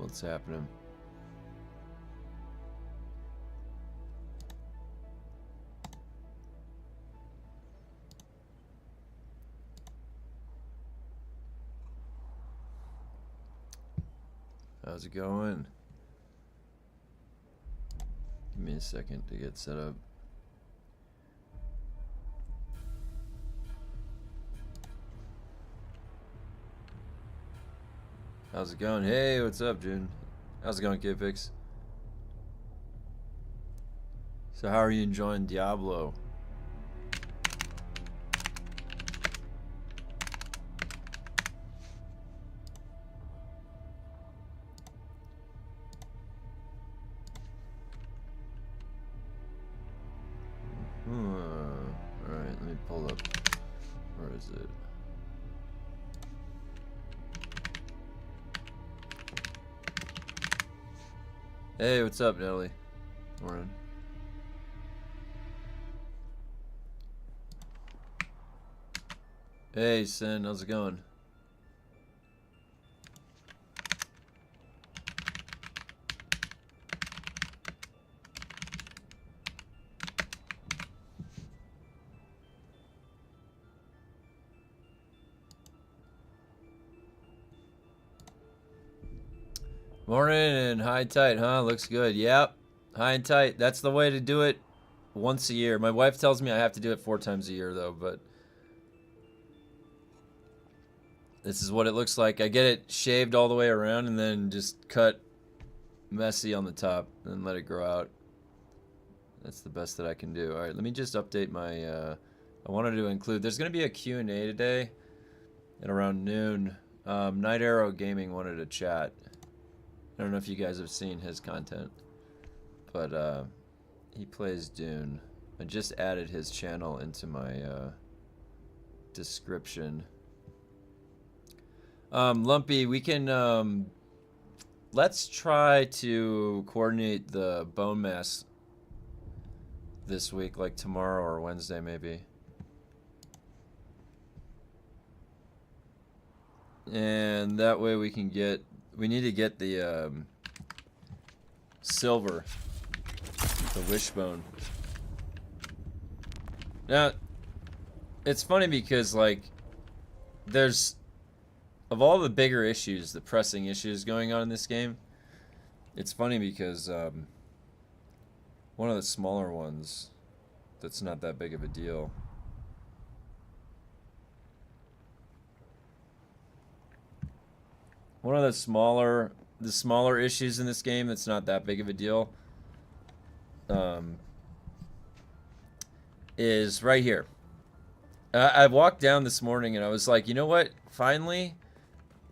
what's happening. How's it going? Give me a second to get set up. How's it going? Hey, what's up, June? How's it going, K-Fix? So how are you enjoying Diablo? Alright, let me pull up. Where is it? Hey, what's up, Nelly? Morning. Hey, Sin, how's it going? Morning and high tight, huh? Looks good. Yep. High and tight. That's the way to do it once a year. My wife tells me I have to do it 4 times a year, though, but this is what it looks like. I get it shaved all the way around and then just cut messy on the top and let it grow out. That's the best that I can do. All right, let me just update my... I wanted to include... There's going to be a Q&A today at around noon. NIGHTHARROW Gaming wanted to chat. I don't know if you guys have seen his content, but he plays Dune. I just added his channel into my description. Lumpy, we can let's try to coordinate the bone mass this week, like tomorrow or Wednesday maybe. And that way we can get... We need to get the silver, the wishbone. Now, it's funny because, like, there's, of all the bigger issues, the pressing issues going on in this game, it's funny because one of the smaller ones that's not that big of a deal. One of the smaller issues in this game that's not that big of a deal is right here. I walked down this morning and I was like, you know what? Finally,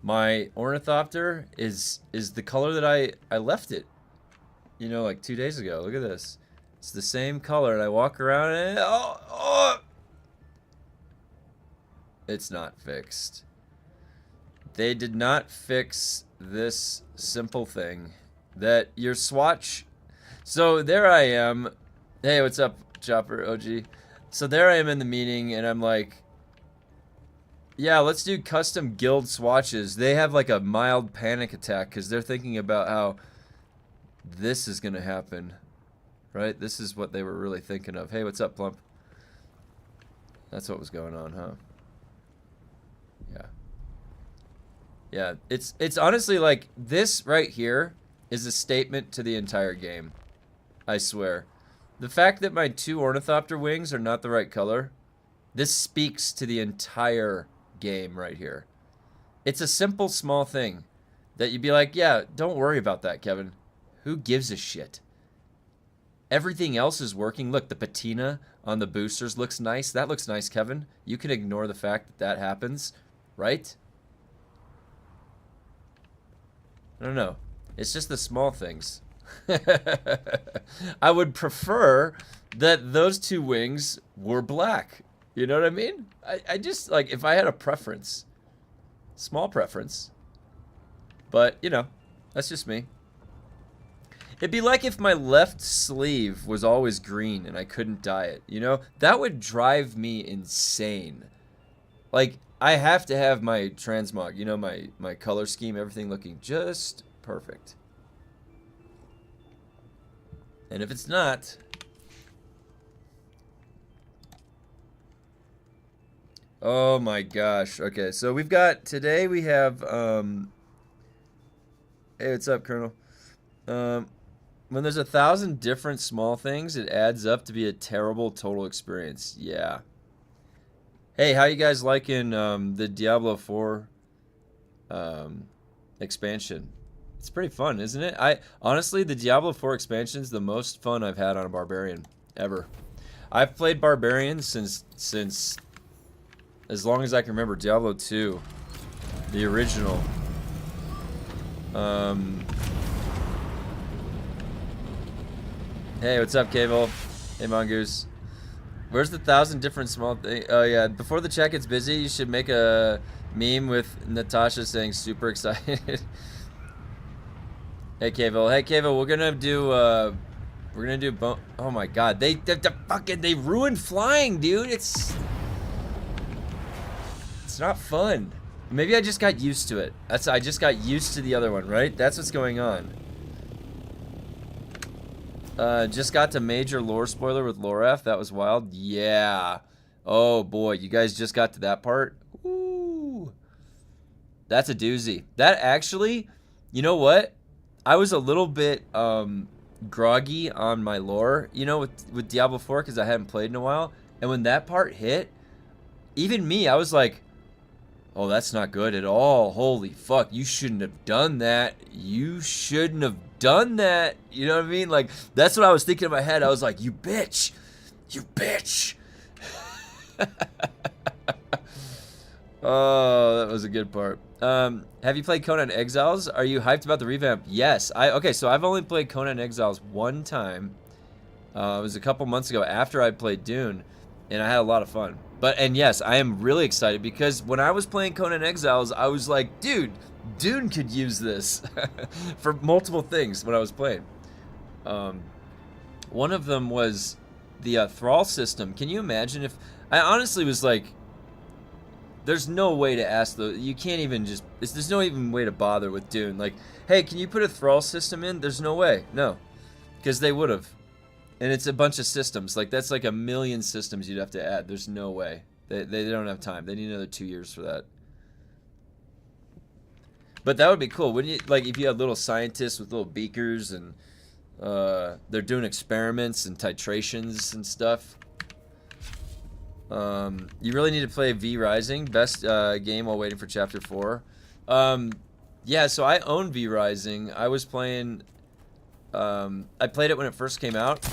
my Ornithopter is the color that I left it, you know, like 2 days ago. Look at this. It's the same color, and I walk around and it's not fixed. They did not fix this simple thing that your swatch. So there I am. Hey, what's up, Chopper OG? So there I am in the meeting, and I'm like, yeah, let's do custom guild swatches. They have like a mild panic attack because they're thinking about how this is going to happen, right? This is what they were really thinking of. Hey, what's up, Plump? That's what was going on, huh? Yeah. Yeah, it's honestly like this right here is a statement to the entire game. I swear. The fact that my 2 Ornithopter wings are not the right color, this speaks to the entire game right here. It's a simple, small thing that you'd be like, yeah, don't worry about that, Kevin. Who gives a shit? Everything else is working. Look, the patina on the boosters looks nice. That looks nice, Kevin. You can ignore the fact that that happens, right? I don't know. It's just the small things. I would prefer that those 2 wings were black. You know what I mean? I just, like, if I had a preference. Small preference. But, you know, that's just me. It'd be like if my left sleeve was always green and I couldn't dye it, you know? That would drive me insane. Like, I have to have my transmog, you know, my color scheme, everything looking just perfect. And if it's not, oh my gosh. Okay, so we've got, today we have, hey, what's up, Colonel? When there's 1,000 different small things, it adds up to be a terrible total experience. Yeah. Hey, how you guys liking the Diablo 4 expansion? It's pretty fun, isn't it? Honestly, the Diablo 4 expansion is the most fun I've had on a barbarian ever. I've played barbarian since as long as I can remember. Diablo 2, the original. Hey, what's up, Cable? Hey, Mongoose. Where's the 1,000 different small things? Oh yeah, before the chat gets busy, you should make a meme with Natasha saying super excited. Hey, Cable. Hey, Cable. We're gonna do oh my God, they ruined flying, dude. It's not fun. Maybe I just got used to it. I just got used to the other one, right? That's what's going on. Just got to major lore spoiler with Loref. That was wild. Yeah. Oh boy, you guys just got to that part. Ooh. That's a doozy. That actually, you know what? I was a little bit groggy on my lore, you know, with Diablo 4 because I hadn't played in a while. And when that part hit, even me, I was like, oh, that's not good at all. Holy fuck, you shouldn't have done that. You shouldn't have done that. You know what I mean? Like, that's what I was thinking in my head. I was like, you bitch. You bitch. Oh, that was a good part. Have you played Conan Exiles? Are you hyped about the revamp? Yes. Okay, so I've only played Conan Exiles one time. It was a couple months ago after I played Dune, and I had a lot of fun. And yes, I am really excited because when I was playing Conan Exiles, I was like, dude, Dune could use this for multiple things when I was playing. One of them was the thrall system. Can you imagine if... I honestly was like, there's no way to ask you can't even just... There's no even way to bother with Dune. Like, hey, can you put a thrall system in? There's no way. No. Because they would have. And it's a bunch of systems. Like, that's like 1 million systems you'd have to add. There's no way. They don't have time. They need another 2 years for that. But that would be cool. Wouldn't you? Like, if you had little scientists with little beakers and they're doing experiments and titrations and stuff. You really need to play V Rising. Best game while waiting for Chapter 4. Yeah, so I own V Rising. I was playing... I played it when it first came out,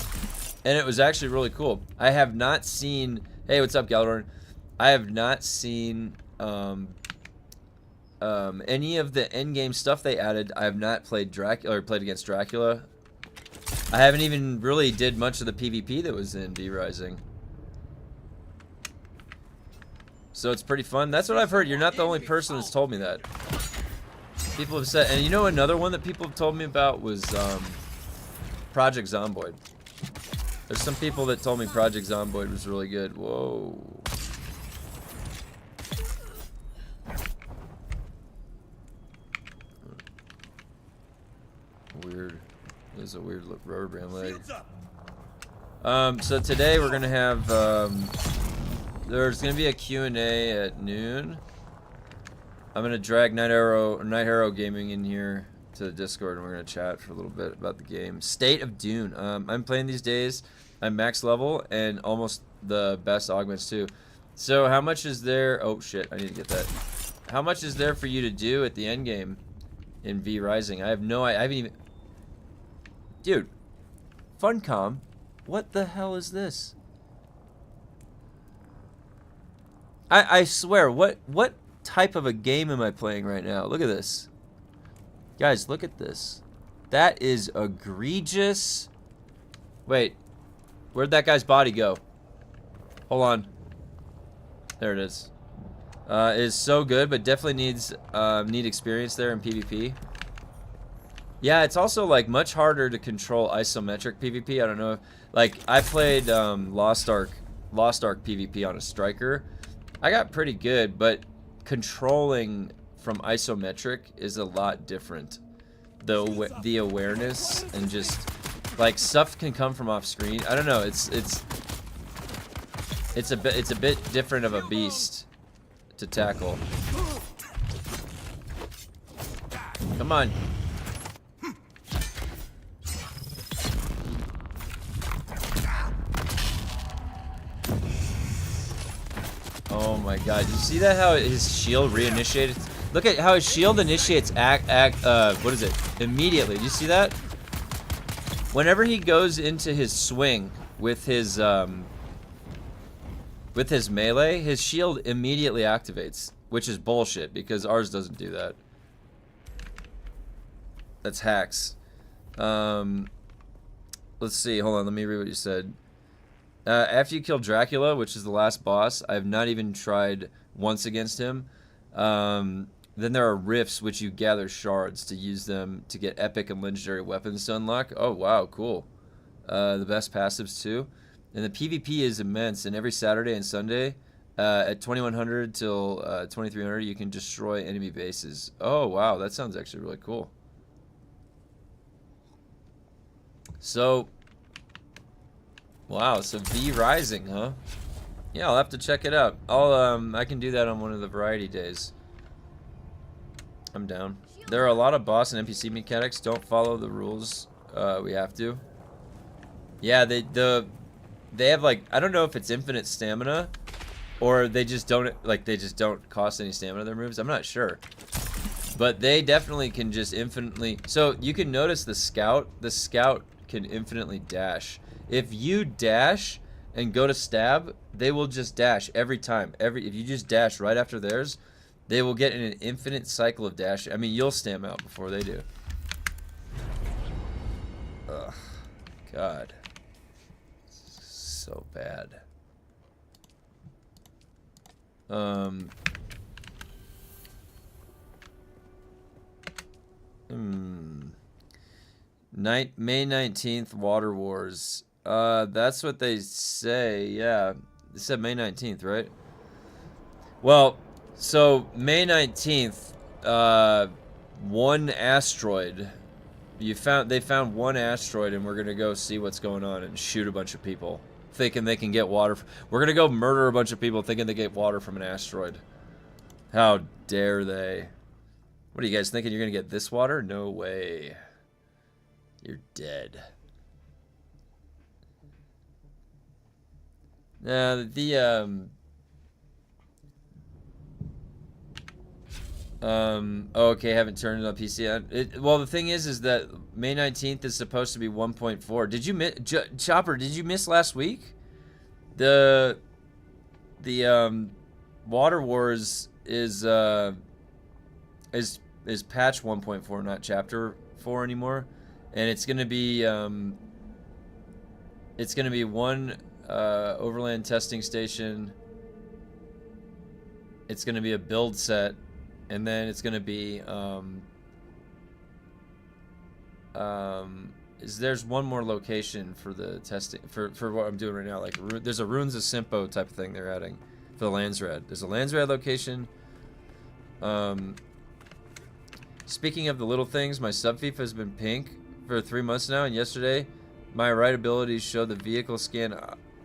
and it was actually really cool. I have not seen... Hey, what's up, Galadorn? I have not seen any of the endgame stuff they added. I have not played Dracula or played against Dracula. I haven't even really did much of the PvP that was in V Rising. So it's pretty fun. That's what I've heard. You're not the only person that's told me that. People have said... And you know another one that people have told me about was... Project Zomboid. There's some people that told me Project Zomboid was really good. Whoa. Weird. There's a weird rubber band leg. So today we're gonna have there's gonna be a Q&A at noon. I'm gonna drag NIGHTHARROW Gaming in here to the Discord, and we're gonna chat for a little bit about the game. State of Dune. I'm playing these days. I'm max level and almost the best augments too. So how much is there? Oh shit! I need to get that. How much is there for you to do at the end game in V Rising? I have no. I haven't even. Dude, Funcom, what the hell is this? I swear, what type of a game am I playing right now? Look at this. Guys, look at this. That is egregious. Wait, where'd that guy's body go? Hold on. There it is. It is so good, but definitely needs need experience there in PvP. Yeah, it's also like much harder to control isometric PvP. I don't know if, like, I played Lost Ark PvP on a striker. I got pretty good, but controlling from isometric is a lot different. the awareness and just like stuff can come from off screen. I don't know. It's a bit different of a beast to tackle. Come on. Oh my god, you see that how his shield reinitiated? Look at how his shield initiates what is it? Immediately. Do you see that? Whenever he goes into his swing with his melee, his shield immediately activates, which is bullshit because ours doesn't do that. That's hacks. Let's see. Hold on. Let me read what you said. After you kill Dracula, which is the last boss, I have not even tried once against him. Then there are rifts, which you gather shards to use them to get epic and legendary weapons to unlock. Oh, wow. Cool. The best passives, too. And the PvP is immense. And every Saturday and Sunday, at 2100 till 2300, you can destroy enemy bases. Oh, wow. That sounds actually really cool. So, wow, so V Rising, huh? Yeah, I'll have to check it out. I can do that on one of the variety days. I'm down. There are a lot of boss and NPC mechanics. Don't follow the rules. We have to. Yeah, they have like, I don't know if it's infinite stamina or they just don't cost any stamina their moves. I'm not sure. But they definitely can just infinitely. So you can notice the scout can infinitely dash. If you dash and go to stab, they will just dash every time. If you just dash right after theirs, they will get in an infinite cycle of dash. I mean, you'll stam out before they do. Ugh, God, so bad. May 19th, Water Wars. That's what they say, yeah. They said May 19th, right? Well, so May 19th, one asteroid. They found one asteroid and we're gonna go see what's going on and shoot a bunch of people. Thinking they can get water. We're gonna go murder a bunch of people thinking they get water from an asteroid. How dare they? What are you guys thinking? You're gonna get this water? No way. You're dead. Okay, haven't turned it on PC yet. Well, the thing is that May 19th is supposed to be 1.4. Did you miss, Chopper? Did you miss last week? The Water Wars is patch 1.4, not chapter 4 anymore, and it's gonna be one overland testing station. It's gonna be a build set. And then it's gonna be there's one more location for the testing for what I'm doing right now. Like there's a Runes of Simpo type of thing they're adding for the Landsrad. There's a Landsrad location. Speaking of the little things, my sub FIFA has been pink for 3 months now, and yesterday my right abilities showed the vehicle scan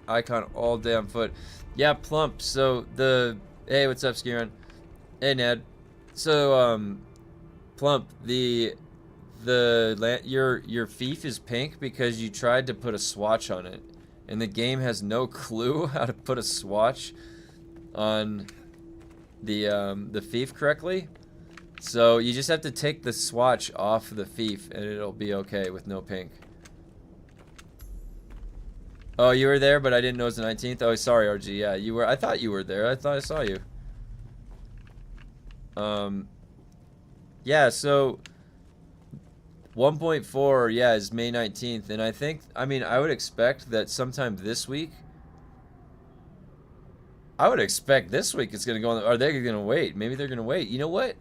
icon all day on foot. Yeah, Plump. So hey, what's up, Skiron? Hey, Ned. So, Plump, your fief is pink because you tried to put a swatch on it, and the game has no clue how to put a swatch on the fief correctly. So you just have to take the swatch off the fief, and it'll be okay with no pink. Oh, you were there, but I didn't know it was the 19th. Oh, sorry, RG. Yeah, you were. I thought you were there. I thought I saw you. Yeah, so 1.4, yeah, is May 19th, and I would expect that sometime this week. I would expect this week it's gonna go on. Are they gonna wait? Maybe they're gonna wait. You know what?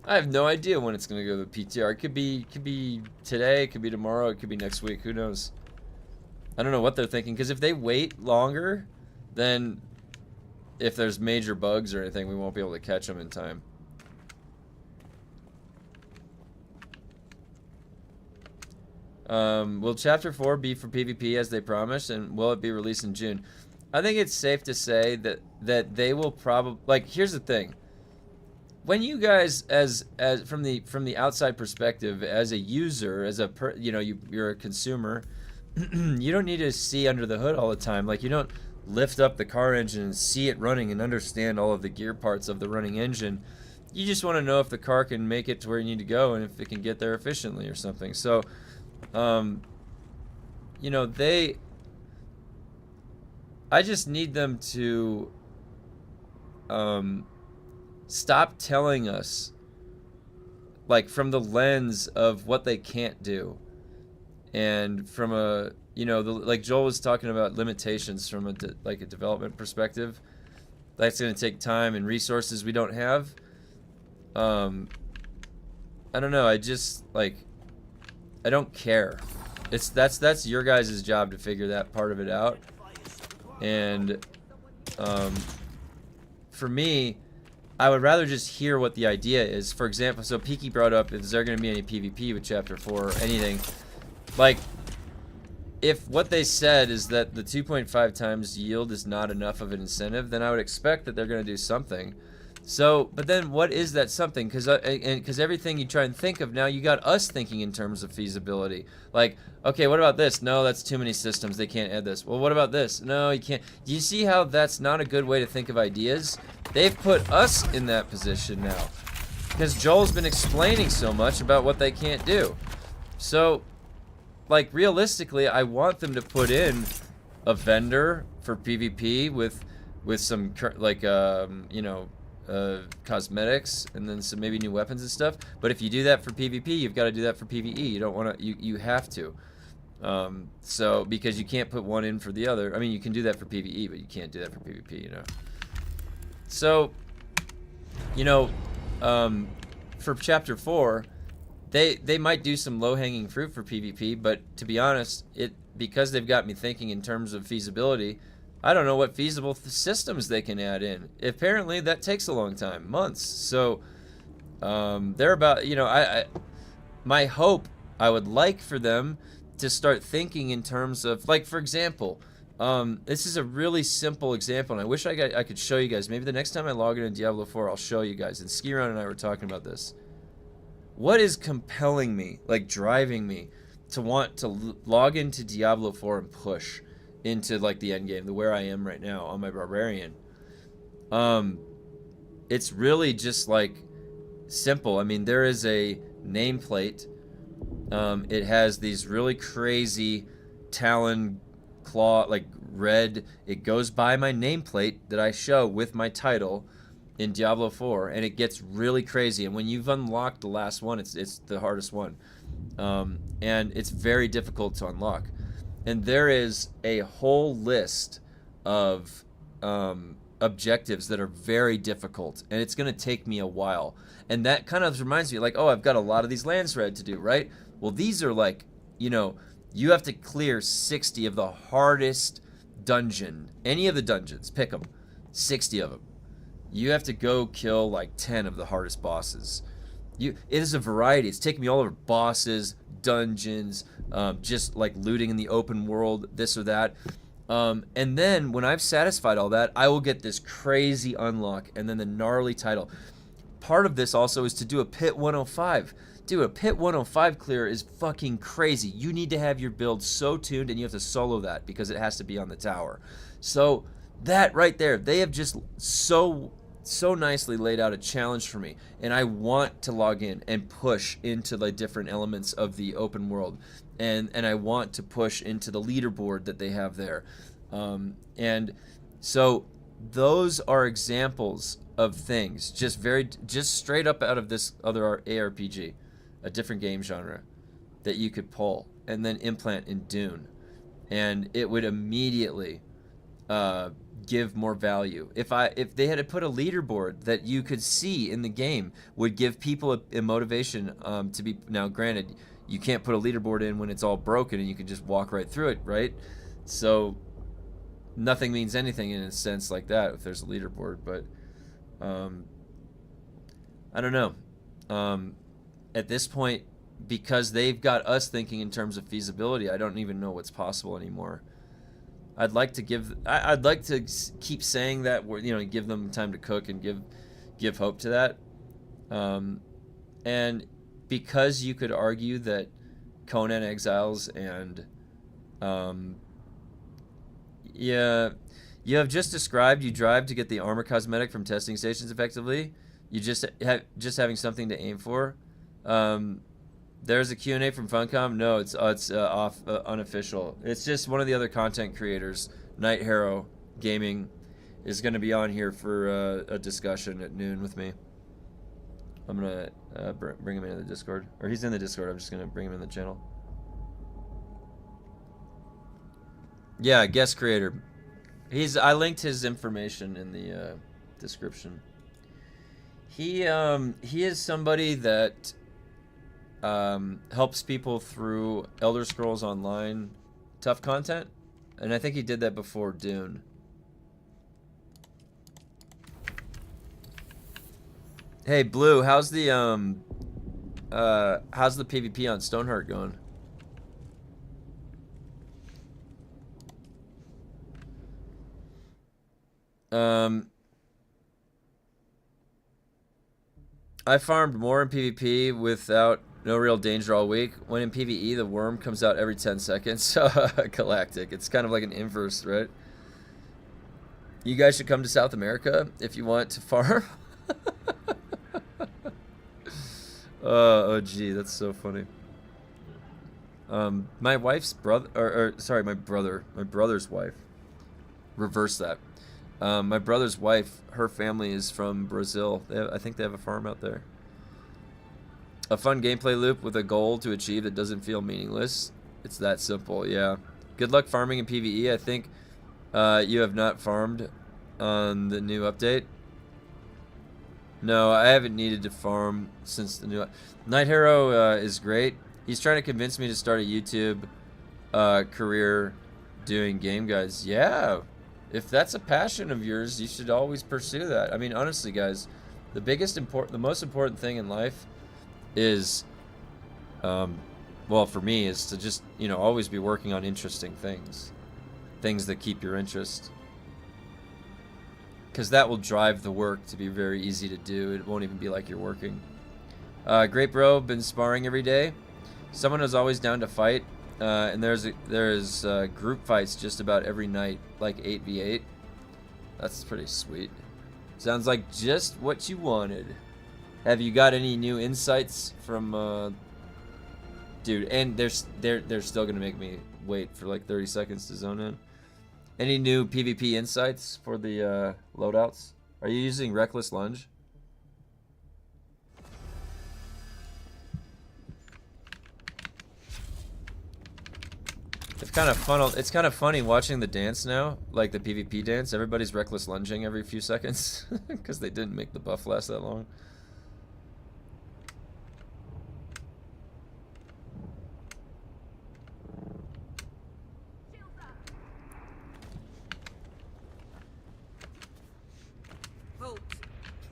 I have no idea when it's gonna go to the PTR. It could be today. It could be tomorrow. It could be next week. Who knows? I don't know what they're thinking. Because if they wait longer, then if there's major bugs or anything, we won't be able to catch them in time. Will Chapter 4 be for PvP as they promised, and will it be released in June? I think it's safe to say that they will probably, like, here's the thing. When you guys, as from the outside perspective, as a user, as a you're a consumer, you don't need to see under the hood all the time. Like, you don't lift up the car engine and see it running and understand all of the gear parts of the running engine. You just want to know if the car can make it to where you need to go and if it can get there efficiently or something. So, I just need them to stop telling us, like, from the lens of what they can't do, and from a, like Joel was talking about limitations from a development perspective. That's going to take time and resources we don't have. I don't know. I just, like, I don't care. That's your guys' job to figure that part of it out. And for me, I would rather just hear what the idea is. For example, so Peaky brought up, is there going to be any PvP with Chapter 4 or anything? Like, if what they said is that the 2.5 times yield is not enough of an incentive, then I would expect that they're going to do something. So, but then what is that something? Because everything you try and think of now, you got us thinking in terms of feasibility. Like, okay, what about this? No, that's too many systems. They can't add this. Well, what about this? No, you can't. Do you see how that's not a good way to think of ideas? They've put us in that position now because Joel's been explaining so much about what they can't do. So, like, realistically, I want them to put in a vendor for PvP with some, like, cosmetics and then some maybe new weapons and stuff. But if you do that for PvP, you've got to do that for PvE. You don't want to. You have to. So because you can't put one in for the other. I mean, you can do that for PvE, but you can't do that for PvP. So, for Chapter 4, they might do some low-hanging fruit for PvP, but to be honest, because they've got me thinking in terms of feasibility, I don't know what feasible systems they can add in. Apparently, that takes a long time, months. So, they're about, my hope, I would like for them to start thinking in terms of, like, for example, this is a really simple example, and I wish I could show you guys. Maybe the next time I log in Diablo 4, I'll show you guys. And Skiron and I were talking about this. What is compelling me, like driving me, to want to log into Diablo 4 and push into, like, the end game, where I am right now on my barbarian? It's really just, like, simple. I mean, there is a nameplate. It has these really crazy talon claw, like, red. It goes by my nameplate that I show with my title in Diablo 4, and it gets really crazy. And when you've unlocked the last one, it's the hardest one, and it's very difficult to unlock. And there is a whole list of objectives that are very difficult, and it's going to take me a while. And that kind of reminds me, like, oh, I've got a lot of these lands red to do, right? Well, these are, like, you have to clear 60 of the hardest dungeon. Any of the dungeons, pick them. 60 of them. You have to go kill, like, 10 of the hardest bosses. It is a variety. It's taking me all over bosses, dungeons, just, like, looting in the open world, this or that. And then, when I've satisfied all that, I will get this crazy unlock, and then the gnarly title. Part of this also is to do a Pit 105. Dude, a Pit 105 clear is fucking crazy. You need to have your build so tuned, and you have to solo that because it has to be on the tower. So, that right there, they have just so nicely laid out a challenge for me, and I want to log in and push into the different elements of the open world, and I want to push into the leaderboard that they have there, and so those are examples of things just straight up out of this other ARPG, a different game genre that you could pull and then implant in Dune, and it would immediately give more value. If they had to put a leaderboard that you could see in the game, would give people a motivation to be. Now, granted, you can't put a leaderboard in when it's all broken and you can just walk right through it, right? So nothing means anything in a sense like that if there's a leaderboard. But I don't know. At this point, because they've got us thinking in terms of feasibility, I don't even know what's possible anymore. I'd like to keep saying that, you know, give them time to cook and give hope to that. And because you could argue that Conan Exiles and yeah, you have just described you drive to get the armor cosmetic from testing stations effectively. You just having something to aim for. There's a Q&A from Funcom. No, it's off, unofficial. It's just one of the other content creators, NIGHTHARROW Gaming, is going to be on here for a discussion at noon with me. I'm going to bring him into the Discord. Or he's in the Discord. I'm just going to bring him in the channel. Yeah, guest creator. I linked his information in the description. He is somebody that helps people through Elder Scrolls Online tough content, and I think he did that before Dune. Hey Blue, how's the PvP on Stoneheart going? I farmed more in PvP without no real danger all week. When in PvE, the worm comes out every 10 seconds. Galactic. It's kind of like an inverse, right? You guys should come to South America if you want to farm. Oh, gee, that's so funny. My wife's brother, sorry, my brother's wife. Reverse that. My brother's wife, her family is from Brazil. I think they have a farm out there. A fun gameplay loop with a goal to achieve that doesn't feel meaningless. It's that simple, yeah. Good luck farming in PvE. I think you have not farmed on the new update. No, I haven't needed to farm since the new... NIGHTHARROW is great. He's trying to convince me to start a YouTube career doing game guides. Yeah. If that's a passion of yours, you should always pursue that. I mean, honestly, guys, the most important thing in life is, well, for me, is to just, you know, always be working on interesting things that keep your interest, because that will drive the work to be very easy to do. It won't even be like you're working. Great bro, been sparring every day. Someone is always down to fight. And there's group fights just about every night, like 8v8. That's pretty sweet. Sounds like just what you wanted. Have you got any new insights from dude? And they're still gonna make me wait for like 30 seconds to zone in. Any new PvP insights for the loadouts? Are you using Reckless Lunge? It's kind of funny watching the dance now, like the PvP dance. Everybody's reckless lunging every few seconds because they didn't make the buff last that long.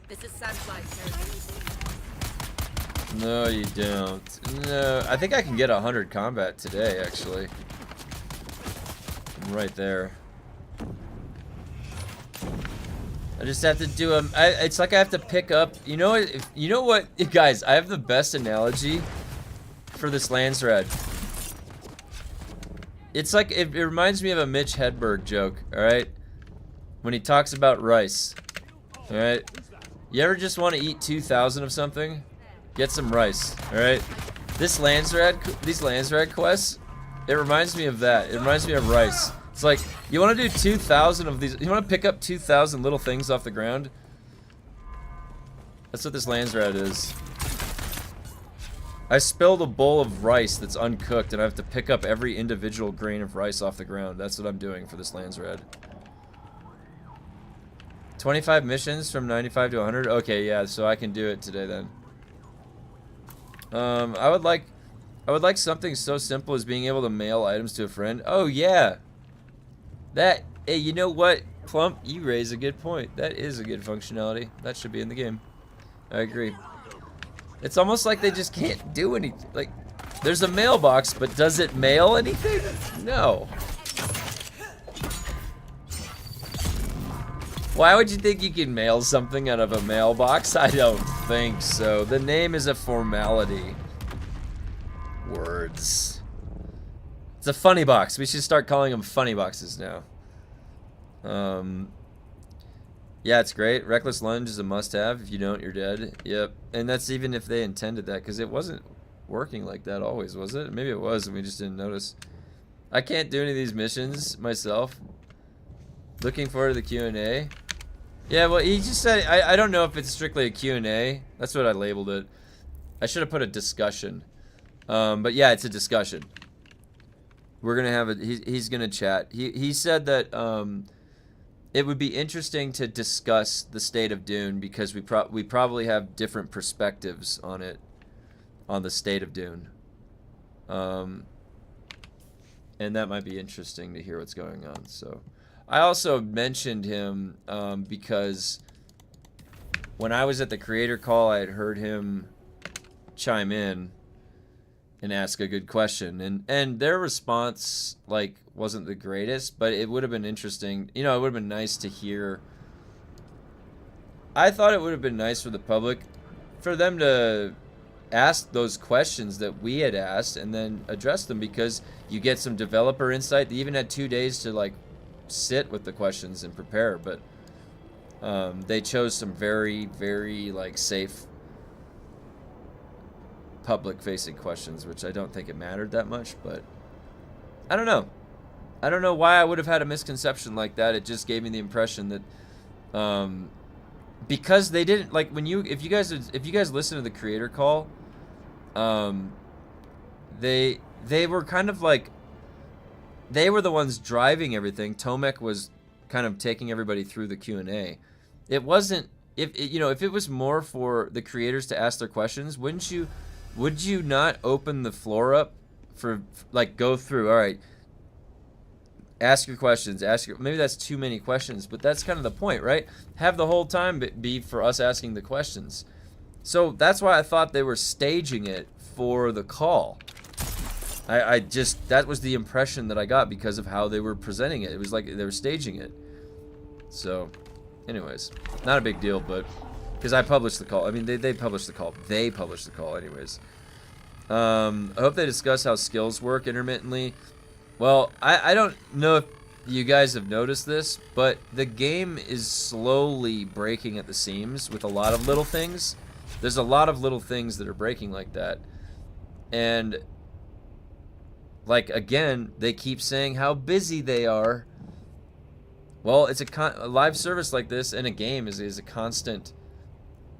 This is Sunfly. No, you don't. No, I think I can get 100 combat today, actually. Right there. I just have to do them. It's like I have to pick up. You know what, guys? I have the best analogy for this Landsrad. It's like it reminds me of a Mitch Hedberg joke. All right, when he talks about rice. All right, you ever just want to eat 2,000 of something? Get some rice. All right, these Landsrad quests. It reminds me of that. It reminds me of rice. It's like, you want to do 2,000 of these. You want to pick up 2,000 little things off the ground? That's what this Landsrad is. I spilled a bowl of rice that's uncooked, and I have to pick up every individual grain of rice off the ground. That's what I'm doing for this Landsrad. 25 missions from 95 to 100? Okay, yeah, so I can do it today then. I would like something so simple as being able to mail items to a friend. Oh yeah. Hey, you know what, Plump? You raise a good point. That is a good functionality. That should be in the game. I agree. It's almost like they just can't do anything. Like, there's a mailbox, but does it mail anything? No. Why would you think you can mail something out of a mailbox? I don't think so. The name is a formality. Words. It's a funny box. We should start calling them funny boxes now. Yeah, it's great. Reckless lunge is a must-have. If you don't, you're dead. Yep. And that's even if they intended that, because it wasn't working like that always, was it? Maybe it was, and we just didn't notice. I can't do any of these missions myself. Looking forward to the Q&A. Yeah, well, he just said, I don't know if it's strictly a Q&A. That's what I labeled it. I should have put a discussion. But yeah, it's a discussion. We're going to have it. He's going to chat. He said that it would be interesting to discuss the state of Dune because we probably have different perspectives on it, on the state of Dune. And that might be interesting to hear what's going on, so... I also mentioned him because when I was at the creator call, I had heard him chime in and ask a good question. And their response, like, wasn't the greatest, but it would have been interesting. You know, it would have been nice to hear. I thought it would have been nice for the public, for them to ask those questions that we had asked and then address them, because you get some developer insight. They even had 2 days to, like, sit with the questions and prepare, but they chose some very, very, like, safe public-facing questions, which I don't think it mattered that much, but I don't know. I don't know why I would have had a misconception like that. It just gave me the impression that because they didn't, like, when if you guys listen to the creator call, they were kind of like, they were the ones driving everything. Tomek was kind of taking everybody through the Q&A. It wasn't, if it was more for the creators to ask their questions, would you not open the floor up for, like, go through, all right, ask your questions, maybe that's too many questions, but that's kind of the point, right? Have the whole time be for us asking the questions. So that's why I thought they were staging it for the call. I just, that was the impression that I got because of how they were presenting it. It was like they were staging it. So, anyways, not a big deal, but because I published the call. I mean, they published the call. They published the call, anyways. I hope they discuss how skills work intermittently. Well, I don't know if you guys have noticed this, but the game is slowly breaking at the seams with a lot of little things. There's a lot of little things that are breaking like that. And, like, again, they keep saying how busy they are. Well, it's a live service like this, and a game is a constant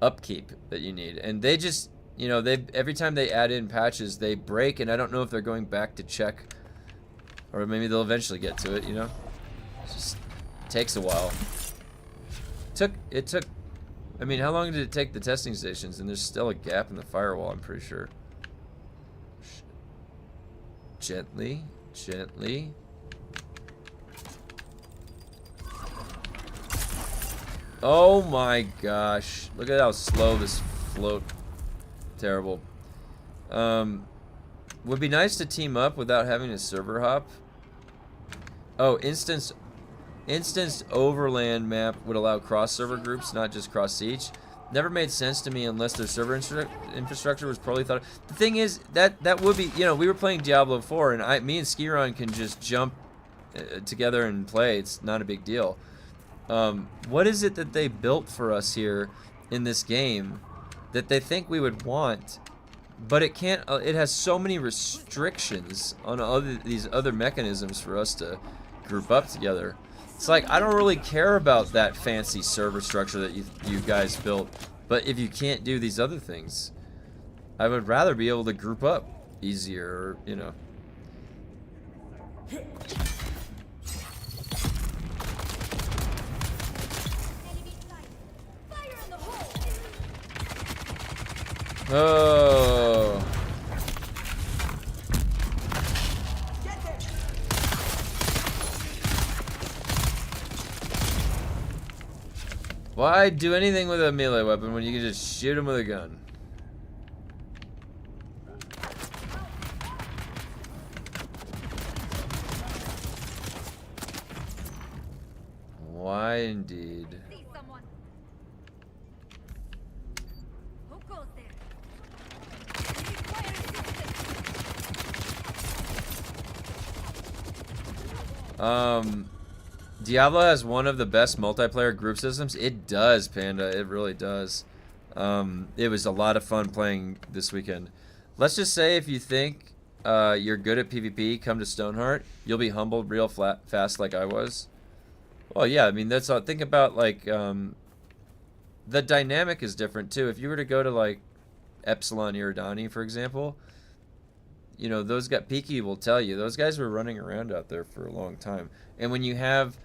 upkeep that you need. And they just, every time they add in patches, they break, and I don't know if they're going back to check, or maybe they'll eventually get to it, It just takes a while. It took, I mean, how long did it take the testing stations? And there's still a gap in the firewall, I'm pretty sure. Gently, gently. Oh my gosh. Look at how slow this float. Terrible. Would be nice to team up without having a server hop. Oh, instanced overland map would allow cross server groups, not just cross siege. Never made sense to me unless their server infrastructure was poorly thought of. The thing is, that would be, we were playing Diablo 4, and me and Skiron can just jump together and play. It's not a big deal. What is it that they built for us here in this game that they think we would want, but it can't, it has so many restrictions on these other mechanisms for us to group up together. It's like, I don't really care about that fancy server structure that you guys built, but if you can't do these other things, I would rather be able to group up easier, Oh. Why do anything with a melee weapon when you can just shoot him with a gun? Why indeed? See someone. Who goes there? Need fire assistance. Diablo has one of the best multiplayer group systems. It does, Panda. It really does. It was a lot of fun playing this weekend. Let's just say if you think you're good at PvP, come to Stoneheart. You'll be humbled real fast like I was. Well, yeah, I mean, that's all. Think about, like, the dynamic is different, too. If you were to go to, like, Epsilon Iridani, for example, you know, those guys, Peaky will tell you, those guys were running around out there for a long time. And when you have,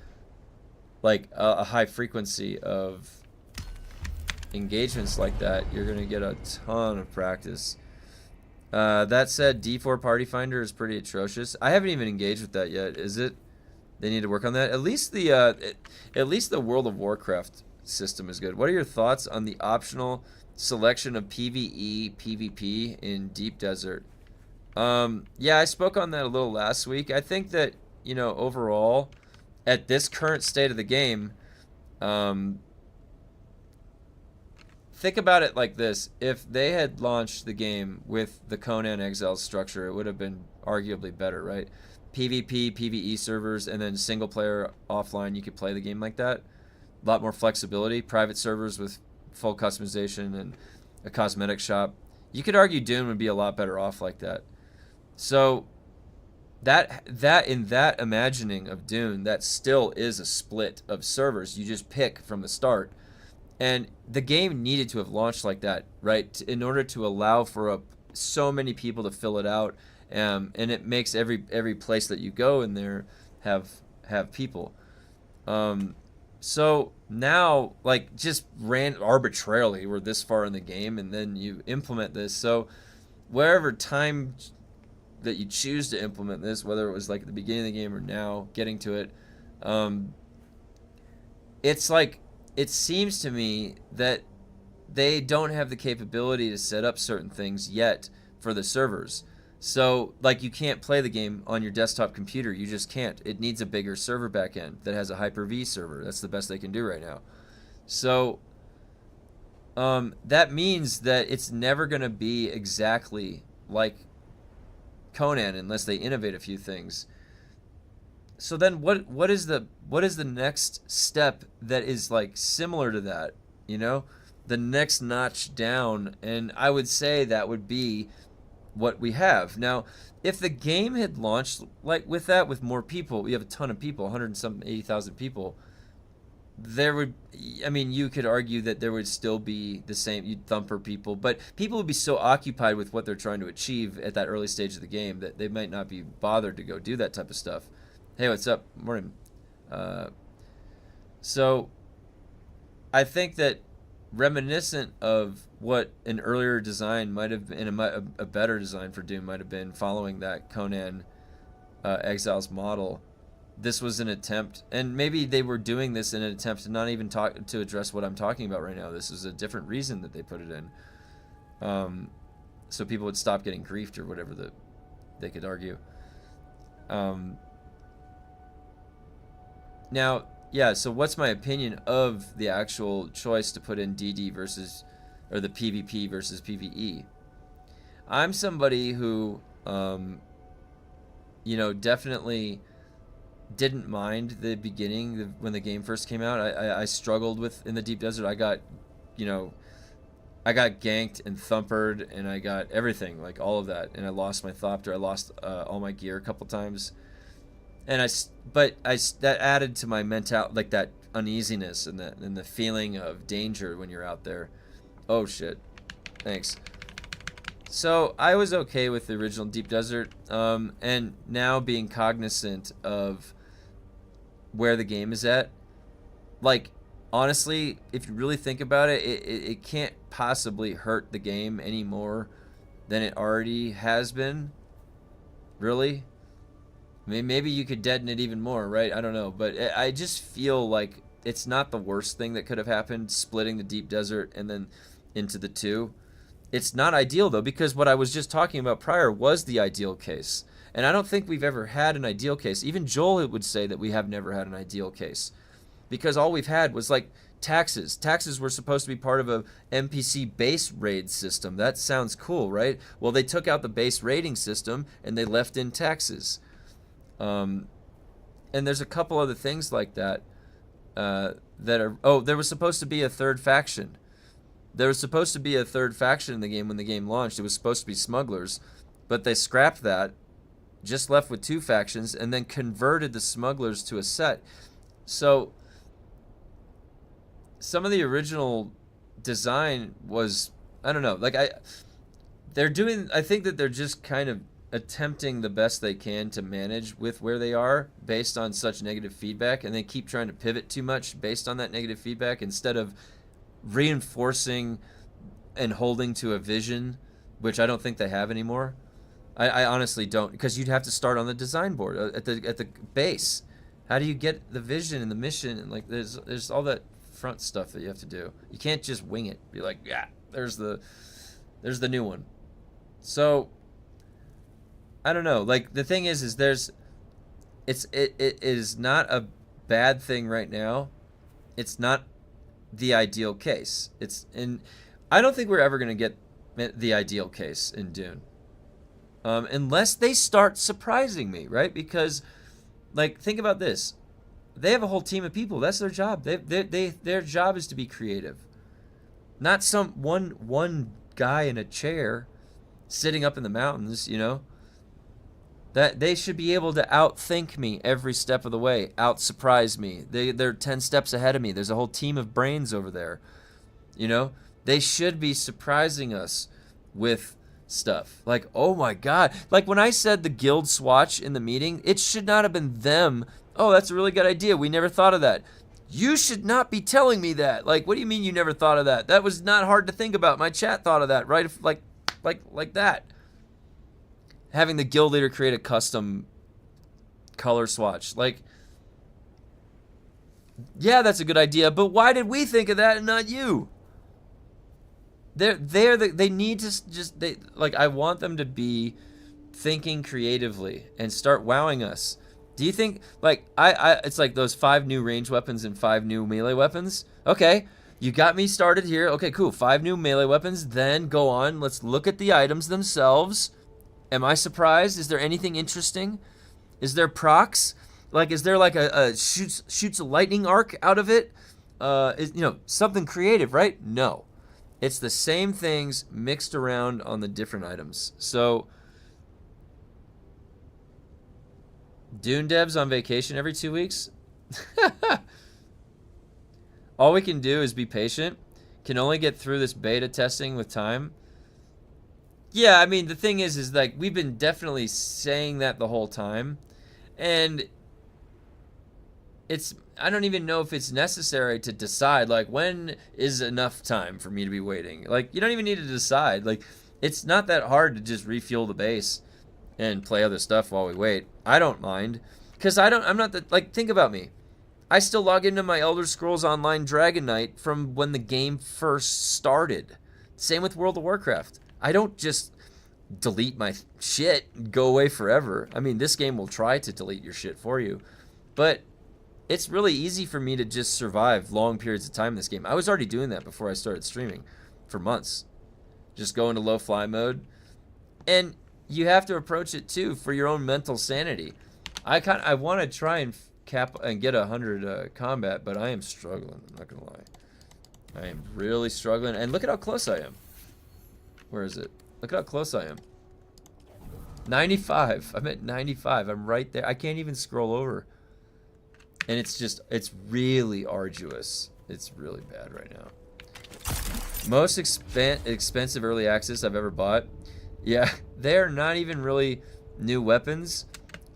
like, a high frequency of engagements like that, you're going to get a ton of practice. That said, D4 Party Finder is pretty atrocious. I haven't even engaged with that yet. Is it? They need to work on that. At least the World of Warcraft system is good. What are your thoughts on the optional selection of PvE, PvP in Deep Desert? Yeah, I spoke on that a little last week. I think that, you know, overall, at this current state of the game, think about it like this. If they had launched the game with the Conan Exiles structure, it would have been arguably better, right? PvP, PvE servers, and then single player offline, you could play the game like that. A lot more flexibility. Private servers with full customization and a cosmetic shop. You could argue Dune would be a lot better off like that. So that in that imagining of Dune, that still is a split of servers. You just pick from the start. And the game needed to have launched like that, right? In order to allow for so many people to fill it out. And it makes every place that you go in there have people. So now, like, just ran arbitrarily, we're this far in the game, and then you implement this. So wherever time that you choose to implement this, whether it was like at the beginning of the game or now getting to it, it's like, it seems to me that they don't have the capability to set up certain things yet for the servers. So, like, you can't play the game on your desktop computer. You just can't. It needs a bigger server backend that has a Hyper-V server. That's the best they can do right now. So, that means that it's never going to be exactly like Conan unless they innovate a few things. So then what is the next step that is, like, similar to that, you know? The next notch down, and I would say that would be what we have. Now, if the game had launched like with that, with more people, we have a ton of people, 180,000 people, there would, I mean, you could argue that there would still be the same, you'd thumper people, but people would be so occupied with what they're trying to achieve at that early stage of the game that they might not be bothered to go do that type of stuff. Hey, what's up? Morning. So I think that reminiscent of what an earlier design might have been, a better design for Doom might have been following that Conan Exiles model. This was an attempt, and maybe they were doing this in an attempt to not even to address what I'm talking about right now. This is a different reason that they put it in, so people would stop getting griefed or whatever they could argue. Now, yeah, so what's my opinion of the actual choice to put in DD versus, or the PvP versus PvE? I'm somebody who, you know, definitely didn't mind the beginning when the game first came out. I struggled with, in the Deep Desert, I got ganked and thumpered, and I got everything, like all of that, and I lost my thopter, I lost all my gear a couple times. And that added to my like that uneasiness and the feeling of danger when you're out there. Oh shit, thanks. So I was okay with the original Deep Desert, and now being cognizant of where the game is at, like, honestly, if you really think about it, it can't possibly hurt the game any more than it already has been. Really? I mean, maybe you could deaden it even more, right? I don't know. But I just feel like it's not the worst thing that could have happened, splitting the Deep Desert and then into the two. It's not ideal, though, because what I was just talking about prior was the ideal case. And I don't think we've ever had an ideal case. Even Joel would say that we have never had an ideal case. because all we've had was like taxes. Taxes were supposed to be part of a NPC base raid system. That sounds cool, right? Well, they took out the base raiding system and they left in taxes. And there's a couple other things like that that are... Oh, there was supposed to be a third faction. There was supposed to be a third faction in the game when the game launched. It was supposed to be smugglers, but they scrapped that, just left with 2 factions, and then converted the smugglers to a set. So some of the original design was, I don't know, like I think that they're just kind of attempting the best they can to manage with where they are based on such negative feedback, and they keep trying to pivot too much based on that negative feedback instead of reinforcing and holding to a vision, which I don't think they have anymore. I honestly don't, because you'd have to start on the design board at the base. How do you get the vision and the mission, and like there's all that front stuff that you have to do. You can't just wing it. Be like, yeah, there's the new one. So I don't know. Like the thing is it is not a bad thing right now. It's not the ideal case. I don't think we're ever going to get the ideal case in Dune. Unless they start surprising me, right? Because, like, think about this. They have a whole team of people. That's their job. Their job is to be creative. Not some one guy in a chair sitting up in the mountains, you know? That they should be able to outthink me every step of the way, out-surprise me. They're 10 steps ahead of me. There's a whole team of brains over there. You know? They should be surprising us with stuff. Like, oh my god. Like when I said the guild swatch in the meeting, it should not have been them. Oh, that's a really good idea. We never thought of that. You should not be telling me that. Like, what do you mean you never thought of that? That was not hard to think about. My chat thought of that, right? Like that. Having the guild leader create a custom color swatch. Like, yeah, that's a good idea, but why did we think of that and not you? They need to I want them to be thinking creatively and start wowing us. Do you think, like, it's like those 5 new range weapons and 5 new melee weapons? Okay, you got me started here. Okay, cool, 5 new melee weapons, then go on, let's look at the items themselves. Am I surprised? Is there anything interesting? Is there procs? Like, is there like a shoots a lightning arc out of it? Something creative, right? No. It's the same things mixed around on the different items. So, Dune devs on vacation every 2 weeks? All we can do is be patient. Can only get through this beta testing with time. Yeah, I mean, the thing is like, we've been definitely saying that the whole time. And I don't even know if it's necessary to decide, like, when is enough time for me to be waiting. Like, you don't even need to decide. Like, it's not that hard to just refuel the base and play other stuff while we wait. I don't mind. Because I'm not the, like, think about me. I still log into my Elder Scrolls Online Dragon Knight from when the game first started. Same with World of Warcraft. I don't just delete my shit and go away forever. I mean, this game will try to delete your shit for you. But it's really easy for me to just survive long periods of time in this game. I was already doing that before I started streaming for months. Just go into low fly mode. And you have to approach it too for your own mental sanity. I want to try and cap and get 100 combat, but I am struggling. I'm not gonna lie. I am really struggling. And look at how close I am. Where is it? Look at how close I am. 95. I'm at 95. I'm right there. I can't even scroll over. And it's really arduous. It's really bad right now. Most expensive early access I've ever bought. Yeah, they're not even really new weapons.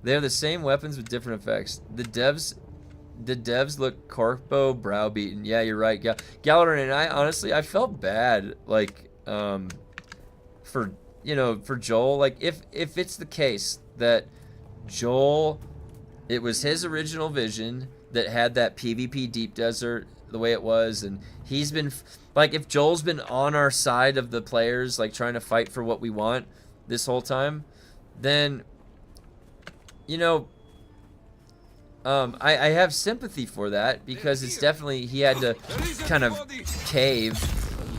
They're the same weapons with different effects. The devs look corpo browbeaten. Yeah, you're right. Galadrin and I felt bad, like, for Joel. Like, if it's the case that Joel, it was his original vision that had that PvP deep desert the way it was, and he's been, like, if Joel's been on our side of the players, like, trying to fight for what we want this whole time, then, I have sympathy for that because it's definitely, he had to kind of cave,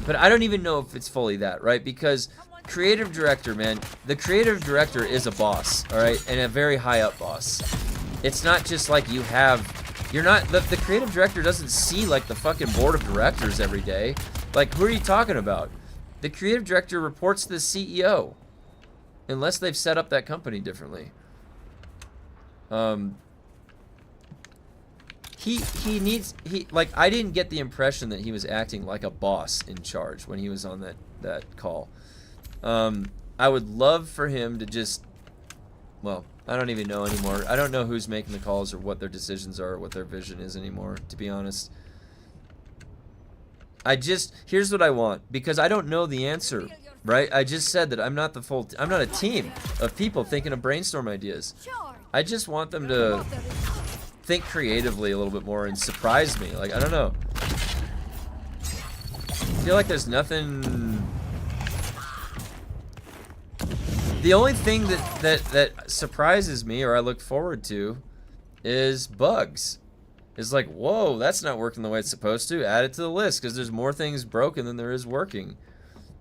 but I don't even know if it's fully that, right? Because creative director, man, the creative director is a boss, all right, and a very high up boss. It's not just like you have, you're not, the creative director doesn't see like the fucking board of directors every day. Like, who are you talking about? The creative director reports to the CEO, unless they've set up that company differently. Like, I didn't get the impression that he was acting like a boss in charge when he was on that call. I would love for him to just, well, I don't even know anymore. I don't know who's making the calls or what their decisions are or what their vision is anymore, to be honest. Here's what I want, because I don't know the answer, right? I just said that I'm not I'm not a team of people thinking of brainstorm ideas. I just want them to think creatively a little bit more and surprise me. Like, I don't know. I feel like there's nothing. The only thing that surprises me or I look forward to is bugs. It's like, whoa, that's not working the way it's supposed to. Add it to the list because there's more things broken than there is working.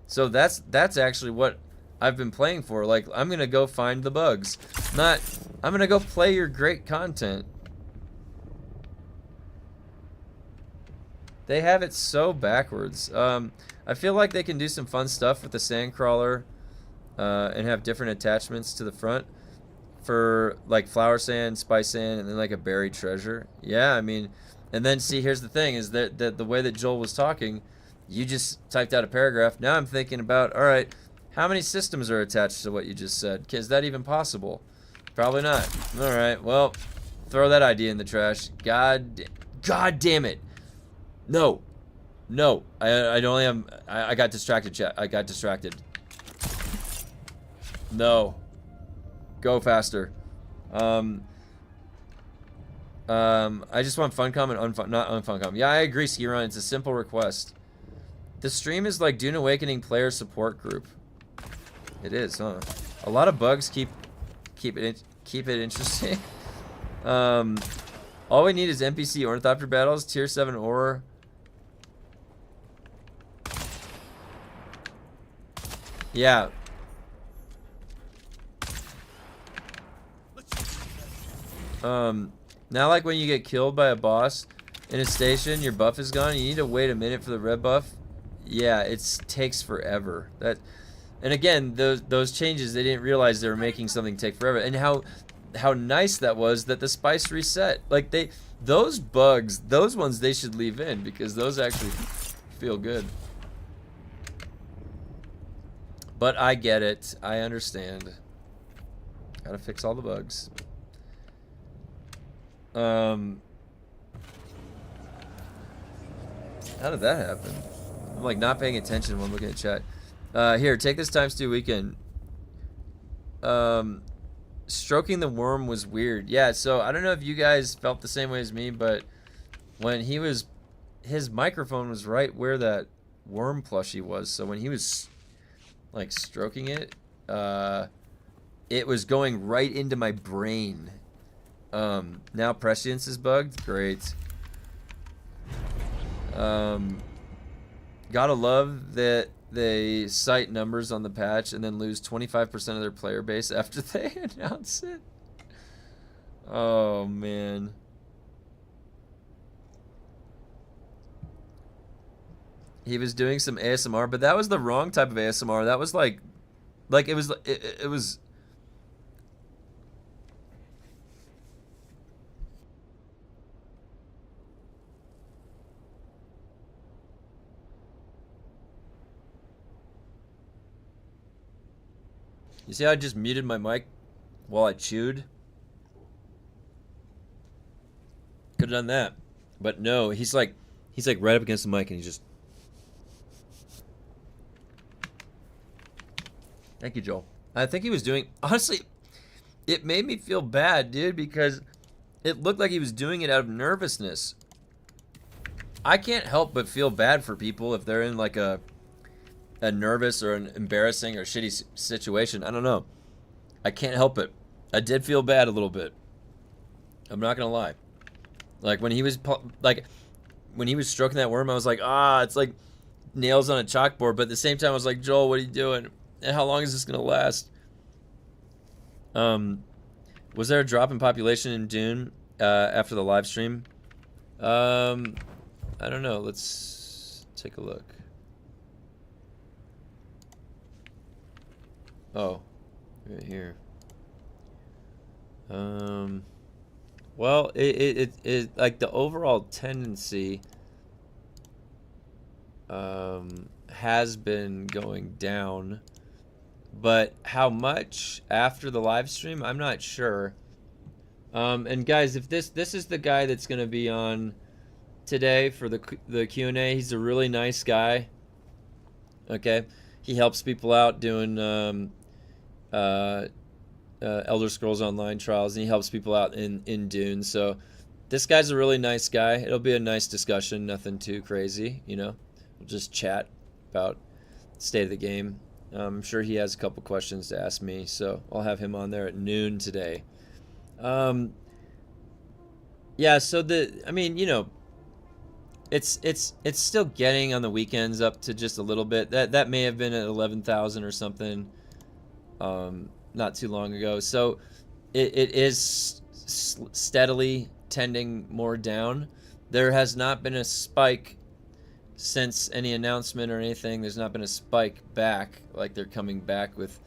So that's actually what I've been playing for. Like, I'm gonna go find the bugs. I'm gonna go play your great content. They have it so backwards. I feel like they can do some fun stuff with the sandcrawler and have different attachments to the front for like flower sand, spice sand, and then like a buried treasure. Yeah, I mean, and then see, here's the thing is that the way that Joel was talking, you just typed out a paragraph. Now I'm thinking about, all right, how many systems are attached to what you just said? Is that even possible? Probably not. All right, well, throw that idea in the trash. God damn it. No. I only am. I got distracted, chat. I got distracted. No. Go faster. I just want Funcom and not unfuncom. Yeah, I agree, Skiron. It's a simple request. The stream is like Dune Awakening player support group. It is, huh? A lot of bugs keep it interesting. All we need is NPC Ornithopter battles, tier 7 ore. Yeah. Now like when you get killed by a boss in a station, your buff is gone, you need to wait a minute for the red buff. Yeah, it takes forever. And again, those changes, they didn't realize they were making something take forever. And how nice that was that the spice reset. Like those bugs, those ones they should leave in because those actually feel good. But I get it. I understand. Gotta fix all the bugs. How did that happen? I'm like not paying attention when I'm looking at chat. Here, take this ×2 weekend. Stroking the worm was weird. Yeah, so I don't know if you guys felt the same way as me, but when his microphone was right where that worm plushie was. So when he was like stroking it, it was going right into my brain. Now prescience is bugged. Great. Gotta love that they cite numbers on the patch and then lose 25% of their player base after they announce it. Oh man. He was doing some ASMR, but that was the wrong type of ASMR. That was like it was. You see how I just muted my mic while I chewed? Could have done that. But no, he's like right up against the mic and he just... Thank you, Joel. I think he was doing... Honestly, it made me feel bad, dude, because it looked like he was doing it out of nervousness. I can't help but feel bad for people if they're in like a nervous or an embarrassing or shitty situation. I don't know. I can't help it. I did feel bad a little bit. I'm not gonna lie. Like when he was when he was stroking that worm, I was like, ah, it's like nails on a chalkboard. But at the same time, I was like, Joel, what are you doing? And how long is this gonna last? Was there a drop in population in Dune after the live stream? I don't know. Let's take a look. Oh, right here. Well, it like the overall tendency has been going down, but how much after the live stream, I'm not sure. And guys, if this is the guy that's going to be on today for the Q&A, he's a really nice guy. Okay, he helps people out doing Elder Scrolls Online trials, and he helps people out in Dune. So this guy's a really nice guy. It'll be a nice discussion, nothing too crazy, you know. We'll just chat about the state of the game. I'm sure he has a couple questions to ask me, so I'll have him on there at noon today. Yeah, so I mean, you know, it's still getting on the weekends up to just a little bit. That may have been at 11,000 or something not too long ago. So it is steadily tending more down. There has not been a spike since any announcement or anything. There's not been a spike back, like they're coming back with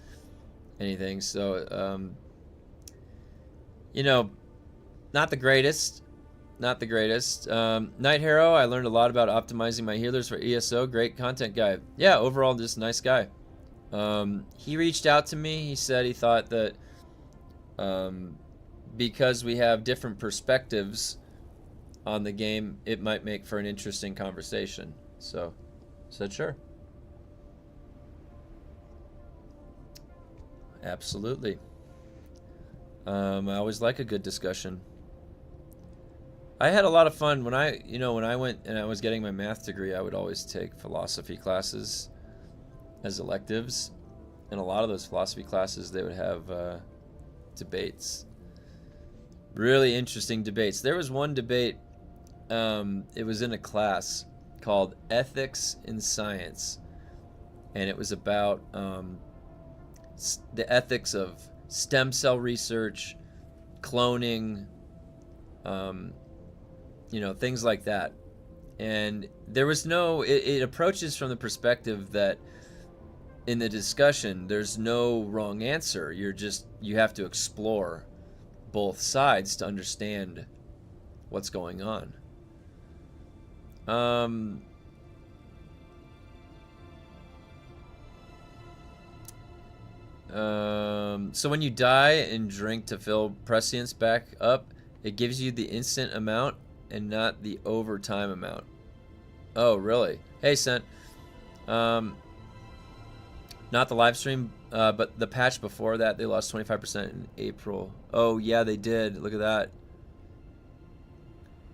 anything. So you know, not the greatest. Not the greatest. Night Harrow, I learned a lot about optimizing my healers for ESO. Great content guy. Yeah, overall, just a nice guy. He reached out to me. He said he thought that because we have different perspectives on the game, it might make for an interesting conversation. So I said, sure. Absolutely. I always like a good discussion. I had a lot of fun when I went and I was getting my math degree. I would always take philosophy classes as electives, and a lot of those philosophy classes, they would have debates, really interesting debates. There was one debate, it was in a class called Ethics in Science, and it was about the ethics of stem cell research, cloning, you know, things like that. And there was no, it approaches from the perspective that in the discussion, there's no wrong answer. You have to explore both sides to understand what's going on. So when you die and drink to fill prescience back up, it gives you the instant amount and not the overtime amount. Oh, really? Hey, Sent. Not the live stream, but the patch before that, they lost 25% in April. Oh, yeah, they did. Look at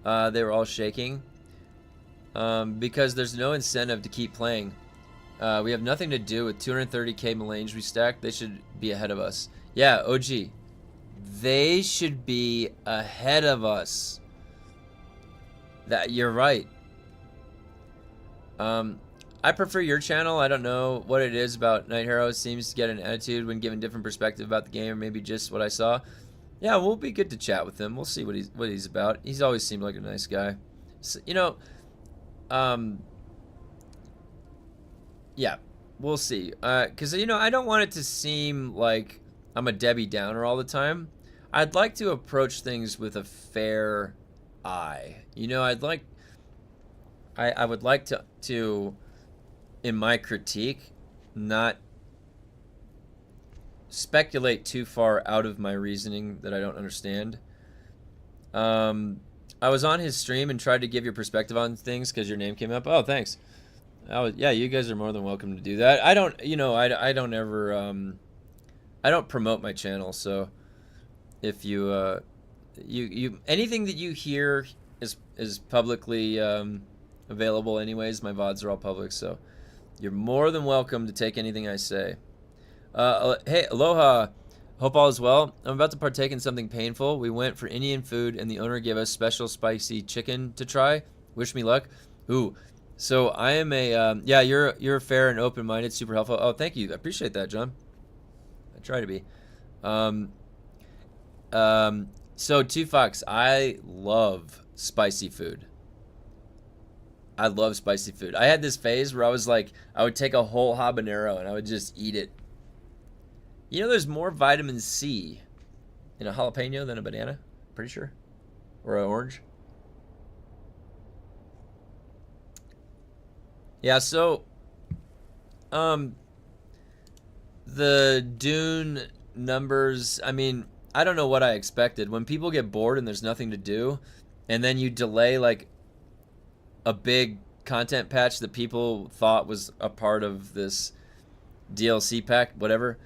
that. They were all shaking. Because there's no incentive to keep playing. We have nothing to do with 230k Melange we stacked. They should be ahead of us. Yeah, OG. They should be ahead of us. That you're right. I prefer your channel. I don't know what it is about Night Harrow. Seems to get an attitude when given different perspective about the game, or maybe just what I saw. Yeah, we'll be good to chat with him. We'll see what he's about. He's always seemed like a nice guy. So, you know, yeah, we'll see. Because, you know, I don't want it to seem like I'm a Debbie Downer all the time. I'd like to approach things with a fair eye. You know, I would like to in my critique, not speculate too far out of my reasoning that I don't understand. I was on his stream and tried to give your perspective on things because your name came up. Oh, thanks. Yeah, you guys are more than welcome to do that. I don't, you know, I don't ever, I don't promote my channel, so if you, anything that you hear is publicly available anyways. My VODs are all public, so you're more than welcome to take anything I say. Hey, aloha. Hope all is well. I'm about to partake in something painful. We went for Indian food, and the owner gave us special spicy chicken to try. Wish me luck. Ooh, so I am a yeah. You're fair and open-minded, super helpful. Oh, thank you. I appreciate that, John. I try to be. Um, so Two Fox, I love spicy food. I love spicy food. I had this phase where I was like, I would take a whole habanero and I would just eat it. You know, there's more vitamin C in a jalapeno than a banana. Pretty sure, or an orange. Yeah. So, the Dune numbers. I mean, I don't know what I expected. When people get bored and there's nothing to do, and then you delay like a big content patch that people thought was a part of this DLC pack, whatever,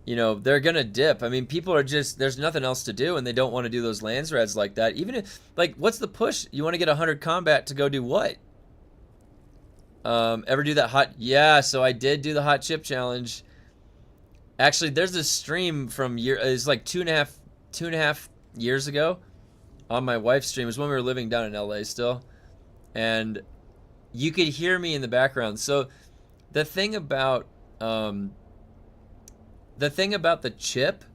you know, they're gonna dip. I mean, people are just, there's nothing else to do, and they don't want to do those lands reds like that. Even if, like, what's the push? You want to get 100 combat to go do what? Ever do that hot? Yeah, so I did do the hot chip challenge. Actually, there's a stream from it's like two and a half years ago on my wife's stream. It was when we were living down in LA still, and you could hear me in the background. So the thing about the chip,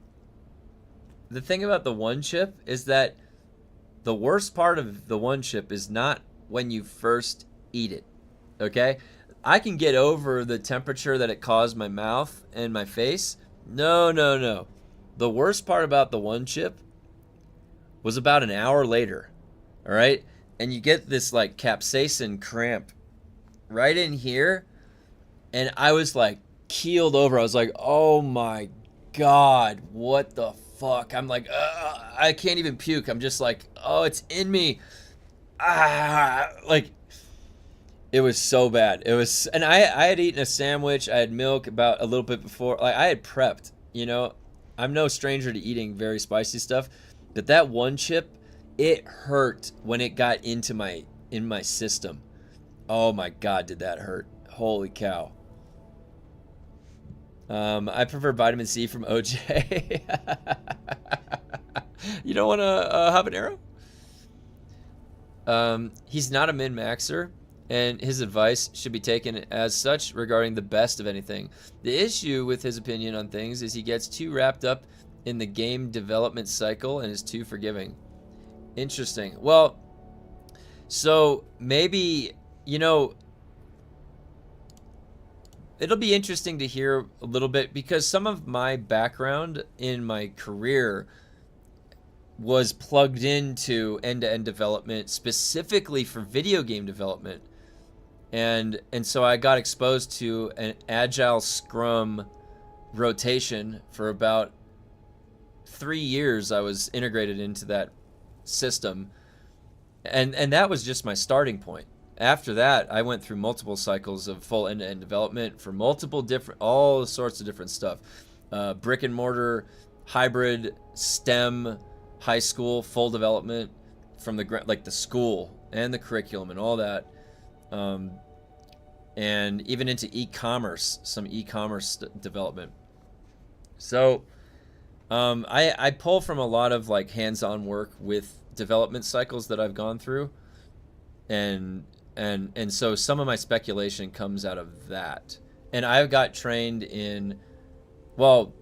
the thing about the one chip is that the worst part of the one chip is not when you first eat it. Okay? I can get over the temperature that it caused my mouth and my face. No, no, no. The worst part about the one chip was about an hour later. All right? And you get this like capsaicin cramp right in here. And I was like keeled over. I was like, oh my God, what the fuck? I'm like, I can't even puke. I'm just like, oh, it's in me. Like, it was so bad. It was, and I had eaten a sandwich. I had milk about a little bit before. Like, I had prepped, you know. I'm no stranger to eating very spicy stuff, but that one chip, it hurt when it got into my system. Oh my God, did that hurt? Holy cow. I prefer vitamin C from OJ. You don't want a habanero? He's not a min-maxer, and his advice should be taken as such regarding the best of anything. The issue with his opinion on things is he gets too wrapped up in the game development cycle and is too forgiving. Interesting. Well, so maybe, you know, it'll be interesting to hear a little bit, because some of my background in my career was plugged into end-to-end development specifically for video game development. And so I got exposed to an agile scrum rotation for about 3 years. I was integrated into that system. And that was just my starting point. After that, I went through multiple cycles of full end-to-end development for multiple different, all sorts of different stuff. Brick and mortar, hybrid, STEM, high school, full development from the, like the school and the curriculum and all that. And even into e-commerce, some e-commerce development. So I pull from a lot of like hands-on work with development cycles that I've gone through. And so some of my speculation comes out of that. And I've got trained in, well,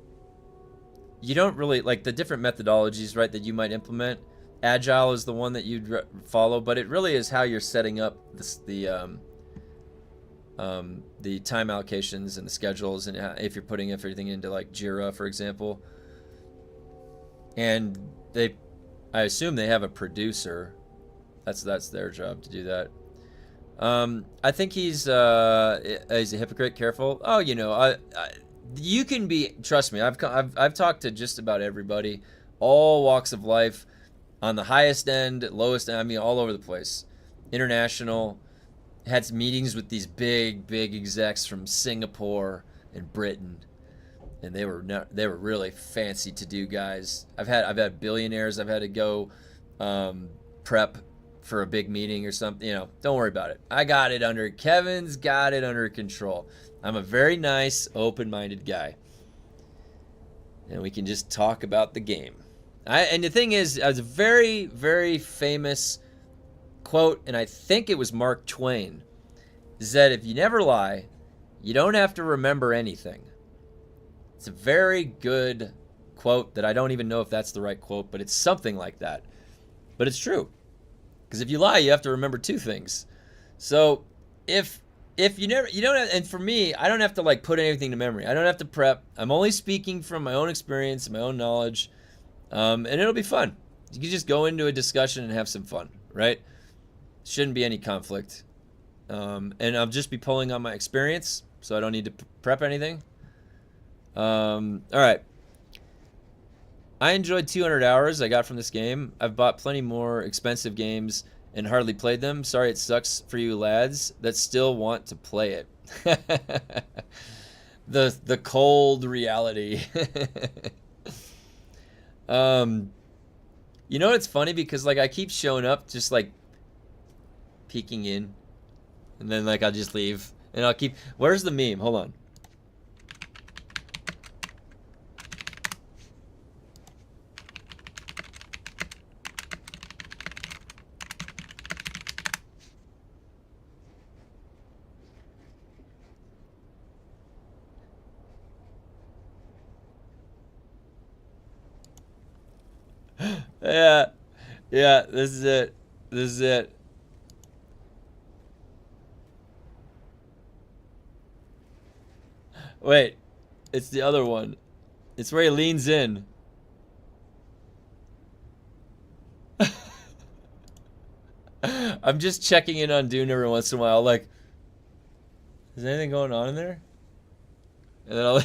you don't really, like the different methodologies, right, that you might implement. Agile is the one that you'd follow, but it really is how you're setting up the time allocations and the schedules, and if you're putting everything into like Jira, for example. And I assume they have a producer. That's their job to do that. I think he's a hypocrite. Careful. Oh, you know, you can be. Trust me. I've talked to just about everybody, all walks of life, on the highest end, lowest end. I mean, all over the place. International. Had some meetings with these big execs from Singapore and Britain, and they were really fancy to do guys. I've had billionaires. I've had to go prep for a big meeting or something. You know, don't worry about it. Kevin's got it under control. I'm a very nice, open-minded guy. and we can just talk about the game. And the thing is, it's a very, very famous quote, and I think it was Mark Twain, is that if you never lie, you don't have to remember anything. It's a very good quote that I don't even know if that's the right quote, but it's something like that. But it's true. Because if you lie, you have to remember two things. So if you don't have, and for me, I don't have to like put anything to memory. I don't have to prep. I'm only speaking from my own experience, my own knowledge, and it'll be fun. You can just go into a discussion and have some fun, right? Shouldn't be any conflict. And I'll just be pulling on my experience, so I don't need to prep anything. All right. I enjoyed 200 hours I got from this game. I've bought plenty more expensive games and hardly played them. Sorry it sucks for you lads that still want to play it. The cold reality. You know what's funny? Because like I keep showing up just like peeking in, and then like I'll just leave and I'll keep. Where's the meme? Hold on. Yeah, this is it. This is it. Wait, it's the other one. It's where he leans in. I'm just checking in on Dune every once in a while, like, is anything going on in there? And then I'll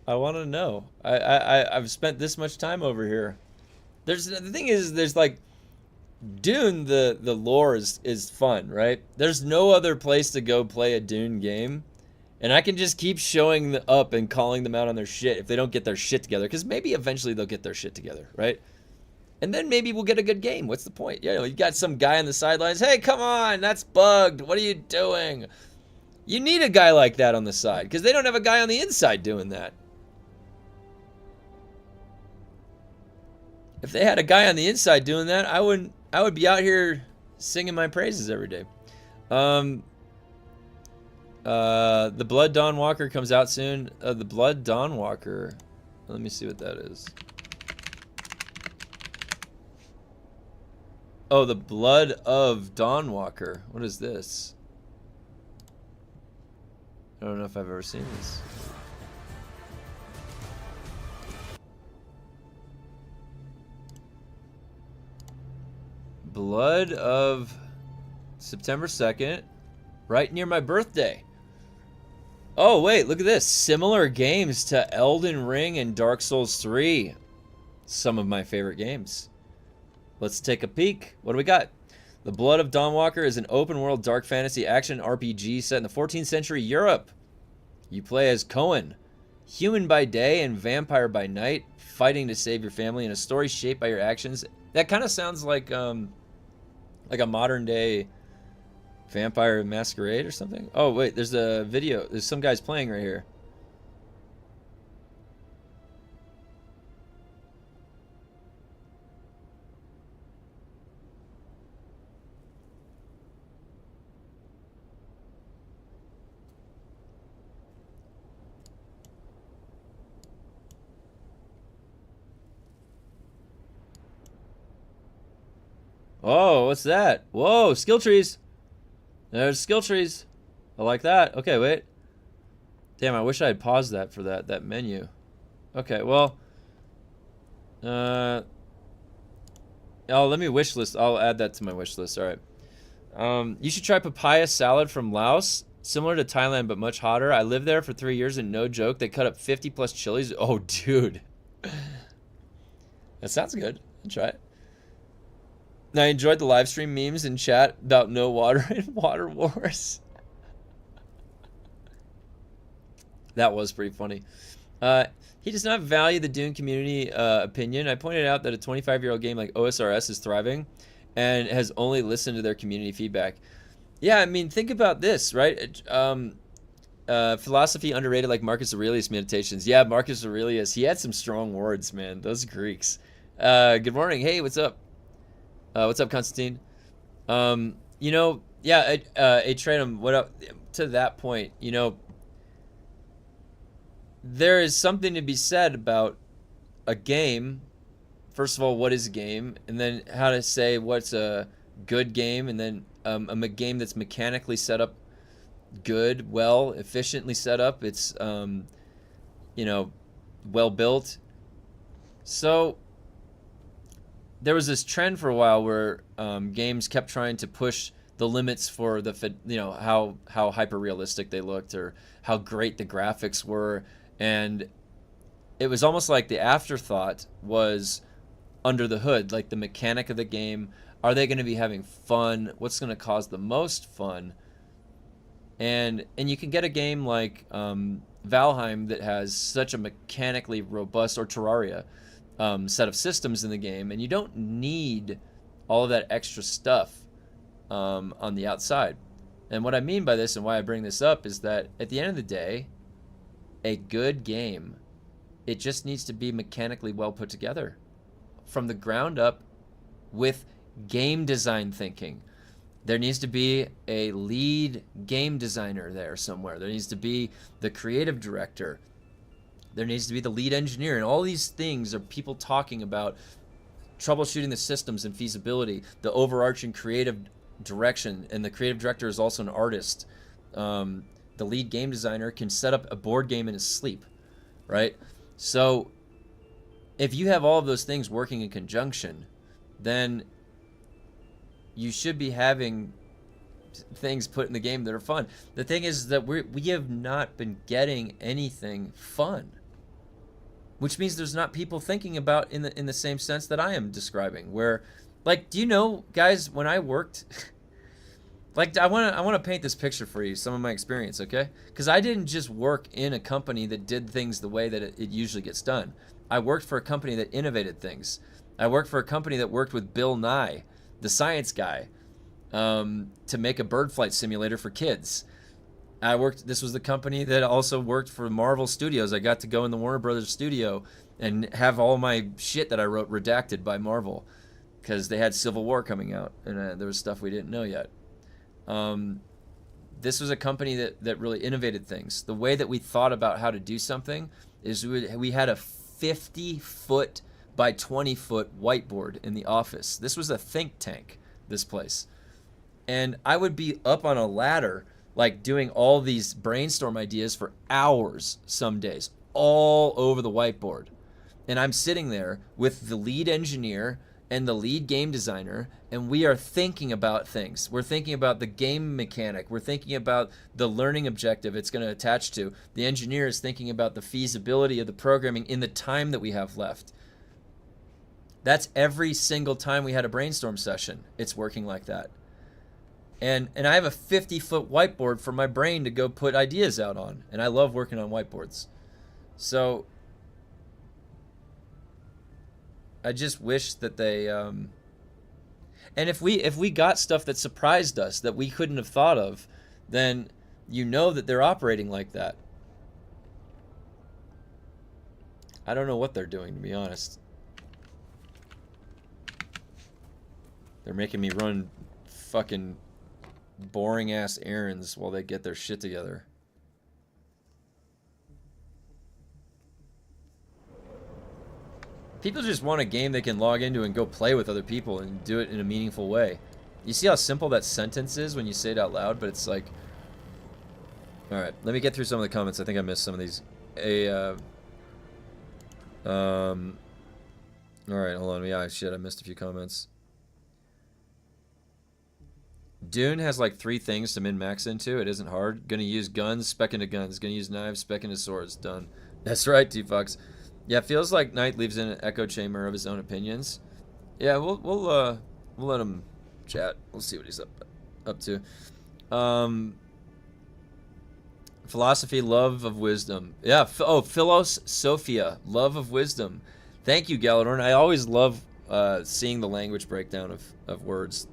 I want to know. I've spent this much time over here. The thing is, there's like Dune. The lore is fun, right? There's no other place to go play a Dune game, and I can just keep showing up and calling them out on their shit if they don't get their shit together. Because maybe eventually they'll get their shit together, right? And then maybe we'll get a good game. What's the point? You got some guy on the sidelines. Hey, come on, that's bugged. What are you doing? You need a guy like that on the side because they don't have a guy on the inside doing that. If they had a guy on the inside doing that, I would be out here singing my praises every day. The Blood Dawnwalker comes out soon. The Blood Dawnwalker. Let me see what that is. Oh, the Blood of Dawnwalker. What is this? I don't know if I've ever seen this. Blood of September 2nd, right near my birthday. Oh, wait, look at this. Similar games to Elden Ring and Dark Souls 3. Some of my favorite games. Let's take a peek. What do we got? The Blood of Dawnwalker is an open-world dark fantasy action RPG set in the 14th century Europe. You play as Cohen, human by day and vampire by night, fighting to save your family in a story shaped by your actions. That kind of sounds like a modern-day Vampire Masquerade or something. Oh, wait, there's a video. There's some guys playing right here. Oh, what's that? Whoa, skill trees. There's skill trees. I like that. Okay, wait. Damn, I wish I had paused that for that menu. Okay, well. Oh, let me wish list. I'll add that to my wish list. All right. You should try papaya salad from Laos. Similar to Thailand, but much hotter. I lived there for 3 years, and no joke, they cut up 50 plus chilies. Oh, dude. That sounds good. I'll try it. I enjoyed the live stream memes in chat about no water and water wars. That was pretty funny. He does not value the Dune community opinion. I pointed out that a 25-year-old game like OSRS is thriving and has only listened to their community feedback. Yeah, I mean, think about this, right? Philosophy underrated like Marcus Aurelius meditations. Yeah, Marcus Aurelius, he had some strong words, man. Those Greeks. Good morning. Hey, what's up? What's up, Constantine? Yeah, Atranum, what up? To that point, there is something to be said about a game. First of all, what is a game? And then how to say what's a good game, and then a game that's mechanically set up good, well, efficiently set up. It's, well built. So there was this trend for a while where games kept trying to push the limits for how hyper realistic they looked or how great the graphics were, and it was almost like the afterthought was under the hood, like the mechanic of the game. Are they going to be having fun? What's going to cause the most fun? And you can get a game like Valheim that has such a mechanically robust, or Terraria, set of systems in the game, and you don't need all of that extra stuff on the outside. And what I mean by this and why I bring this up is that at the end of the day, a good game, it just needs to be mechanically well put together from the ground up with game design thinking. There needs to be a lead game designer there somewhere. There needs to be the creative director. There needs to be the lead engineer. And all these things are people talking about troubleshooting the systems and feasibility, the overarching creative direction. And the creative director is also an artist. The lead game designer can set up a board game in his sleep, right? So if you have all of those things working in conjunction, then you should be having things put in the game that are fun. The thing is that we have not been getting anything fun, which means there's not people thinking about in the same sense that I am describing. Where, like, do you know, guys, when I worked, like, I want to paint this picture for you, some of my experience, okay? Because I didn't just work in a company that did things the way that it usually gets done. I worked for a company that innovated things. I worked for a company that worked with Bill Nye, the science guy, to make a bird flight simulator for kids. This was the company that also worked for Marvel Studios. I got to go in the Warner Brothers studio and have all my shit that I wrote redacted by Marvel because they had Civil War coming out, and there was stuff we didn't know yet. This was a company that really innovated things. The way that we thought about how to do something is we had a 50-foot by 20-foot whiteboard in the office. This was a think tank, this place. And I would be up on a ladder, like doing all these brainstorm ideas for hours some days, all over the whiteboard. And I'm sitting there with the lead engineer and the lead game designer, and we are thinking about things. We're thinking about the game mechanic. We're thinking about the learning objective it's going to attach to. The engineer is thinking about the feasibility of the programming in the time that we have left. That's every single time we had a brainstorm session. It's working like that. And I have a 50-foot whiteboard for my brain to go put ideas out on. And I love working on whiteboards. So I just wish that they and if we got stuff that surprised us that we couldn't have thought of, then you know that they're operating like that. I don't know what they're doing, to be honest. They're making me run fucking boring ass errands while they get their shit together. People just want a game they can log into and go play with other people and do it in a meaningful way. You see how simple that sentence is when you say it out loud, but it's like... Alright, let me get through some of the comments. I think I missed some of these. Alright, hold on. Yeah, shit, I missed a few comments. Dune has like 3 things to min-max into. It isn't hard. Gonna use guns, spec into guns. Gonna use knives, spec into swords. Done. That's right, T-Fox. Yeah, it feels like Knight leaves in an echo chamber of his own opinions. Yeah, we'll let him chat. We'll see what he's up to. Philosophy, love of wisdom. Yeah, Philos Sophia, love of wisdom. Thank you, Galadorn. I always love seeing the language breakdown of words.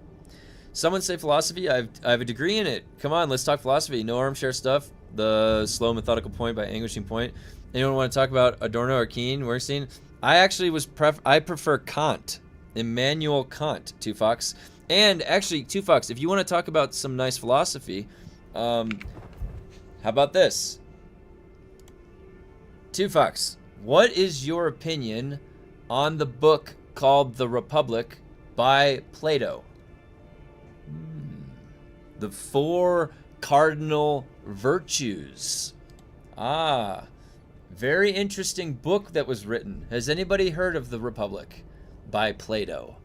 Someone say philosophy. I have a degree in it. Come on, let's talk philosophy. No armchair stuff. The slow methodical point by anguishing point. Anyone want to talk about Adorno or Keane, Werstein? I actually I prefer Kant, Immanuel Kant, 2Fox. And actually, 2Fox, if you want to talk about some nice philosophy, how about this? 2Fox, what is your opinion on the book called The Republic by Plato? The 4 cardinal virtues. Ah, very interesting book that was written. Has anybody heard of The Republic by Plato?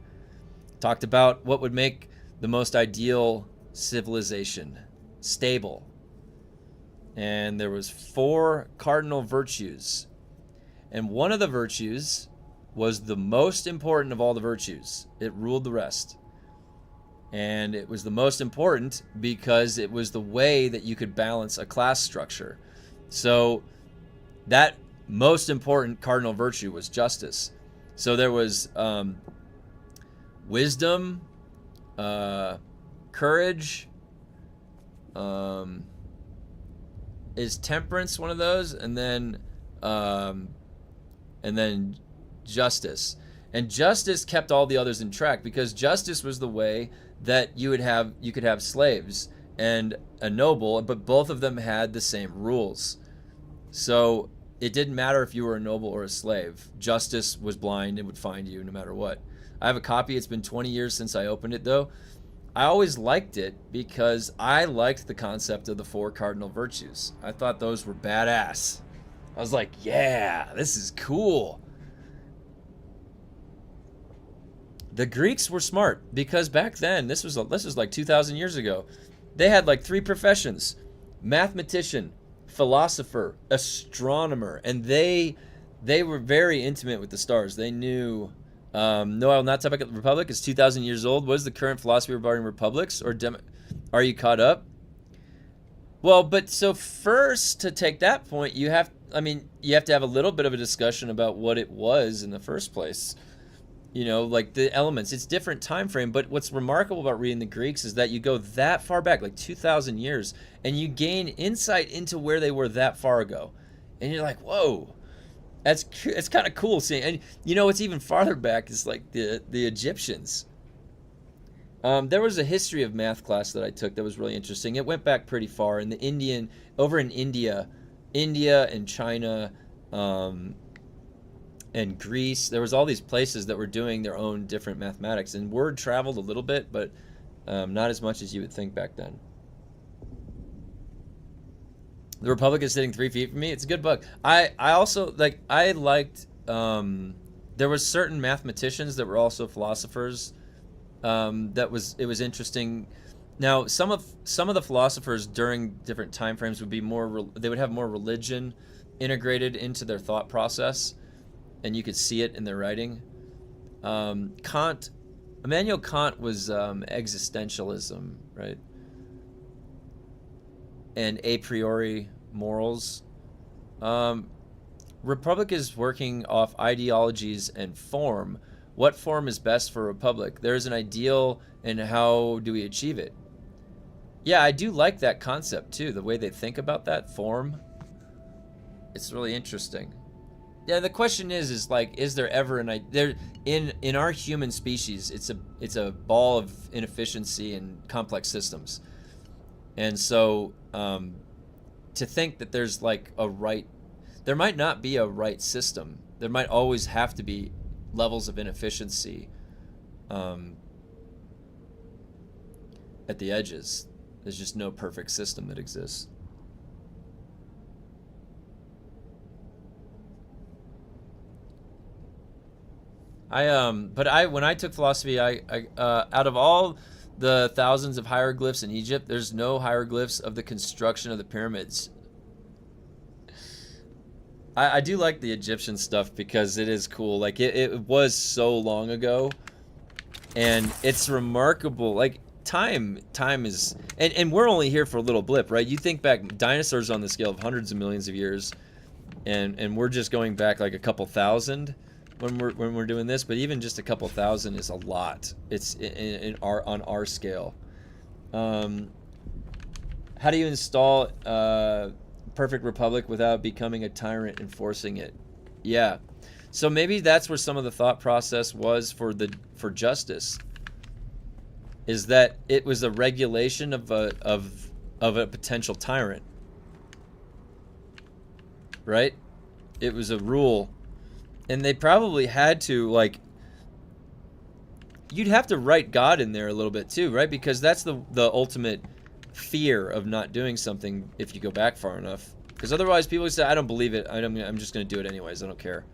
Talked about what would make the most ideal civilization stable. And there was 4 cardinal virtues. And one of the virtues was the most important of all the virtues. It ruled the rest. And it was the most important because it was the way that you could balance a class structure. So that most important cardinal virtue was justice. So there was wisdom, courage, is temperance one of those, and then justice. And justice kept all the others in track because justice was the way that you could have slaves and a noble, but both of them had the same rules. So it didn't matter if you were a noble or a slave. Justice was blind and would find you no matter what. I have a copy. It's been 20 years since I opened it, though. I always liked it because I liked the concept of the 4 cardinal virtues. I thought those were badass. I was like, yeah, this is cool. The Greeks were smart because back then, this was like 2,000 years ago, they had like 3 professions: mathematician, philosopher, astronomer, and they were very intimate with the stars. They knew. No, I will not talk about the Republic. It's 2,000 years old. What is the current philosophy regarding republics? Are you caught up? Well, but so first, to take that point, you have to have a little bit of a discussion about what it was in the first place. You know, like the elements. It's different time frame, but what's remarkable about reading the Greeks is that you go that far back, like 2,000 years, and you gain insight into where they were that far ago. And you're like, whoa. It's kind of cool seeing, and you know what's even farther back is like the Egyptians. There was a history of math class that I took that was really interesting. It went back pretty far in over in India and China, and Greece. There was all these places that were doing their own different mathematics, and word traveled a little bit, but not as much as you would think back then. The Republic is sitting 3 feet from me. It's a good book. I also I liked there was certain mathematicians that were also philosophers. It was interesting. Now some of the philosophers during different time frames would be they would have more religion integrated into their thought process, and you could see it in their writing. Immanuel Kant was existentialism, right? And a priori morals. Republic is working off ideologies and form. What form is best for Republic? There's an ideal, and how do we achieve it? Yeah, I do like that concept too. The way they think about that form. It's really interesting. Yeah, the question is like, is there ever in our human species? It's a ball of inefficiency and complex systems. And so, to think that there's like there might not be a right system. There might always have to be levels of inefficiency at the edges. There's just no perfect system that exists. When I took philosophy, I out of all the thousands of hieroglyphs in Egypt, there's no hieroglyphs of the construction of the pyramids. I do like the Egyptian stuff because it is cool. Like it was so long ago, and it's remarkable. Like time is, and we're only here for a little blip, right? You think back, dinosaurs on the scale of hundreds of millions of years, and we're just going back like a couple thousand when we're doing this. But even just a couple thousand is a lot. It's on our scale. How do you install Perfect Republic without becoming a tyrant enforcing it? Yeah. So maybe that's where some of the thought process was for justice. Is that it was a regulation of a potential tyrant. Right? It was a rule. And they probably had to, like, you'd have to write God in there a little bit too, right? Because that's the ultimate fear of not doing something if you go back far enough. Because otherwise people say, I don't believe it. I'm just going to do it anyways. I don't care.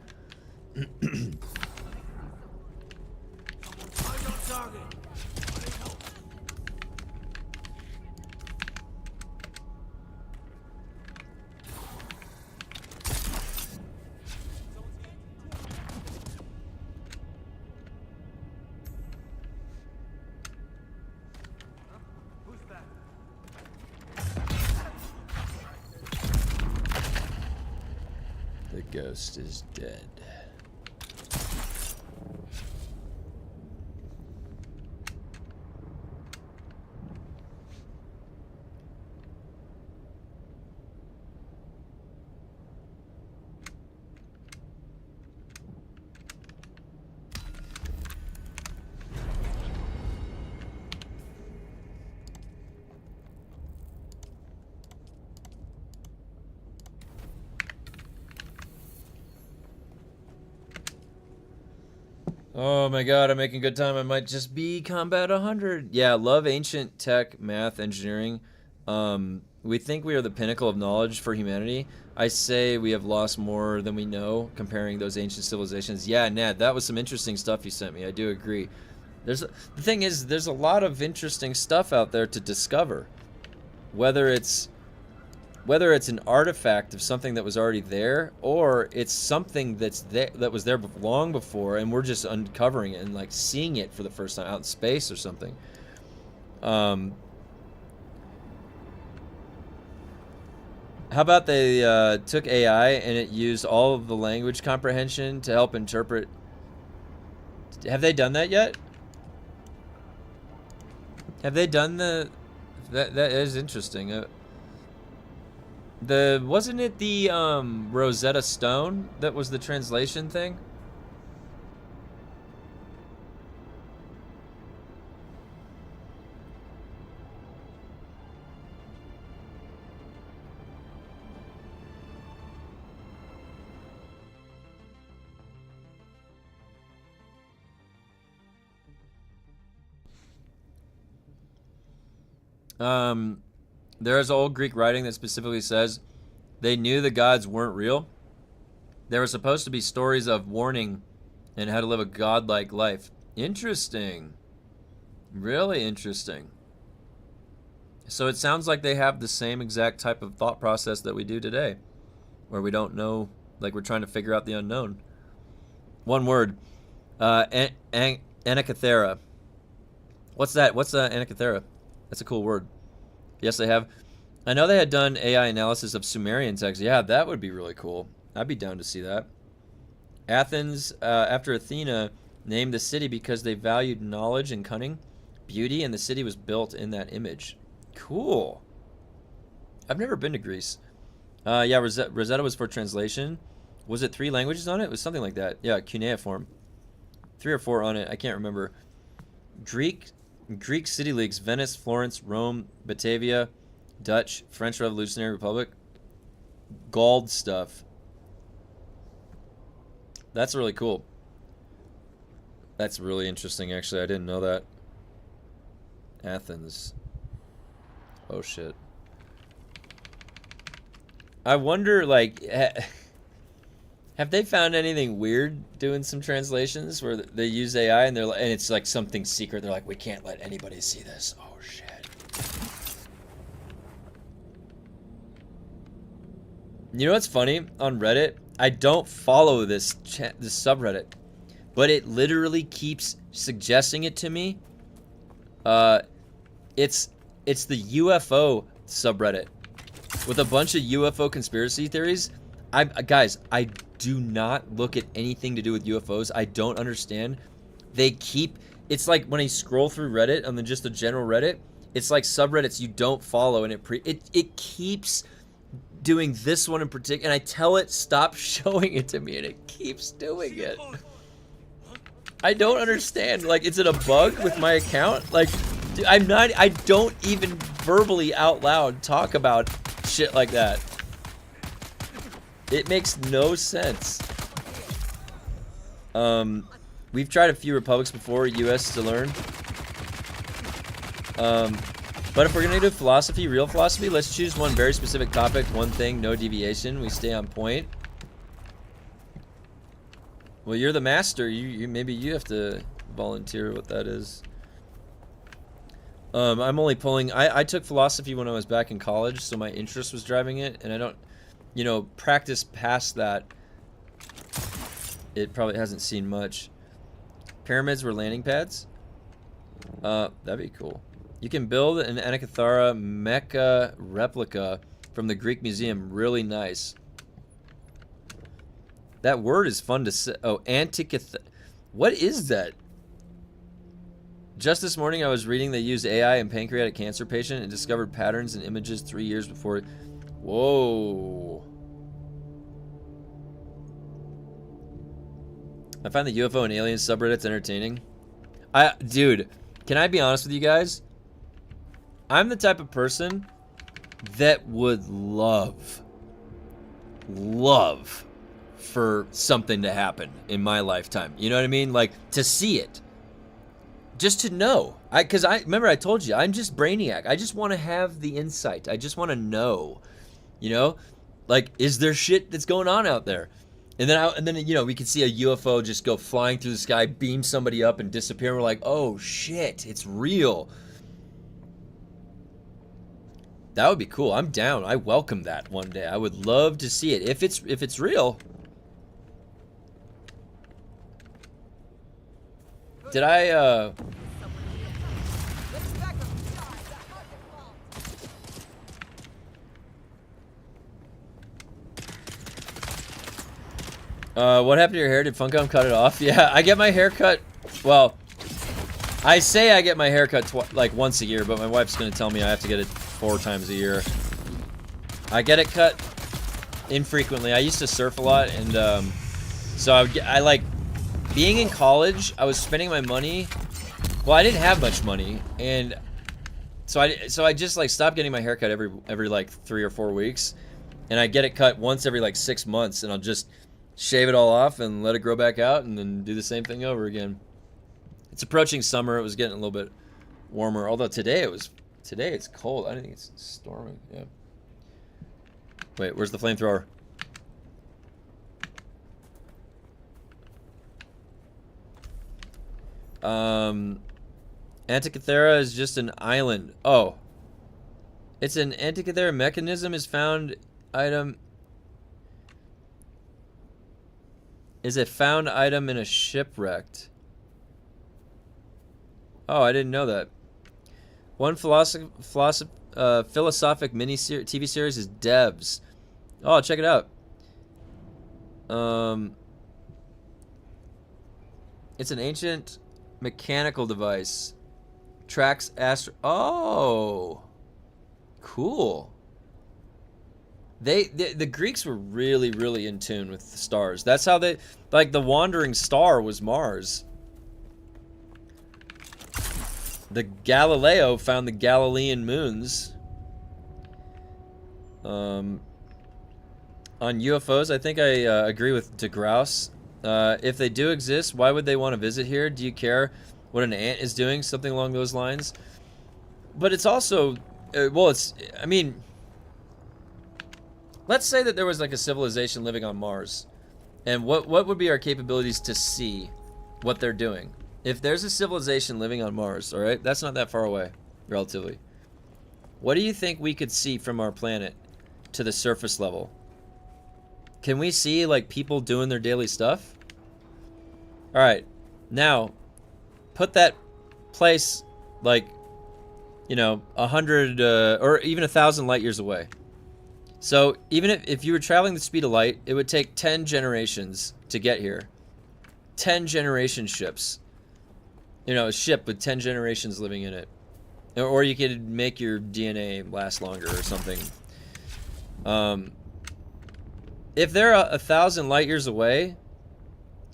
The ghost is dead. Oh my god, I'm making good time. I might just be combat 100. Yeah, love ancient tech, math, engineering. We think we are the pinnacle of knowledge for humanity. I say we have lost more than we know comparing those ancient civilizations. Yeah, Ned, that was some interesting stuff you sent me. I do agree. The thing is, there's a lot of interesting stuff out there to discover. Whether it's an artifact of something that was already there, or it's something that was there long before, and we're just uncovering it and like seeing it for the first time out in space or something. How about they took AI and it used all of the language comprehension to help interpret? Have they done that yet? Have they done that is interesting. Wasn't it the Rosetta Stone that was the translation thing? There is old Greek writing that specifically says they knew the gods weren't real. They were supposed to be stories of warning and how to live a godlike life. Interesting. Really interesting. So it sounds like they have the same exact type of thought process that we do today, where we don't know, like we're trying to figure out the unknown. One word. Anacathera. What's that? What's Anacathera? That's a cool word. Yes, they have. I know they had done AI analysis of Sumerian texts. Yeah, that would be really cool. I'd be down to see that. Athens, after Athena, named the city because they valued knowledge and cunning, beauty, and the city was built in that image. Cool. I've never been to Greece. Yeah, Rosetta was for translation. Was it 3 languages on it? It was something like that. Yeah, cuneiform. 3 or 4 on it. I can't remember. Greek city leagues: Venice, Florence, Rome, Batavia, Dutch, French Revolutionary Republic. Gold stuff. That's really cool. That's really interesting, actually. I didn't know that. Athens. Oh, shit. I wonder, like, have they found anything weird doing some translations where they use AI and and it's like something secret? They're like, we can't let anybody see this. Oh shit. You know what's funny? On Reddit, I don't follow this subreddit, but it literally keeps suggesting it to me. It's the UFO subreddit with a bunch of UFO conspiracy theories. Guys, I do not look at anything to do with UFOs. I don't understand. It's like when I scroll through Reddit, and then just the general Reddit, it's like subreddits you don't follow, and it keeps doing this one in particular, and I tell it stop showing it to me, and it keeps doing it. I don't understand. Like, is it a bug with my account? Like, dude, I don't even verbally out loud talk about shit like that. It makes no sense. We've tried a few republics before, US to learn. But if we're gonna do philosophy, real philosophy, let's choose one very specific topic, one thing, no deviation. We stay on point. Well, you're the master. You maybe you have to volunteer what that is. I'm only pulling. I took philosophy when I was back in college, so my interest was driving it, and I don't, you know, practice past that. It probably hasn't seen much. Pyramids were landing pads. That'd be cool. You can build an NIGHTHARROW mecha replica from the Greek Museum. Really nice. That word is fun to say. Oh, what is that? Just this morning I was reading they used AI in pancreatic cancer patient and discovered patterns in images 3 years before. Whoa. I find the UFO and alien subreddits entertaining. Dude, can I be honest with you guys? I'm the type of person that would love for something to happen in my lifetime. You know what I mean? Like, to see it. Just to know. Because I remember I told you, I'm just brainiac. I just want to have the insight. I just want to know. You know? Like, is there shit that's going on out there? And then you know, we could see a UFO just go flying through the sky, beam somebody up and disappear. And we're like, oh shit, it's real. That would be cool. I'm down. I welcome that one day. I would love to see it if it's real. Did I what happened to your hair? Did Funcom cut it off? Yeah, I get my hair cut. Well, I say I get my hair cut like once a year, but my wife's gonna tell me I have to get it 4 times a year. I get it cut infrequently. I used to surf a lot, and so I like being in college. I was spending my money. Well, I didn't have much money, and so I just like stopped getting my hair cut every like 3 or 4 weeks, and I get it cut once every like 6 months, and I'll just shave it all off and let it grow back out, and then do the same thing over again. It's approaching summer. It was getting a little bit warmer, although today it's cold. I don't think it's storming. Yeah. Wait, where's the flamethrower? Antikythera is just an island. Oh. It's an Antikythera mechanism is found item. Is a found item in a shipwrecked. Oh, I didn't know that. One philosophic mini TV series is Devs. Oh, check it out. It's an ancient mechanical device. Tracks astro. Oh, cool. The Greeks were really in tune with the stars. That's how they, like, the wandering star was Mars. The Galileo found the Galilean moons. On UFOs, I think I agree with DeGrasse. If they do exist, why would they want to visit here? Do you care what an ant is doing? Something along those lines. But it's also, well, it's, I mean, let's say that there was like a civilization living on Mars. And what would be our capabilities to see what they're doing? If there's a civilization living on Mars, all right, that's not that far away, relatively. What do you think we could see from our planet to the surface level? Can we see, like, people doing their daily stuff? All right, now, put that place, like, you know, 100 or even 1,000 light years away. So even if you were traveling the speed of light, it would take 10 generations to get here. 10 generation ships. You know, a ship with 10 generations living in it. Or you could make your DNA last longer or something. If they're 1,000 light years away,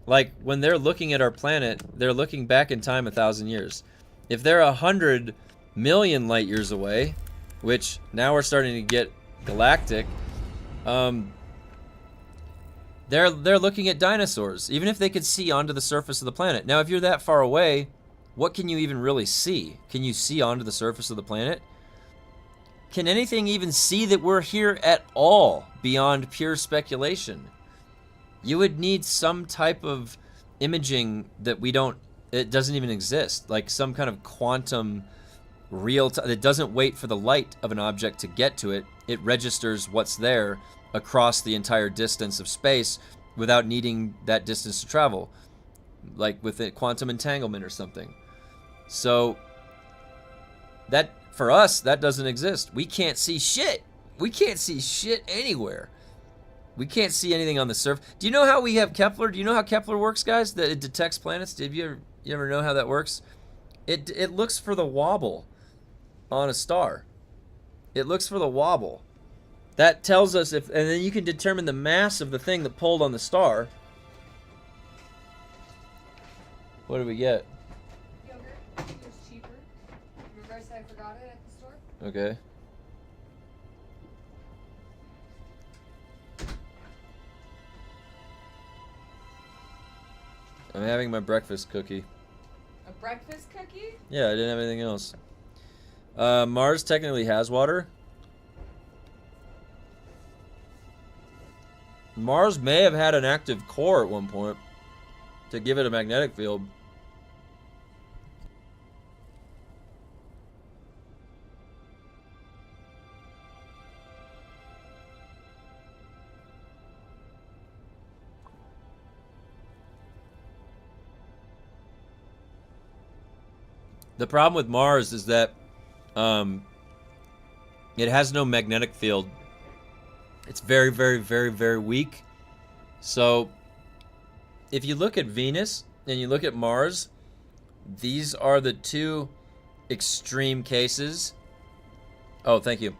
like when they're looking at our planet, they're looking back in time 1,000 years. If they're 100 million light years away, which now we're starting to get galactic, they're looking at dinosaurs, even if they could see onto the surface of the planet. Now, if you're that far away, what can you even really see? Can you see onto the surface of the planet? Can anything even see that we're here at all beyond pure speculation? You would need some type of imaging that it doesn't even exist, like some kind of quantum real time that doesn't wait for the light of an object to get to it. It registers what's there across the entire distance of space without needing that distance to travel, like with a quantum entanglement or something. So that, for us, that doesn't exist. We can't see shit. We can't see shit anywhere. We can't see anything on the surface. Do you know how we have Kepler? Do you know how Kepler works, guys? That it detects planets? Did you ever know how that works? It looks for the wobble on a star. It looks for the wobble. That tells us if, and then you can determine the mass of the thing that pulled on the star. What do we get? Yogurt. It was cheaper. Remember I said I forgot it at the store? Okay. I'm having my breakfast cookie. A breakfast cookie? Yeah, I didn't have anything else. Mars technically has water. Mars may have had an active core at one point to give it a magnetic field. The problem with Mars is that it has no magnetic field. It's very, very, very, very weak. So if you look at Venus and you look at Mars, these are the two extreme cases. Oh, thank you.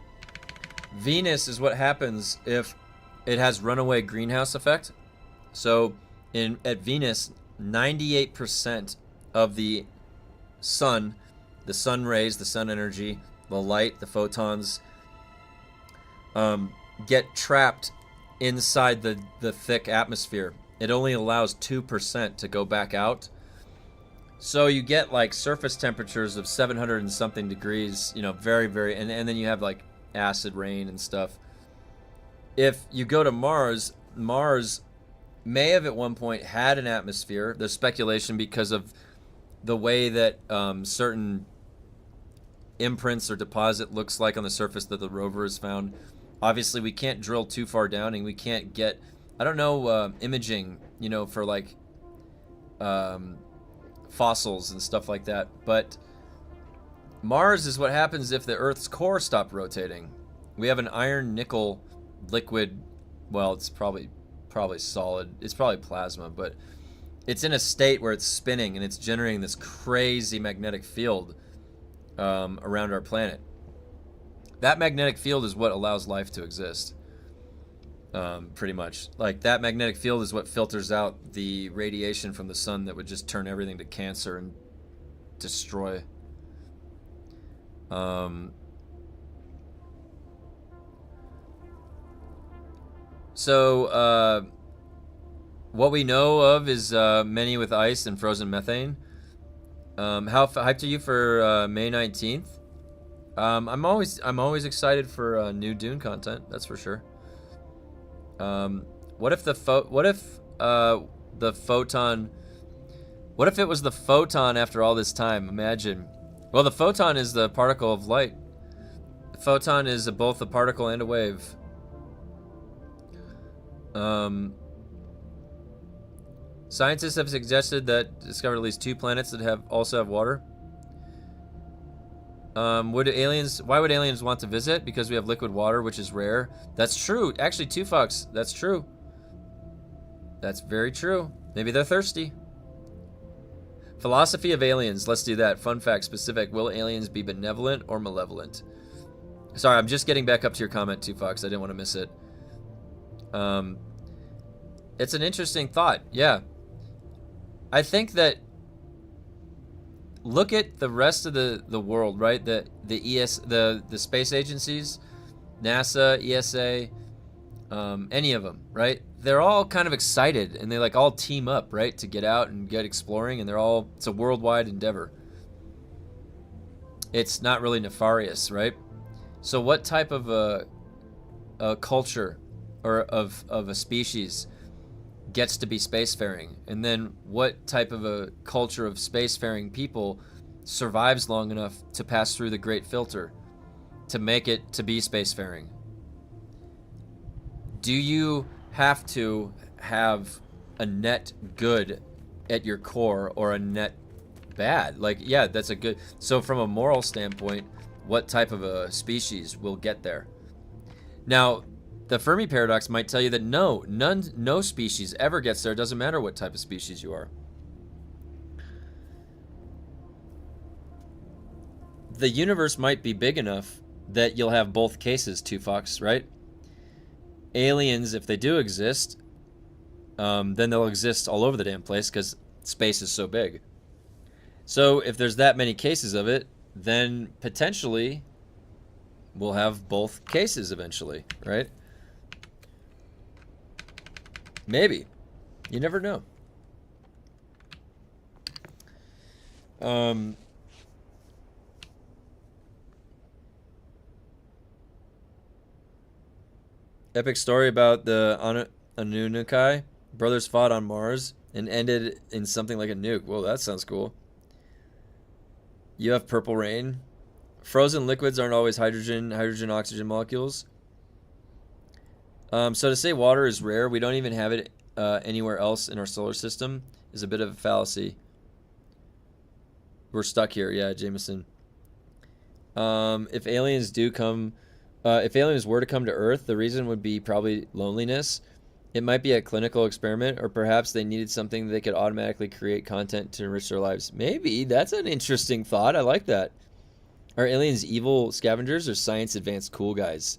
Venus is what happens if it has runaway greenhouse effect. So at Venus, 98% of the sun rays, the sun energy, the light, the photons, get trapped inside the thick atmosphere. It only allows 2% to go back out. So you get like surface temperatures of 700 and something degrees, you know, very, very, and then you have like acid rain and stuff. If you go to Mars, Mars may have at one point had an atmosphere. There's speculation because of the way that certain imprints or deposit looks like on the surface that the rover has found. Obviously, we can't drill too far down, and we can't get, I don't know, imaging, you know, for like fossils and stuff like that. But Mars is what happens if the Earth's core stopped rotating. We have an iron nickel liquid. Well, it's probably solid. It's probably plasma, but it's in a state where it's spinning and it's generating this crazy magnetic field around our planet. That magnetic field is what allows life to exist. Pretty much. Like, that magnetic field is what filters out the radiation from the sun that would just turn everything to cancer and destroy. What we know of is many with ice and frozen methane. How hyped are you for May 19th? I'm always excited for new Dune content. That's for sure. What if the photon? What if it was the photon after all this time? Imagine. Well, the photon is the particle of light. The photon is both a particle and a wave. Scientists have suggested that discovered at least 2 planets that also have water. Why would aliens want to visit? Because we have liquid water, which is rare. That's true. Actually, 2fucks. That's true. That's very true. Maybe they're thirsty. Philosophy of aliens. Let's do that. Fun fact specific. Will aliens be benevolent or malevolent? Sorry, I'm just getting back up to your comment too, Fox. I didn't want to miss it. It's an interesting thought. Yeah. I think that look at the rest of the world, right? The space agencies, NASA, ESA, any of them, right? They're all kind of excited and they like all team up, right, to get out and get exploring, and it's a worldwide endeavor. It's not really nefarious, right? So what type of a culture or of a species gets to be spacefaring? And then what type of a culture of spacefaring people survives long enough to pass through the great filter to make it to be spacefaring? Do you have to have a net good at your core or a net bad? Like, yeah, that's a good... So from a moral standpoint, what type of a species will get there? Now, the Fermi Paradox might tell you that no species ever gets there. It doesn't matter what type of species you are. The universe might be big enough that you'll have both cases, Fox, right? Aliens, if they do exist, then they'll exist all over the damn place because space is so big. So if there's that many cases of it, then potentially we'll have both cases eventually, right? Maybe. You never know. Epic story about the Anunnaki. Brothers fought on Mars and ended in something like a nuke. Whoa, that sounds cool. You have purple rain. Frozen liquids aren't always hydrogen, oxygen molecules. So to say water is rare, we don't even have it anywhere else in our solar system, is a bit of a fallacy. We're stuck here, yeah, Jameson. If aliens were to come to Earth, the reason would be probably loneliness. It might be a clinical experiment, or perhaps they needed something they could automatically create content to enrich their lives. Maybe. That's an interesting thought. I like that. Are aliens evil scavengers or science advanced cool guys?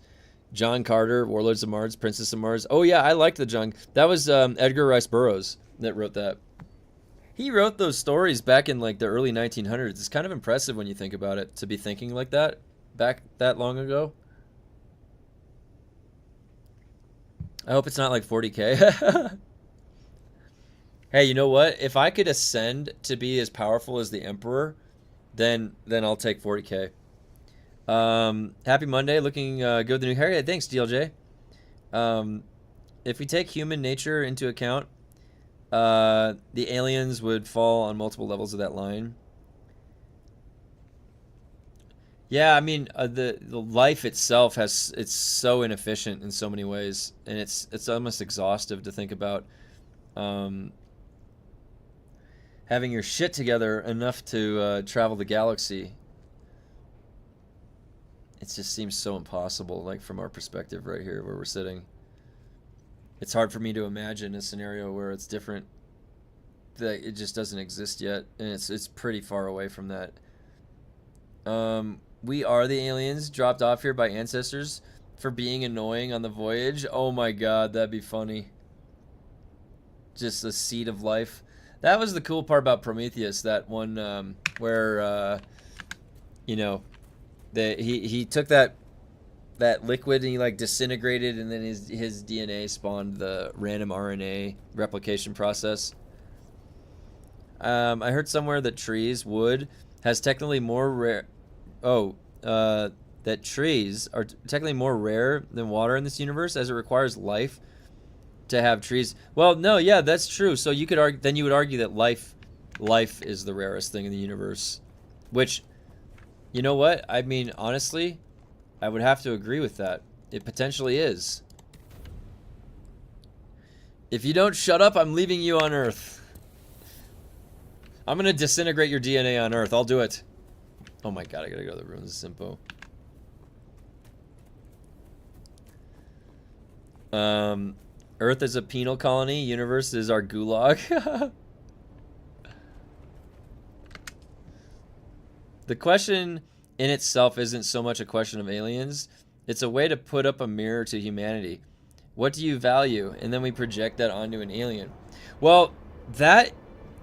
John Carter, Warlords of Mars, Princess of Mars. Oh, yeah, I liked the John. That was Edgar Rice Burroughs that wrote that. He wrote those stories back in like the early 1900s. It's kind of impressive when you think about it, to be thinking like that back that long ago. I hope it's not like 40K. Hey, you know what? If I could ascend to be as powerful as the Emperor, then I'll take 40K. Happy Monday. Looking good with the new hair. Yeah, thanks, DLJ. If we take human nature into account, the aliens would fall on multiple levels of that line. Yeah, I mean, the life itself it's so inefficient in so many ways, and it's almost exhaustive to think about having your shit together enough to travel the galaxy. It just seems so impossible, like from our perspective right here where we're sitting. It's hard for me to imagine a scenario where it's different. That it just doesn't exist yet, and it's pretty far away from that. We are the aliens dropped off here by ancestors for being annoying on the voyage. Oh my god, that'd be funny. Just a seed of life. That was the cool part about Prometheus, that one where you know, he took that liquid and he like disintegrated, and then his DNA spawned the random RNA replication process. I heard somewhere that wood has technically more rare. That trees are technically more rare than water in this universe, as it requires life to have trees. Well, no, yeah, that's true. So you could argue, then you would argue that life is the rarest thing in the universe, which, you know what? I mean, honestly, I would have to agree with that. It potentially is. If you don't shut up, I'm leaving you on Earth. I'm gonna disintegrate your DNA on Earth. I'll do it. Oh my god, I gotta go to the ruins of Simpo. Earth is a penal colony. Universe is our gulag. The question in itself isn't so much a question of aliens. It's a way to put up a mirror to humanity. What do you value? And then we project that onto an alien. Well, that,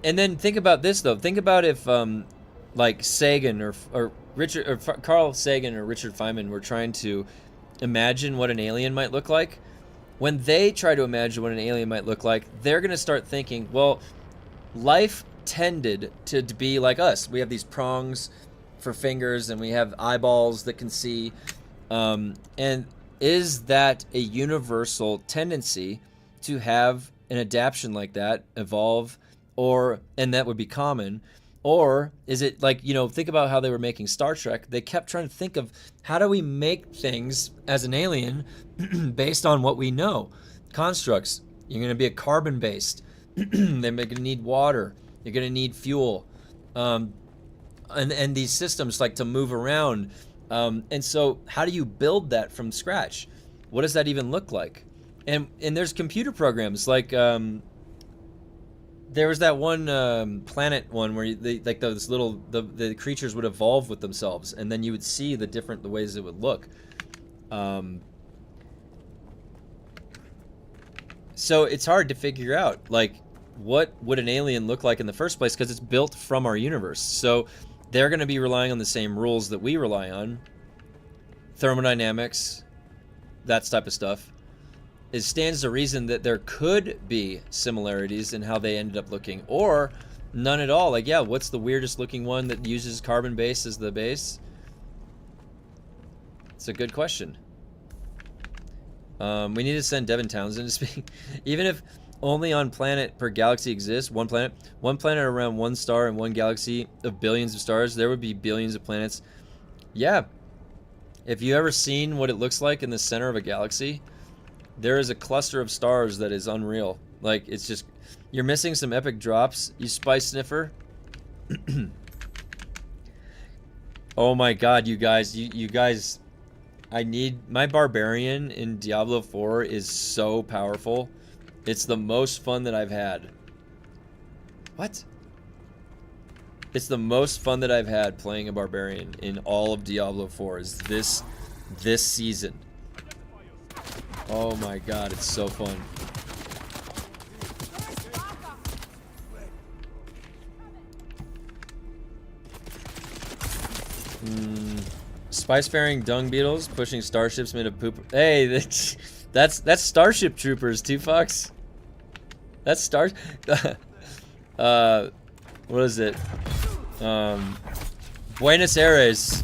and then think about this though. Think about if like Sagan or Richard or Carl Sagan or Richard Feynman were trying to imagine what an alien might look like. When they try to imagine what an alien might look like, they're going to start thinking, well, life tended to be like us. We have these prongs for fingers and we have eyeballs that can see. And is that a universal tendency to have an adaptation like that evolve, and that would be common? Or is it like, think about how they were making Star Trek. They kept trying to think of how do we make things as an alien based on what we know. Constructs. You're going to be a carbon based. They're going to need water. You're going to need fuel. And these systems like to move around. And so how do you build that from scratch? What does that even look like? And there's computer programs like there was that one planet one where the creatures would evolve with themselves, and then you would see the ways it would look. So it's hard to figure out like what would an alien look like in the first place, because it's built from our universe. So they're going to be relying on the same rules that we rely on. Thermodynamics, that type of stuff. It stands to reason that there could be similarities in how they ended up looking, or none at all. Like, yeah, what's the weirdest looking one that uses carbon base as the base? It's a good question. We need to send Devin Townsend to speak. Even if only on planet per galaxy exists, one planet around one star in one galaxy of billions of stars, there would be billions of planets. Yeah. If you ever seen what it looks like in the center of a galaxy, there is a cluster of stars that is unreal. Like, it's just, you're missing some epic drops, you spice sniffer. Oh my god, you guys, I need, my barbarian in Diablo 4 is so powerful. It's the most fun that I've had. What? It's the most fun that I've had playing a barbarian in all of Diablo 4 is this season. Oh my god, it's so fun. Spicefaring dung beetles pushing starships made of poop. Hey, that's Starship Troopers, 2 fucks. That's Star. What is it? Buenos Aires.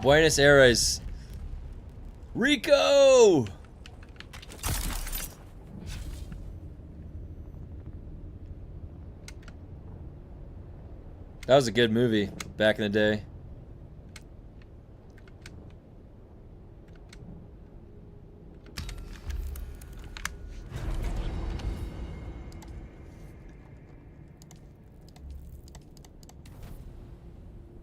Buenos Aires. Rico! That was a good movie back in the day.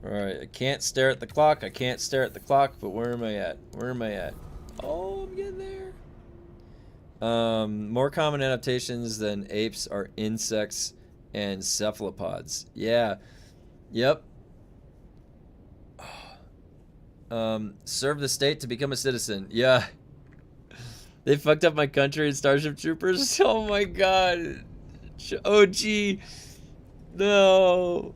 Alright, I can't stare at the clock. I can't stare at the clock, but where am I at? Where am I at? Oh, I'm getting there. More common adaptations than apes are insects and cephalopods. Yeah. Yep. Serve the state to become a citizen. Yeah. They fucked up my country in Starship Troopers. Oh my god. OG. No.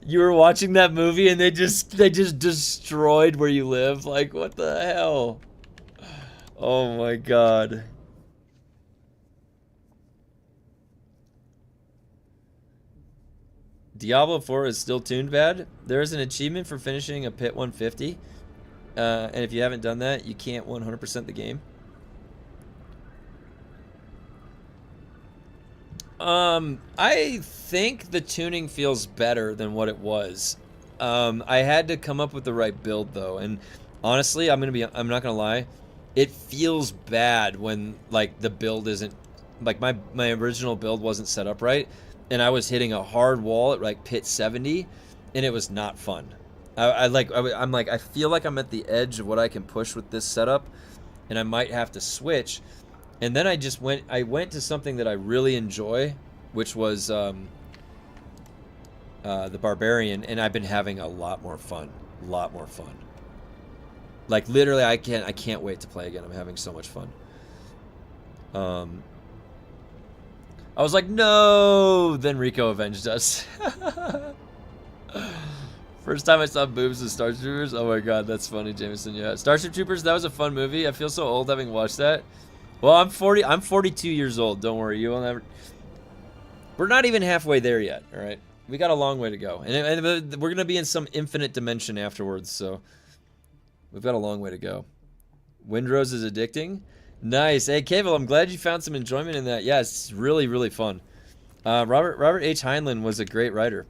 You were watching that movie and they just destroyed where you live. Like, what the hell? Oh my god. Diablo 4 is still tuned bad. There is an achievement for finishing a pit 150. And if you haven't done that, you can't 100% the game. I think the tuning feels better than what it was. I had to come up with the right build though, and honestly, I'm not gonna lie, it feels bad when like the build isn't, like my original build wasn't set up right, and I was hitting a hard wall at like pit 70, and it was not fun. I'm like, I feel like I'm at the edge of what I can push with this setup, and I might have to switch. And then I went to something that I really enjoy, which was the barbarian, and I've been having a lot more fun. A lot more fun. Like literally, I can't wait to play again. I'm having so much fun. I was like, no. Then Rico avenged us. First time I saw boobs in Starship Troopers. Oh my god, that's funny, Jameson. Yeah, Starship Troopers. That was a fun movie. I feel so old having watched that. Well, I'm 40. I'm 42 years old. Don't worry, you will never. We're not even halfway there yet. All right, we got a long way to go, and we're gonna be in some infinite dimension afterwards. So we've got a long way to go. Windrose is addicting. Nice. Hey, Cable, I'm glad you found some enjoyment in that. Yeah, it's really, really fun. Robert H. Heinlein was a great writer.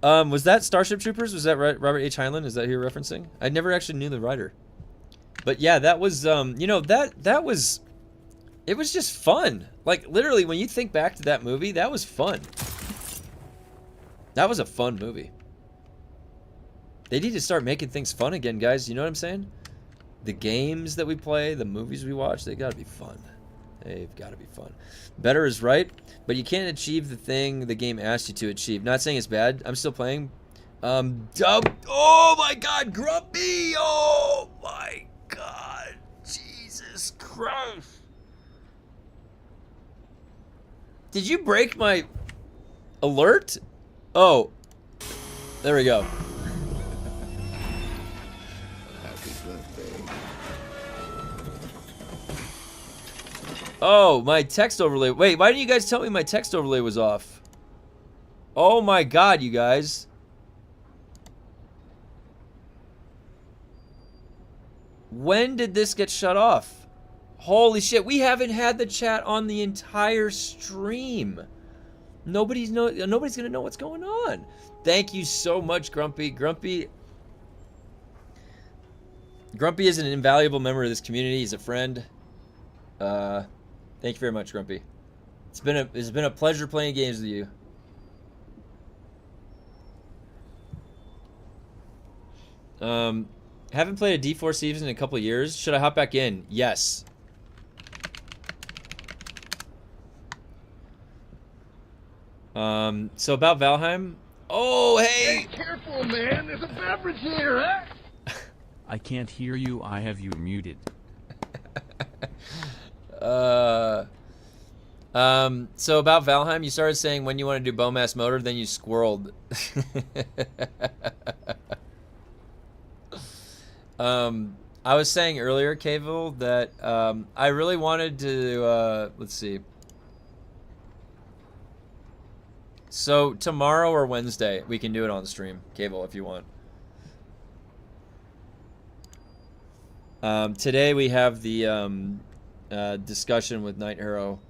Was that Starship Troopers? Was that Robert H. Heinlein? Is that who you're referencing? I never actually knew the writer. But yeah, that was, you know, that was, it was just fun. Like, literally, when you think back to that movie, that was fun. That was a fun movie. They need to start making things fun again, guys. You know what I'm saying? The games that we play, the movies we watch, they gotta be fun. They've gotta be fun. Better is right, but you can't achieve the thing the game asks you to achieve. Not saying it's bad. I'm still playing. Oh my god, Grumpy! Oh my god. Jesus Christ. Did you break my alert? Oh. There we go. Oh, my text overlay. Wait, why didn't you guys tell me my text overlay was off? Oh my god, you guys. When did this get shut off? Holy shit, we haven't had the chat on the entire stream. Nobody's gonna know what's going on. Thank you so much, Grumpy. Grumpy is an invaluable member of this community. He's a friend. Thank you very much, Grumpy. It's been a pleasure playing games with you. Haven't played a D4 season in a couple of years. Should I hop back in? Yes. So about Valheim. Oh, hey! Hey, careful, man. There's a beverage here, huh? I can't hear you. I have you muted. So about Valheim, you started saying when you want to do Bowmass Motor, then you squirreled. I was saying earlier, Cavil, that I really wanted to, let's see. So tomorrow or Wednesday, we can do it on stream, Cable, if you want. Today we have the discussion with NIGHTHARROW.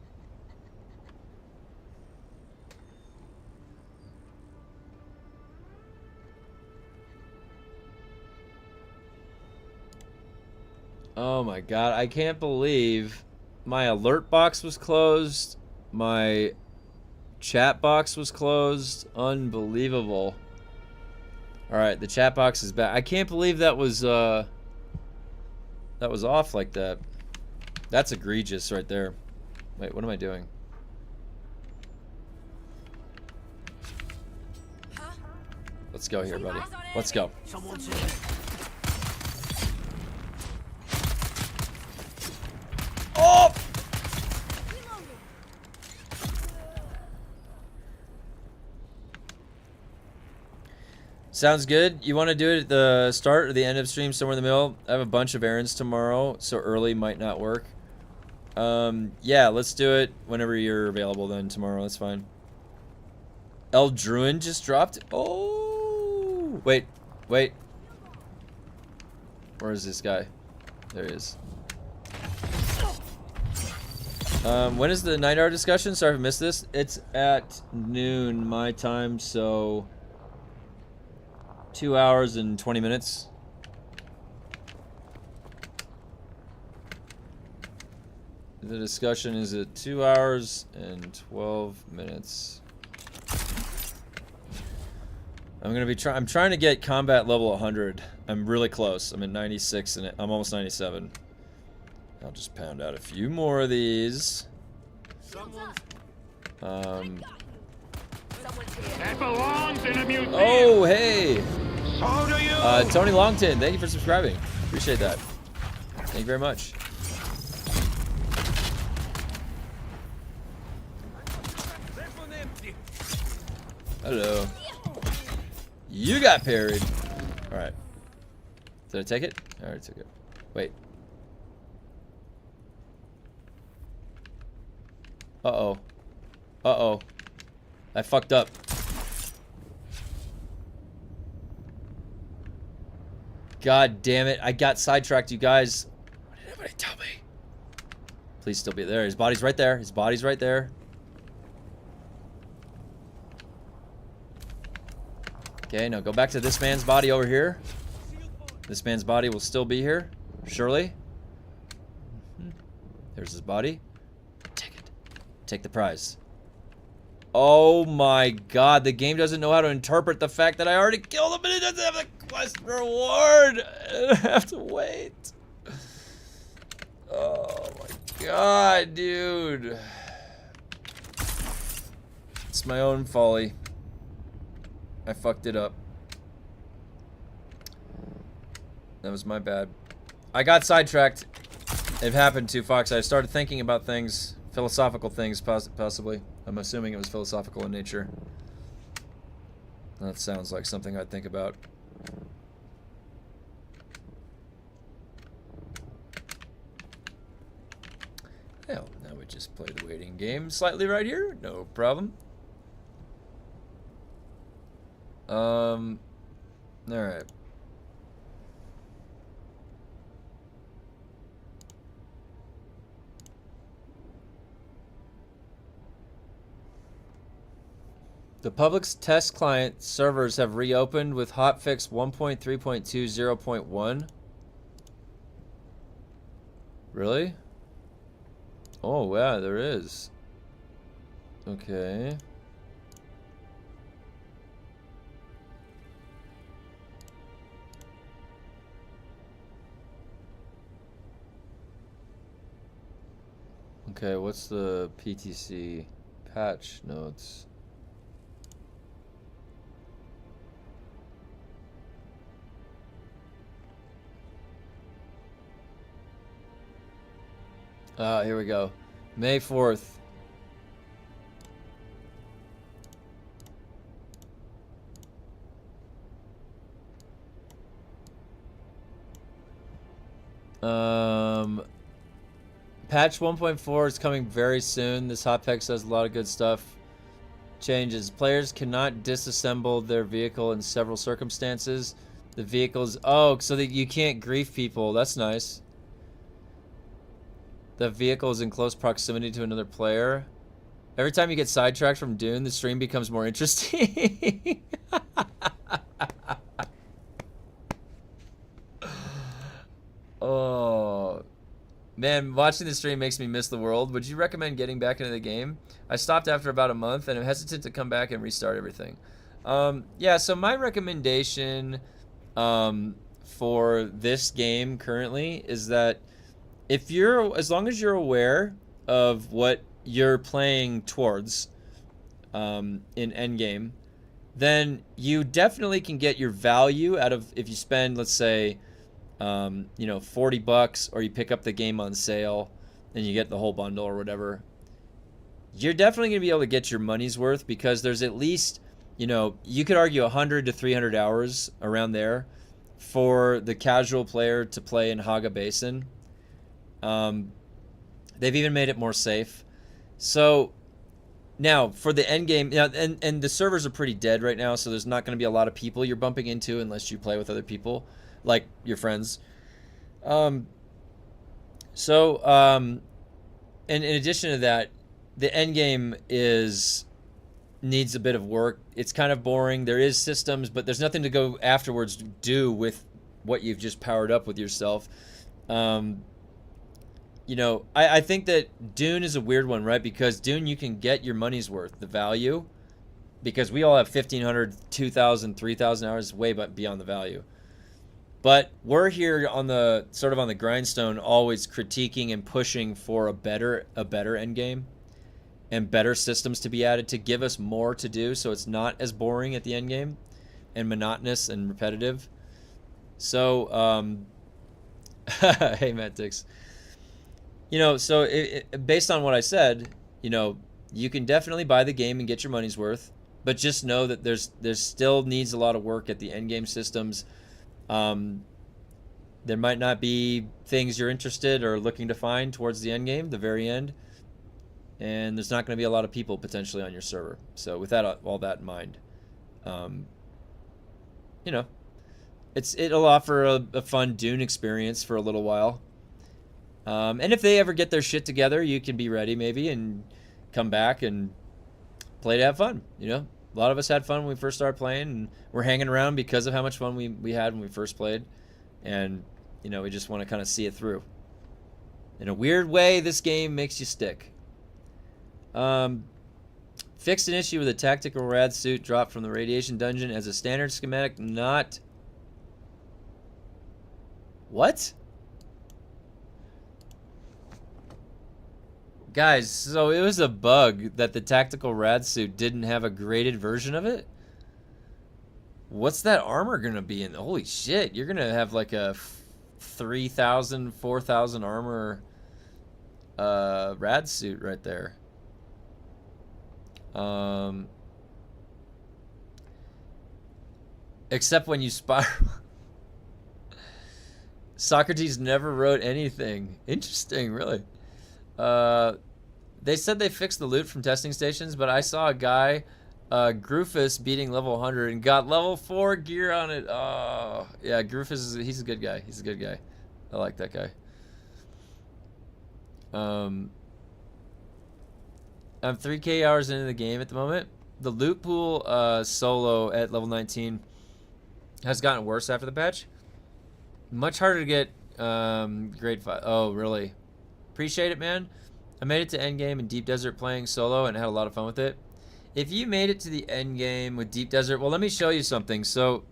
Oh my god, I can't believe my alert box was closed. My chat box was closed. Unbelievable. Alright, the chat box is back. I can't believe that was off like that. That's egregious right there. Wait, what am I doing? Let's go here, buddy. Let's go. Oh! Sounds good. You want to do it at the start or the end of stream, somewhere in the middle? I have a bunch of errands tomorrow, so early might not work. Yeah, let's do it whenever you're available then tomorrow. That's fine. El Druin just dropped. Oh! Wait. Where is this guy? There he is. When is the 9-hour discussion? Sorry if I missed this. It's at noon my time, so 2 hours and 20 minutes. The discussion is at 2 hours and 12 minutes. I'm trying to get combat level 100. I'm really close. I'm at 96 and I'm almost 97. I'll just pound out a few more of these. That belongs in a museum. Oh, hey. So do you. Tony Longton, thank you for subscribing. Appreciate that. Thank you very much. Hello. You got parried. Alright. Did I take it? I already took it. Wait. Uh-oh. Uh-oh. I fucked up. God damn it. I got sidetracked, you guys. What did anybody tell me? Please still be there. His body's right there. His body's right there. Okay, now go back to this man's body over here. This man's body will still be here. Surely. There's his body. Take it. Take the prize. Oh my god, the game doesn't know how to interpret the fact that I already killed him, but it doesn't have the quest reward. I have to wait. Oh my god, dude. It's my own folly. I fucked it up. That was my bad. I got sidetracked. It happened to Fox. I started thinking about things, philosophical things, possibly. I'm assuming it was philosophical in nature. That sounds like something I'd think about. Hell, now we just play the waiting game slightly right here. No problem. Alright. The public's test client servers have reopened with hotfix 1.3.2.0.1. Really? Oh, yeah, there is. Okay. Okay, what's the PTC patch notes? Here we go. May 4th. Patch 1.4 is coming very soon. This hotfix does a lot of good stuff. Changes. Players cannot disassemble their vehicle in several circumstances. The vehicles... Oh, so that you can't grief people. That's nice. The vehicle is in close proximity to another player. Every time you get sidetracked from Dune, the stream becomes more interesting. Oh... Man, watching the stream makes me miss the world. Would you recommend getting back into the game? I stopped after about a month and I'm hesitant to come back and restart everything. Yeah, so my recommendation for this game currently is that if you're, as long as you're aware of what you're playing towards in endgame, then you definitely can get your value out of, if you spend, let's say, you know, $40, or you pick up the game on sale and you get the whole bundle or whatever, you're definitely going to be able to get your money's worth, because there's at least, you know, you could argue 100 to 300 hours around there for the casual player to play in Haga Basin. They've even made it more safe. So now for the end game, and the servers are pretty dead right now, so there's not going to be a lot of people you're bumping into unless you play with other people, like your friends. And in addition to that, the end game needs a bit of work. It's kind of boring. There is systems, but there's nothing to go afterwards do with what you've just powered up with yourself. You know, I think that Dune is a weird one, right? Because Dune, you can get your money's worth, the value, because we all have 1,500, 2,000, 3,000 hours, way beyond the value. But we're here on the sort of on the grindstone, always critiquing and pushing for a better end game. and better systems to be added to give us more to do, so it's not as boring at the end game and monotonous and repetitive. So, hey, Matt Dix. You know, so based on what I said, you know, you can definitely buy the game and get your money's worth, but just know that there's still needs a lot of work at the end game systems. There might not be things you're interested or looking to find towards the end game, the very end, and there's not going to be a lot of people potentially on your server. So with that, all that in mind, you know, it'll offer a fun Dune experience for a little while. And if they ever get their shit together, you can be ready maybe and come back and play to have fun. You know, a lot of us had fun when we first started playing, and we're hanging around because of how much fun we had when we first played. And, you know, we just want to kind of see it through. In a weird way, this game makes you stick. Fixed an issue with a tactical rad suit dropped from the radiation dungeon as a standard schematic, not... What? Guys, so it was a bug that the tactical rad suit didn't have a graded version of it? What's that armor gonna be in? Holy shit, you're gonna have like a 3,000, 4,000 armor rad suit right there. Except when you spiral. Socrates never wrote anything. Interesting, really. They said they fixed the loot from testing stations, but I saw a guy, Groofus, beating level 100 and got level 4 gear on it. Oh, yeah, Groofus, he's a good guy. He's a good guy. I like that guy. I'm 3K hours into the game at the moment. The loot pool solo at level 19 has gotten worse after the patch. Much harder to get grade 5. Oh, really? Appreciate it, man. I made it to endgame in Deep Desert playing solo and had a lot of fun with it. If you made it to the endgame with Deep Desert, well, let me show you something. So,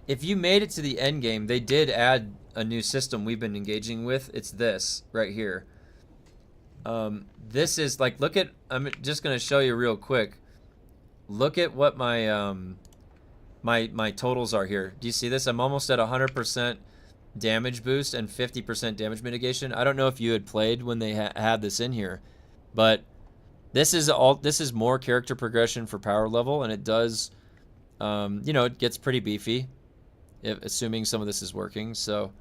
if you made it to the endgame, they did add a new system we've been engaging with. It's this right here. This is like, look at, I'm just going to show you real quick. Look at what my my totals are here. Do you see this? I'm almost at 100% damage boost and 50% damage mitigation. I don't know if you had played when they had this in here, but this is more character progression for power level, and it does, you know, it gets pretty beefy, assuming some of this is working. So.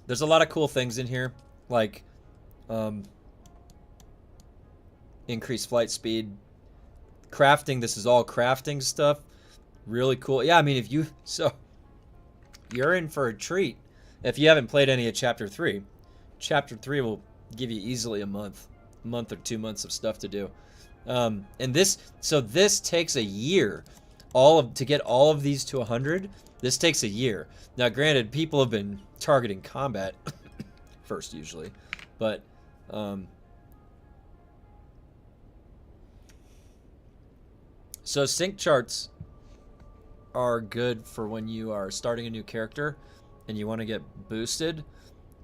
There's a lot of cool things in here, like increased flight speed, crafting. This is all crafting stuff. Really cool. Yeah, I mean, you're in for a treat. If you haven't played any of Chapter 3, Chapter 3 will give you easily a month or 2 months of stuff to do. And this takes a year. To get all of these to 100, this takes a year. Now, granted, people have been targeting combat first usually, but so sync charts are good for when you are starting a new character and you want to get boosted.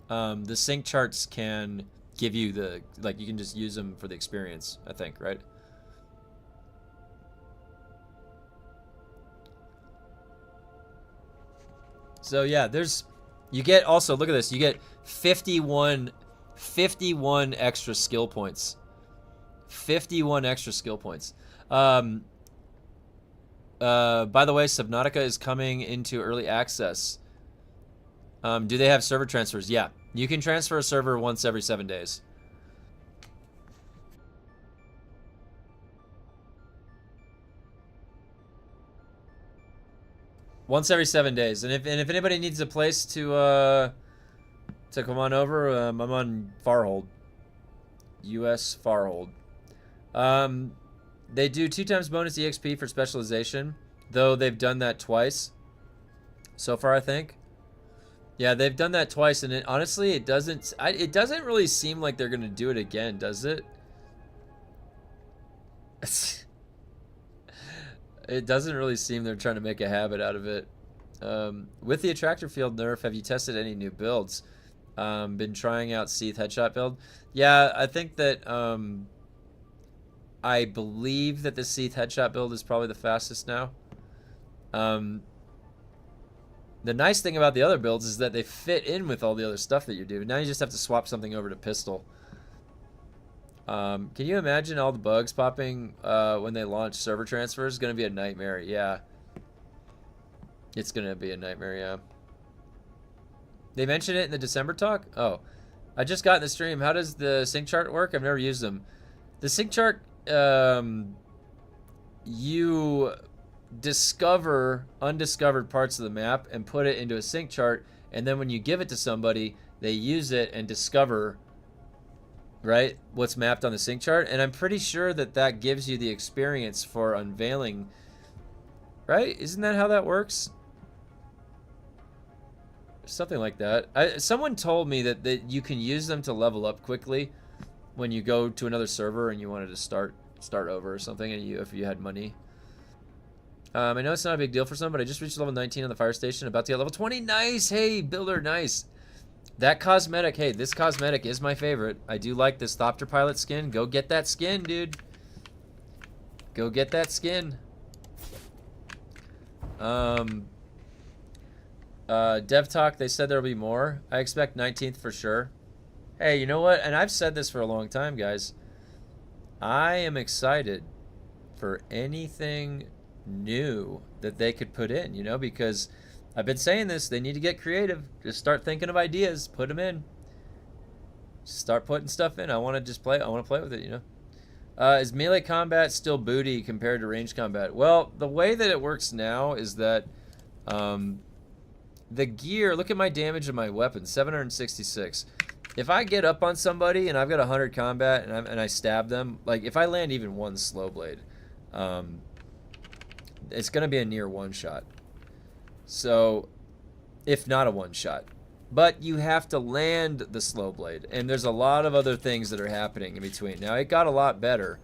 The sync charts can give you you can just use them for the experience, I think, right? So yeah, you get also, look at this, you get 51 extra skill points. 51 extra skill points. By the way, Subnautica is coming into early access. Do they have server transfers? Yeah. You can transfer a server once every 7 days. Once every 7 days. And if anybody needs a place to come on over, I'm on Farhold. US Farhold. They do 2 times bonus EXP for specialization, though they've done that twice so far, I think. Yeah, they've done that twice, and honestly, it doesn't really seem like they're gonna do it again, does it? It doesn't really seem they're trying to make a habit out of it. With the attractor field nerf, have you tested any new builds? Been trying out Seath headshot build. Yeah, I think that I believe that the Seath headshot build is probably the fastest now. The nice thing about the other builds is that they fit in with all the other stuff that you do. Now you just have to swap something over to pistol. Can you imagine all the bugs popping when they launch server transfers? It's going to be a nightmare, yeah. It's going to be a nightmare, yeah. They mentioned it in the December talk? Oh. I just got in the stream. How does the sync chart work? I've never used them. The sync chart, you discover undiscovered parts of the map and put it into a sync chart, and then when you give it to somebody, they use it and discover, right, what's mapped on the sync chart. And I'm pretty sure that that gives you the experience for unveiling, right? Isn't that how that works? Something like that. Someone told me that you can use them to level up quickly when you go to another server and you wanted to start over or something, and if you had money. I know it's not a big deal for some, but I just reached level 19 on the fire station, about to get level 20. Nice! Hey, builder, nice. That cosmetic, hey, this cosmetic is my favorite. I do like this thopter pilot skin. Go get that skin, dude. Go get that skin. Dev Talk, they said there'll be more. I expect 19th for sure. Hey, you know what? And I've said this for a long time, guys. I am excited for anything new that they could put in, you know, because I've been saying this, they need to get creative. Just start thinking of ideas, put them in. Start putting stuff in. I want to just play, I want to play with it, you know. Is melee combat still booty compared to ranged combat? Well, the way that it works now is that the gear, look at my damage of my weapon, 766. If I get up on somebody and I've got 100 combat and I stab them, like if I land even one slow blade, it's going to be a near one shot. So, if not a one shot. But you have to land the slow blade. And there's a lot of other things that are happening in between. Now, it got a lot better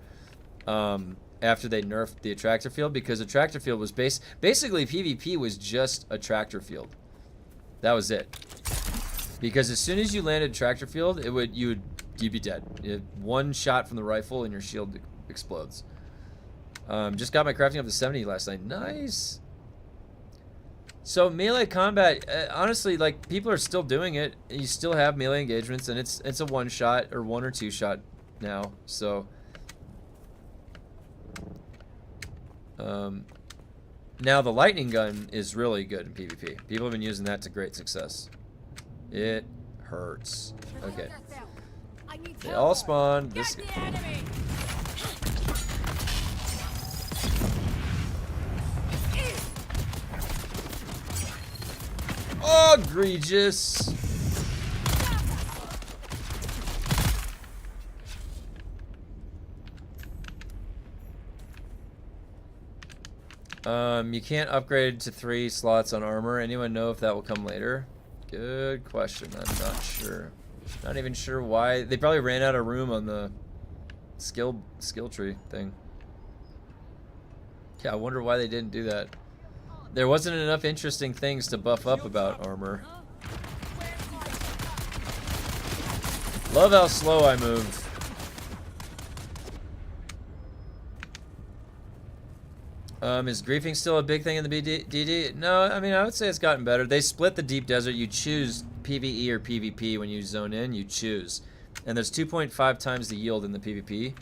after they nerfed the attractor field, because attractor field was basically PvP was just a tractor field. That was it. Because as soon as you landed tractor field, you'd be dead. One shot from the rifle and your shield explodes. Just got my crafting up to 70 last night. Nice. So melee combat, honestly, like people are still doing it. You still have melee engagements, and it's a one shot or one or two shot now. So now the lightning gun is really good in PvP. People have been using that to great success. It hurts. Okay. They all spawned. This. Egregious. You can't upgrade to 3 slots on armor. Anyone know if that will come later? Good question. I'm not sure. Not even sure why. They probably ran out of room on the skill tree thing. Yeah, I wonder why they didn't do that. There wasn't enough interesting things to buff up about armor. Love how slow I move. Is griefing still a big thing in the BDD? No, I mean, I would say it's gotten better. They split the deep desert. You choose PvE or PvP when you zone in. You choose. And there's 2.5 times the yield in the PvP.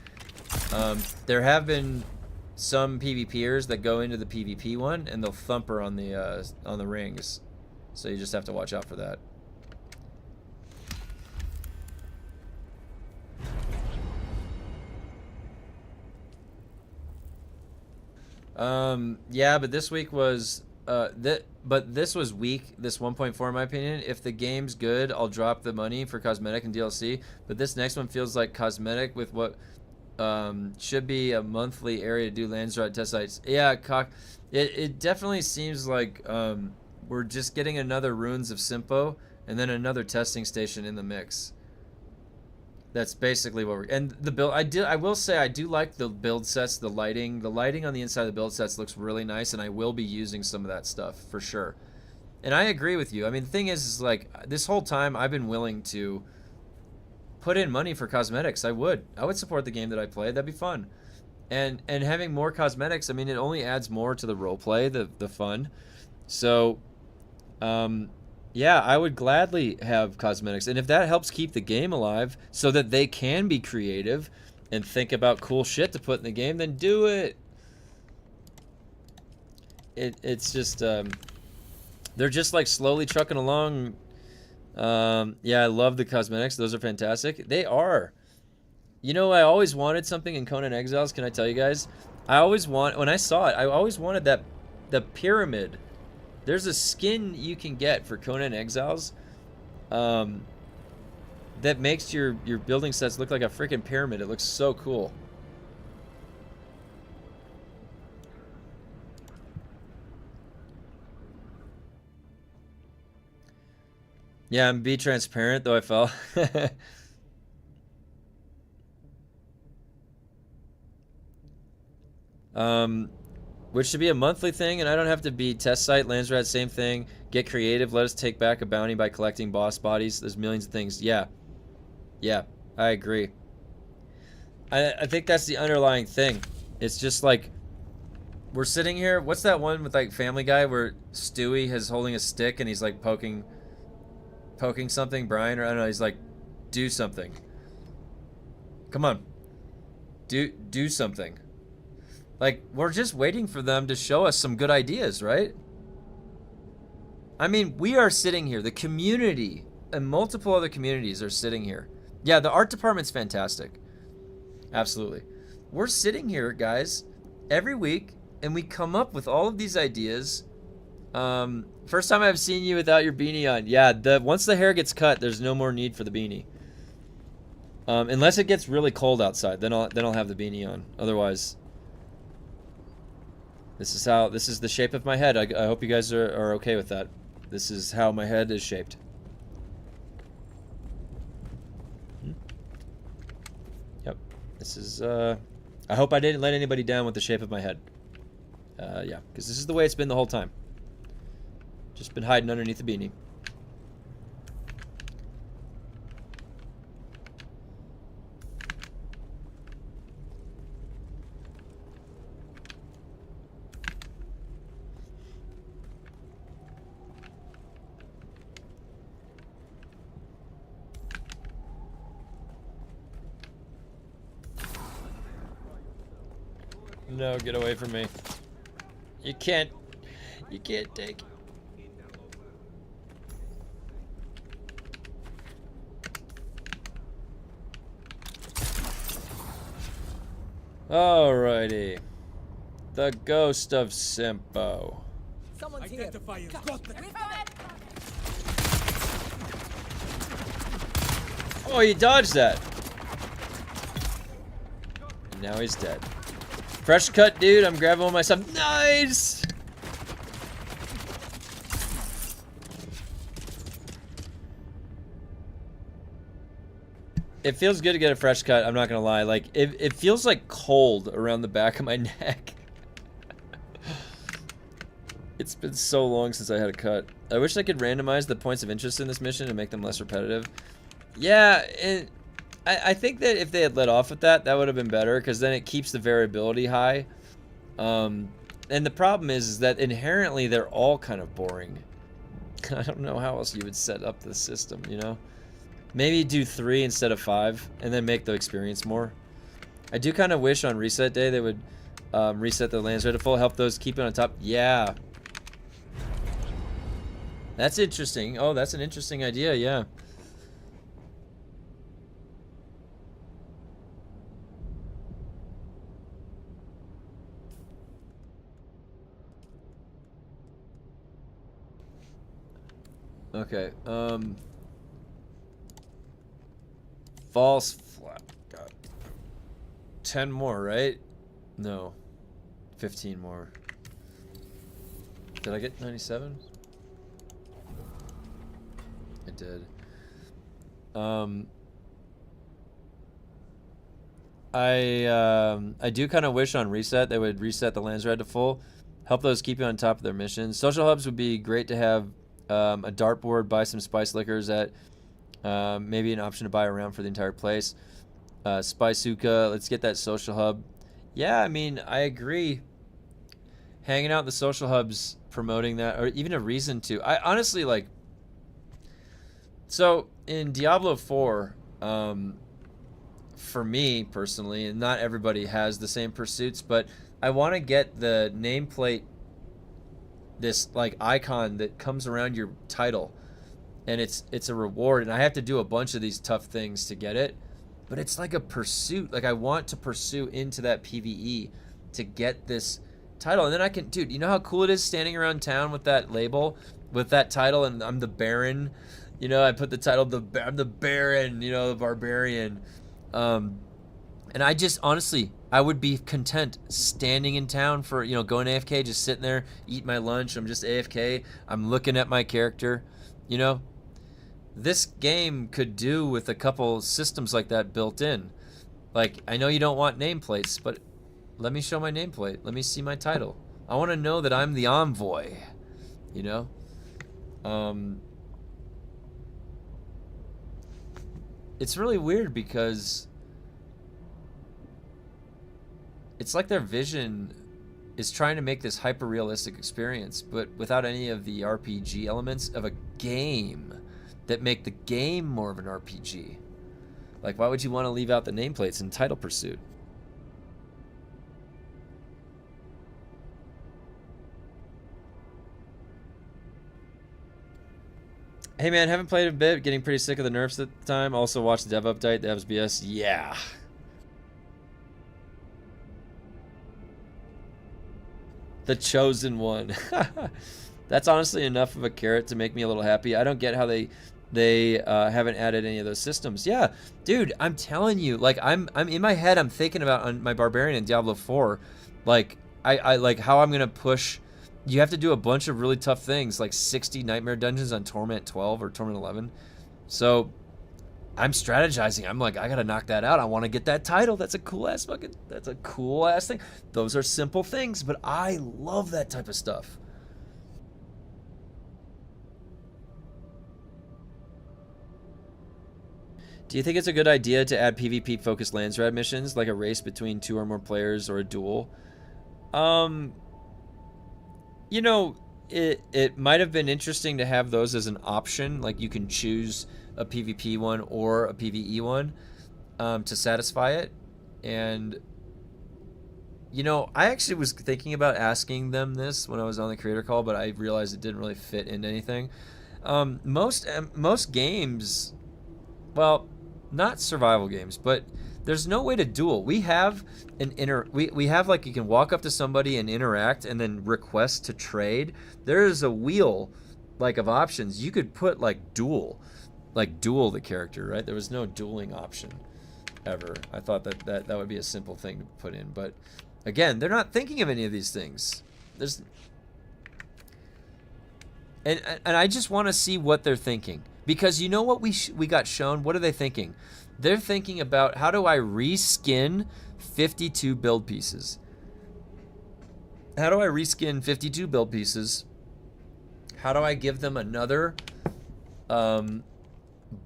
There have been some PvPers that go into the PvP one, and they'll thumper on the rings. So you just have to watch out for that. Yeah, but this week was but this was weak, this 1.4 in my opinion. If the game's good, I'll drop the money for cosmetic and DLC, but this next one feels like cosmetic with what Should be a monthly area to do Landsrat test sites. Yeah, it definitely seems like we're just getting another Ruins of Simpo and then another testing station in the mix. That's basically what we're, and the build, I will say I do like the build sets, the lighting on the inside of the build sets looks really nice, and I will be using some of that stuff for sure. And I agree with you. I mean, the thing is like this whole time I've been willing to put in money for cosmetics. I would support the game that I play. That'd be fun. And having more cosmetics, I mean, it only adds more to the role play, the fun. So, yeah, I would gladly have cosmetics. And if that helps keep the game alive so that they can be creative and think about cool shit to put in the game, then do it. It's just, they're just like slowly trucking along. Yeah, I love the cosmetics. Those are fantastic. They are. You know, I always wanted something in Conan Exiles. Can I tell you guys? When I saw it, I always wanted the pyramid. There's a skin you can get for Conan Exiles that makes your building sets look like a freaking pyramid. It looks so cool. Yeah, and be transparent, though I fell. Which should be a monthly thing, and I don't have to be test site, Landsrat, same thing. Get creative, let us take back a bounty by collecting boss bodies. There's millions of things. Yeah. Yeah, I agree. I think that's the underlying thing. It's just like, we're sitting here, what's that one with like Family Guy where Stewie is holding a stick and he's like poking something, Brian, or I don't know, he's like, do something. Come on. Do something. Like, we're just waiting for them to show us some good ideas, right? I mean, we are sitting here. The community and multiple other communities are sitting here. Yeah, the art department's fantastic. Absolutely. We're sitting here, guys, every week, and we come up with all of these ideas. First time I've seen you without your beanie on. Yeah, once the hair gets cut, there's no more need for the beanie. Unless it gets really cold outside, then I'll have the beanie on. Otherwise... This is the shape of my head. I hope you guys are okay with that. This is how my head is shaped. Yep. This is, I hope I didn't let anybody down with the shape of my head. Yeah, because this is the way it's been the whole time. Just been hiding underneath the beanie. No, get away from me. You can't take. Alrighty. The ghost of Simpo. Someone's here. Oh, he dodged that. And now he's dead. Fresh cut, dude. I'm grabbing one myself. Nice! It feels good to get a fresh cut, I'm not gonna lie. Like, it feels like cold around the back of my neck. It's been so long since I had a cut. I wish I could randomize the points of interest in this mission and make them less repetitive. Yeah, I think that if they had let off with that, that would have been better, because then it keeps the variability high. And the problem is that inherently they're all kind of boring. I don't know how else you would set up the system, you know? Maybe do 3 instead of 5, and then make the experience more. I do kind of wish on reset day they would reset the lands rate to full, help those keep it on top. Yeah. That's interesting. Oh, that's an interesting idea, yeah. Okay, false flat. God. 10 more, right? No. 15 more. Did I get 97? I did. I do kind of wish on reset they would reset the lands red to full. Help those keep you on top of their missions. Social hubs would be great to have. A dartboard, buy some spice liquors at maybe an option to buy around for the entire place. Spice hookah, let's get that social hub. Yeah, I mean, I agree. Hanging out in the social hubs, promoting that, or even a reason to. I honestly like. So in Diablo 4, for me personally, and not everybody has the same pursuits, but I want to get the nameplate, this like icon that comes around your title, and it's a reward, and I have to do a bunch of these tough things to get it, but it's like a pursuit. Like I want to pursue into that PvE to get this title, and then I can, dude, you know how cool it is standing around town with that label, with that title, and I'm the Baron. You know, I put the title, I'm the Baron, you know, the Barbarian. And I just, honestly, I would be content standing in town for, you know, going AFK, just sitting there, eat my lunch. I'm just AFK. I'm looking at my character, you know. This game could do with a couple systems like that built in. Like, I know you don't want nameplates, but let me show my nameplate. Let me see my title. I want to know that I'm the envoy, you know. It's really weird because it's like their vision is trying to make this hyper-realistic experience, but without any of the RPG elements of a game that make the game more of an RPG. Like, why would you want to leave out the nameplates in Title Pursuit? Hey man, haven't played a bit, getting pretty sick of the nerfs at the time. Also watched the dev update, the devs BS. Yeah. The chosen one. That's honestly enough of a carrot to make me a little happy. I don't get how they haven't added any of those systems. Yeah, dude, I'm telling you, like I'm in my head, I'm thinking about on my barbarian in Diablo 4, like I like how I'm gonna push. You have to do a bunch of really tough things, like 60 nightmare dungeons on Torment 12 or Torment 11. So I'm strategizing. I'm like, I gotta knock that out. I want to get that title. That's a cool ass thing. Those are simple things, but I love that type of stuff. Do you think it's a good idea to add PvP focused lands red missions, like a race between 2 or more players or a duel? You know, it might have been interesting to have those as an option. Like you can choose a PvP one or a PvE one to satisfy it. And, you know, I actually was thinking about asking them this when I was on the creator call, but I realized it didn't really fit into anything. Most games, well, not survival games, but there's no way to duel. We have we have like you can walk up to somebody and interact and then request to trade. There is a wheel like of options. You could put like duel the character, right? There was no dueling option ever. I thought that would be a simple thing to put in, but again, they're not thinking of any of these things. There's and I just want to see what they're thinking, because you know what we got shown? What are they thinking? They're thinking about, how do I reskin 52 build pieces? How do I reskin 52 build pieces? How do I give them another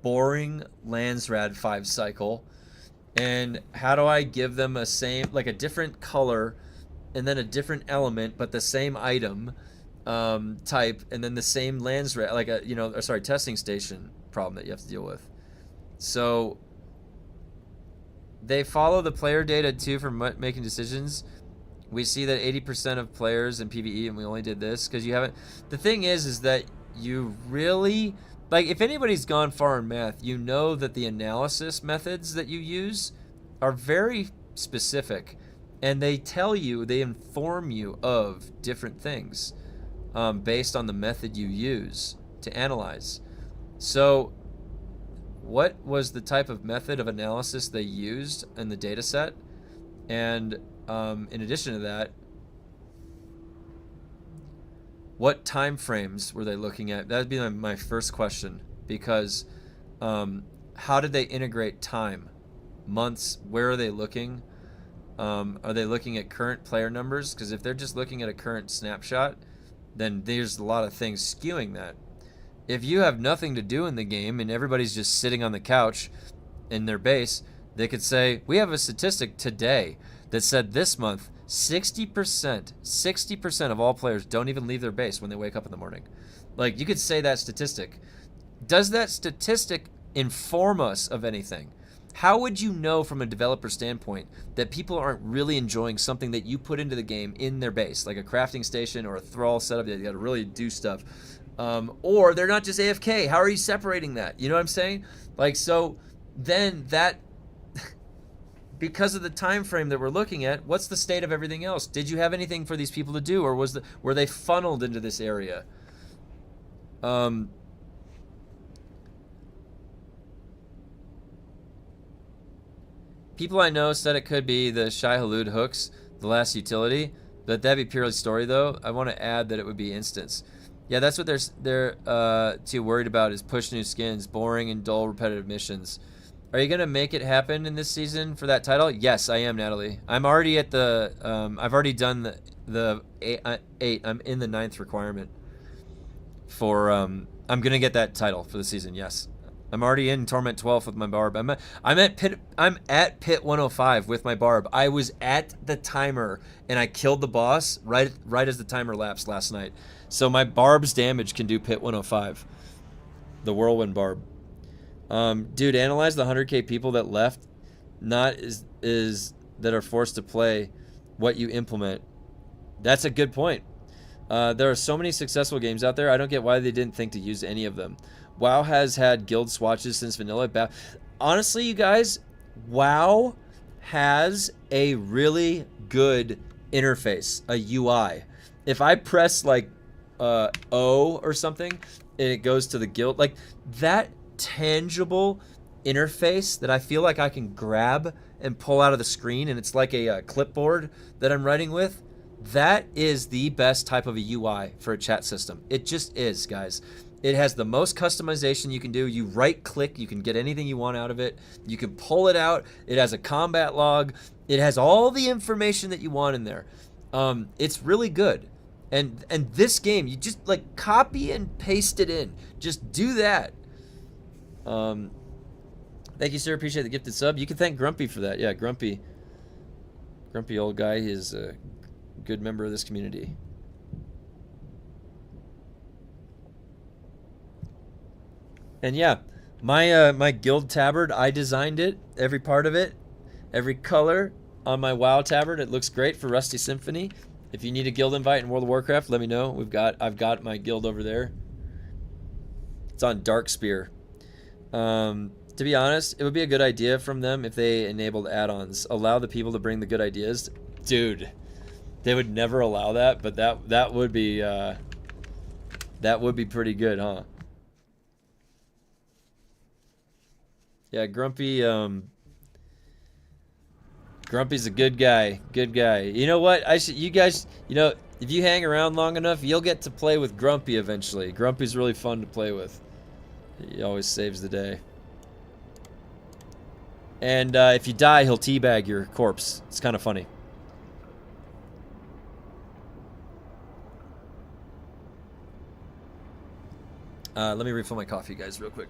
boring Landsrad 5 cycle? And how do I give them a different color and then a different element, but the same item type, and then the same Landsrad, like a, testing station problem that you have to deal with. So they follow the player data too for making decisions. We see that 80% of players in PvE, and we only did this because you haven't. The thing is that you really, like, if anybody's gone far in math, you know that the analysis methods that you use are very specific, and they inform you of different things based on the method you use to analyze. So what was the type of method of analysis they used in the data set? And in addition to that, what time frames were they looking at? That would be my first question, because how did they integrate time? Months? Where are they looking? Are they looking at current player numbers? Because if they're just looking at a current snapshot, then there's a lot of things skewing that. If you have nothing to do in the game and everybody's just sitting on the couch in their base, they could say, we have a statistic today that said this month 60% of all players don't even leave their base when they wake up in the morning. Like, you could say that statistic. Does that statistic inform us of anything? How would you know from a developer standpoint that people aren't really enjoying something that you put into the game in their base, like a crafting station or a thrall setup that you got to really do stuff? Or they're not just AFK. How are you separating that? You know what I'm saying? Like, so then that, because of the time frame that we're looking at, what's the state of everything else? Did you have anything for these people to do, or were they funneled into this area? People I know said it could be the Shai Halud hooks, the last utility, but that'd be purely story though. I want to add that it would be instance. Yeah, that's what they're too worried about, is push new skins, boring and dull repetitive missions. Are you gonna make it happen in this season for that title? Yes, I am, Natalie. I'm already at the I've already done the 8. I'm in the 9th requirement for I'm gonna get that title for the season. Yes, I'm already in Torment 12 with my barb. I'm at pit 105 with my barb. I was at the timer and I killed the boss right as the timer lapsed last night. So my barb's damage can do pit 105, the whirlwind barb. Dude, analyze the 100k people that left, not is that are forced to play what you implement. That's a good point. There are so many successful games out there. I don't get why they didn't think to use any of them. WoW has had guild swatches since vanilla. Honestly, you guys, WoW has a really good interface, a UI. If I press like O or something, and it goes to the guild, like that tangible interface that I feel like I can grab and pull out of the screen, and it's like a clipboard that I'm writing with. That is the best type of a UI for a chat system. It just is, guys. It has the most customization you can do. You right click, you can get anything you want out of it. You can pull it out. It has a combat log. It has all the information that you want in there. It's really good. And this game, you just like copy and paste it in. Just do that. Thank you, sir. Appreciate the gifted sub. You can thank Grumpy for that. Yeah, Grumpy old guy. He's a good member of this community. And yeah, my guild tabard, I designed it, every part of it, every color on my WoW tabard. It looks great for Rusty Symphony. If you need a guild invite in World of Warcraft, let me know. I've got my guild over there. It's on Darkspear. To be honest, it would be a good idea from them if they enabled add-ons. Allow the people to bring the good ideas. Dude, they would never allow that, but that would be pretty good, huh? Yeah, Grumpy's a good guy. Good guy. You know what? You guys, if you hang around long enough, you'll get to play with Grumpy eventually. Grumpy's really fun to play with. He always saves the day. And if you die, he'll teabag your corpse. It's kind of funny. Let me refill my coffee, guys, real quick.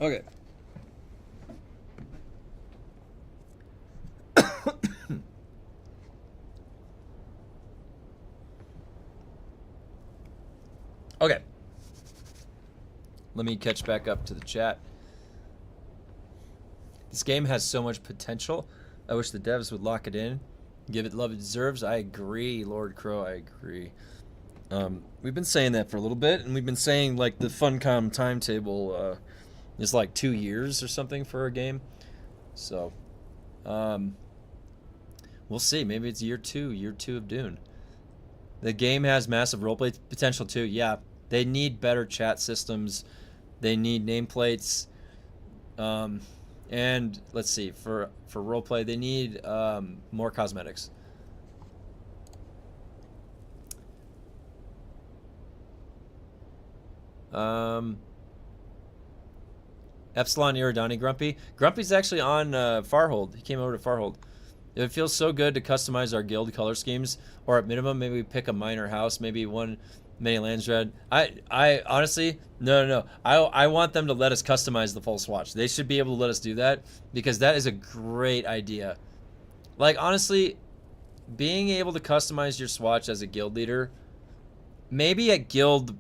Okay. Okay. Let me catch back up to the chat. This game has so much potential. I wish the devs would lock it in. Give it love it deserves. I agree, Lord Crow. I agree. We've been saying that for a little bit, and we've been saying like the Funcom timetable is like 2 years or something for a game. So, we'll see. Maybe it's year two of Dune. The game has massive roleplay potential too. Yeah, they need better chat systems. They need nameplates. And let's see, for roleplay, they need more cosmetics. Epsilon Iridani Grumpy. Grumpy's actually on Farhold. He came over to Farhold. It feels so good to customize our guild color schemes, or at minimum, maybe we pick a minor house, maybe one many lands red. I honestly, no. I want them to let us customize the full swatch. They should be able to let us do that, because that is a great idea. Like, honestly, being able to customize your swatch as a guild leader, maybe at guild,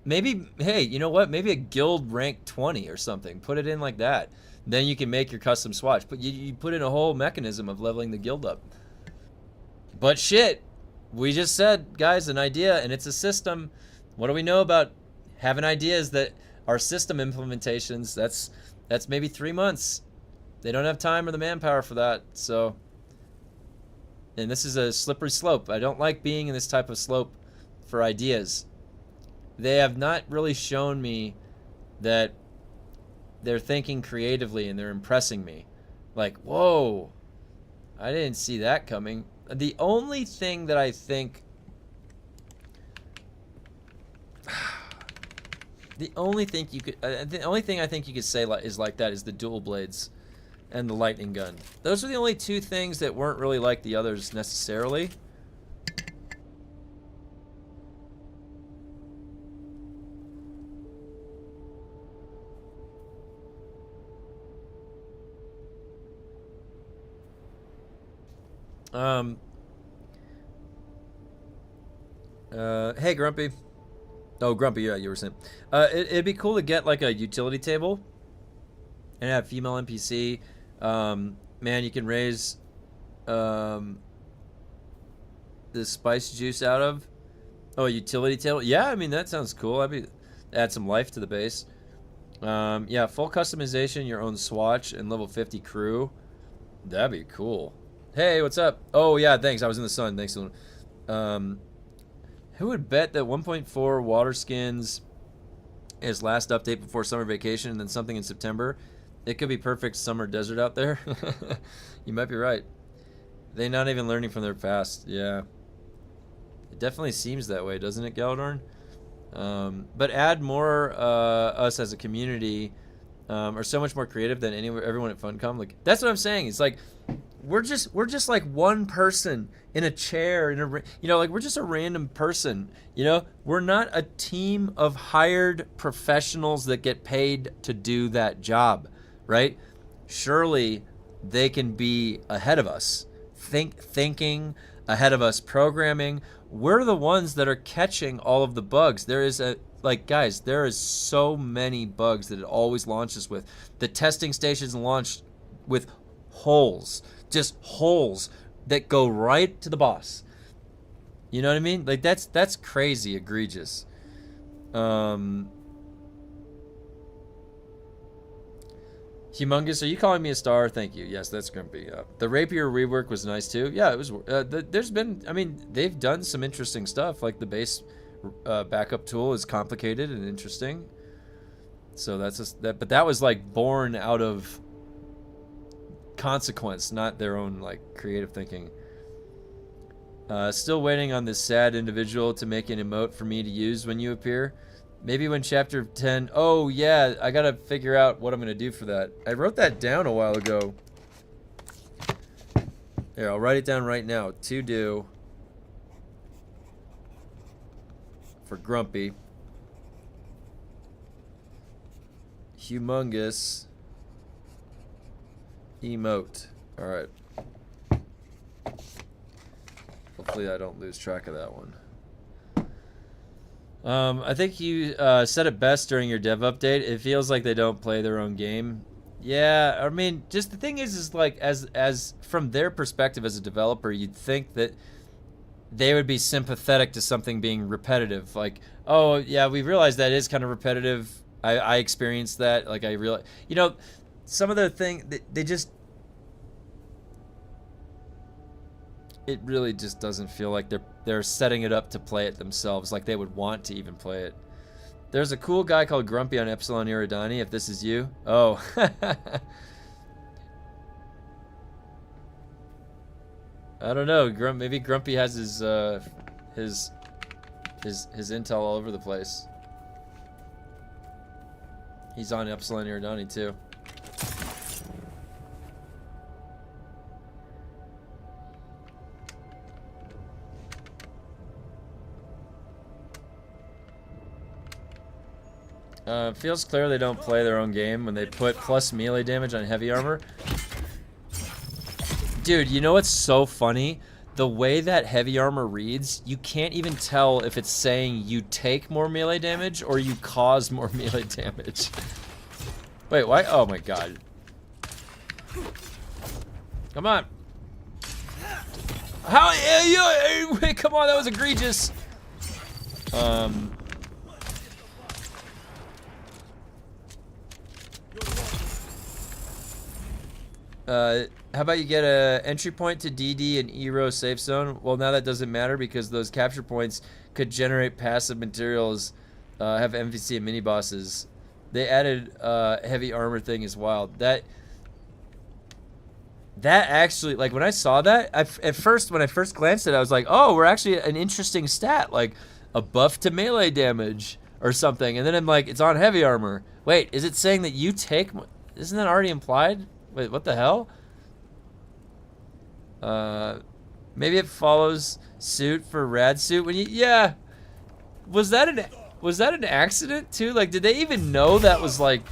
maybe, hey, you know what? Maybe a guild rank 20 or something. Put it in like that. Then you can make your custom swatch. But you put in a whole mechanism of leveling the guild up. But shit, we just said, guys, an idea, and it's a system. What do we know about having ideas that are system implementations? That's maybe 3 months. They don't have time or the manpower for that. So, and this is a slippery slope. I don't like being in this type of slope for ideas. They have not really shown me that they're thinking creatively and they're impressing me. Like, whoa, I didn't see that coming. The only thing that I think, the only thing I think you could say is like that is the dual blades and the lightning gun. Those are the only two things that weren't really like the others necessarily. Hey, Grumpy. Oh, Grumpy, yeah, you were saying. It'd be cool to get, like, a utility table and have female NPC. Man, you can raise, the spice juice out of. Oh, a utility table? Yeah, I mean, that sounds cool. Add some life to the base. Yeah, full customization, your own swatch, and level 50 crew. That'd be cool. Hey, what's up? Oh, yeah, thanks. I was in the sun. Thanks. Who would bet that 1.4 water skins is last update before summer vacation and then something in September? It could be perfect summer desert out there. You might be right. They're not even learning from their past. Yeah. It definitely seems that way, doesn't it, Galadorn? But add more us as a community are so much more creative than everyone at Funcom. Like, that's what I'm saying. It's like we're just like one person in a chair like we're just a random person. We're not a team of hired professionals that get paid to do that job, right? Surely they can be ahead of us, thinking ahead of us, programming. We're the ones that are catching all of the bugs. Guys, there is so many bugs that it always launches with. The testing stations launched with holes, just holes that go right to the boss. You know what I mean? Like, that's crazy egregious. Humongous, are you calling me a star? Thank you. Yes, that's Grumpy. The rapier rework was nice too. Yeah, it was. There's been, they've done some interesting stuff. Like the base backup tool is complicated and interesting. So that's just that. But that was like born out of consequence, not their own like creative thinking. Still waiting on this sad individual to make an emote for me to use when you appear. Maybe when chapter 10... Oh, yeah, I gotta figure out what I'm gonna do for that. I wrote that down a while ago. Here, I'll write it down right now. To do... for Grumpy. Humongous. Emote. Alright. Hopefully I don't lose track of that one. I think you said it best during your dev update. It feels like they don't play their own game. Yeah, I mean, just the thing is like, as from their perspective as a developer, you'd think that they would be sympathetic to something being repetitive. Like, oh, yeah, we realize that is kind of repetitive. I experienced that. Like, I realize, you know, some of the thing, they just, it really just doesn't feel like they're setting it up to play it themselves, like they would want to even play it. There's a cool guy called Grumpy on Epsilon Iridani, if this is you. Oh. I don't know. Maybe Grumpy has his intel all over the place. He's on Epsilon Iridani too. Feels clear they don't play their own game when they put plus melee damage on heavy armor. Dude, you know what's so funny? The way that heavy armor reads, you can't even tell if it's saying you take more melee damage or you cause more melee damage. Wait, why? Oh my god. Come on. How? Wait, come on, that was egregious. How about you get a entry point to DD and E-row safe zone? Well, now that doesn't matter because those capture points could generate passive materials, have MVC and mini bosses. They added heavy armor thing as well. That actually, like when I saw that, at first when I first glanced at it, I was like, oh, we're actually an interesting stat, like a buff to melee damage or something. And then I'm like, it's on heavy armor. Wait, is it saying that you take? Isn't that already implied? Wait, what the hell? Maybe it follows suit for rad suit when you, yeah. Was that an accident too? Like, did they even know that was like,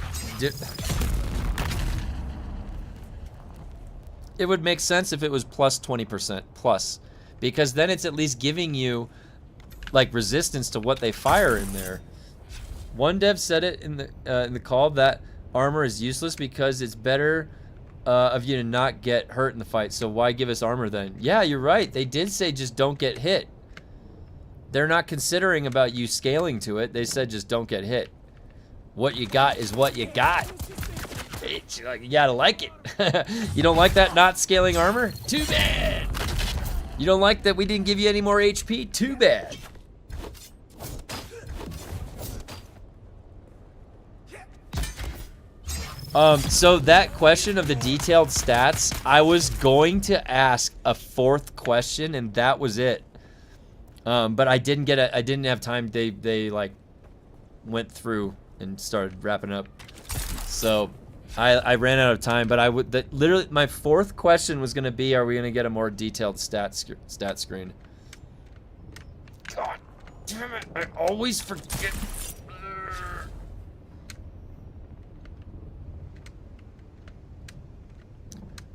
it would make sense if it was plus 20% plus, because then it's at least giving you like resistance to what they fire in there. One dev said it in the call that armor is useless because it's better of you to not get hurt in the fight, so why give us armor then? Yeah, you're right. They did say just don't get hit. They're not considering about you scaling to it. They said just don't get hit. What you got is what you got. You gotta like it. You don't like that not scaling armor? Too bad. You don't like that we didn't give you any more HP? Too bad. So that question of the detailed stats, I was going to ask a fourth question and that was it. But I didn't get it. I didn't have time. They like went through and started wrapping up. So I ran out of time, but literally my fourth question was going to be, are we going to get a more detailed stat screen? God damn it. I always forget.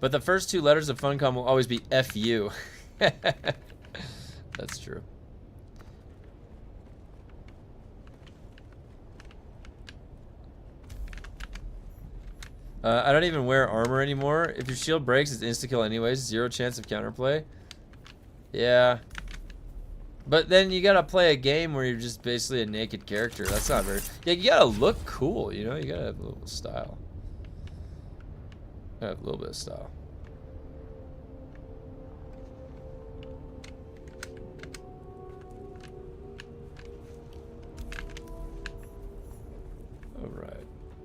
But the first two letters of Funcom will always be FU. That's true. I don't even wear armor anymore. If your shield breaks, it's insta-kill anyways. 0 chance of counterplay. Yeah. But then you gotta play a game where you're just basically a naked character. That's not very... Yeah, you gotta look cool, you know? You gotta have a little style. I have a little bit of style. Alright.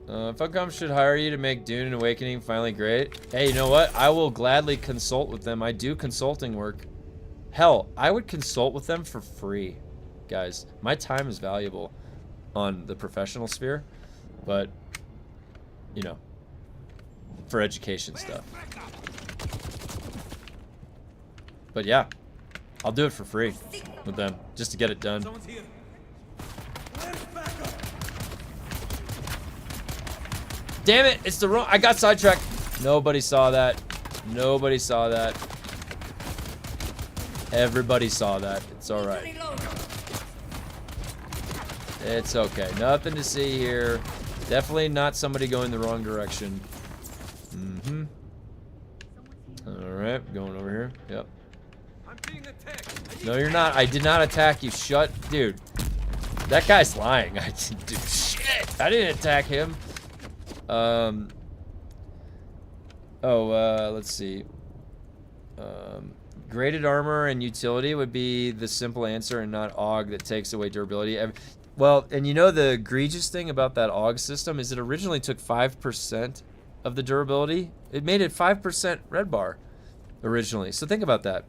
Funcom should hire you to make Dune and Awakening finally great. Hey, you know what? I will gladly consult with them. I do consulting work. Hell, I would consult with them for free. Guys, my time is valuable on the professional sphere. But, you know, for education stuff. But yeah, I'll do it for free with them just to get it done. Damn it, it's the wrong, I got sidetracked. Nobody saw that. Nobody saw that. Everybody saw that. It's all right. It's okay. Nothing to see here. Definitely not somebody going the wrong direction. Mm-hmm. All right, going over here. Yep. No, you're not. I did not attack you. Shut, dude. That guy's lying. I didn't do shit. I didn't attack him. Let's see. Graded armor and utility would be the simple answer, and not AUG that takes away durability. Well, and you know the egregious thing about that AUG system is it originally took 5% of the durability. It made it 5% red bar originally. So think about that.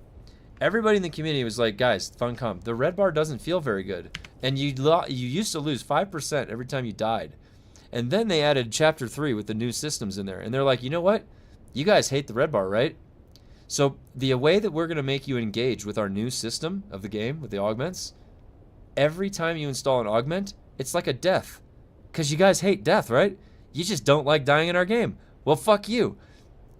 Everybody in the community was like, guys, Funcom, the red bar doesn't feel very good. And you used to lose 5% every time you died. And then they added Chapter 3 with the new systems in there. And they're like, you know what? You guys hate the red bar, right? So the way that we're going to make you engage with our new system of the game, with the augments, every time you install an augment, it's like a death. Because you guys hate death, right? You just don't like dying in our game. Well, fuck you.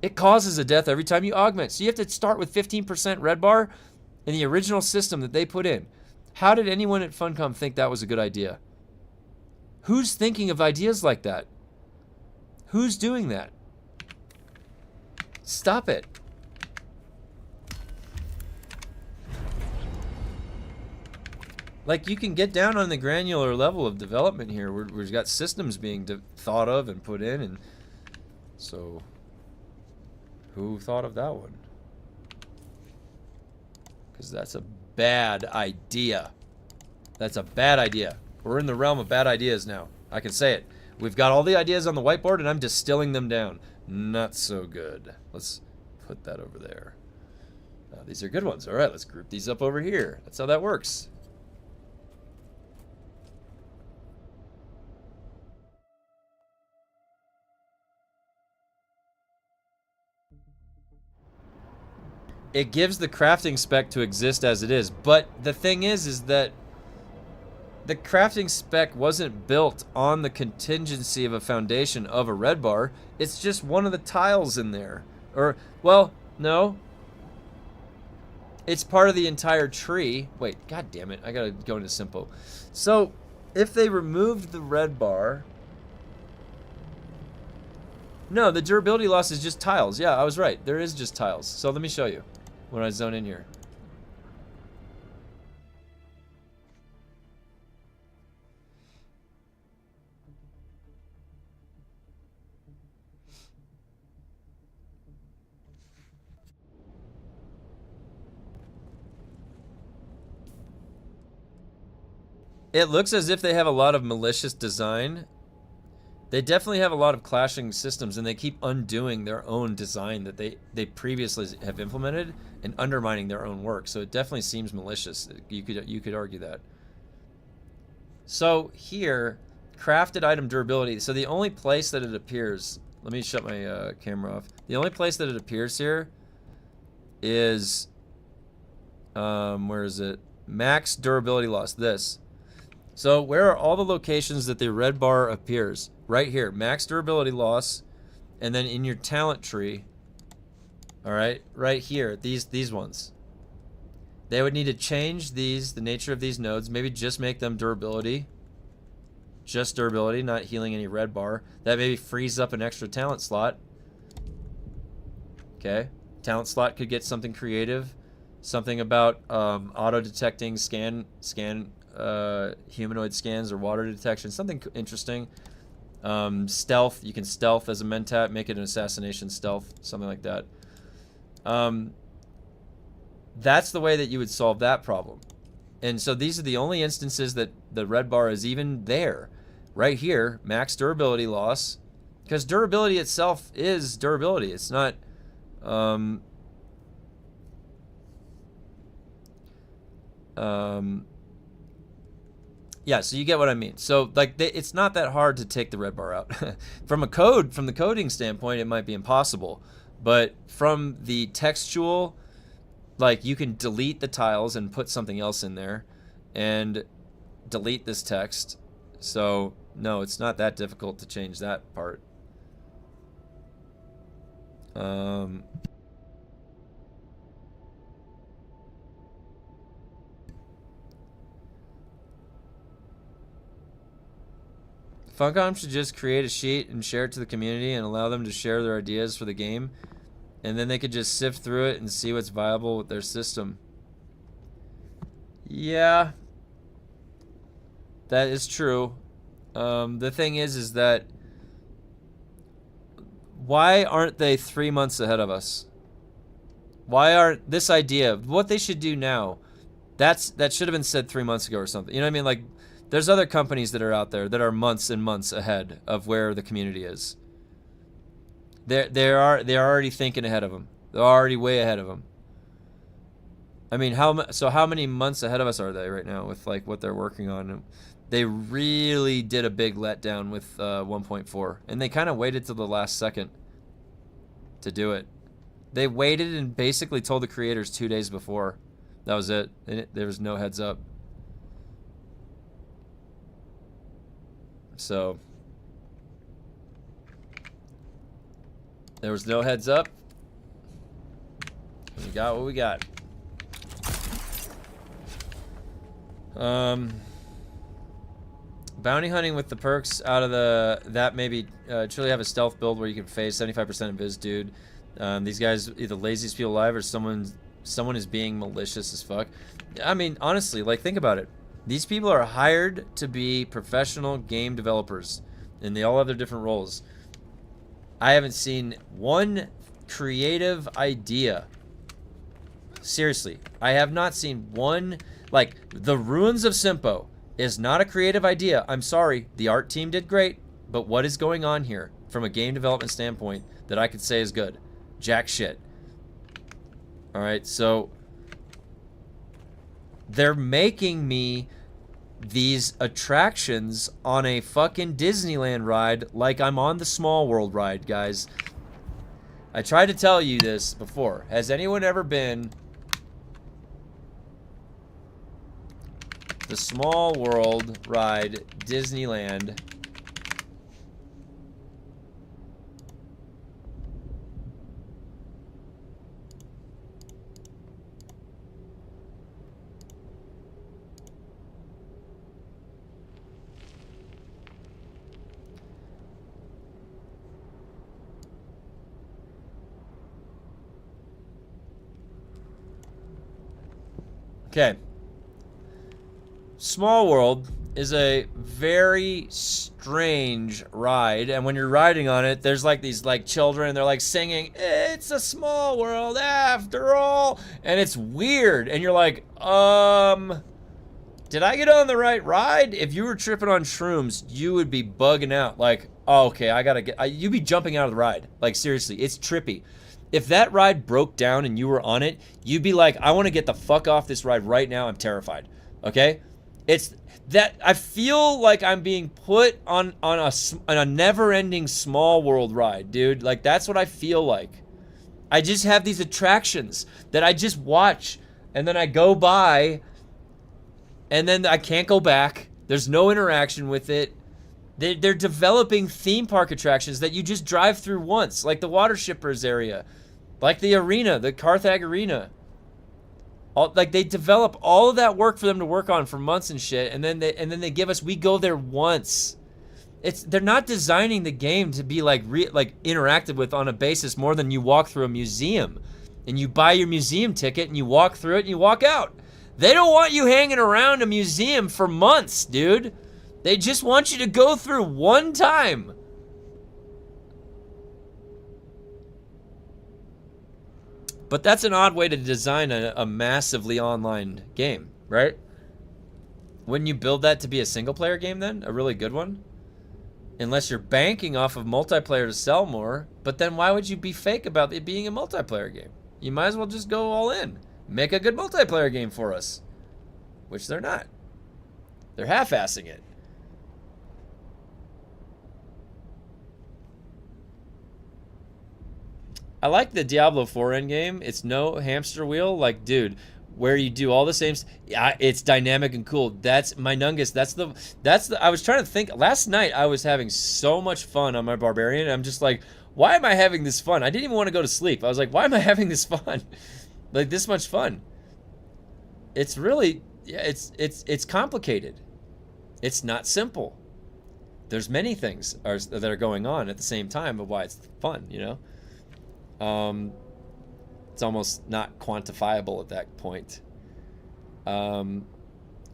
It causes a death every time you augment. So you have to start with 15% red bar in the original system that they put in. How did anyone at Funcom think that was a good idea? Who's thinking of ideas like that? Who's doing that? Stop it. Like, you can get down on the granular level of development here. We've got systems being thought of and put in, and so who thought of that one? Because that's a bad idea. That's a bad idea. We're in the realm of bad ideas now. I can say it. We've got all the ideas on the whiteboard, and I'm distilling them down. Not so good. Let's put that over there. These are good ones. All right, let's group these up over here. That's how that works. It gives the crafting spec to exist as it is, but the thing is that the crafting spec wasn't built on the contingency of a foundation of a red bar. It's just one of the tiles in there. Or, well, no. It's part of the entire tree. Wait, god damn it, I gotta go into simple. So, if they removed the red bar... No, the durability loss is just tiles. Yeah, I was right. There is just tiles. So let me show you when I zone in here. It looks as if they have a lot of malicious design. They definitely have a lot of clashing systems, and they keep undoing their own design that they previously have implemented and undermining their own work. So it definitely seems malicious. You could argue that. So here, crafted item durability. So the only place that it appears, let me shut my camera off. The only place that it appears here is, where is it? Max durability loss, this. So where are all the locations that the red bar appears? Right here, max durability loss, and then in your talent tree, all right, right here, these ones. They would need to change these, the nature of these nodes, maybe just make them durability. Just durability, not healing any red bar. That maybe frees up an extra talent slot. Okay, talent slot could get something creative. Something about auto-detecting humanoid scans or water detection. Something interesting. Stealth, you can stealth as a mentat, make it an assassination stealth, something like that. That's the way that you would solve that problem. And so these are the only instances that the red bar is even there. Right here, max durability loss, because durability itself is durability. It's not yeah, so you get what I mean. So like it's not that hard to take the red bar out. From the coding standpoint, it might be impossible. But from the textual, like you can delete the tiles and put something else in there and delete this text. So no, it's not that difficult to change that part. Funcom should just create a sheet and share it to the community and allow them to share their ideas for the game. And then they could just sift through it and see what's viable with their system. Yeah. That is true. The thing is that why aren't they 3 months ahead of us? Why aren't this idea, what they should do now, that should have been said 3 months ago or something. You know what I mean? Like, there's other companies that are out there that are months and months ahead of where the community is. They're already thinking ahead of them. They're already way ahead of them. I mean, how many months ahead of us are they right now with like what they're working on? They really did a big letdown with 1.4, and they kind of waited till the last second to do it. They waited and basically told the creators 2 days before. That was it. There was no heads up. So there was no heads up. We got what we got. Bounty hunting with the perks out of that maybe truly have a stealth build where you can phase 75% invis, dude. These guys either laziest people alive or someone is being malicious as fuck. I mean, honestly, like, think about it. These people are hired to be professional game developers, and they all have their different roles. I haven't seen one creative idea. Seriously, I have not seen one. Like, the Ruins of Simpo is not a creative idea. I'm sorry, the art team did great, but what is going on here from a game development standpoint that I could say is good? Jack shit. Alright, so they're making me these attractions on a fucking Disneyland ride like I'm on the Small World ride, guys. I tried to tell you this before. Has anyone ever been the Small World ride, Disneyland? Okay. Small World is a very strange ride, and when you're riding on it, there's like these like children, they're like singing, "It's a small world after all," and it's weird, and you're like, did I get on the right ride? If you were tripping on shrooms, you would be bugging out, like, oh, okay, I gotta get, you'd be jumping out of the ride. Like, seriously, it's trippy. If that ride broke down and you were on it, you'd be like, I want to get the fuck off this ride right now. I'm terrified. Okay? It's that I feel like I'm being put on a never-ending Small World ride, dude. Like, that's what I feel like. I just have these attractions that I just watch, and then I go by, and then I can't go back. There's no interaction with it. They're developing theme park attractions that you just drive through once, like the Water Shippers area. Like the arena, the Carthag arena. Like, they develop all of that work for them to work on for months and shit, and then they give us, we go there once. They're not designing the game to be like interacted with on a basis more than you walk through a museum, and you buy your museum ticket and you walk through it and you walk out. They don't want you hanging around a museum for months, dude. They just want you to go through one time. But that's an odd way to design a massively online game, right? Wouldn't you build that to be a single-player game then? A really good one? Unless you're banking off of multiplayer to sell more. But then why would you be fake about it being a multiplayer game? You might as well just go all in. Make a good multiplayer game for us. Which they're not. They're half-assing it. I like the Diablo 4 endgame. It's no hamster wheel. Like, dude, where you do all the same. It's dynamic and cool. That's my Nungus. That's the. I was trying to think. Last night I was having so much fun on my Barbarian. I'm just like, why am I having this fun? I didn't even want to go to sleep. I was like, why am I having this fun? Like, this much fun. It's really, yeah, it's complicated. It's not simple. There's many things that are going on at the same time of why it's fun, you know? It's almost not quantifiable at that point.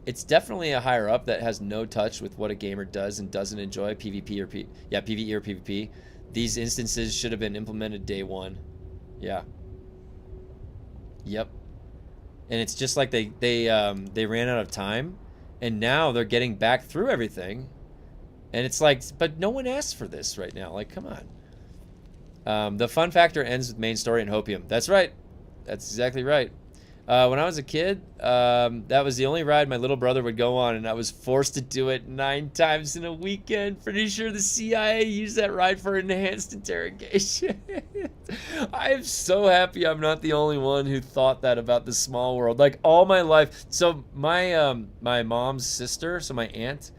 It's definitely a higher up that has no touch with what a gamer does and doesn't enjoy, PvP or PvE or PvP. These instances should have been implemented day one. Yeah. Yep. And it's just like they ran out of time, and now they're getting back through everything. And it's like, but no one asked for this right now. Like, come on. The fun factor ends with main story and hopium. That's right. That's exactly right. When I was a kid, that was the only ride my little brother would go on, and I was forced to do it 9 times in a weekend. Pretty sure the CIA used that ride for enhanced interrogation. I am so happy I'm not the only one who thought that about the small world. Like, all my life. So my mom's sister, so my aunt,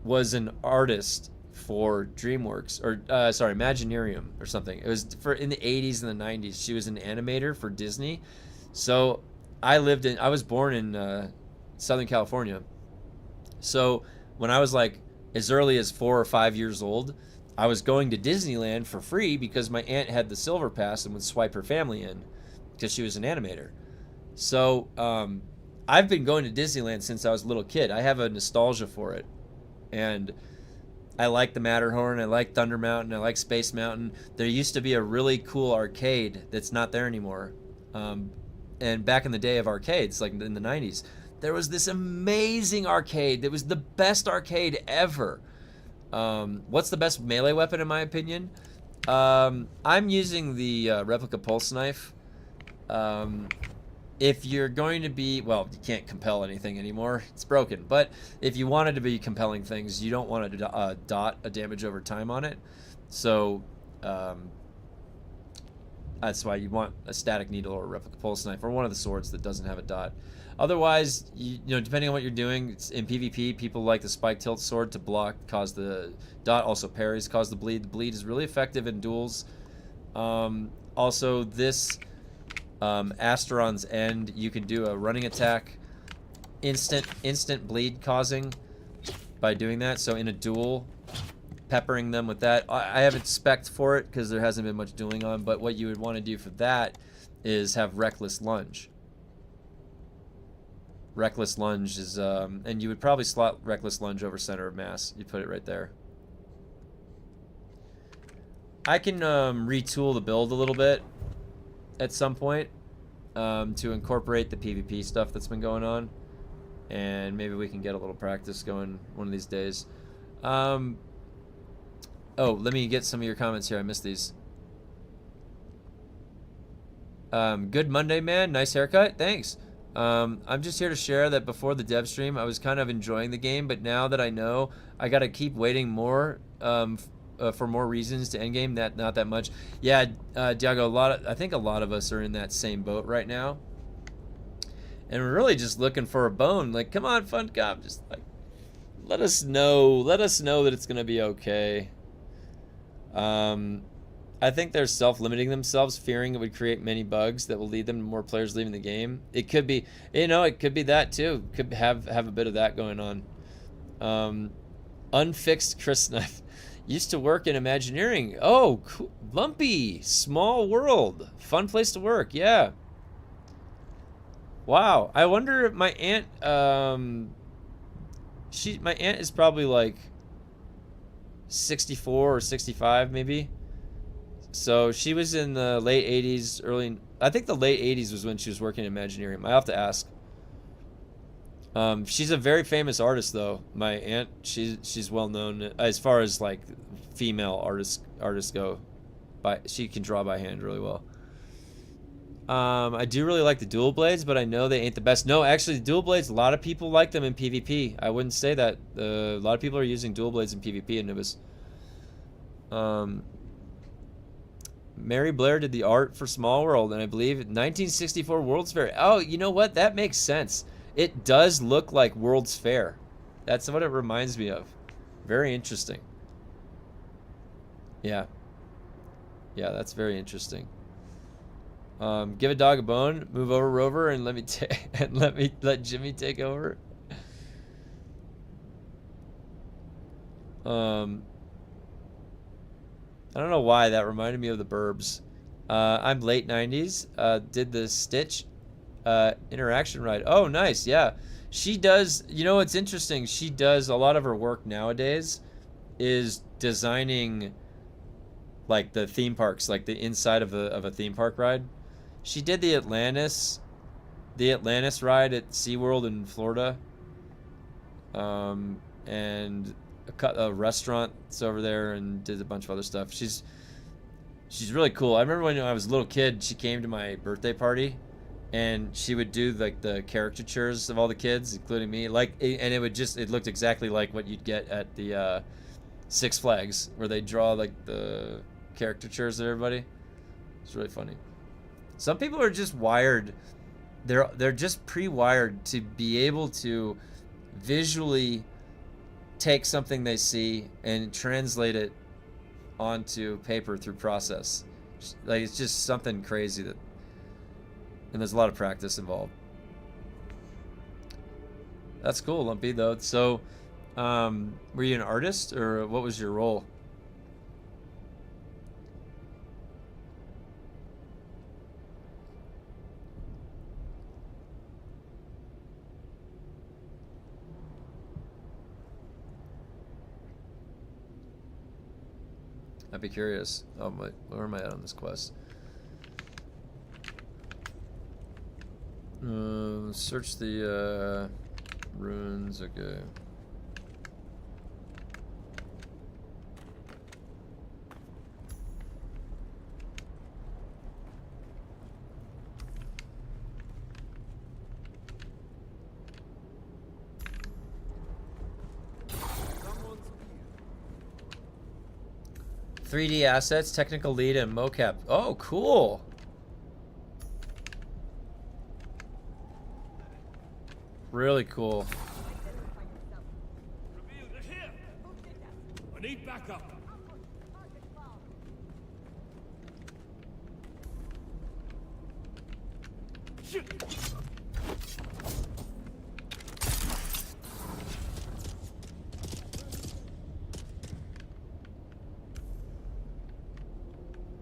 was an artist for DreamWorks, or sorry, Imaginarium or something. It was for in the 80s and the 90s. She was an animator for Disney. So I was born in Southern California. So when I was like as early as 4 or 5 years old, I was going to Disneyland for free because my aunt had the silver pass and would swipe her family in because she was an animator. So I've been going to Disneyland since I was a little kid. I have a nostalgia for it. And I like the Matterhorn, I like Thunder Mountain, I like Space Mountain. There used to be a really cool arcade that's not there anymore. And back in the day of arcades, like in the 90s, there was this amazing arcade that was the best arcade ever. What's the best melee weapon in my opinion? I'm using the replica pulse knife. If you're going to be, well, you can't compel anything anymore. It's broken. But if you wanted to be compelling things, you don't want to dot a damage over time on it. So that's why you want a static needle or a replica pulse knife or one of the swords that doesn't have a dot. Otherwise, you know, depending on what you're doing, in PvP, people like the spike tilt sword to block, cause the dot. Also parries cause the bleed. The bleed is really effective in duels. Also, this Asteron's End, you can do a running attack, instant bleed causing by doing that. So in a duel, peppering them with that. I haven't spec'd for it because there hasn't been much dueling on, but what you would want to do for that is have Reckless Lunge. Reckless Lunge is, and you would probably slot Reckless Lunge over center of mass. You put it right there. I can retool the build a little bit at some point to incorporate the PvP stuff that's been going on, and maybe we can get a little practice going one of these days. Oh, let me get some of your comments here. I missed these. Good Monday, man. Nice haircut. Thanks. I'm just here to share that before the dev stream, I was kind of enjoying the game, but now that I know, I gotta keep waiting more for more reasons to endgame. Not that much. Yeah, Diago. I think a lot of us are in that same boat right now, and we're really just looking for a bone. Like, come on, Funcom, just like let us know. Let us know that it's gonna be okay. I think they're self-limiting themselves, fearing it would create many bugs that will lead them to more players leaving the game. It could be, you know, it could be that too. Could have a bit of that going on. Unfixed Chris Knife. Used to work in Imagineering. Oh, cool. Lumpy. Small world. Fun place to work. Yeah. Wow. I wonder if my aunt, my aunt is probably like 64 or 65 maybe. So she was in the late 80s, I think the late 80s was when she was working in Imagineering. I have to ask. She's a very famous artist though. My aunt, she's well known as far as like female artists go. She can draw by hand really well. I do really like the dual blades, but I know they ain't the best. No, actually, the dual blades, a lot of people like them in PvP. I wouldn't say that. A lot of people are using dual blades in PvP in Nubis. Mary Blair did the art for Small World, and I believe 1964 World's Fair. Oh, you know what? That makes sense. It does look like World's Fair. That's what it reminds me of. Very interesting. Yeah. Yeah, that's very interesting. Give a dog a bone, move over Rover, and let Jimmy take over. I don't know why that reminded me of the Burbs. I'm late 90s. Did the Stitch interaction ride. Oh, nice. Yeah. She does, you know, it's interesting. She does a lot of her work nowadays is designing like the theme parks, like the inside of a theme park ride. She did the Atlantis ride at SeaWorld in Florida. And a restaurant that's over there, and did a bunch of other stuff. She's really cool. I remember when I was a little kid, she came to my birthday party, and she would do like the caricatures of all the kids, including me. Like, and it looked exactly like what you'd get at the Six Flags, where they draw like the caricatures of everybody. It's really funny. Some people are just wired. They're just pre-wired to be able to visually take something they see and translate it onto paper through process. Like, it's just something crazy and there's a lot of practice involved. That's cool, Lumpy, though. So, were you an artist, or what was your role? I'd be curious. Oh, where am I at on this quest? Search the ruins. Okay. .3D assets, technical lead, and mocap. Oh, cool. Really cool. I need backup.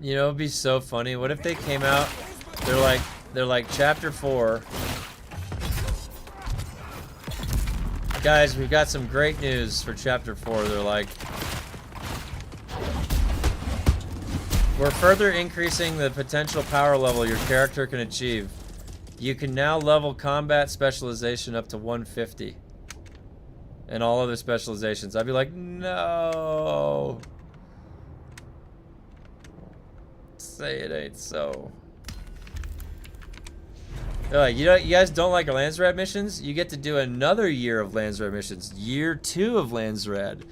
You know, it'd be so funny. What if they came out? They're like chapter 4. Guys, we've got some great news for chapter 4. They're like, we're further increasing the potential power level your character can achieve. You can now level combat specialization up to 150. And all other specializations. I'd be like, no. Say it ain't so. They're like, you guys don't like our Landsrad missions? You get to do another year of Landsrad missions. Year 2 of Landsrad.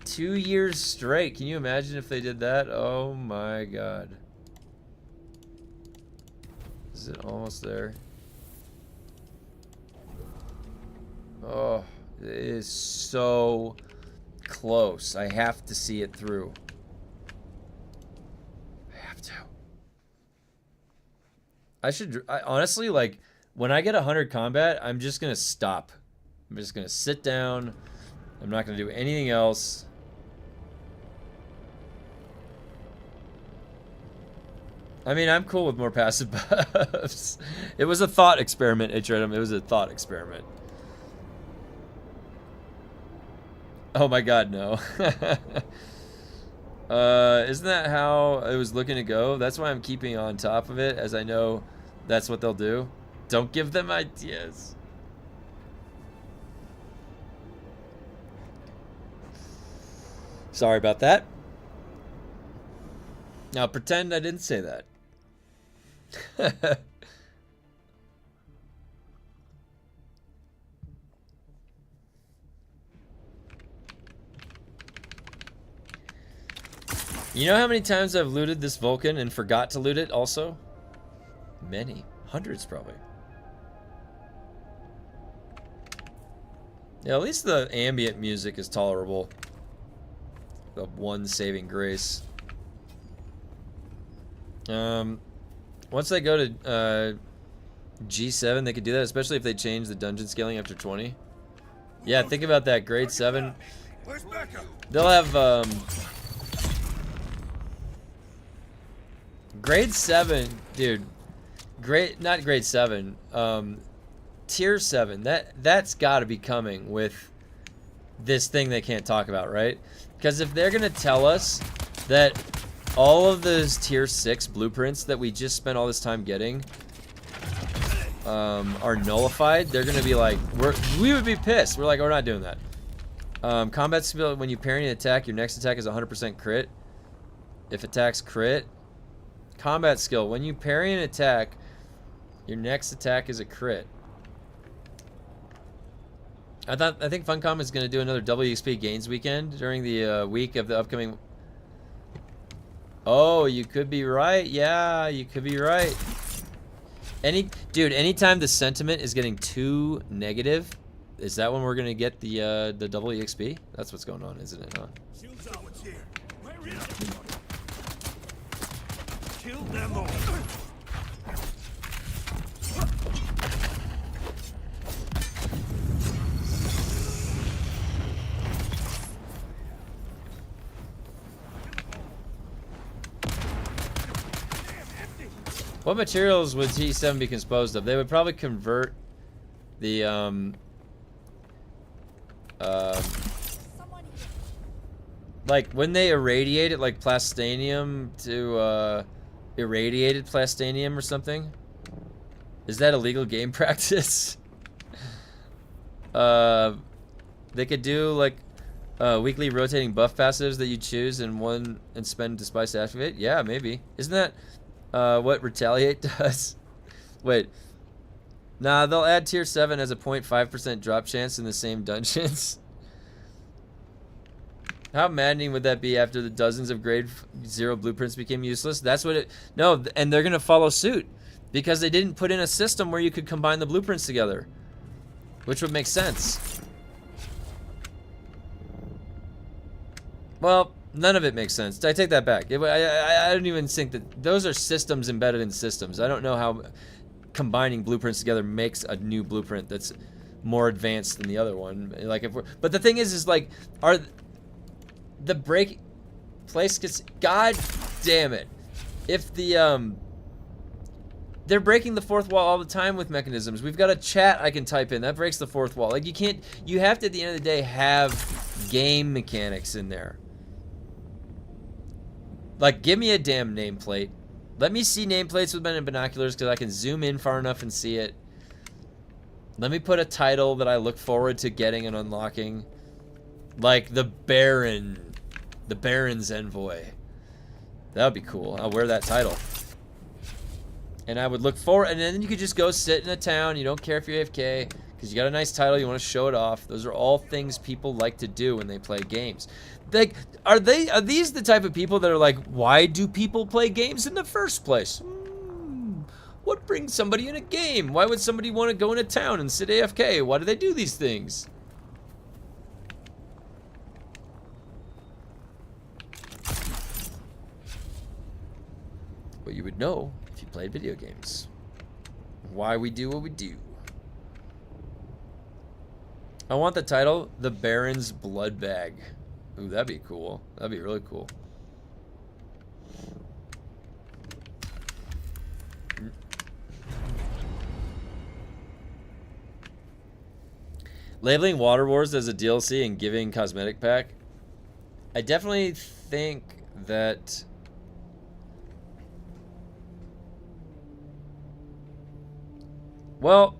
2 years straight. Can you imagine if they did that? Oh my god. Is it almost there? Oh, it is so close. I have to see it through. I honestly, like, when I get 100 combat, I'm just gonna stop. I'm just gonna sit down. I'm not gonna do anything else. I mean, I'm cool with more passive buffs. It was a thought experiment, Atretum. It was a thought experiment. Oh my god, no. Isn't that how it was looking to go? That's why I'm keeping on top of it, as I know that's what they'll do. Don't give them ideas. Sorry about that. Now pretend I didn't say that. You know how many times I've looted this Vulcan and forgot to loot it also? Many. Hundreds, probably. Yeah, at least the ambient music is tolerable. The one saving grace. Once they go to G7, they could do that, especially if they change the dungeon scaling after 20. Yeah, think about that. Grade 7. Where's Becca? They'll have grade 7, dude. Not grade 7. Tier 7. That's got to be coming with this thing they can't talk about, right? Because if they're gonna tell us that all of those tier 6 blueprints that we just spent all this time getting are nullified, they're gonna be like, we would be pissed. We're like, we're not doing that. Combat skill, when you parry an attack, your next attack is 100% crit. If attacks crit. Combat skill, when you parry an attack, your next attack is a crit. I think Funcom is going to do another WXP gains weekend during the week of the upcoming. Oh, you could be right. Yeah, you could be right. Dude, anytime the sentiment is getting too negative, is that when we're going to get the WXP? That's what's going on, isn't it? Huh? Kill them all. What materials would T7 be composed of? They would probably convert the like when they irradiate it, like plastanium to irradiated plastanium or something. Is that illegal game practice? They could do like weekly rotating buff passives that you choose and spend to spice to activate. Yeah, maybe. Isn't that what Retaliate does? Wait. Nah, they'll add tier 7 as a 0.5% drop chance in the same dungeons. How maddening would that be after the dozens of grade 0 blueprints became useless? That's what it... No, and they're going to follow suit. Because they didn't put in a system where you could combine the blueprints together. Which would make sense. Well, none of it makes sense. I take that back. I don't even think that... Those are systems embedded in systems. I don't know how combining blueprints together makes a new blueprint that's more advanced than the other one. Like if we're... But the thing is like... The break place gets... God damn it. If the, they're breaking the fourth wall all the time with mechanisms. We've got a chat I can type in. That breaks the fourth wall. Like, you can't... You have to, at the end of the day, have game mechanics in there. Like, give me a damn nameplate. Let me see nameplates with my binoculars because I can zoom in far enough and see it. Let me put a title that I look forward to getting and unlocking. Like, the Baron's Envoy. That would be cool. I'll wear that title. And I would look forward, and then you could just go sit in a town. You don't care if you're AFK, because you got a nice title, you want to show it off. Those are all things people like to do when they play games. Like, are these the type of people that are like, why do people play games in the first place? What brings somebody in a game? Why would somebody want to go in a town and sit AFK? Why do they do these things? Well, you would know if you played video games. Why we do what we do. I want the title, The Baron's Blood Bag. Ooh, that'd be cool. That'd be really cool. Labeling Water Wars as a DLC and giving cosmetic pack. I definitely think that... Well...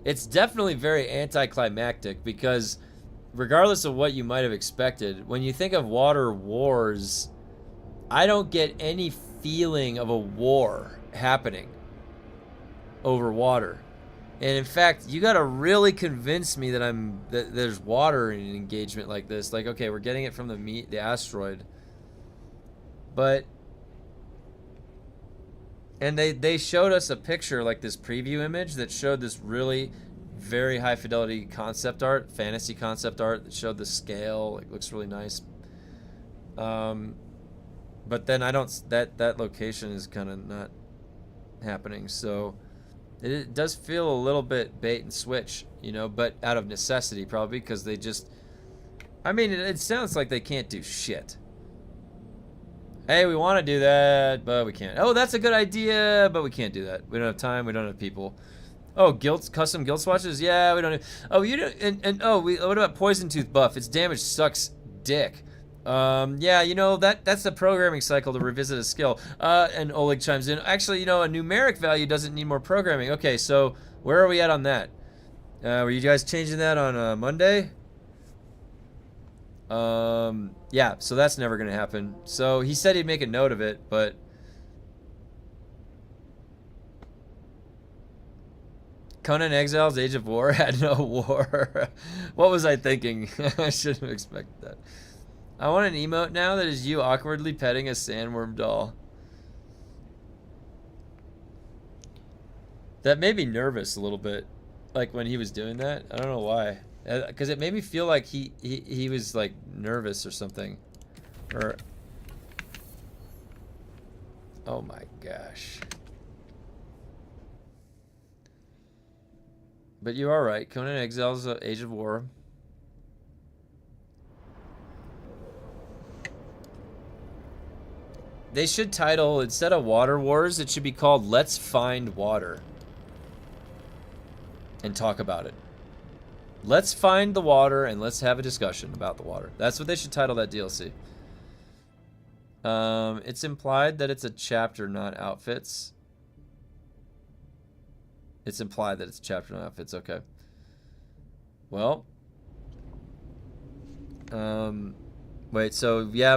It's definitely very anticlimactic because regardless of what you might have expected, when you think of Water Wars, I don't get any feeling of a war happening over water. And in fact, you gotta really convince me that there's water in an engagement like this. Like, okay, we're getting it from the asteroid. But... And they showed us a picture, like this preview image, that showed this really very high fidelity concept art, fantasy concept art that showed the scale. It looks really nice. But then I don't, that location is kind of not happening. So it does feel a little bit bait and switch, you know, but out of necessity probably, because they just, I mean, it sounds like they can't do shit. Hey, we want to do that, but we can't. Oh, that's a good idea, but we can't do that. We don't have time. We don't have people. Oh, custom guild swatches? Yeah, we don't have. Oh, you don't. What about poison tooth buff? Its damage sucks dick. Yeah, you know, that's the programming cycle to revisit a skill. And Oleg chimes in. Actually, you know, a numeric value doesn't need more programming. Okay, so where are we at on that? Were you guys changing that on Monday? Yeah, so that's never gonna happen. So he said he'd make a note of it, but Conan Exile's Age of War had no war. What was I thinking? I shouldn't have expected that. I want an emote now that is you awkwardly petting a sandworm doll. That made me nervous a little bit, like when he was doing that. I don't know why. Because it made me feel like he was like nervous or something. Or, oh my gosh. But you are right. Conan Exile's Age of War. They should title, instead of Water Wars, it should be called Let's Find Water. And talk about it. Let's find the water and let's have a discussion about the water. That's what they should title that DLC. It's implied that it's a chapter, not outfits. It's implied that it's a chapter, not outfits. Okay. Well. Wait, so yeah,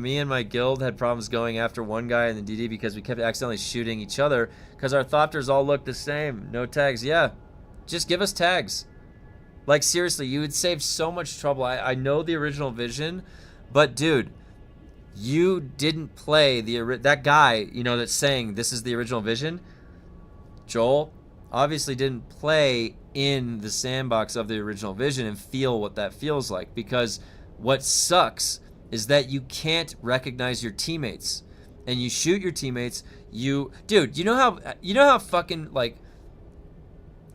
me and my guild had problems going after one guy in the DD because we kept accidentally shooting each other because our thopters all look the same. No tags. Yeah. Just give us tags. Like, seriously, you would save so much trouble. I know the original vision, but dude, you didn't play that guy, you know, that's saying this is the original vision. Joel obviously didn't play in the sandbox of the original vision and feel what that feels like, because what sucks is that you can't recognize your teammates and you shoot your teammates. Dude, you know how fucking, like,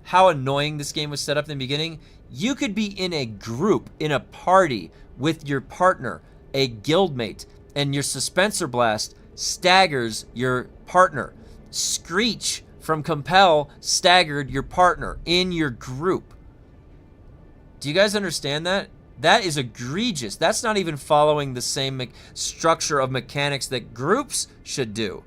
how annoying this game was set up in the beginning? You could be in a group, in a party with your partner, a guildmate, and your suspensor blast staggers your partner. Screech from Compel staggered your partner in your group. Do you guys understand that? That is egregious. That's not even following the same structure of mechanics that groups should do.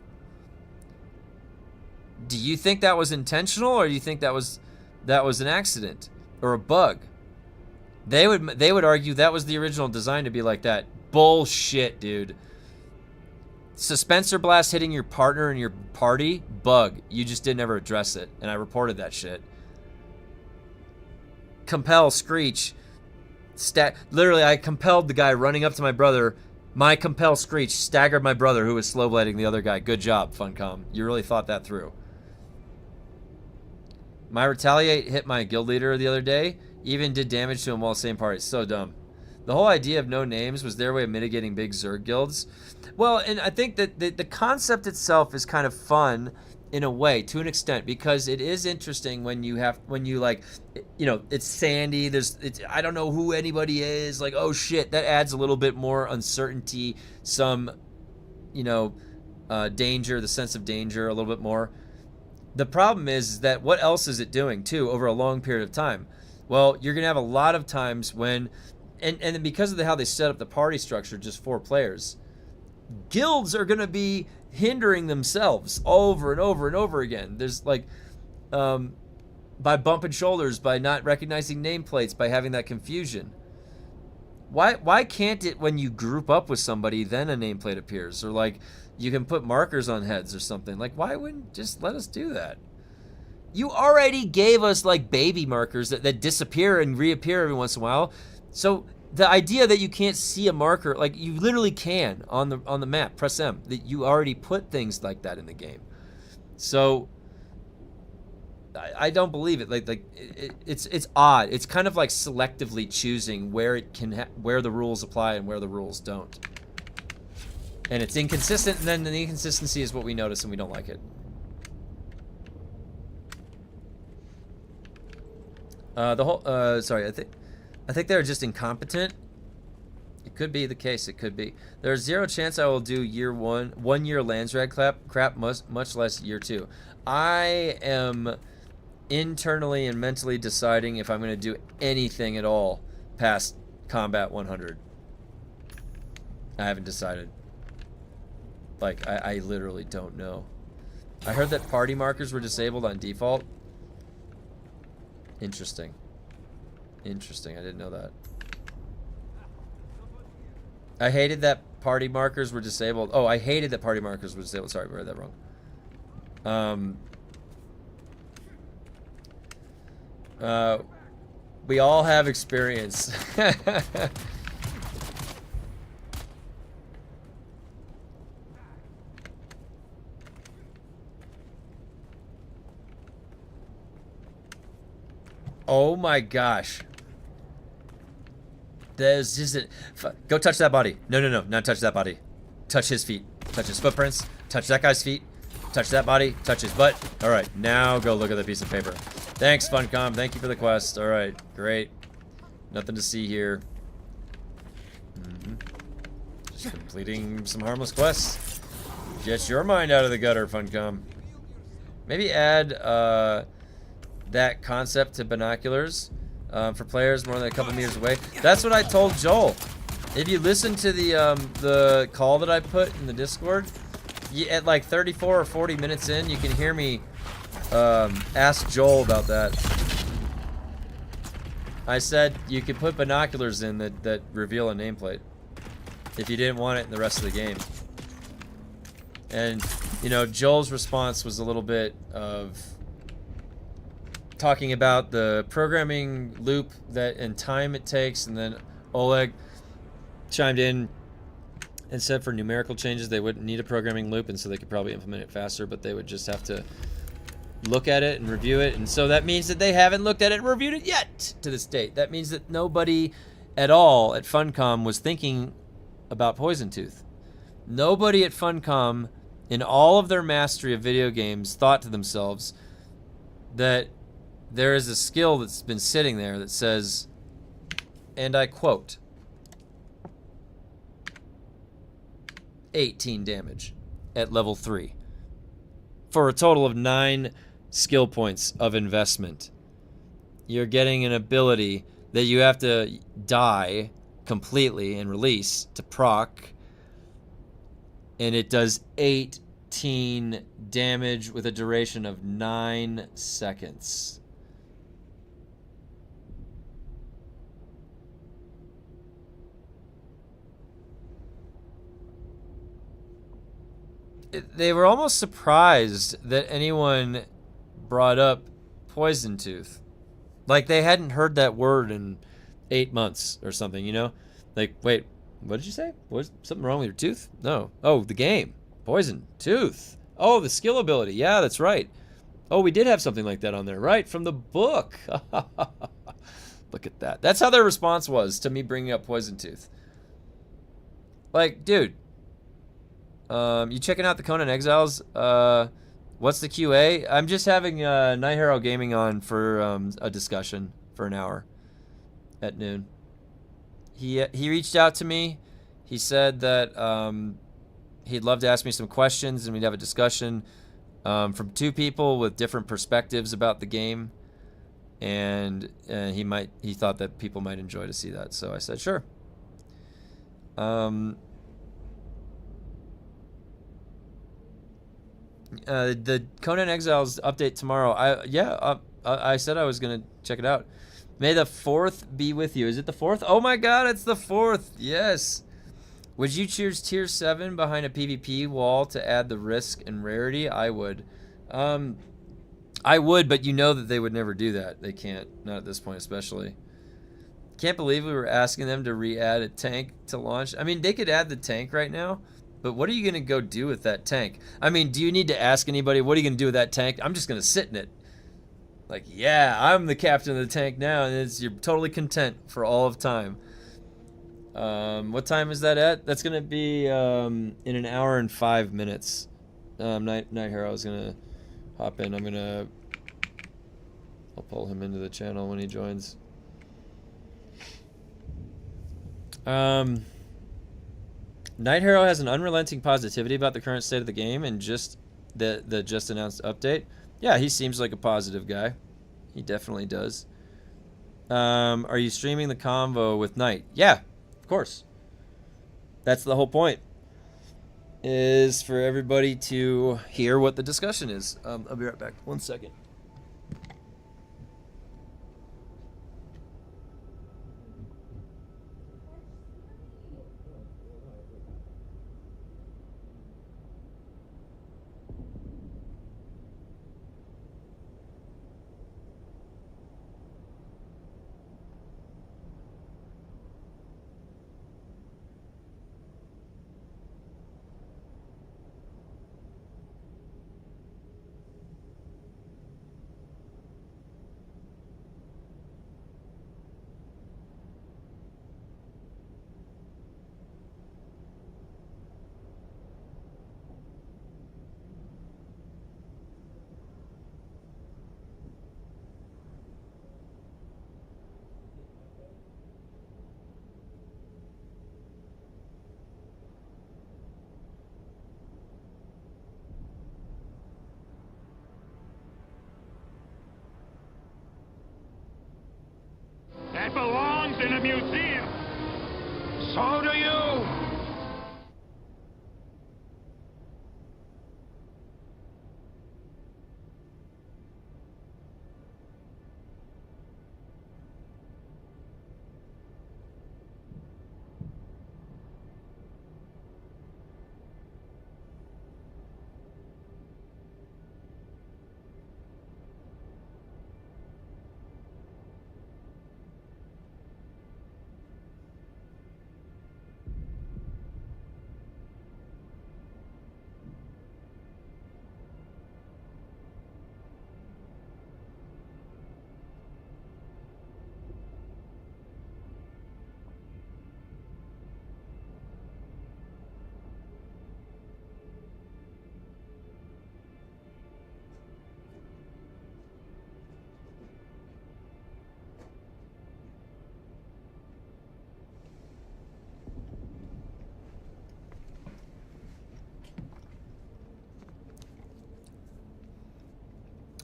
Do you think that was intentional, or do you think that was an accident or a bug? They would argue that was the original design to be like that. Bullshit, dude. Suspensor blast hitting your partner in your party, bug. You just didn't ever address it, and I reported that shit. Compel, screech. Literally, I compelled the guy running up to my brother. My compel screech staggered my brother who was slow blading the other guy. Good job, Funcom. You really thought that through. My retaliate hit my guild leader the other day. Even did damage to him while same party. So dumb. The whole idea of no names was their way of mitigating big Zerg guilds. Well, and I think that the concept itself is kind of fun in a way, to an extent, because it is interesting when you like, you know, it's sandy. I don't know who anybody is. Like, oh shit, that adds a little bit more uncertainty, some, you know, danger, the sense of danger a little bit more. The problem is that what else is it doing too over a long period of time? Well, you're gonna have a lot of times when, and because of how they set up the party structure, just 4 players, guilds are gonna be hindering themselves over and over and over again. There's like, by bumping shoulders, by not recognizing nameplates, by having that confusion. Why can't it, when you group up with somebody, then a nameplate appears, or like you can put markers on heads or something? Like, why wouldn't just let us do that? You already gave us like baby markers that disappear and reappear every once in a while. So the idea that you can't see a marker, like you literally can on the map, press M, that you already put things like that in the game. So I don't believe it. It's odd. It's kind of like selectively choosing where it can where the rules apply and where the rules don't. And it's inconsistent, and then the inconsistency is what we notice and we don't like it. Sorry, I think they're just incompetent. It could be the case. It could be. There's zero chance I will do year 1 year lands rag crap, much less year 2. I am internally and mentally deciding if I'm going to do anything at all past combat 100. I haven't decided. Like, I literally don't know. I heard that party markers were disabled on default. Interesting. Interesting. I didn't know that. I hated that party markers were disabled. Oh, I hated that party markers were disabled. Sorry, I read that wrong. We all have experience. Oh my gosh. There's just a... Go touch that body. No, no, no. Not touch that body. Touch his feet. Touch his footprints. Touch that guy's feet. Touch that body. Touch his butt. Alright, now go look at the piece of paper. Thanks, Funcom. Thank you for the quest. Alright, great. Nothing to see here. Just completing some harmless quests. Get your mind out of the gutter, Funcom. Maybe add that concept to binoculars for players more than a couple meters away. That's what I told Joel. If you listen to the call that I put in the Discord, at like 34 or 40 minutes in, you can hear me ask Joel about that. I said you could put binoculars in that reveal a nameplate if you didn't want it in the rest of the game. And, you know, Joel's response was a little bit of talking about the programming loop and time it takes, and then Oleg chimed in and said for numerical changes they wouldn't need a programming loop, and so they could probably implement it faster, but they would just have to look at it and review it. And so that means that they haven't looked at it and reviewed it yet to this date. That means that nobody at all at Funcom was thinking about Poison Tooth. Nobody at Funcom, in all of their mastery of video games, thought to themselves that there is a skill that's been sitting there that says, and I quote, 18 damage at level 3 for a total of 9 skill points of investment. You're getting an ability that you have to die completely and release to proc, and it does 18 damage with a duration of 9 seconds. They were almost surprised that anyone brought up Poison Tooth. Like they hadn't heard that word in 8 months or something, you know? Like, wait, what did you say? Was something wrong with your tooth? No. Oh, the game. Poison Tooth. Oh, the skill ability. Yeah, that's right. Oh, we did have something like that on there, right? From the book. Look at that. That's how their response was to me bringing up Poison Tooth. Like, dude. You checking out the Conan Exiles? What's the QA? I'm just having NIGHTHARROW Gaming on for a discussion for an hour at noon. He reached out to me. He said that he'd love to ask me some questions and we'd have a discussion from 2 people with different perspectives about the game, and he thought that people might enjoy to see that. So I said sure. The Conan Exiles update tomorrow. I said I was gonna check it out. May the 4th be with you. Is it the 4th? Oh my god, it's the 4th. Yes. Would you choose tier 7 behind a PvP wall to add the risk and rarity? I would. I would, but you know that they would never do that. They can't. Not at this point, especially. Can't believe we were asking them to re-add a tank to launch. I mean, they could add the tank right now. But what are you going to go do with that tank? I mean, do you need to ask anybody, what are you going to do with that tank? I'm just going to sit in it. Like, yeah, I'm the captain of the tank now, and you're totally content for all of time. What time is that at? That's gonna be in an hour and 5 minutes. Night Harrow is gonna hop in. I'll pull him into the channel when he joins. Night Harrow has an unrelenting positivity about the current state of the game and just the just announced update. Yeah, he seems like a positive guy. He definitely does. Are you streaming the convo with Night? Yeah, of course. That's the whole point. Is for everybody to hear what the discussion is. I'll be right back. 1 second. That belongs in a museum. So do you.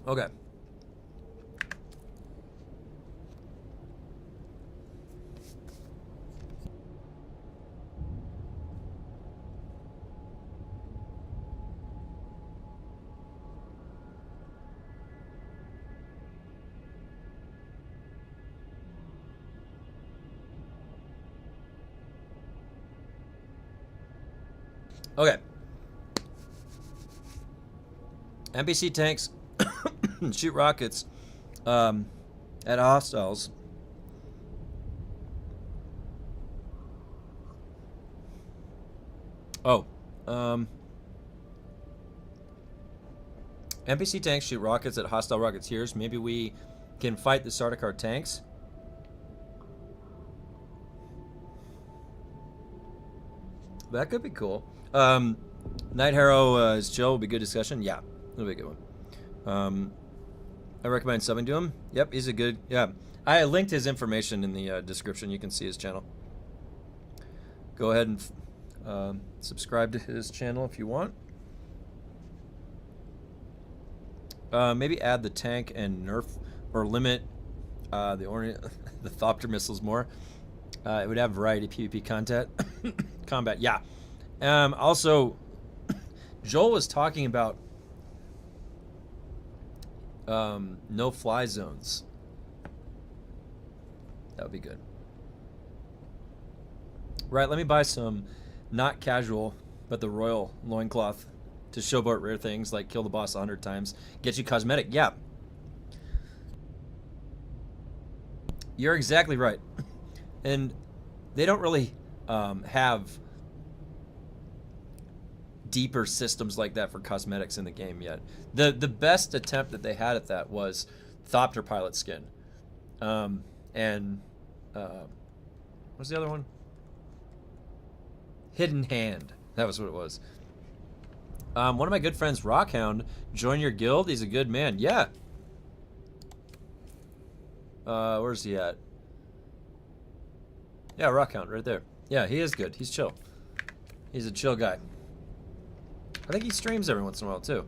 Okay. Okay. NPC tanks shoot rockets at hostiles. Oh. NPC tanks shoot rockets at hostile rocketeers. Maybe we can fight the Sardaukar tanks. That could be cool. Night Harrow is chill. Will be good discussion. Yeah, it'll be a good one. I recommend subbing to him. Yep, he's a good. Yeah, I linked his information in the description. You can see his channel. Go ahead and subscribe to his channel if you want. Maybe add the tank and nerf or limit the thopter missiles more. It would have variety PvP content. Combat, yeah. Also, Joel was talking about no fly zones. That would be good. Right, let me buy some not casual, but the royal loincloth to showboat rare things like kill the boss 100 times. Get you cosmetic, yeah. You're exactly right. And they don't really have deeper systems like that for cosmetics in the game yet. The best attempt that they had at that was thopter pilot skin. And what's the other one? Hidden Hand. That was what it was. One of my good friends, Rockhound, join your guild. He's a good man. Yeah. Where's he at? Yeah, Rockhound, right there. Yeah, he is good. He's chill. He's a chill guy. I think he streams every once in a while, too.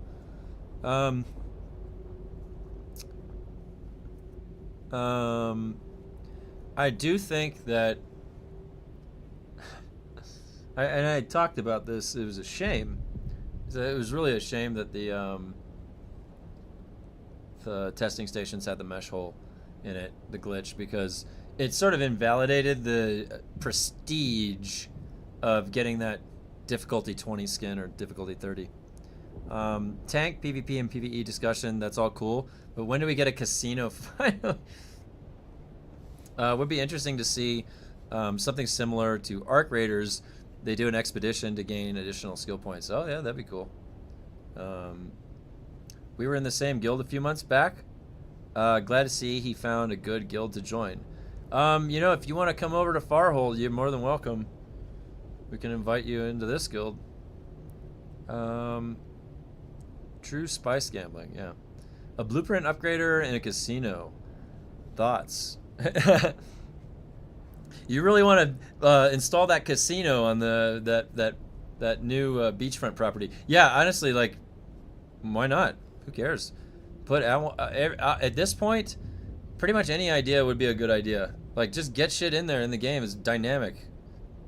I do think that... and I talked about this. It was a shame. It was really a shame that the testing stations had the mesh hole in it, the glitch, because it sort of invalidated the prestige of getting that difficulty 20 skin or difficulty 30. Tank, PvP, and PvE discussion, that's all cool. But when do we get a casino finally? Would be interesting to see something similar to Arc Raiders. They do an expedition to gain additional skill points. Oh yeah, that'd be cool. We were in the same guild a few months back. Glad to see he found a good guild to join. You know, if you want to come over to Farhold, you're more than welcome. We can invite you into this guild. True spice gambling, yeah. A blueprint upgrader and a casino. Thoughts? You really want to install that casino on that new beachfront property? Yeah, honestly, like, why not? Who cares? Put at this point, pretty much any idea would be a good idea. Like, just get shit in there, and the game is dynamic.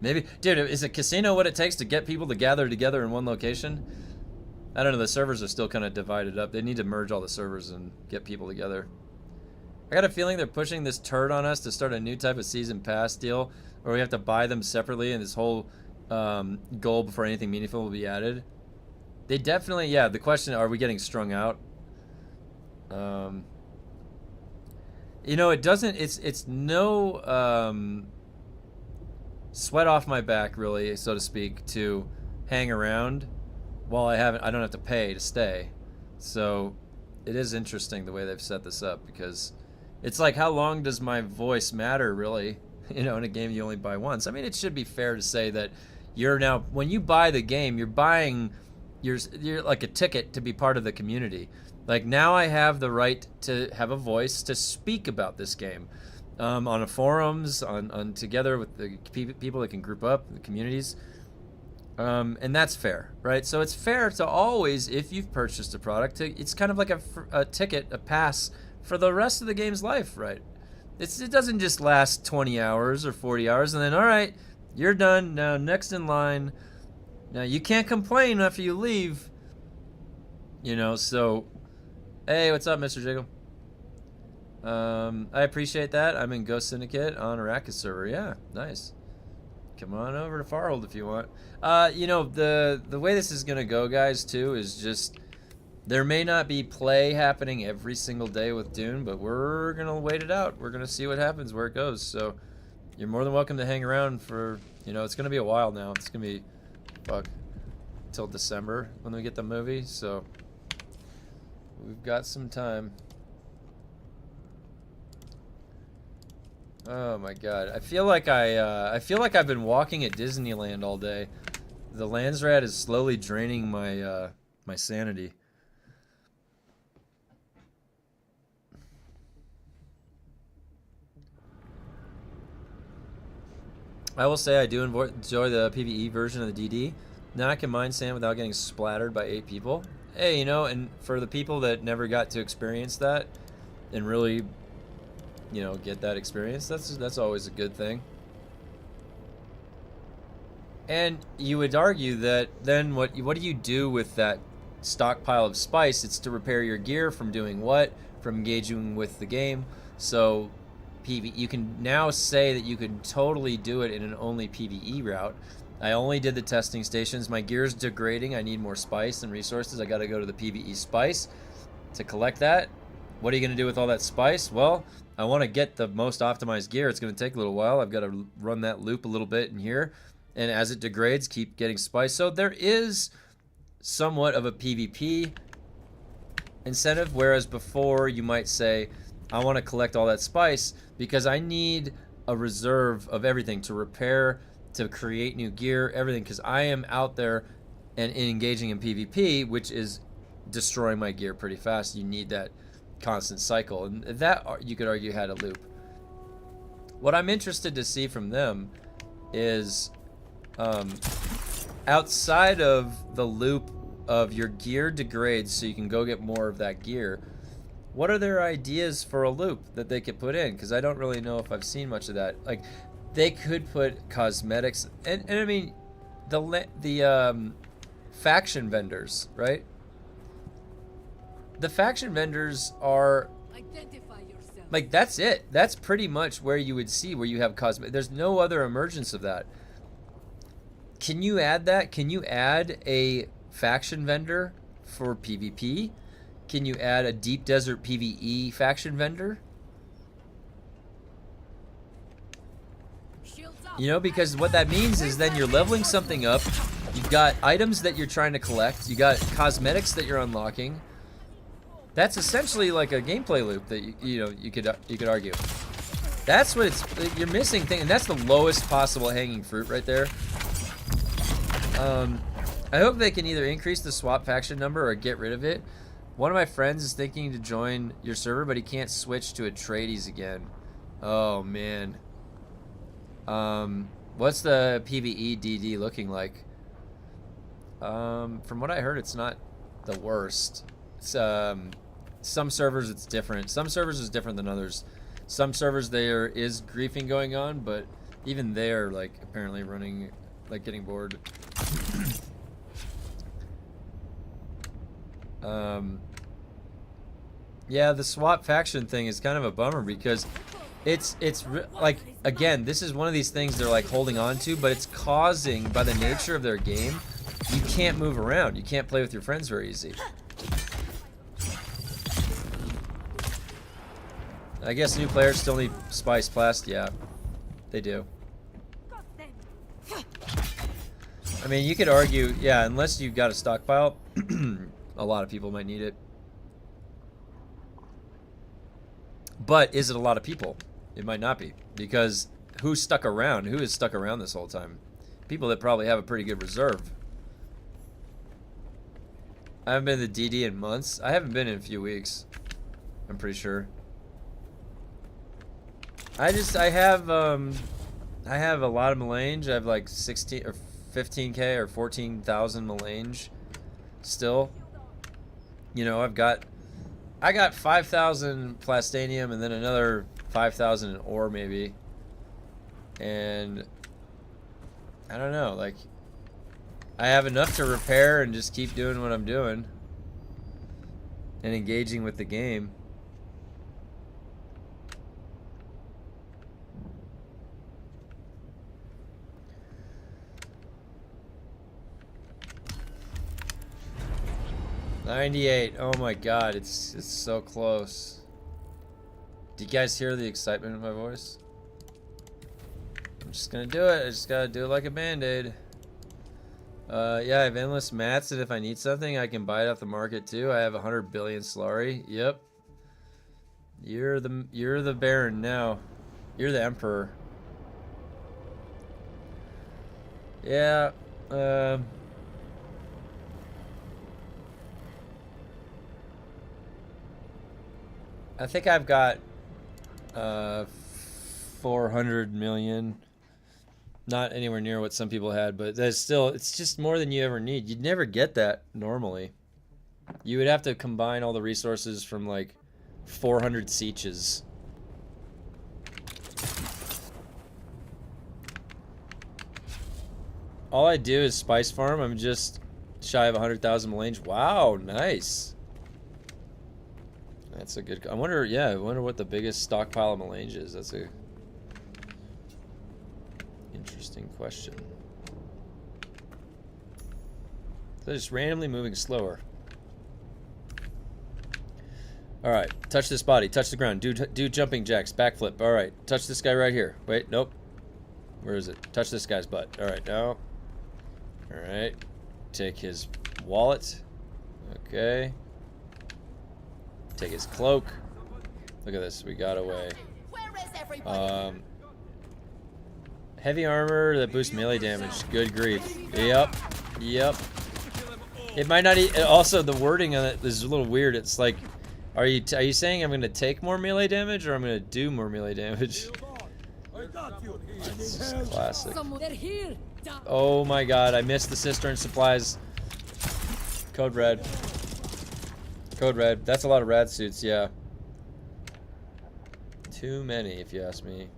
Maybe, dude, is a casino what it takes to get people to gather together in one location? I don't know. The servers are still kind of divided up. They need to merge all the servers and get people together. I got a feeling they're pushing this turd on us to start a new type of season pass deal, where we have to buy them separately, and this whole goal before anything meaningful will be added. They definitely, yeah. The question: are we getting strung out? You know, it doesn't. It's no sweat off my back, really, so to speak, to hang around while I don't have to pay to stay. So it is interesting the way they've set this up, because it's like, how long does my voice matter, really? You know, in a game you only buy once. I mean, it should be fair to say that you're now, when you buy the game, you're like a ticket to be part of the community. Like, now I have the right to have a voice to speak about this game on forums, on together with the people that can group up, the communities. And that's fair, right? So it's fair to always, if you've purchased a product, it's kind of like a ticket, a pass for the rest of the game's life, right? It doesn't just last 20 hours or 40 hours and then, all right, you're done. Now, next in line. Now, you can't complain after you leave. You know, so, hey, what's up, Mr. Jiggle? I appreciate that. I'm in Ghost Syndicate on Arrakis server. Yeah, nice. Come on over to Farhold if you want. You know, the way this is gonna go, guys, too, is just, there may not be play happening every single day with Dune, but we're gonna wait it out. We're gonna see what happens, where it goes. So you're more than welcome to hang around for, you know, it's gonna be a while now. It's gonna be, till December when we get the movie. So we've got some time. Oh my god, I feel like I've been walking at Disneyland all day. The Landsrat is slowly draining my my sanity. I will say I do enjoy the PvE version of the DD. Now I can mine sand without getting splattered by 8 people. Hey, you know, and for the people that never got to experience that and really, you know, get that experience, that's always a good thing. And you would argue that then what do you do with that stockpile of spice? It's to repair your gear from doing what? From engaging with the game. So you can now say that you can totally do it in an only PvE route. I only did the testing stations. My gear's degrading. I need more spice and resources. I got to go to the PvE spice to collect that. What are you going to do with all that spice? Well, I want to get the most optimized gear. It's going to take a little while. I've got to run that loop a little bit in here. And as it degrades, keep getting spice. So there is somewhat of a PvP incentive, whereas before you might say, I want to collect all that spice because I need a reserve of everything to repair, to create new gear, everything, because I am out there and engaging in PvP, which is destroying my gear pretty fast. You need that constant cycle, and that you could argue had a loop. What I'm interested to see from them is outside of the loop of your gear degrades so you can go get more of that gear, what are their ideas for a loop that they could put in? Because I don't really know if I've seen much of that. Like, they could put cosmetics, and I mean, the faction vendors, right? The faction vendors are, like, that's it. That's pretty much where you would see where you have cosmetic. There's no other emergence of that. Can you add that? Can you add a faction vendor for PvP? Can you add a deep desert PvE faction vendor? You know, because what that means is then you're leveling something up. You've got items that you're trying to collect. You got cosmetics that you're unlocking. That's essentially like a gameplay loop that you could argue. That's what you're missing thing, and that's the lowest possible hanging fruit right there. I hope they can either increase the swap faction number or get rid of it. One of my friends is thinking to join your server, but he can't switch to Atreides again. Oh man. What's the PvE DD looking like? From what I heard, it's not the worst. It's some servers it's different. Some servers is different than others. Some servers there is griefing going on, but even they're like apparently running, like getting bored. Yeah, the swap faction thing is kind of a bummer because it's like, again, this is one of these things they're like holding on to, but it's causing, by the nature of their game, you can't move around. You can't play with your friends very easy. I guess new players still need spice plast. Yeah, they do. I mean, you could argue, yeah, unless you've got a stockpile, a lot of people might need it. But is it a lot of people? It might not be, because who's stuck around? Who is stuck around this whole time? People that probably have a pretty good reserve. I haven't been to DD in months. I haven't been in a few weeks. I'm pretty sure. I have a lot of melange. I have like 16 or 15k or 14,000 melange still. You know, I got 5,000 plastanium and then another 5,000 in ore maybe. And I don't know, like I have enough to repair and just keep doing what I'm doing and engaging with the game. $98. Oh my god, it's so close. Do you guys hear the excitement in my voice? I'm just gonna do it. I just gotta do it like a band-aid. Yeah, I have endless mats, and if I need something, I can buy it off the market too. I have 100 billion Solari. Yep. You're the Baron now. You're the Emperor. Yeah. I think I've got 400 million. Not anywhere near what some people had, but that's still, it's just more than you ever need. You'd never get that normally. You would have to combine all the resources from like 400 sieges. All I do is spice farm. I'm just shy of 100,000 melange. Wow, nice. That's a good. I wonder. Yeah, I wonder what the biggest stockpile of melange is. That's a interesting question. They're just randomly moving slower. All right, touch this body. Touch the ground. Do jumping jacks. Backflip. All right, touch this guy right here. Wait, nope. Where is it? Touch this guy's butt. All right, now. All right. Take his wallet. Okay. Take his cloak. Look at this. We got away. Heavy armor that boosts melee damage. Good grief. Yep. Yep. It might not. Also, the wording on it is a little weird. It's like, are you saying I'm gonna take more melee damage or I'm gonna do more melee damage? It's just classic. Oh my god! I missed the cistern supplies. Code red. Code red. That's a lot of rad suits. Yeah. Too many, if you ask me.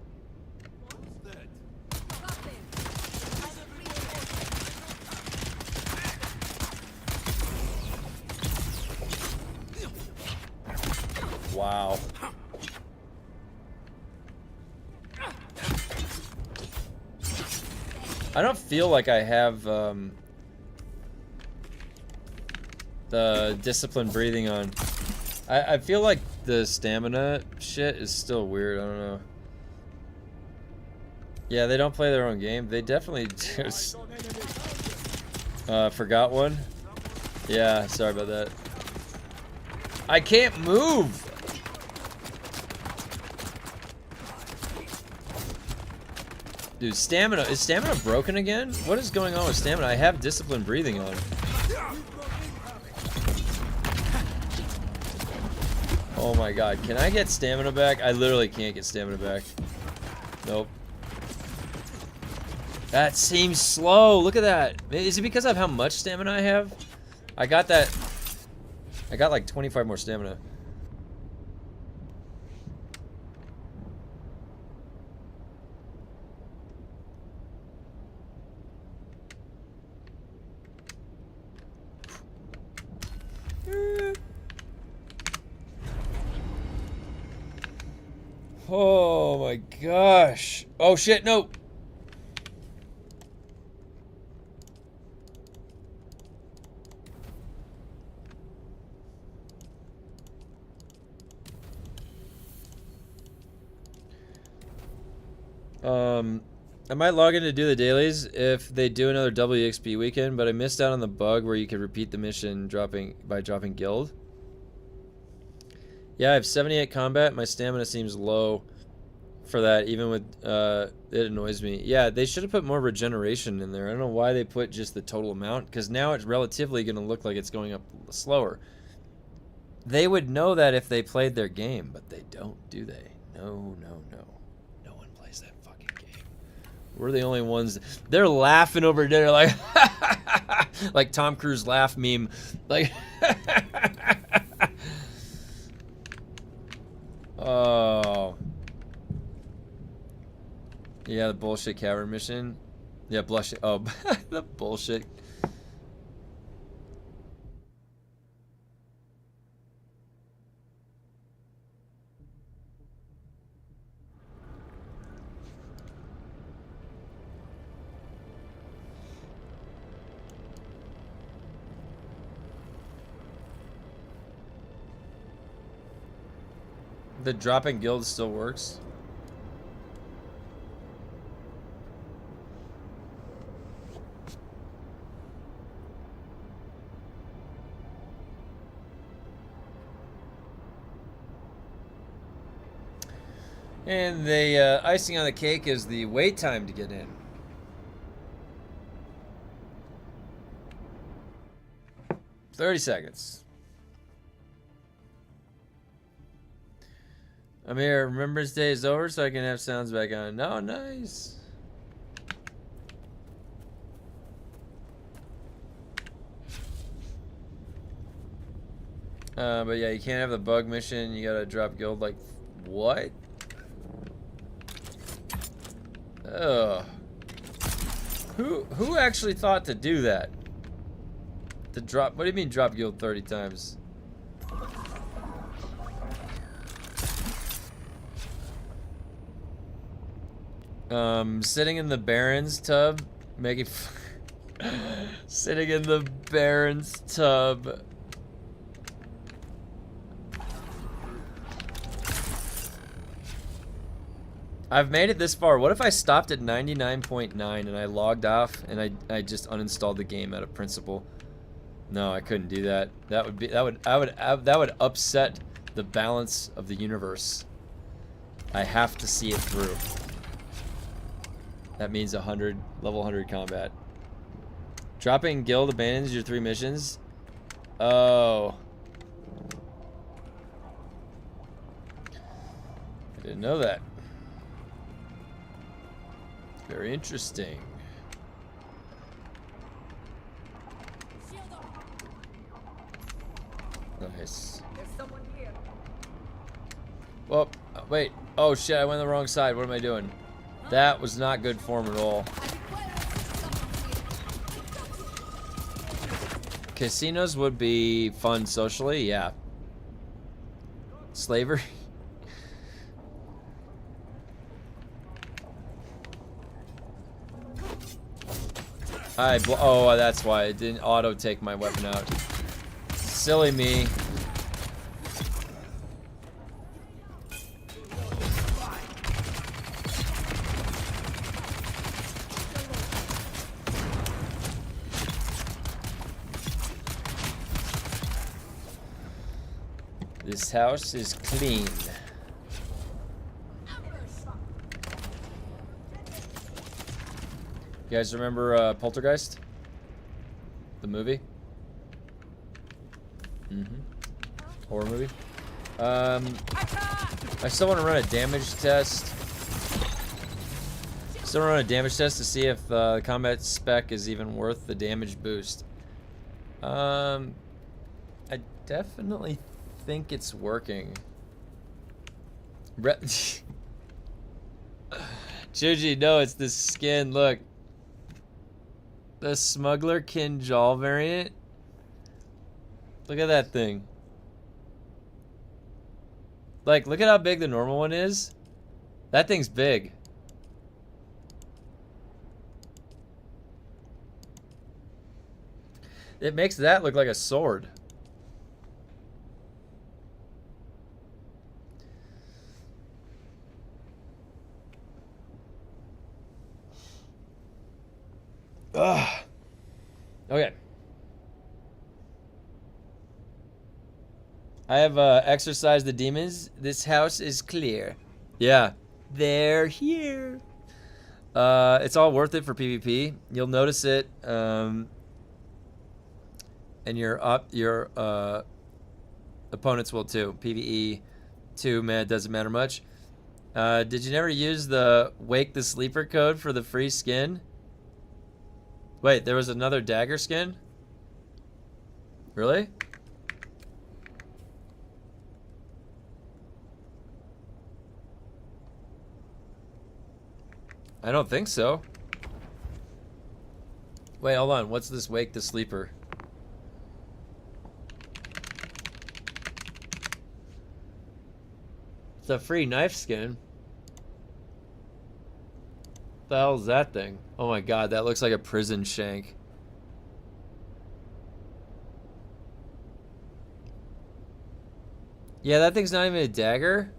Wow. I don't feel like I have the disciplined breathing on. I feel like the stamina shit is still weird. I don't know. Yeah, they don't play their own game. They definitely just forgot one. Yeah, sorry about that. I can't move. Dude, stamina. Is stamina broken again? What is going on with stamina? I have disciplined breathing on. Oh my god. Can I get stamina back? I literally can't get stamina back. Nope. That seems slow. Look at that. Is it because of how much stamina I have? I got that. I got like 25 more stamina. Oh my gosh. Oh shit, no. I might log in to do the dailies if they do another WXP weekend, but I missed out on the bug where you could repeat the mission by dropping guild. Yeah, I have 78 combat. My stamina seems low for that, even with, it annoys me. Yeah, they should have put more regeneration in there. I don't know why they put just the total amount, because now it's relatively going to look like it's going up slower. They would know that if they played their game, but they don't, do they? No, no, no. No one plays that fucking game. We're the only ones. They're laughing over dinner like, like Tom Cruise laugh meme. Like, oh. Yeah, the bullshit cavern mission. Yeah, blush. Oh, the bullshit. The dropping guild still works. And the icing on the cake is the wait time to get in. "30 seconds. I'm here. Remembrance Day is over, so I can have sounds back on. Oh, nice. But yeah, you can't have the bug mission. You gotta drop guild. Like, what? Ugh. Who actually thought to do that? To drop? What do you mean drop guild 30 times? Sitting in the Baron's tub, making sitting in the Baron's tub. I've made it this far. What if I stopped at 99.9 and I logged off and I just uninstalled the game out of principle? No, I couldn't do that. That would upset the balance of the universe. I have to see it through. That means 100, level 100 combat. Dropping guild abandons your 3 missions. Oh. I didn't know that. Very interesting. Nice. There's someone here. Well, wait. Oh shit, I went the wrong side. What am I doing? That was not good form at all. Casinos would be fun socially, yeah. Slavery? Oh, that's why it didn't auto take my weapon out. Silly me. This house is clean. You guys remember Poltergeist? The movie? Horror movie? I still want to run a damage test. Still run a damage test to see if the combat spec is even worth the damage boost. I definitely think it's working. Juji, no, it's this skin. Look. The Smuggler Kinjal variant. Look at that thing. Like, look at how big the normal one is. That thing's big. It makes that look like a sword. Ugh. Okay. I have exorcised the demons. This house is clear. Yeah. They're here. It's all worth it for PvP. You'll notice it. And your opponents will too. PvE too, man, it doesn't matter much. Did you never use the Wake the Sleeper code for the free skin? Wait, there was another dagger skin? Really? I don't think so. Wait, hold on. What's this Wake the Sleeper? It's a free knife skin. What the hell is that thing? Oh my god, that looks like a prison shank. Yeah, that thing's not even a dagger.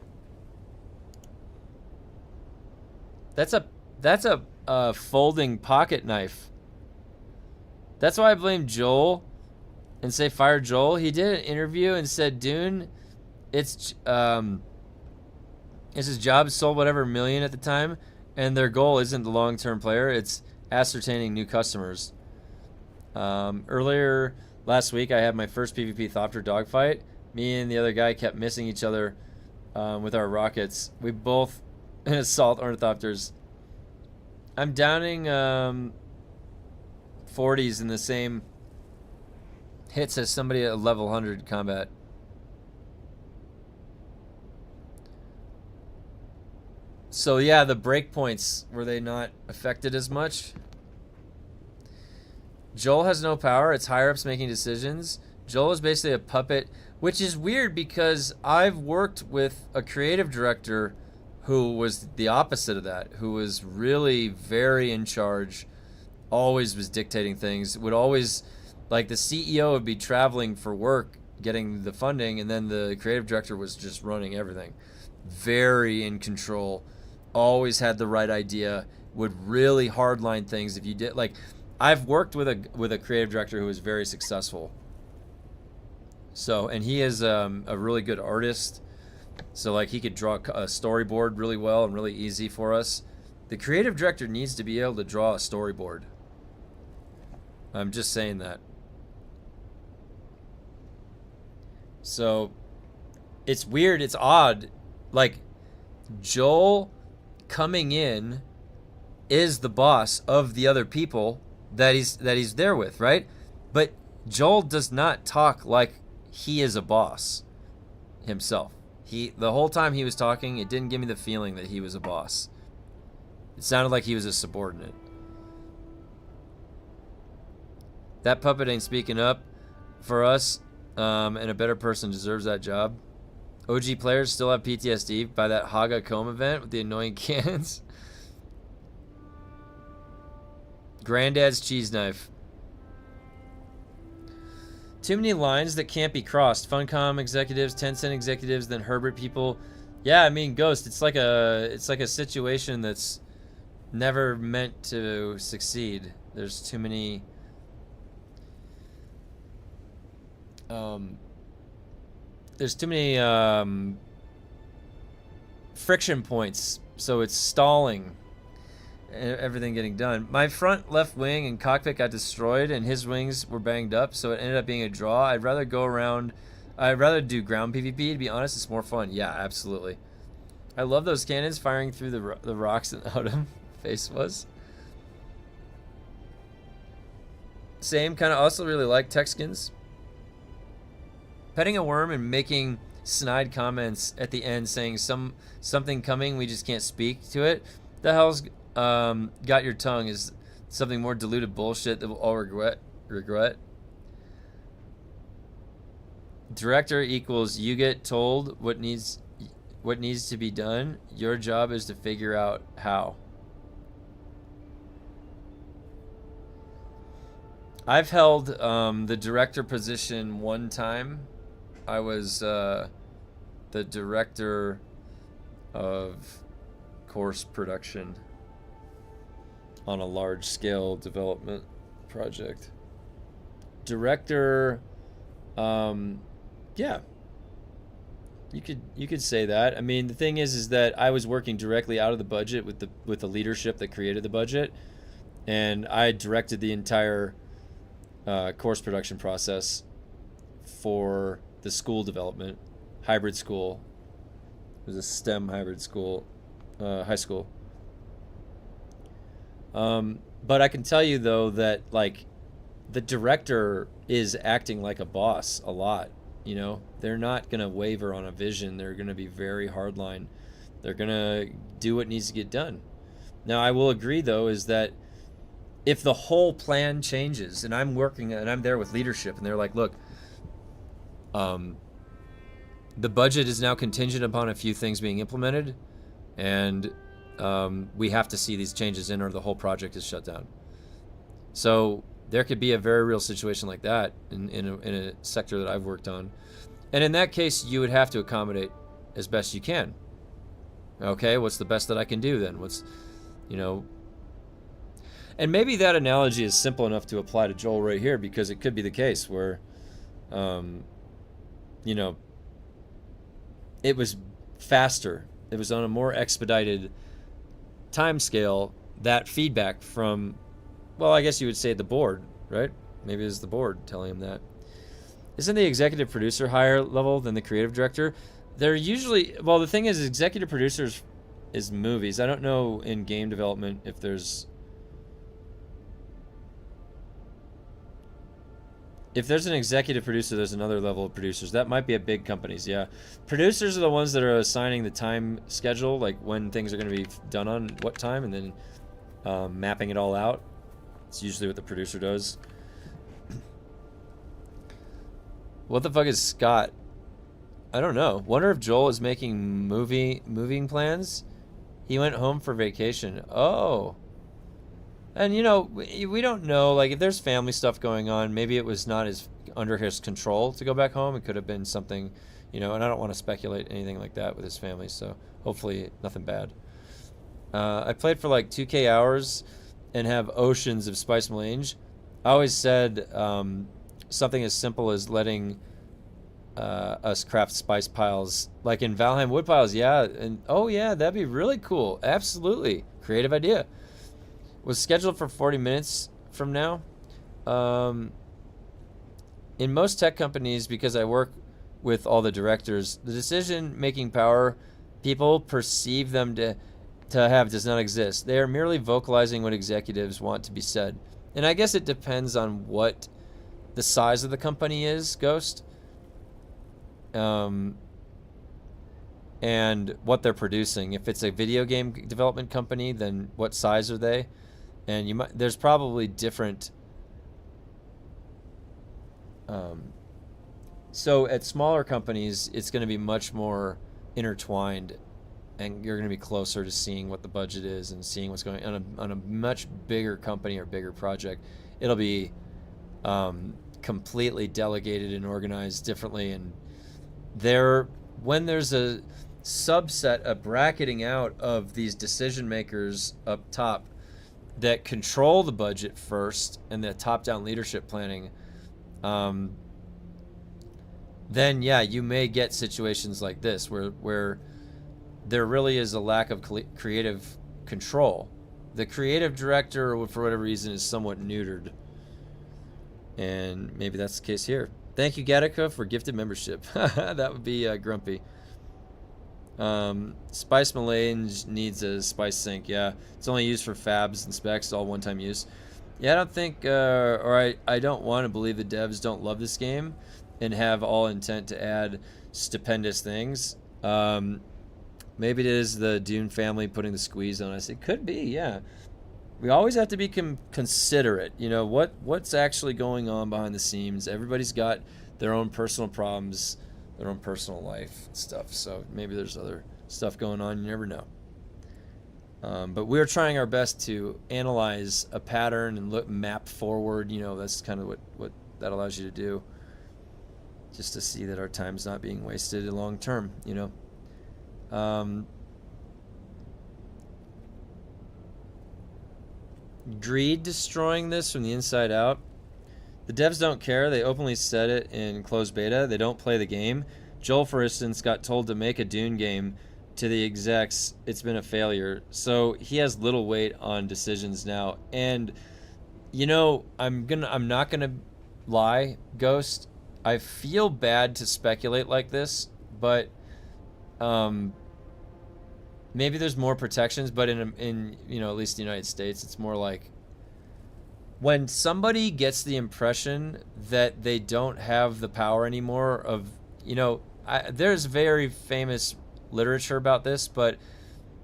That's a folding pocket knife. That's why I blame Joel and say fire Joel. He did an interview and said Dune, it's his job, sold whatever million at the time, and their goal isn't the long-term player, it's ascertaining new customers. Earlier last week, I had my first PvP thopter dogfight. Me and the other guy kept missing each other with our rockets. We both assault ornithopters. I'm downing 40s in the same hits as somebody at level 100 combat. So yeah, the breakpoints, were they not affected as much? Joel has no power. It's higher-ups making decisions. Joel is basically a puppet, which is weird because I've worked with a creative director who was the opposite of that, who was really very in charge, always was dictating things, would always, like the CEO would be traveling for work, getting the funding, and then the creative director was just running everything. Very in control, always had the right idea, would really hardline things if you did, like, I've worked with a creative director who was very successful. So, and he is a really good artist. So, like, he could draw a storyboard really well and really easy for us. The creative director needs to be able to draw a storyboard. I'm just saying that. So, it's weird, it's odd. Like, Joel coming in is the boss of the other people that he's there with, right? But Joel does not talk like he is a boss himself. The whole time he was talking, it didn't give me the feeling that he was a boss. It sounded like he was a subordinate. That puppet ain't speaking up for us, and a better person deserves that job. OG players still have PTSD by that Haga comb event with the annoying cans. Granddad's cheese knife. Too many lines that can't be crossed. Funcom executives, Tencent executives, then Herbert people. Yeah, I mean, Ghost, it's like a situation that's never meant to succeed. There's too many friction points, so it's stalling everything getting done. My front left wing and cockpit got destroyed and his wings were banged up, so it ended up being a draw. I'd rather do ground PvP, to be honest. It's more fun. Yeah, absolutely. I love those cannons firing through the rocks and out of face was. Same, kind of also really like tech skins. Petting a worm and making snide comments at the end saying something coming, we just can't speak to it. The hell's got your tongue is something more diluted bullshit that we'll all regret. Director equals you get told what needs to be done. Your job is to figure out how. I've held the director position one time. I was the director of course production on a large scale development project. Director, yeah, you could say that. I mean, the thing is that I was working directly out of the budget with the leadership that created the budget, and I directed the entire course production process for the school development, hybrid school. It was a STEM hybrid school, high school. But I can tell you though that like the director is acting like a boss a lot. You know, they're not gonna waver on a vision. They're gonna be very hardline. They're gonna do what needs to get done. Now, I will agree though is that if the whole plan changes and I'm working and I'm there with leadership and they're like, look, the budget is now contingent upon a few things being implemented, and we have to see these changes in or the whole project is shut down. So there could be a very real situation like that in a sector that I've worked on. And in that case, you would have to accommodate as best you can. Okay, what's the best that I can do then? What's, you know... And maybe that analogy is simple enough to apply to Joel right here, because it could be the case where, you know, it was faster. It was on a more expedited time scale, that feedback from, well, I guess you would say the board, right? Maybe it's the board telling him that. Isn't the executive producer higher level than the creative director? They're usually, well, the thing is executive producers is movies. I don't know in game development if there's an executive producer, there's another level of producers. That might be at big companies, yeah. Producers are the ones that are assigning the time schedule, like when things are going to be done on what time, and then mapping it all out. It's usually what the producer does. What the fuck is Scott? I don't know. Wonder if Joel is making moving plans? He went home for vacation. Oh. And, you know, we don't know, like, if there's family stuff going on, maybe it was not as under his control to go back home. It could have been something, you know, and I don't want to speculate anything like that with his family, so hopefully nothing bad. I played for like 2K hours and have oceans of spice melange. I always said something as simple as letting us craft spice piles, like in Valheim wood piles. Yeah, and oh yeah, that'd be really cool. Absolutely, creative idea. Was scheduled for 40 minutes from now. In most tech companies, because I work with all the directors, the decision-making power people perceive them to have does not exist. They are merely vocalizing what executives want to be said. And I guess it depends on what the size of the company is, Ghost. And what they're producing. If it's a video game development company, then what size are they? And there's probably different. So at smaller companies, it's going to be much more intertwined, and you're going to be closer to seeing what the budget is and seeing what's going on a much bigger company or bigger project. It'll be completely delegated and organized differently, and when there's a subset, a bracketing out of these decision makers up top that control the budget first and the top-down leadership planning, then yeah, you may get situations like this where there really is a lack of creative control. The creative director, for whatever reason, is somewhat neutered, and maybe that's the case here. Thank you, Gattaca, for gifted membership. That would be grumpy. Spice Melange needs a spice sink. Yeah, it's only used for fabs and specs, all one-time use. Yeah, I don't think, or I don't want to believe the devs don't love this game and have all intent to add stupendous things. Maybe it is the Dune family putting the squeeze on us. It could be, yeah. We always have to be considerate. You know, what's actually going on behind the scenes. Everybody's got their own personal problems, their own personal life and stuff. So maybe there's other stuff going on. You never know. But we're trying our best to analyze a pattern and map forward. You know, that's kind of what that allows you to do. Just to see that our time's not being wasted long term, you know. Greed destroying this from the inside out. The devs don't care. They openly said it in closed beta. They don't play the game. Joel, for instance, got told to make a Dune game to the execs. It's been a failure. So he has little weight on decisions now. And, you know, I'm not gonna lie, Ghost. I feel bad to speculate like this, but maybe there's more protections. But in you know, at least the United States, it's more like when somebody gets the impression that they don't have the power anymore of, you know, there's very famous literature about this, but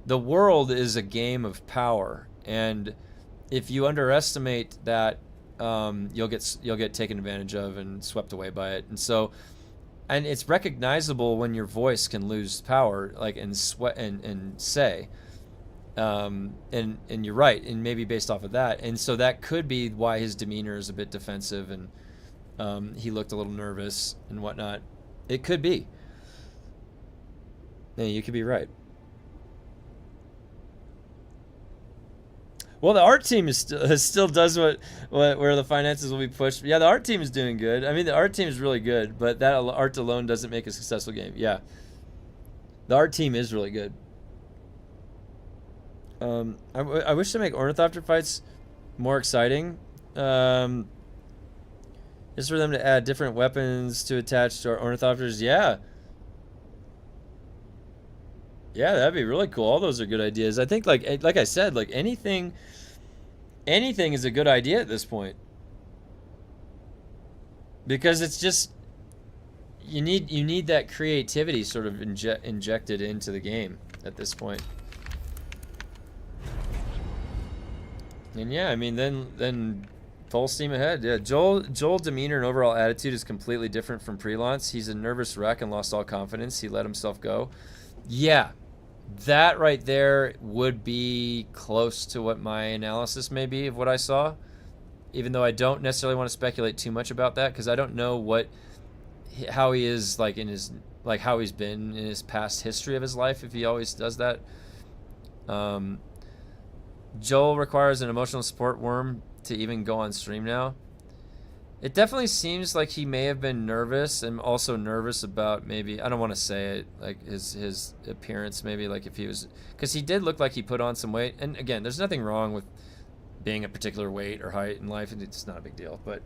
the world is a game of power, and if you underestimate that, you'll get taken advantage of and swept away by it. And so, and it's recognizable when your voice can lose power, like and say, and you're right, and maybe based off of that, and so that could be why his demeanor is a bit defensive, and he looked a little nervous and whatnot. It could be. Yeah, you could be right. Well, the art team still does where the finances will be pushed. Yeah, the art team is doing good. I mean, the art team is really good, but that art alone doesn't make a successful game. Yeah, the art team is really good. I wish to make Ornithopter fights more exciting. Just for them to add different weapons to attach to our Ornithopters. Yeah. Yeah, that'd be really cool. All those are good ideas. I think, like I said, like anything is a good idea at this point, because it's just you need that creativity sort of injected into the game at this point. And yeah, I mean, then full steam ahead. Yeah, Joel demeanor and overall attitude is completely different from pre-launch. He's a nervous wreck and lost all confidence. He let himself go. Yeah. That right there would be close to what my analysis may be of what I saw, even though I don't necessarily want to speculate too much about that, because I don't know how he is like in his, like how he's been in his past history of his life, if he always does that. Joel requires an emotional support worm to even go on stream now. It definitely seems like he may have been nervous, and also nervous about maybe, I don't want to say it, like his appearance, maybe like if he was, because he did look like he put on some weight. And again, there's nothing wrong with being a particular weight or height in life, and it's not a big deal. But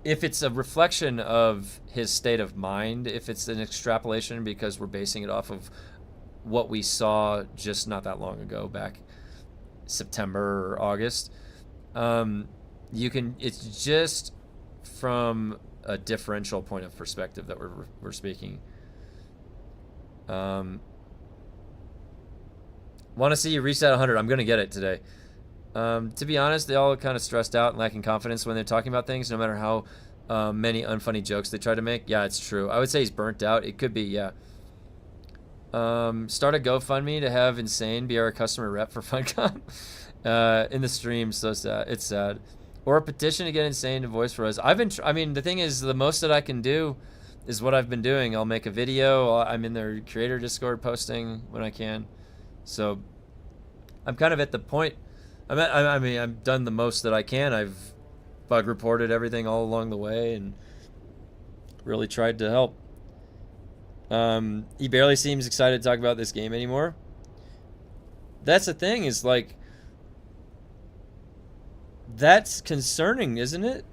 if it's a reflection of his state of mind, if it's an extrapolation because we're basing it off of what we saw just not that long ago, back September or August, it's just from a differential point of perspective that we're speaking. Want to see you reset 100. I'm gonna get it today. To be honest, they all look kind of stressed out and lacking confidence when they're talking about things, no matter how many unfunny jokes they try to make. Yeah, it's true. I would say he's burnt out. It could be, yeah. Start a GoFundMe to have Insane be our customer rep for Funcom in the stream. So sad. It's sad. Or a petition to get Insane to voice for us. I mean, the thing is, the most that I can do is what I've been doing. I'll make a video. I'm in their creator Discord posting when I can. So I'm kind of at the point. I mean, I've done the most that I can. I've bug reported everything all along the way and really tried to help. He barely seems excited to talk about this game anymore. That's the thing, is like, that's concerning, isn't it?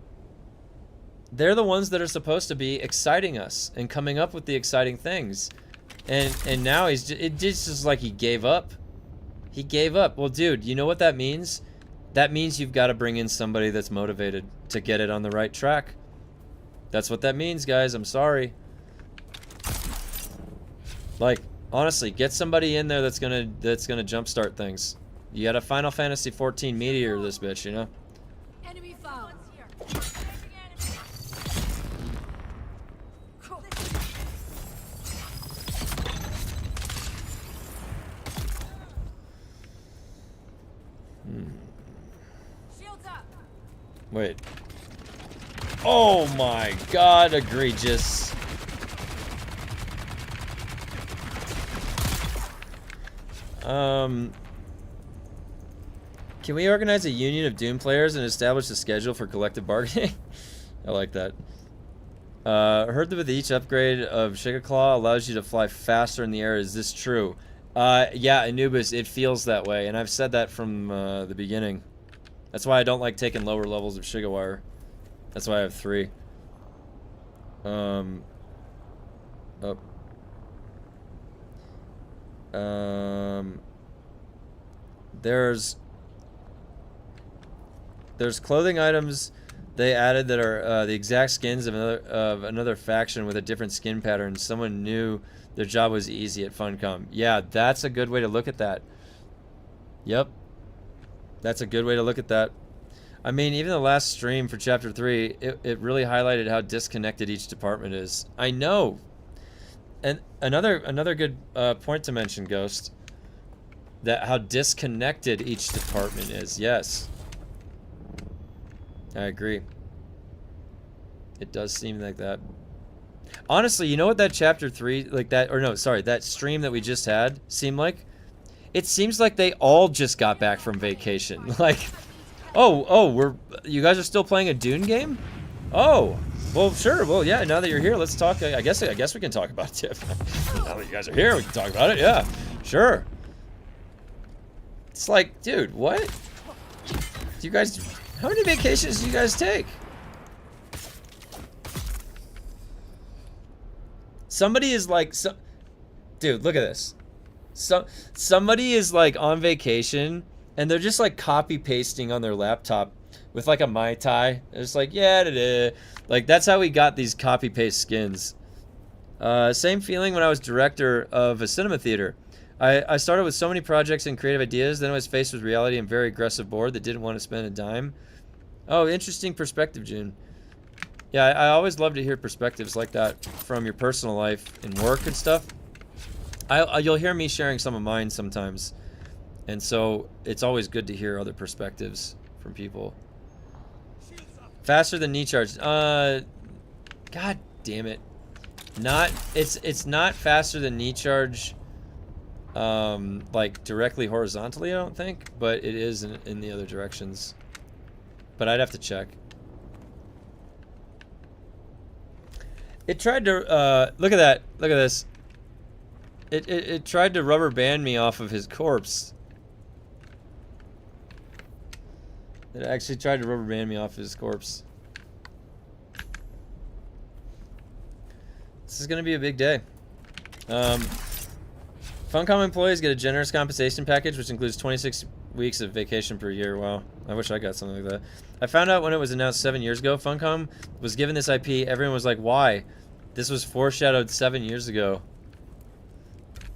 They're the ones that are supposed to be exciting us and coming up with the exciting things. And now it just is like he gave up. He gave up. Well, dude, you know what that means? That means you've got to bring in somebody that's motivated to get it on the right track. That's what that means, guys. I'm sorry. Like, honestly, get somebody in there that's gonna jumpstart things. You got a Final Fantasy 14 meteor this bitch, you know? Enemy found. Shields up. Wait. Oh my god, egregious. Can we organize a union of Dune players and establish a schedule for collective bargaining? I like that. Heard that with each upgrade of Shiga Claw allows you to fly faster in the air. Is this true? Yeah, Anubis, it feels that way, and I've said that from the beginning. That's why I don't like taking lower levels of Shiga Wire. That's why I have 3. There's clothing items they added that are the exact skins of another faction with a different skin pattern. Someone knew their job was easy at Funcom. Yeah, that's a good way to look at that. Yep. That's a good way to look at that. I mean, even the last stream for Chapter 3, it really highlighted how disconnected each department is. I know. And another good point to mention, Ghost, that how disconnected each department is. Yes. I agree. It does seem like that. Honestly, you know what that Chapter 3, like that, or no, sorry, that stream that we just had seemed like? It seems like they all just got back from vacation. Like, you guys are still playing a Dune game? Oh, well, sure. Well, yeah, now that you're here, let's talk. I guess we can talk about it. Now that you guys are here, we can talk about it. Yeah, sure. It's like, dude, what? Do you guys, how many vacations do you guys take? Somebody is like, dude, look at this. Somebody is like on vacation and they're just like copy pasting on their laptop with like a Mai Tai. It's like, yeah, da-da. Like that's how we got these copy paste skins. Same feeling when I was director of a cinema theater. I started with so many projects and creative ideas, then I was faced with reality and very aggressive board that didn't want to spend a dime. Oh, interesting perspective, June. Yeah, I always love to hear perspectives like that from your personal life and work and stuff. You'll hear me sharing some of mine sometimes. And so it's always good to hear other perspectives from people. Faster than knee charge. God damn it. It's not faster than knee charge like directly horizontally, I don't think, but it is in the other directions. But I'd have to check. It tried to, look at that. Look at this. It tried to rubber band me off of his corpse. It actually tried to rubber band me off his corpse. This is gonna be a big day. Funcom employees get a generous compensation package, which includes 26 weeks of vacation per year. Wow, I wish I got something like that. I found out when it was announced 7 years ago. Funcom was given this IP. Everyone was like, why? This was foreshadowed 7 years ago.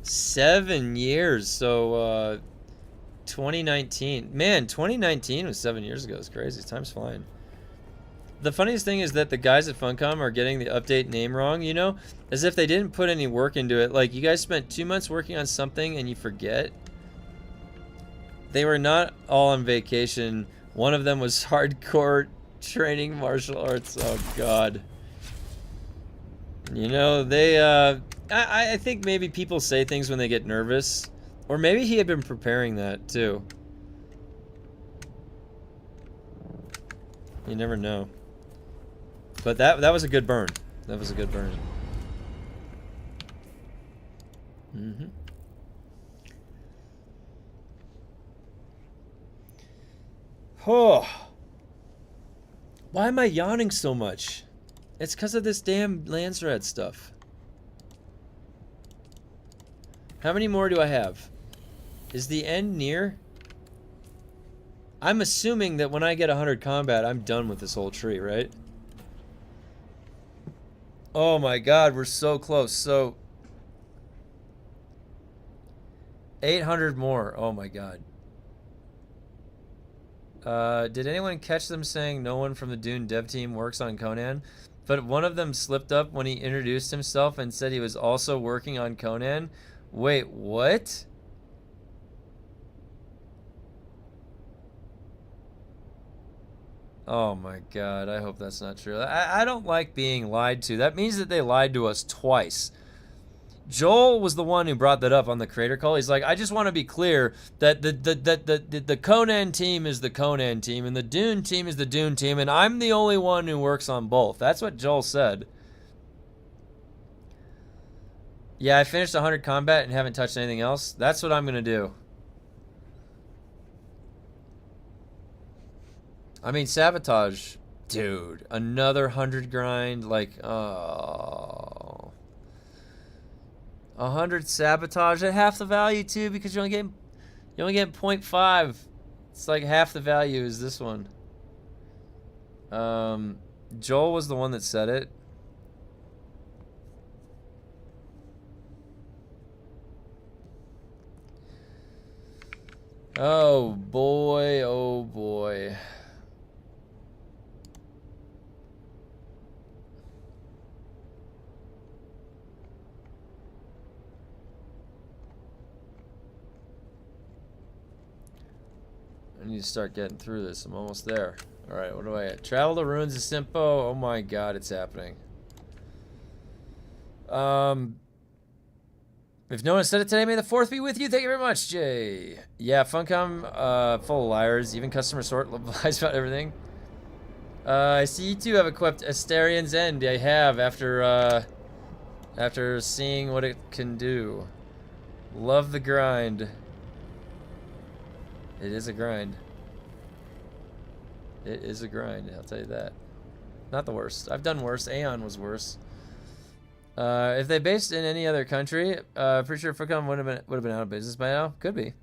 7 years, so 2019. Man, 2019 was 7 years ago. It's crazy. Time's flying. The funniest thing is that the guys at Funcom are getting the update name wrong, you know? As if they didn't put any work into it. Like, you guys spent 2 months working on something and you forget. They were not all on vacation. One of them was hardcore training martial arts. Oh, God. You know, they, I think maybe people say things when they get nervous. Or maybe he had been preparing that, too. You never know. But that was a good burn. That was a good burn. Mm-hmm. Oh. Why am I yawning so much? It's because of this damn Landsrat stuff. How many more do I have? Is the end near? I'm assuming that when I get 100 combat, I'm done with this whole tree, right? Oh my god, we're so close. So 800 more. Oh my god. Did anyone catch them saying no one from the Dune dev team works on Conan? But one of them slipped up when he introduced himself and said he was also working on Conan. Wait, what? Oh my god, I hope that's not true. I don't like being lied to. That means that they lied to us twice. Joel was the one who brought that up on the creator call. He's like, I just want to be clear that the Conan team is the Conan team and the Dune team is the Dune team and I'm the only one who works on both. That's what Joel said. Yeah, I finished 100 combat and haven't touched anything else. That's what I'm going to do. I mean, sabotage. Dude, another 100 grind. Like, oh. 100 sabotage at half the value, too, because you only get 0.5. It's like half the value is this one. Joel was the one that said it. Oh, boy. Oh, boy. I need to start getting through this. I'm almost there. Alright, what do I get? Travel the Ruins of Simpo. Oh my god, it's happening. If no one said it today, may the 4th be with you. Thank you very much, Jay. Yeah, Funcom, full of liars. Even customer sort lies about everything. I see you two have equipped Asterian's End. I have, after seeing what it can do. Love the grind. It is a grind. It is a grind, I'll tell you that. Not the worst. I've done worse. Aeon was worse. If they based in any other country, pretty sure Funcom would have been out of business by now. Could be.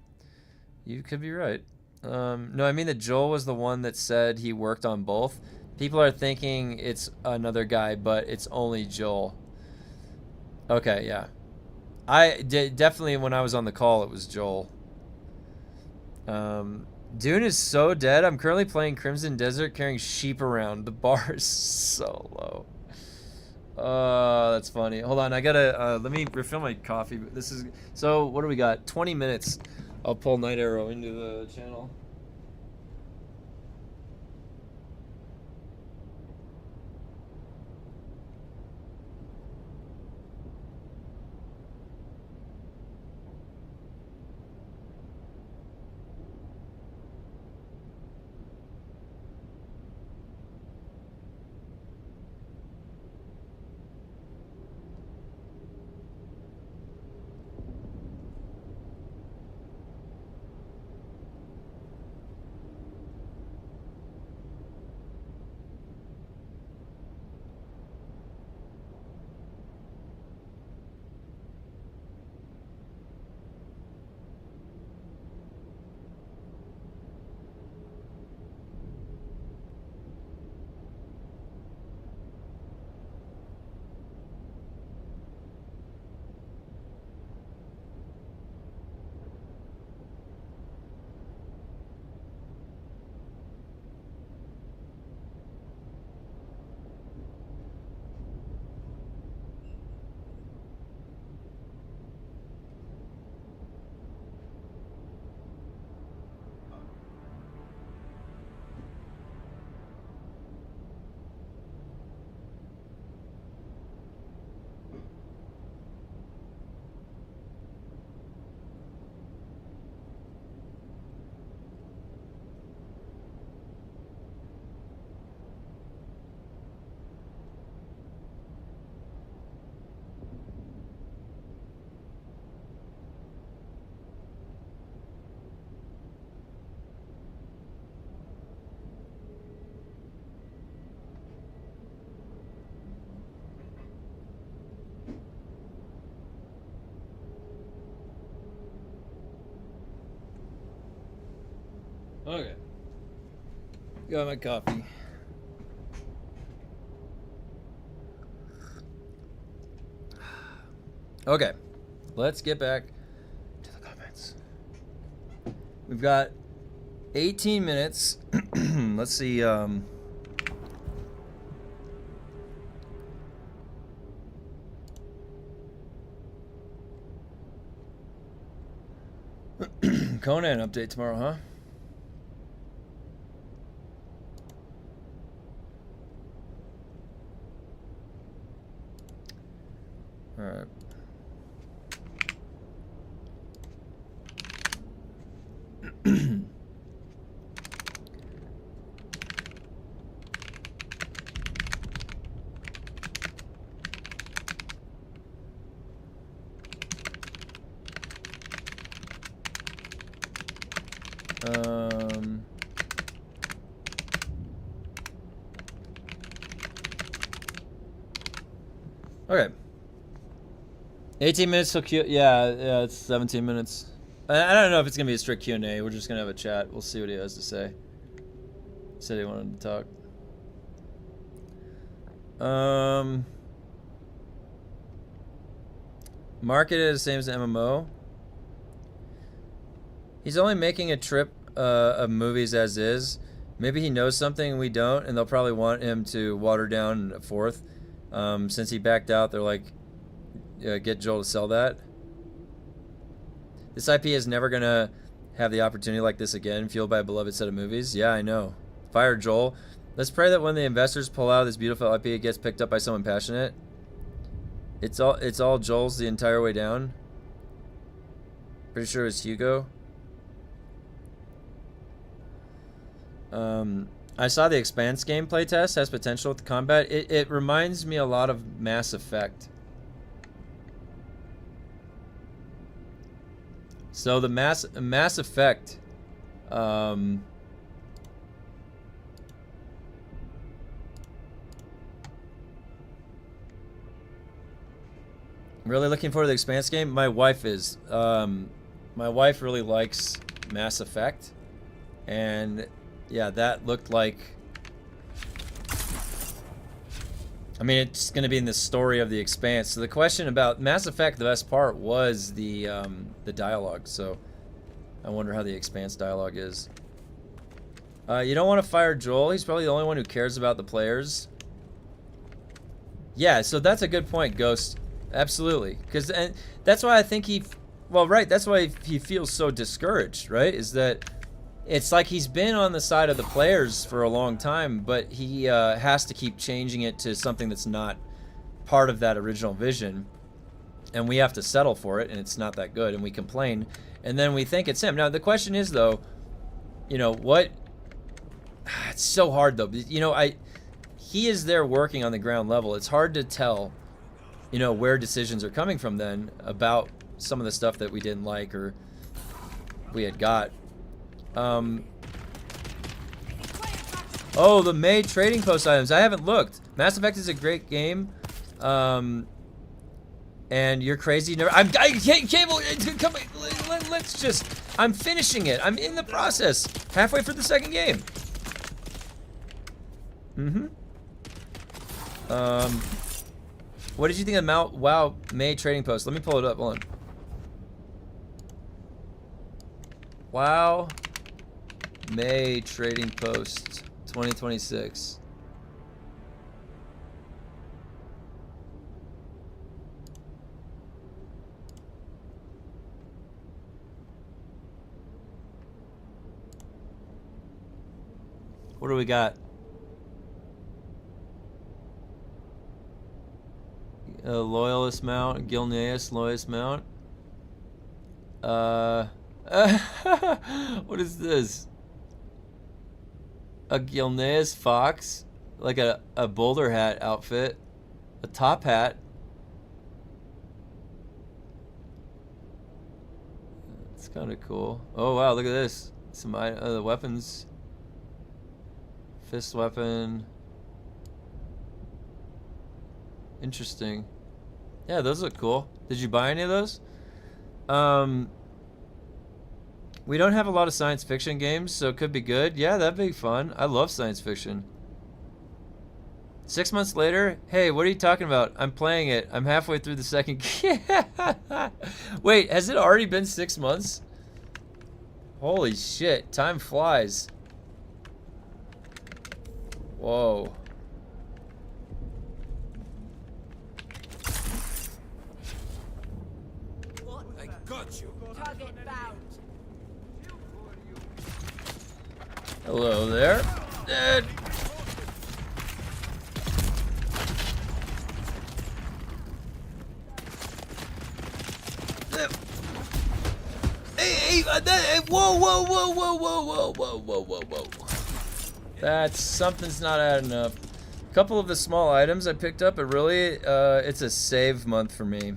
You could be right. No, I mean that Joel was the one that said he worked on both. People are thinking it's another guy, but it's only Joel. Okay, yeah. Definitely when I was on the call, it was Joel. Dune is so dead. I'm currently playing Crimson Desert carrying sheep around. The bar is so low. That's funny. Hold on, I gotta, let me refill my coffee. This is, so what do we got? 20 minutes. I'll pull Night Arrow into the channel. Got my coffee. Okay, let's get back to the comments. We've got 18 minutes. Let's see. Conan update tomorrow, huh? All right. Okay. 18 minutes till Q. Yeah, it's 17 minutes. I don't know if it's gonna be a strict Q&A. We're just gonna have a chat. We'll see what he has to say. Said he wanted to talk. Market it the same as the MMO. He's only making a trip of movies as is. Maybe he knows something and we don't, and they'll probably want him to water down a fourth. Since he backed out, they're like, get Joel to sell that. This IP is never gonna have the opportunity like this again, fueled by a beloved set of movies. Yeah, I know. Fire Joel. Let's pray that when the investors pull out of this beautiful IP, it gets picked up by someone passionate. It's all Joel's the entire way down. Pretty sure it's Hugo. I saw the Expanse game playtest has potential with the combat. It reminds me a lot of Mass Effect. So the Mass Effect, really looking forward to the Expanse game. My wife is. My wife really likes Mass Effect, and yeah, that looked like. I mean, it's going to be in the story of the Expanse. So the question about Mass Effect, the best part was the dialogue. So I wonder how the Expanse dialogue is. You don't want to fire Joel. He's probably the only one who cares about the players. Yeah, so that's a good point, Ghost. Absolutely. Because that's why I think that's why he feels so discouraged, right? Is that it's like he's been on the side of the players for a long time, but he has to keep changing it to something that's not part of that original vision. And we have to settle for it, and it's not that good, and we complain. And then we think it's him. Now, the question is, though, what... It's so hard, though. He is there working on the ground level. It's hard to tell, where decisions are coming from then about some of the stuff that we didn't like or we had got. Oh, the May trading post items. I haven't looked. Mass Effect is a great game. And you're crazy. I can't. Come on, let's just. I'm finishing it. I'm in the process. Halfway through the second game. What did you think of WoW May trading post? Let me pull it up. Hold on. WoW May trading post 2026. What do we got? Loyalist mount, Gilneas Loyalist mount. What is this? A Gilneas fox, like a boulder hat outfit, a top hat. It's kind of cool. Oh wow, look at this. Some the weapons. Fist weapon. Interesting. Yeah, those look cool. Did you buy any of those? We don't have a lot of science fiction games, so it could be good. Yeah, that'd be fun. I love science fiction. 6 months later, hey, what are you talking about? I'm playing it. I'm halfway through the second game. Wait, has it already been 6 months? Holy shit, time flies. Whoa. I got you. Target bound. Hello there. Dead. Hey, whoa, whoa, whoa, whoa, whoa, whoa, whoa, whoa, whoa, whoa. That's, something's not adding up. A couple of the small items I picked up, but really, it's a save month for me.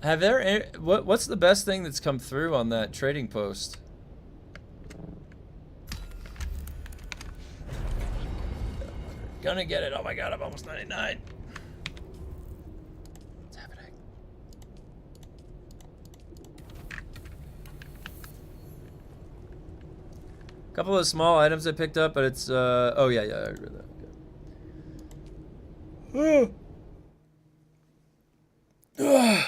Have there, what's the best thing that's come through on that trading post? Gonna get it, oh my god, I'm almost 99. What's happening? Couple of small items I picked up, but it's, oh yeah, I read that. Okay.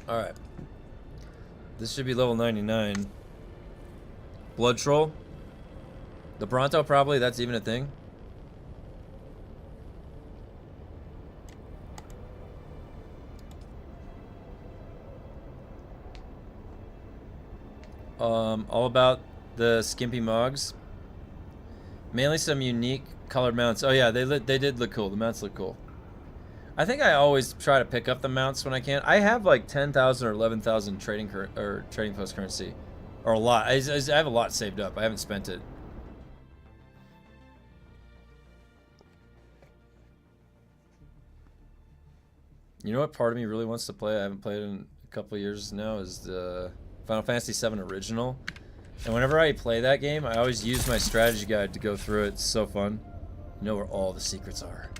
Alright. This should be level 99. Blood Troll. The Bronto, probably. That's even a thing. All about the Skimpy Mogs. Mainly some unique colored mounts. Oh yeah, they did look cool. The mounts look cool. I think I always try to pick up the mounts when I can. I have like 10,000 or 11,000 trading post currency, or a lot. I have a lot saved up. I haven't spent it. You know what part of me really wants to play? I haven't played in a couple of years now. Is the Final Fantasy VII Original. And whenever I play that game, I always use my strategy guide to go through it. It's so fun. You know where all the secrets are.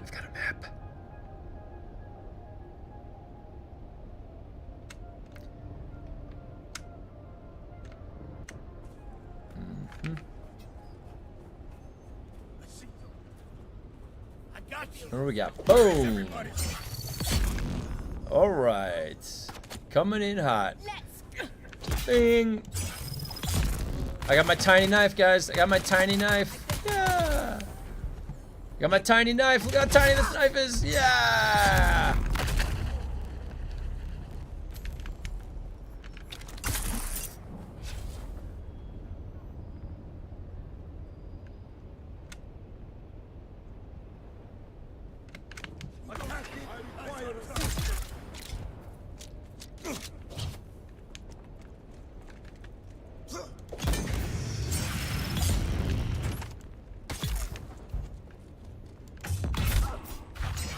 I've got a map. What do we got? Boom! Alright. Coming in hot. Bing! I got my tiny knife, guys. I got my tiny knife. Yeah! I got my tiny knife. Look how tiny this knife is. Yeah!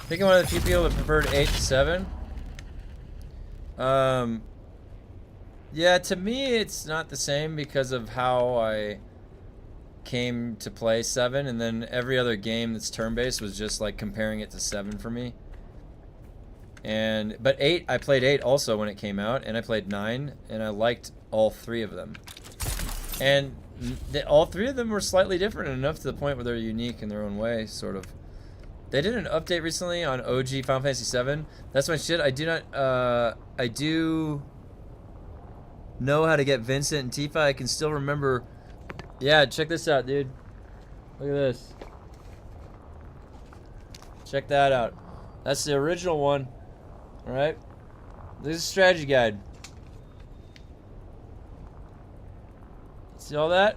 I think I'm one of the few people that preferred 8 to 7. Yeah, to me it's not the same because of how I came to play 7, and then every other game that's turn-based was just like comparing it to 7 for me. But 8, I played 8 also when it came out, and I played 9, and I liked all 3 of them. And all 3 of them were slightly different enough to the point where they're unique in their own way, sort of. They did an update recently on OG Final Fantasy VII. That's my shit. I do know how to get Vincent and Tifa. I can still remember. Yeah, check this out, dude. Look at this. Check that out. That's the original one. Alright? This is a strategy guide. See all that?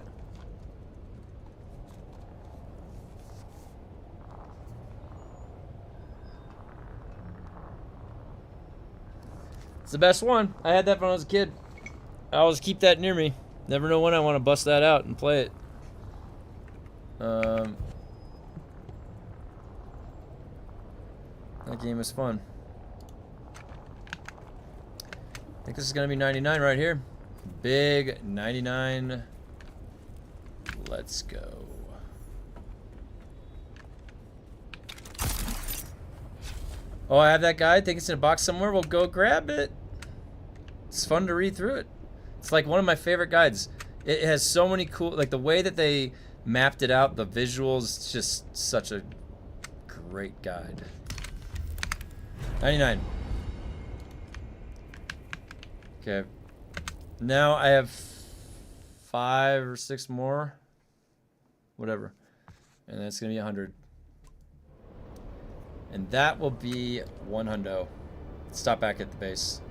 It's the best one. I had that when I was a kid. I always keep that near me. Never know when I want to bust that out and play it. That game is fun. I think this is gonna be 99 right here. Big 99. Let's go. Oh, I have that guide. I think it's in a box somewhere. We'll go grab it. It's fun to read through it. It's like one of my favorite guides. It has so many cool, like the way that they mapped it out, the visuals, it's just such a great guide. 99. Okay. Now I have 5 or 6 more. Whatever. And that's going to be 100. And that will be 100. Stop back at the base.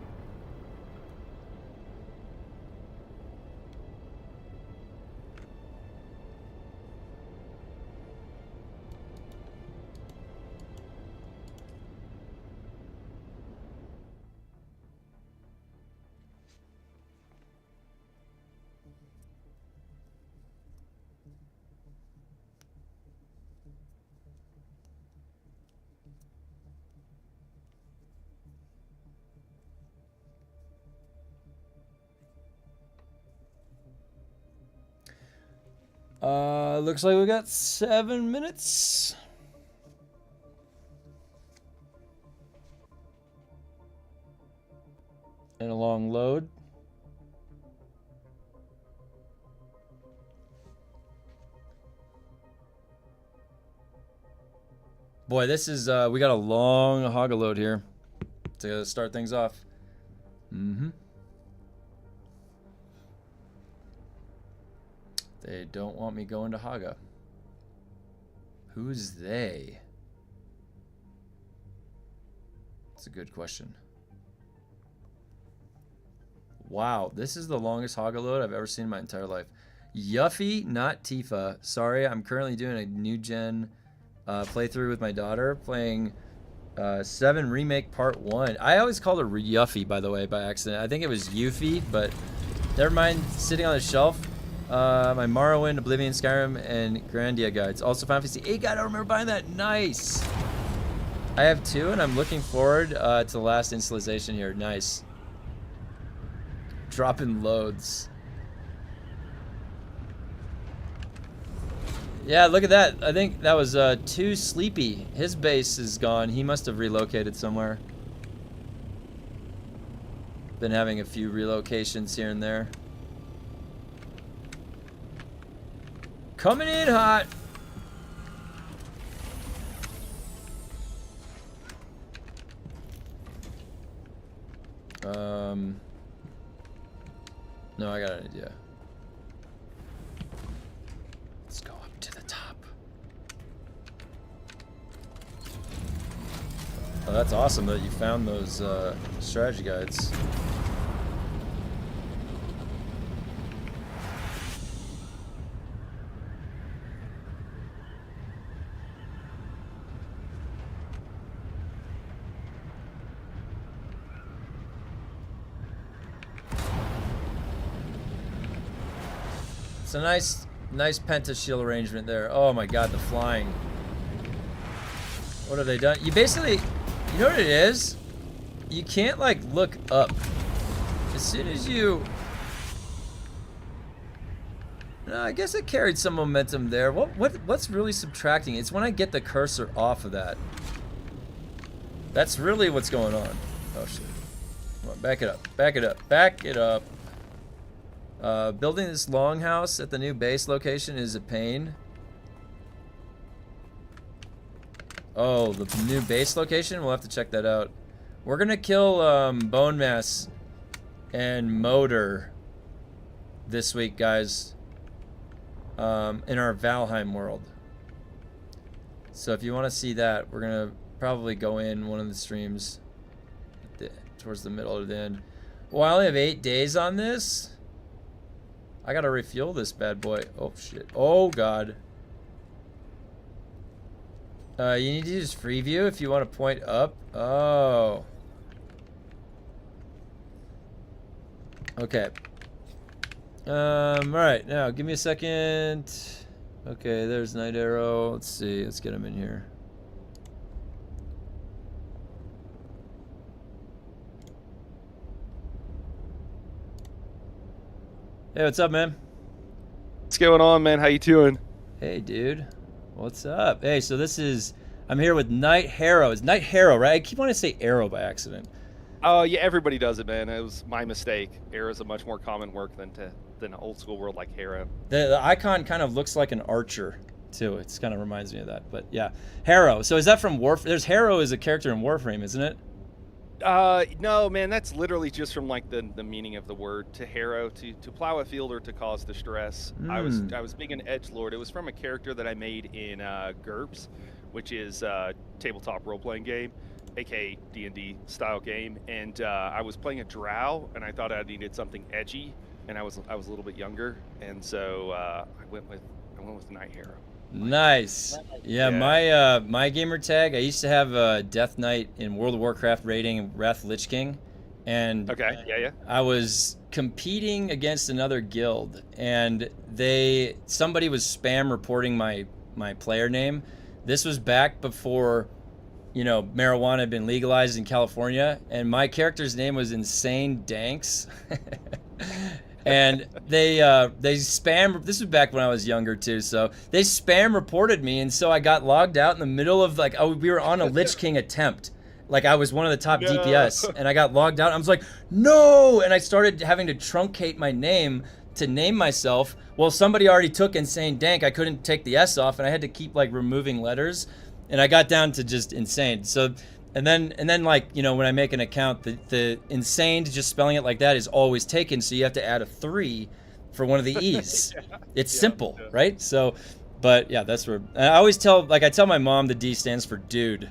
Looks like we got 7 minutes. And a long load. Boy, this is, we got a long hoggle load here to start things off. Mm-hmm. They don't want me going to Haga. Who's they? It's a good question. Wow, this is the longest Haga load I've ever seen in my entire life. Yuffie, not Tifa. Sorry, I'm currently doing a new gen playthrough with my daughter, playing 7 Remake Part 1. I always called her Yuffie, by the way, by accident. I think it was Yuffie, but never mind. Sitting on the shelf. My Morrowind, Oblivion, Skyrim, and Grandia guides. Also Final Fantasy 8 guide. I don't remember buying that. Nice. I have 2, and I'm looking forward to the last installation here. Nice. Dropping loads. Yeah, look at that. I think that was Too Sleepy. His base is gone. He must have relocated somewhere. Been having a few relocations here and there. Coming in hot. No, I got an idea. Let's go up to the top. Oh, that's awesome that you found those strategy guides. It's a nice pentashield arrangement there. Oh my god, the flying. What have they done? You basically, you know what it is? You can't like look up. As soon as you... No, I guess it carried some momentum there. What's really subtracting? It's when I get the cursor off of that. That's really what's going on. Oh shit. Come on, back it up. Back it up. Back it up. Building this longhouse at the new base location is a pain. Oh, the new base location? We'll have to check that out. We're gonna kill Bone Mass and Motor this week, guys. In our Valheim world. So if you want to see that, we're gonna probably go in one of the streams towards the middle or the end. Well, I only have 8 days on this. I gotta refuel this bad boy. Oh shit. Oh god. You need to use free view if you want to point up. Oh. Okay. Alright, now give me a second. Okay, there's Night Arrow. Let's see, let's get him in here. Hey, what's up, man? What's going on, man? How you doing? Hey, dude. What's up? Hey, so I'm here with NIGHTHARROW. It's NIGHTHARROW, right? I keep wanting to say Arrow by accident. Oh, yeah, everybody does it, man. It was my mistake. Arrow is a much more common work than an old school word like Harrow. The icon kind of looks like an archer, too. It kind of reminds me of that. But yeah, Harrow. So is that from Warframe? There's Harrow as a character in Warframe, isn't it? No, man, that's literally just from like the meaning of the word to harrow, to plow a field or to cause distress. I was being an edgelord. It was from a character that I made in GURPS, which is tabletop role-playing game, aka D&D style game. And I was playing a drow, and I thought I needed something edgy, and I was a little bit younger, and so I went with NIGHTHARROW. Nice. Yeah, my gamer tag, I used to have Death Knight in World of Warcraft raiding Wrath Lich King, and Okay, yeah. I was competing against another guild, and somebody was spam reporting my player name. This was back before, marijuana had been legalized in California, and my character's name was Insane Danks. And they spam. This was back when I was younger too, so they spam reported me, and so I got logged out in the middle of we were on a Lich King attempt, like I was one of the top DPS, and I got logged out. I was like, no, and I started having to truncate my name to name myself. Well, somebody already took Insane Dank. I couldn't take the S off, and I had to keep removing letters, and I got down to just Insane. So. And then when I make an account, the insane, just spelling it like that, is always taken, so you have to add a 3 for one of the E's. It's simple, right? So, but yeah, that's where I always tell my mom the D stands for dude.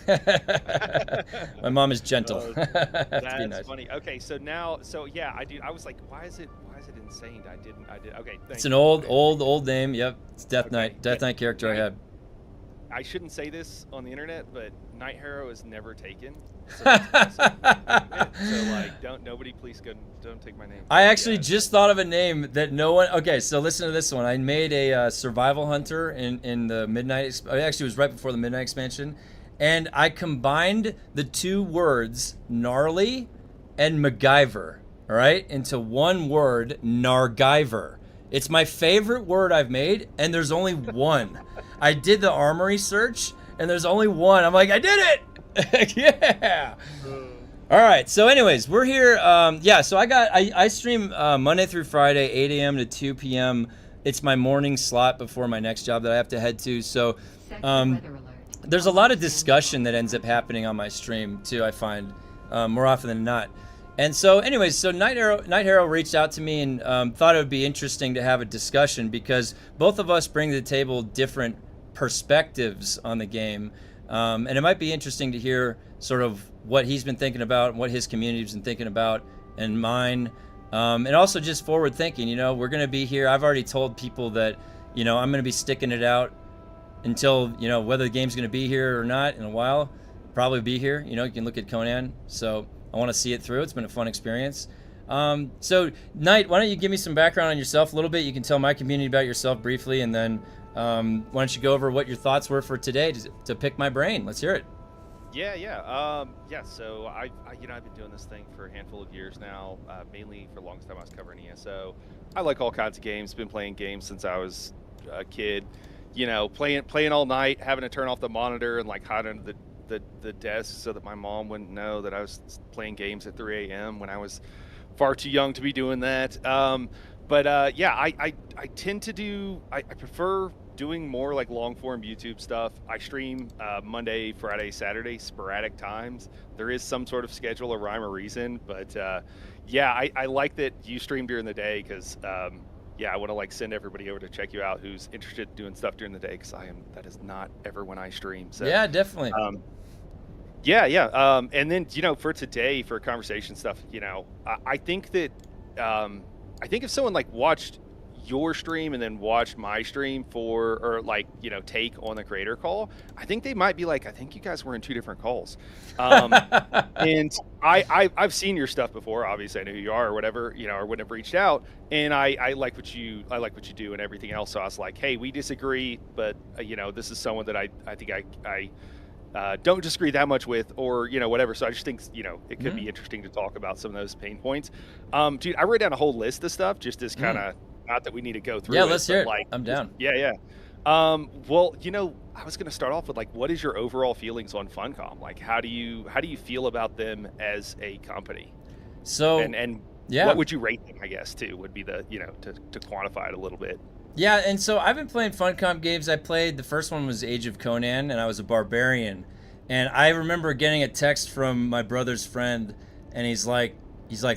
My mom is gentle. That's nice. funny. Okay, so yeah, I was like, why is it insane? I did. Okay, thanks. It's an old name. Yep, it's Death Knight character I had. I shouldn't say this on the internet, but NIGHTHARROW is never taken. So, nobody please don't take my name. I actually just thought of a name that no one. Okay, so listen to this one. I made a survival hunter in the midnight. Actually, it was right before the midnight expansion, and I combined the two words gnarly and MacGyver, all right, into one word, Narguyver. It's my favorite word I've made, and there's only one. I did the armory search, and there's only one. I'm like, I did it! Yeah! All right, so anyways, we're here. So I stream Monday through Friday, 8 a.m. to 2 p.m. It's my morning slot before my next job that I have to head to. So there's a lot of discussion that ends up happening on my stream, too, I find, more often than not. And so anyways, so NIGHTHARROW reached out to me and thought it would be interesting to have a discussion because both of us bring to the table different perspectives on the game. And it might be interesting to hear sort of what he's been thinking about, what his community's been thinking about, and mine. And also just forward thinking, we're going to be here. I've already told people that, I'm going to be sticking it out until, whether the game's going to be here or not in a while, probably be here. You can look at Conan. So I want to see it through. It's been a fun experience. So, Knight, why don't you give me some background on yourself a little bit? You can tell my community about yourself briefly, and then why don't you go over what your thoughts were for today to pick my brain? Let's hear it. Yeah. So I've been doing this thing for a handful of years now. Mainly for the longest time I was covering ESO. I like all kinds of games. Been playing games since I was a kid. Playing all night, having to turn off the monitor and hide under the desk so that my mom wouldn't know that I was playing games at 3 a.m. when I was far too young to be doing that. I tend to I prefer doing more long form YouTube stuff. I stream Monday, Friday, Saturday, sporadic times. There is some sort of schedule or rhyme or reason, but I like that you stream during the day because I want to send everybody over to check you out who's interested in doing stuff during the day because that is not ever when I stream. So yeah, definitely. And then, for today, for conversation stuff, I think that, I think if someone watched your stream and then watched my stream take on the creator call, I think they might be I think you guys were in 2 different calls. And I've seen your stuff before. Obviously I know who you are or whatever, or would have reached out, and I like what you do and everything else. So I was like, hey, we disagree, but this is someone that I think I don't disagree that much with, or whatever. So I just think it could be interesting to talk about some of those pain points. Dude, I wrote down a whole list of stuff just as kind of not that we need to go through. Yeah, it, let's hear it. Like, I'm down. Yeah. Well, I was going to start off with like, what is your overall feelings on Funcom? Like, how do you feel about them as a company? So and yeah, what would you rate them? I guess too would be the to quantify it a little bit. Yeah, and so I've been playing Funcom games. I played, the first one was Age of Conan, and I was a barbarian. And I remember getting a text from my brother's friend, and he's like,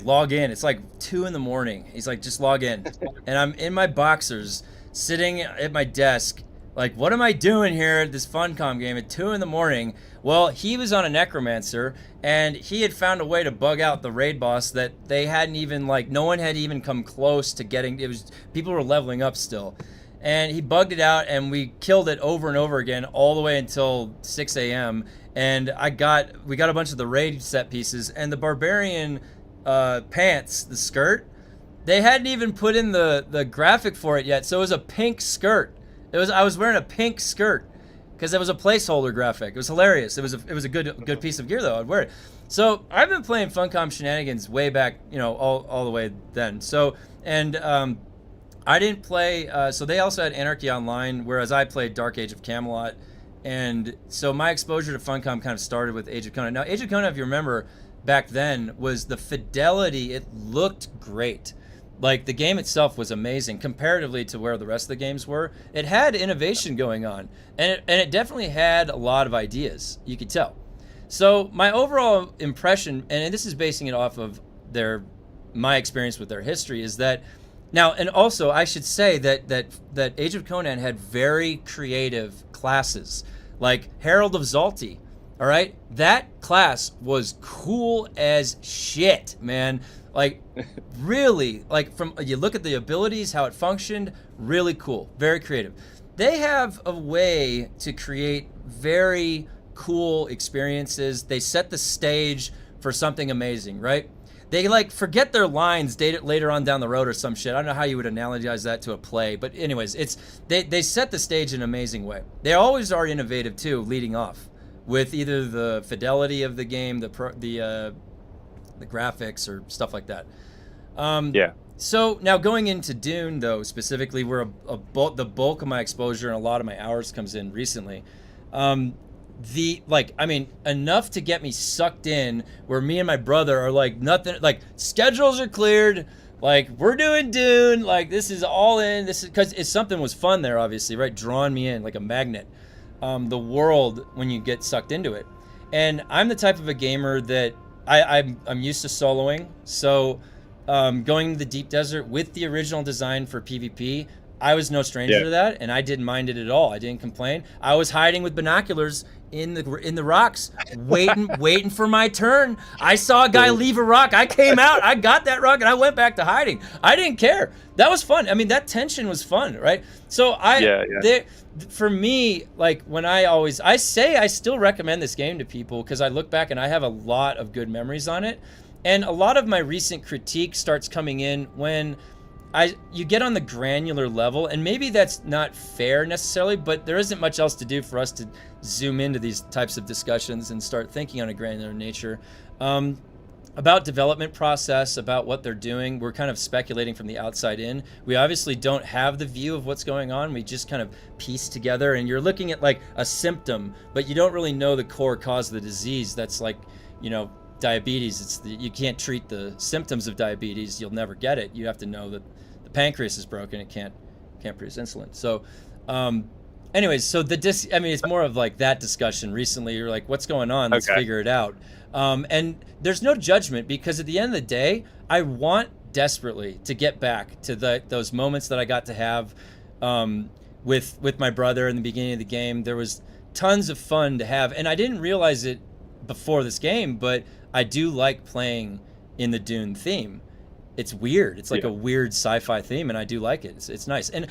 log in. It's like 2 a.m. He's like, just log in. And I'm in my boxers, sitting at my desk, like, what am I doing here at this Funcom game at 2 a.m? Well, he was on a necromancer, and he had found a way to bug out the raid boss that they hadn't even, like, no one had even come close to getting. It was, people were leveling up still. And he bugged it out, and we killed it over and over again all the way until 6 a.m. And we got a bunch of the raid set pieces, and the barbarian pants, the skirt, they hadn't even put in the graphic for it yet, so it was a pink skirt. I was wearing a pink skirt because it was a placeholder graphic. It was hilarious. It was a good piece of gear though. I'd wear it. So I've been playing Funcom shenanigans way back, all the way then. So and I didn't play. So they also had Anarchy Online, whereas I played Dark Age of Camelot. And so my exposure to Funcom kind of started with Age of Conan. Now Age of Conan, if you remember, back then was the fidelity. It looked great. Like, the game itself was amazing comparatively to where the rest of the games were. It had innovation going on, and it definitely had a lot of ideas. You could tell. So my overall impression, and this is basing it off of my experience with their history, is that now, and also I should say that Age of Conan had very creative classes, like Herald of Zalti. All right, that class was cool as shit, man. Like, really, like, you look at the abilities, how it functioned, really cool, very creative. They have a way to create very cool experiences. They set the stage for something amazing, right? They, like, forget their lines later on down the road or some shit. I don't know how you would analogize that to a play, but anyways, they set the stage in an amazing way. They always are innovative, too, leading off with either the fidelity of the game, the graphics or stuff like that. Yeah. So now going into Dune, though, specifically, where the bulk of my exposure and a lot of my hours comes in recently, enough to get me sucked in, where me and my brother are like, nothing, like, schedules are cleared, like, we're doing Dune, like, this is all in. This is because something was fun there, obviously, right? Drawing me in like a magnet. The world, when you get sucked into it. And I'm the type of a gamer that I'm used to soloing, so going to the deep desert with the original design for PvP, I was no stranger to that, and I didn't mind it at all. I didn't complain. I was hiding with binoculars in the rocks, waiting for my turn. I saw a guy leave a rock. I came out. I got that rock, and I went back to hiding. I didn't care. That was fun. I mean, that tension was fun, right? So for me, like, when I say I still recommend this game to people because I look back and I have a lot of good memories on it, and a lot of my recent critique starts coming in when you get on the granular level, and maybe that's not fair necessarily, but there isn't much else to do for us to zoom into these types of discussions and start thinking on a granular nature. About development process, about what they're doing. We're kind of speculating from the outside in. We obviously don't have the view of what's going on. We just kind of piece together, and you're looking at like a symptom, but you don't really know the core cause of the disease. That's like, diabetes. You can't treat the symptoms of diabetes. You'll never get it. You have to know that the pancreas is broken. It can't produce insulin. So, anyways, so it's more of like that discussion recently. You're like, what's going on? Let's figure it out. And there's no judgment, because at the end of the day, I want desperately to get back to those moments that I got to have with my brother in the beginning of the game. There was tons of fun to have, and I didn't realize it before this game, but I do like playing in the Dune theme. It's weird. It's like a weird sci-fi theme, and I do like it. It's nice. And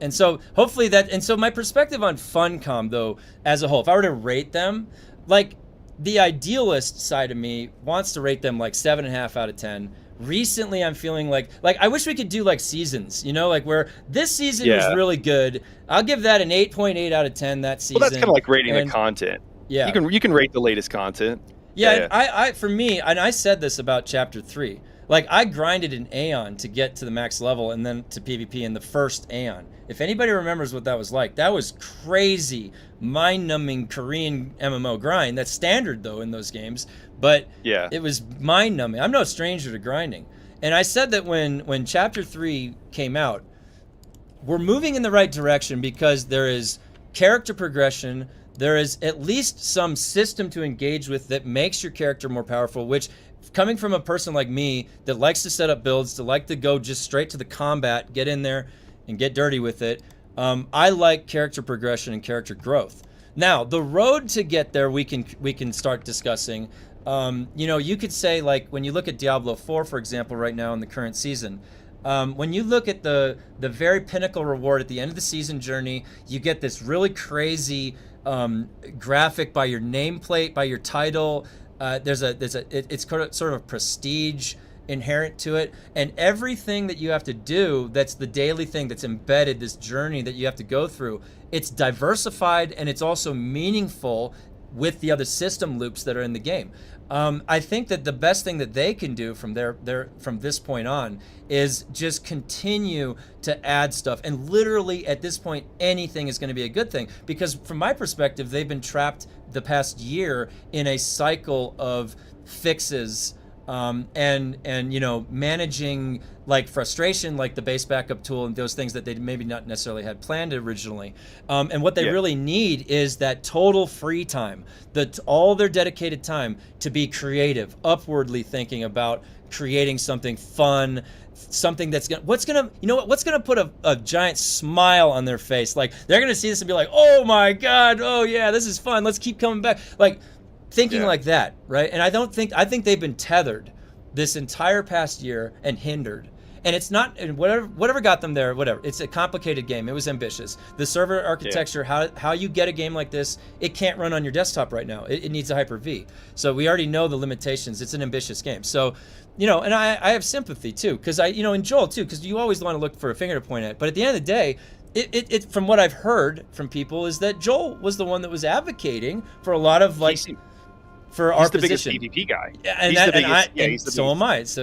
and so hopefully so my perspective on Funcom, though, as a whole, if I were to rate them, like, the idealist side of me wants to rate them like 7.5 out of 10. Recently, I'm feeling like I wish we could do like seasons, like where this season was really good. I'll give that an 8.8 out of 10 that season. Well, that's kind of like rating the content. Yeah. You can rate the latest content. Yeah, I for me, and I said this about Chapter 3. Like, I grinded an Aeon to get to the max level and then to PvP in the first Aeon. If anybody remembers what that was like, that was crazy, mind-numbing Korean MMO grind. That's standard, though, in those games. But Yeah. it was mind-numbing. I'm no stranger to grinding. And I said that when Chapter 3 came out, we're moving in the right direction because there is character progression. There is at least some system to engage with that makes your character more powerful, which, coming from a person like me that likes to set up builds, to like to go just straight to the combat, get in there and get dirty with it, I like character progression and character growth. Now, the road to get there, we can start discussing. You know, you could say, like, when you look at Diablo 4, for example, right now in the current season, when you look at the very pinnacle reward at the end of the season journey, you get this really crazy graphic by your nameplate, by your title. It's sort of prestige inherent to it, and everything that you have to do, that's the daily thing that's embedded, this journey that you have to go through, it's diversified and it's also meaningful with the other system loops that are in the game. I think that the best thing that they can do from from this point on is just continue to add stuff. And literally at this point, anything is going to be a good thing, because from my perspective, they've been trapped the past year in a cycle of fixes and you know, managing like frustration, like the base backup tool and those things that they maybe not necessarily had planned originally. And what they really need is that total free time, all their dedicated time to be creative, upwardly thinking about creating something fun, something that's what's gonna put a giant smile on their face. Like, they're gonna see this and be like, oh my god, oh yeah, this is fun, let's keep coming back. Like, thinking like that, right? And I think they've been tethered this entire past year and hindered. And it's not, and whatever got them there, whatever. It's a complicated game. It was ambitious. The server architecture, how you get a game like this, it can't run on your desktop right now. It needs a Hyper-V. So we already know the limitations. It's an ambitious game. So, you know, and I have sympathy too, because and Joel too, because you always want to look for a finger to point at. But at the end of the day, it from what I've heard from people is that Joel was the one that was advocating for a lot of like. For our position, he's the biggest PvP guy. And so am I. So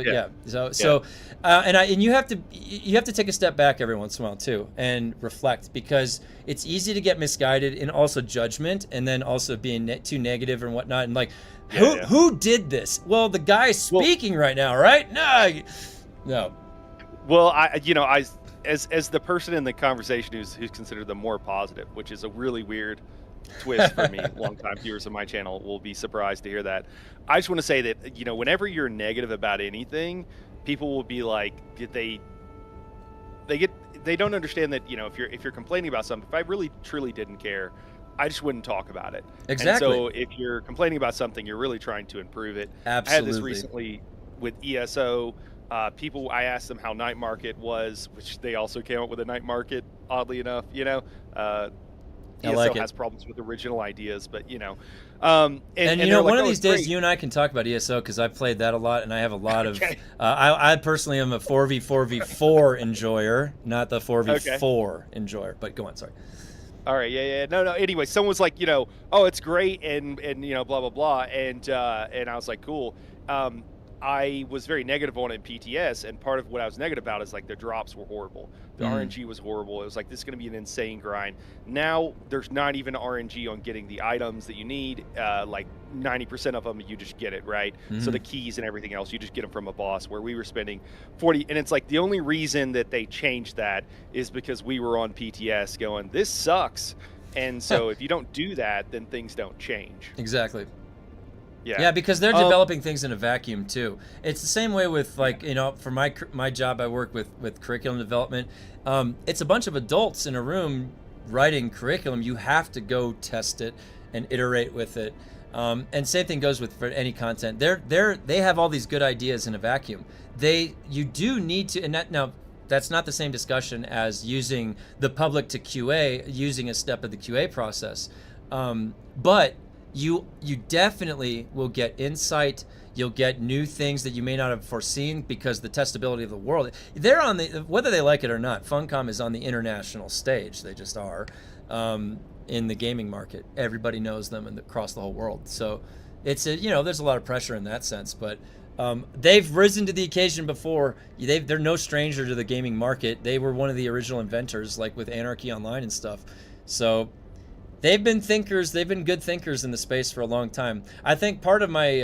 and you have to take a step back every once in a while too and reflect, because it's easy to get misguided in also judgment, and then also being too negative and whatnot, and like who did this? Well, the guy speaking right now, right? No. Well, as the person in the conversation who's considered the more positive, which is a really weird twist for me. Longtime viewers of my channel will be surprised to hear that. I just want to say that, you know, whenever you're negative about anything, people will be like, they don't understand that, you know, if you're complaining about something, if I really truly didn't care, I just wouldn't talk about it. Exactly. And so if you're complaining about something, you're really trying to improve it. Absolutely. I had this recently with ESO. I asked them how Night Market was, which they also came up with a Night Market, oddly enough, you know. ESO has problems with original ideas, but you know, and you know, one of these days you and I can talk about ESO, because I've played that a lot, and I have a lot of. I personally am a 4v4v4 enjoyer, not the 4v4 enjoyer. But go on, sorry. All right, no. Anyway, someone was like, you know, oh, it's great, and you know, blah blah blah, and I was like, cool. I was very negative on it in PTS, and part of what I was negative about is like the drops were horrible. The RNG was horrible. It was like, this is going to be an insane grind. Now there's not even RNG on getting the items that you need. Like 90% of them, you just get it, right? So the keys and everything else, you just get them from a boss, where we were spending 40. And it's like, the only reason that they changed that is because we were on PTS going, this sucks. And so if you don't do that, then things don't change. Exactly. Yeah, because they're developing things in a vacuum too. It's the same way with, like, you know, for my job, I work with curriculum development. It's a bunch of adults in a room writing curriculum. You have to go test it and iterate with it. And same thing goes for any content. They have all these good ideas in a vacuum. You do need to, and now that's not the same discussion as using the public to QA, using a step of the QA process. But you definitely will get insight. You'll get new things that you may not have foreseen, because the testability of the world, they're on the, whether they like it or not, Funcom is on the international stage. They just are. in the gaming market. Everybody knows them across the whole world. So it's there's a lot of pressure in that sense, but they've risen to the occasion before. They're no stranger to the gaming market. They were one of the original inventors, like with Anarchy Online and stuff. So they've been thinkers. They've been good thinkers in the space for a long time. I think part of my,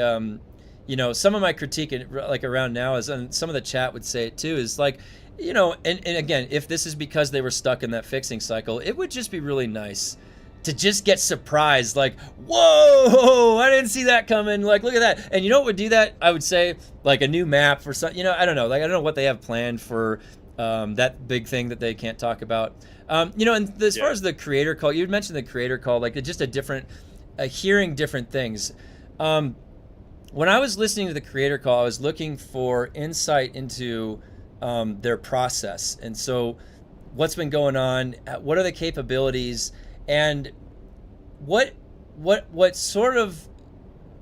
some of my critique like around now is, and some of the chat would say it too, is like, and again, if this is because they were stuck in that fixing cycle, it would just be really nice to just get surprised, like, whoa, I didn't see that coming, like, look at that. And you know what would do that? I would say, like, a new map for something, I don't know, like, I don't know what they have planned for that big thing that they can't talk about. And as far as the creator call, you mentioned the creator call, like, just hearing different things. When I was listening to the creator call, I was looking for insight into their process. And so what's been going on, what are the capabilities, and what sort of,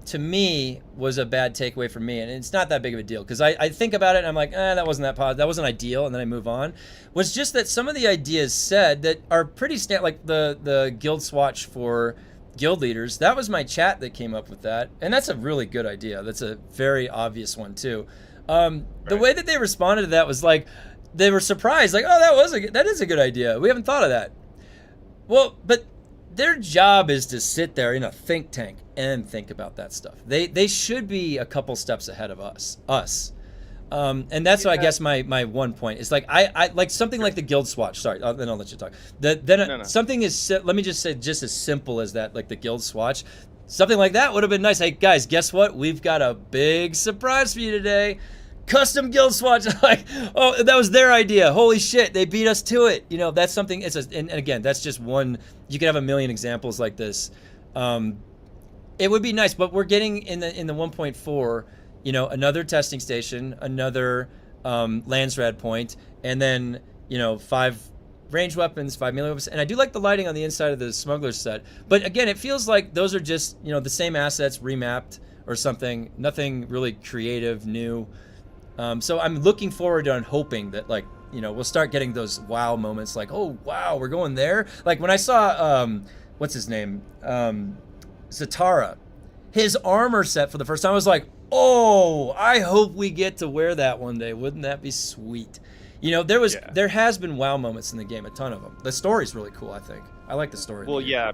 to me, was a bad takeaway for me, and it's not that big of a deal, because I think about it and I'm like, that wasn't that wasn't ideal, and then I move on, was just that some of the ideas said that are pretty like the guild swatch for guild leaders. That was my chat that came up with that, and that's a really good idea. That's a very obvious one too. The way that they responded to that was like, they were surprised, like, oh, that is a good idea. We haven't thought of that. Well, but their job is to sit there in a think tank and think about that stuff. They should be a couple steps ahead of us. And that's why I guess my one point is, like, I like something like the guild swatch. Sorry, then I'll let you talk. No. Something is, let me just say, just as simple as that, like the guild swatch. Something like that would have been nice. Hey guys, guess what? We've got a big surprise for you today. Custom guild swatch. Like, oh, that was their idea. Holy shit, they beat us to it. That's something. And again, that's just one. You could have a million examples like this. It would be nice, but we're getting in the 1.4. Another testing station, another Landsrad point, and then 5 ranged weapons, 5 melee weapons. And I do like the lighting on the inside of the smuggler's set. But again, it feels like those are just the same assets remapped or something. Nothing really creative, new. So I'm looking forward to and hoping that, like, we'll start getting those wow moments, like, oh wow, we're going there. Like when I saw what's his name, Zatara, his armor set for the first time, I was like, oh, I hope we get to wear that one day. Wouldn't that be sweet? There has been wow moments in the game, a ton of them. The story's really cool, I think. I like the story. Well, yeah,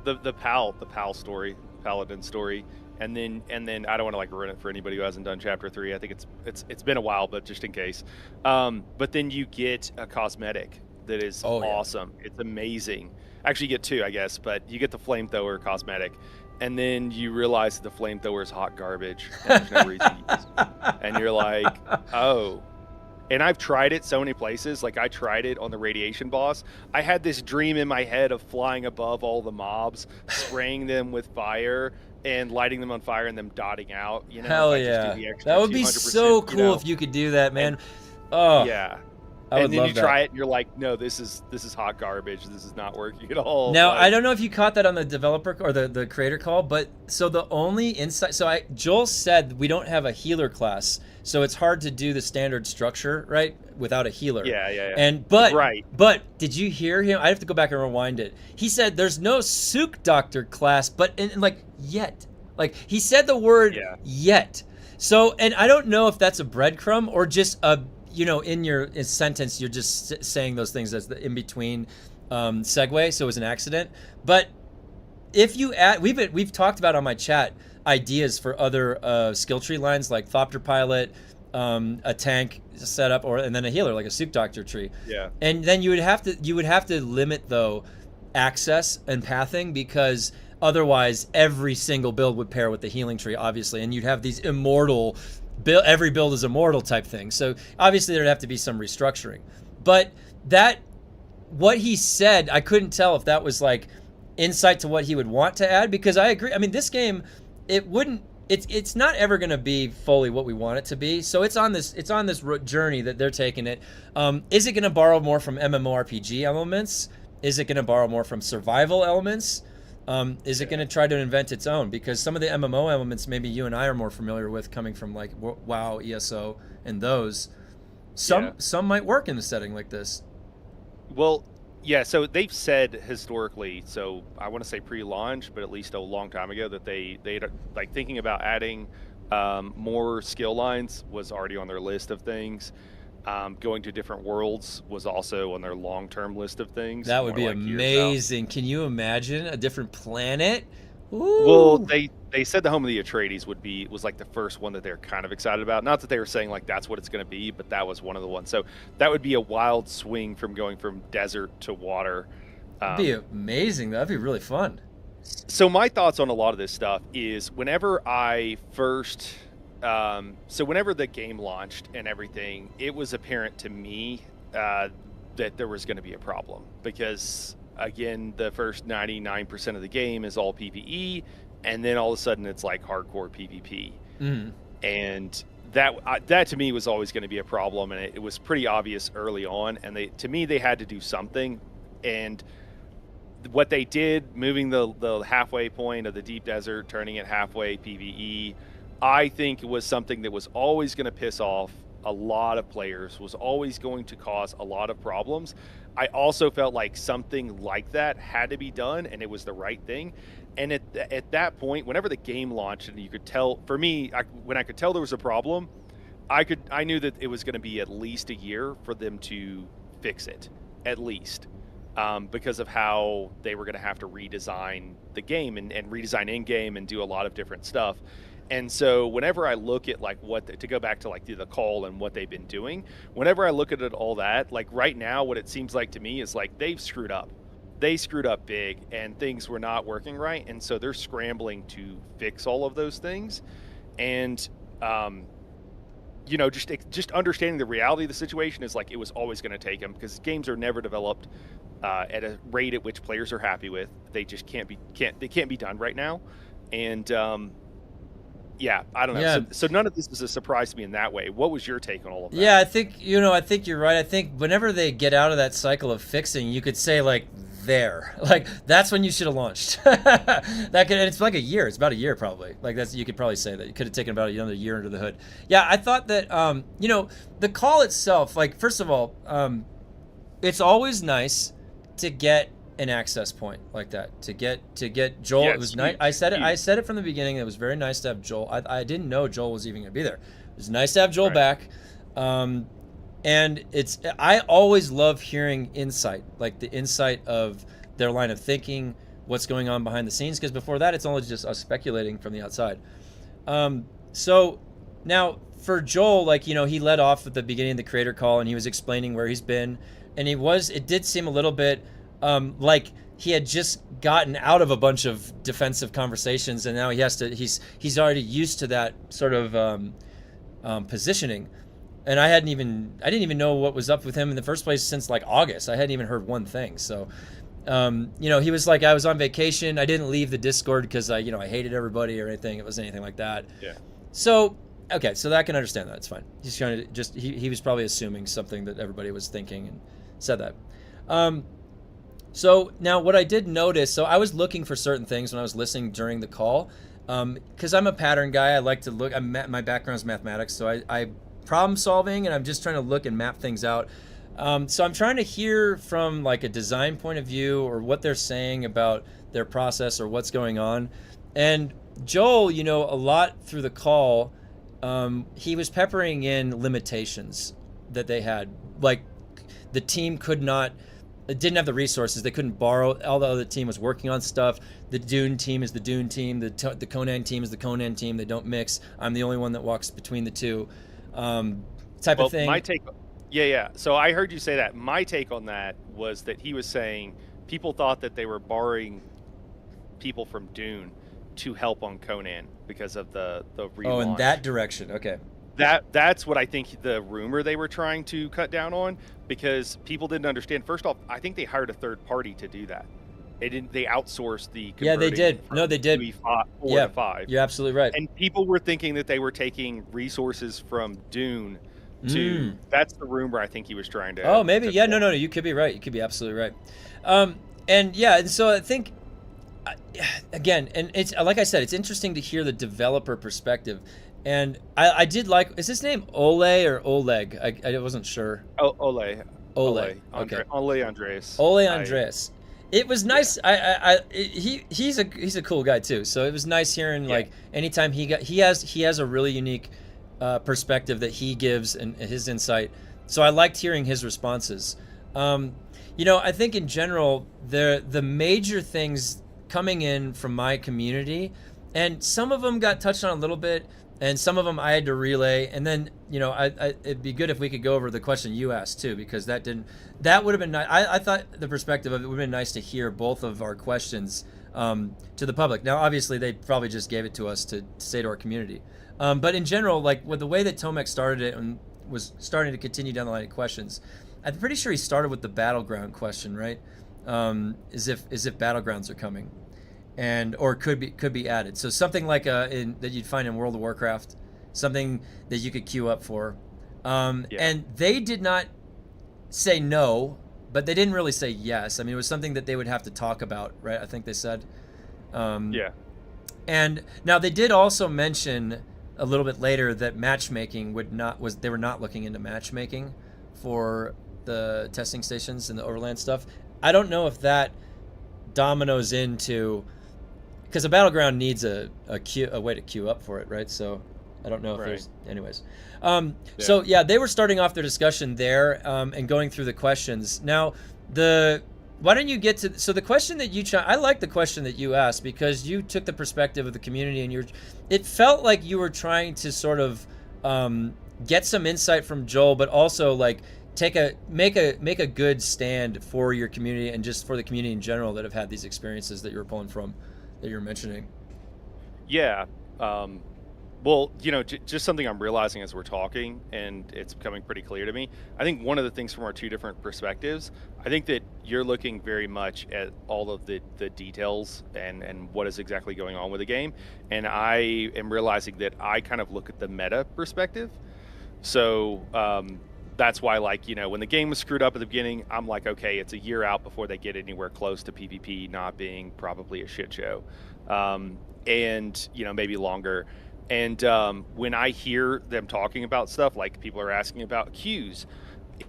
the pal story, paladin story. And then I don't want to like ruin it for anybody who hasn't done chapter 3. I think it's been a while, but just in case. But then you get a cosmetic that is awesome. Yeah. It's amazing. Actually, you get 2, I guess, but you get the flamethrower cosmetic, and then you realize that the flamethrower is hot garbage, and there's no reason to use it. And you're like, oh. And I've tried it so many places. Like, I tried it on the radiation boss. I had this dream in my head of flying above all the mobs, spraying them with fire, and lighting them on fire and them dotting out. Hell yeah. That would be so cool if you could do that, man. Yeah. And then you try it and you're like, no, this is hot garbage. This is not working at all. Now, I don't know if you caught that on the developer or the creator call, but so the only insight, Joel said we don't have a healer class, so it's hard to do the standard structure, right, without a healer. Yeah. But did you hear him? I have to go back and rewind it. He said there's no Sook Doctor class, but yet. Like, he said the word yet. So, and I don't know if that's a breadcrumb or just a, in your sentence, you're just saying those things as the in-between segue, so it was an accident. But if you add, we've talked about on my chat ideas for other skill tree lines, like Thopter Pilot, a tank setup, and then a healer, like a Sook Doctor tree. Yeah. And then you would have to limit, though, access and pathing, because otherwise every single build would pair with the healing tree, obviously, and you'd have these immortal every build is immortal type thing. So obviously there'd have to be some restructuring. But what he said, I couldn't tell if that was like insight to what he would want to add, because I agree. I mean, this game, it's not ever going to be fully what we want it to be. So it's on this journey that they're taking it. Is it going to borrow more from MMORPG elements? Is it going to borrow more from survival elements? Is it going to try to invent its own? Because some of the MMO elements maybe you and I are more familiar with, coming from like WoW, ESO, and those. Some might work in a setting like this. Well, Yeah, so they've said historically, so I want to say pre-launch, but at least a long time ago, that they like thinking about adding more skill lines was already on their list of things. Going to different worlds was also on their long-term list of things. That would more be like years out. amazing. Can you imagine a different planet? Well, Ooh. they said the home of the Atreides was like the first one that they're kind of excited about. Not that they were saying like that's what it's going to be, but that was one of the ones. So that would be a wild swing from going from desert to water. That'd be amazing. That'd be really fun. So my thoughts on a lot of this stuff is whenever whenever the game launched and everything, it was apparent to me that there was going to be a problem because, again, the first 99% of the game is all PvE, and then all of a sudden it's like hardcore PvP. Mm. And that to me was always going to be a problem, and it was pretty obvious early on. And they had to do something, and what they did, moving the halfway point of the deep desert, turning it halfway PvE, I think it was something that was always going to piss off a lot of players, was always going to cause a lot of problems. I also felt like something like that had to be done, and it was the right thing. And at that point, whenever the game launched, and you could tell, for me, when I could tell there was a problem, I knew that it was going to be at least a year for them to fix it, at least. Because of how they were going to have to redesign the game and redesign in-game and do a lot of different stuff. And so whenever I look at like to go back to like the call and what they've been doing, whenever I look at it, all that, like right now, what it seems like to me is like they've screwed up. They screwed up big and things were not working right. And so they're scrambling to fix all of those things. And, just understanding the reality of the situation is like it was always going to take them, because games are never developed at a rate at which players are happy with. They just can't be done right now. And yeah, I don't know. Yeah. So none of this is a surprise to me in that way. What was your take on all of that? Yeah, I think you're right. I think whenever they get out of that cycle of fixing, you could say like that's when you should have launched. And it's like a year. It's about a year probably. Like you could probably say that. It could have taken about another year under the hood. Yeah, I thought that the call itself, like first of all, it's always nice to get an access point like that, to get Joel. Yeah, it was nice. I said it from the beginning. It was very nice to have Joel. I didn't know Joel was even going to be there. It was nice to have Joel back. And I always love hearing insight, like the insight of their line of thinking, what's going on behind the scenes, because before that it's only just us speculating from the outside. So now for Joel, like he led off at the beginning of the creator call and he was explaining where he's been, and it did seem a little bit like he had just gotten out of a bunch of defensive conversations, and now he's already used to that sort of positioning. And I didn't even know what was up with him in the first place since like August. I hadn't even heard one thing. So, he was like, I was on vacation. I didn't leave the Discord because I hated everybody or anything. It wasn't anything like that. Yeah. So, okay, so that I can understand that. It's fine. He's trying to he was probably assuming something that everybody was thinking and said that. So now what I did notice, so I was looking for certain things when I was listening during the call, because I'm a pattern guy. I like to look. My background is mathematics, so I problem solving, and I'm just trying to look and map things out. So I'm trying to hear from like a design point of view or what they're saying about their process or what's going on. And Joel, a lot through the call, he was peppering in limitations that they had. Like the team didn't have the resources. They couldn't borrow. All the other team was working on stuff. The Dune team is the Dune team. The Conan team is the Conan team. They don't mix. I'm the only one that walks between the two. Type of thing. My take, yeah. So I heard you say that. My take on that was that he was saying people thought that they were borrowing people from Dune to help on Conan because of the relaunch. Oh, in that direction. Okay. That's what I think the rumor they were trying to cut down on, because people didn't understand. First off, I think they hired a third party to do that. They outsourced the converting. Yeah, they did. No, they did. 4 to 5. You're absolutely right. And people were thinking that they were taking resources from Dune to. That's the rumor I think he was trying to. Oh, maybe. Yeah, no. You could be right. You could be absolutely right. And so I think, again, and it's like I said, it's interesting to hear the developer perspective. And I did like. Is his name Ole or Oleg? I wasn't sure. Oh, Ole. Ole. Okay. Ole Andreas. Ole Andreas. It was nice. He's a cool guy too. So it was nice hearing like anytime he has a really unique perspective that he gives and his insight. So I liked hearing his responses. I think in general the major things coming in from my community, and some of them got touched on a little bit, and some of them I had to relay, and then it'd be good if we could go over the question you asked too, because that would have been nice. I thought the perspective of it would have been nice to hear both of our questions to the public. Now obviously they probably just gave it to us to say to our community, but in general, like with the way that Tomek started it and was starting to continue down the line of questions, I'm pretty sure he started with the battleground question, right? As if battlegrounds are coming, or could be added. So something like that you'd find in World of Warcraft, something that you could queue up for. And they did not say no, but they didn't really say yes. I mean, it was something that they would have to talk about, right? I think they said. And now they did also mention a little bit later that matchmaking they were not looking into matchmaking for the testing stations and the overland stuff. I don't know if that dominoes into, because a battleground needs a way to queue up for it, right? So I don't know if there's anyways. So yeah, they were starting off their discussion there and going through the questions. Now why don't you get to, so the question that I like the question that you asked, because you took the perspective of the community and it felt like you were trying to sort of get some insight from Joel, but also like make a good stand for your community and just for the community in general that have had these experiences that you were pulling from, that you were mentioning. Yeah. Well, just something I'm realizing as we're talking, and it's becoming pretty clear to me. I think one of the things from our two different perspectives, I think that you're looking very much at all of the details and what is exactly going on with the game. And I am realizing that I kind of look at the meta perspective. So that's why, like, when the game was screwed up at the beginning, I'm like, okay, it's a year out before they get anywhere close to PvP not being probably a shit show. And, maybe longer. And when I hear them talking about stuff, like people are asking about queues,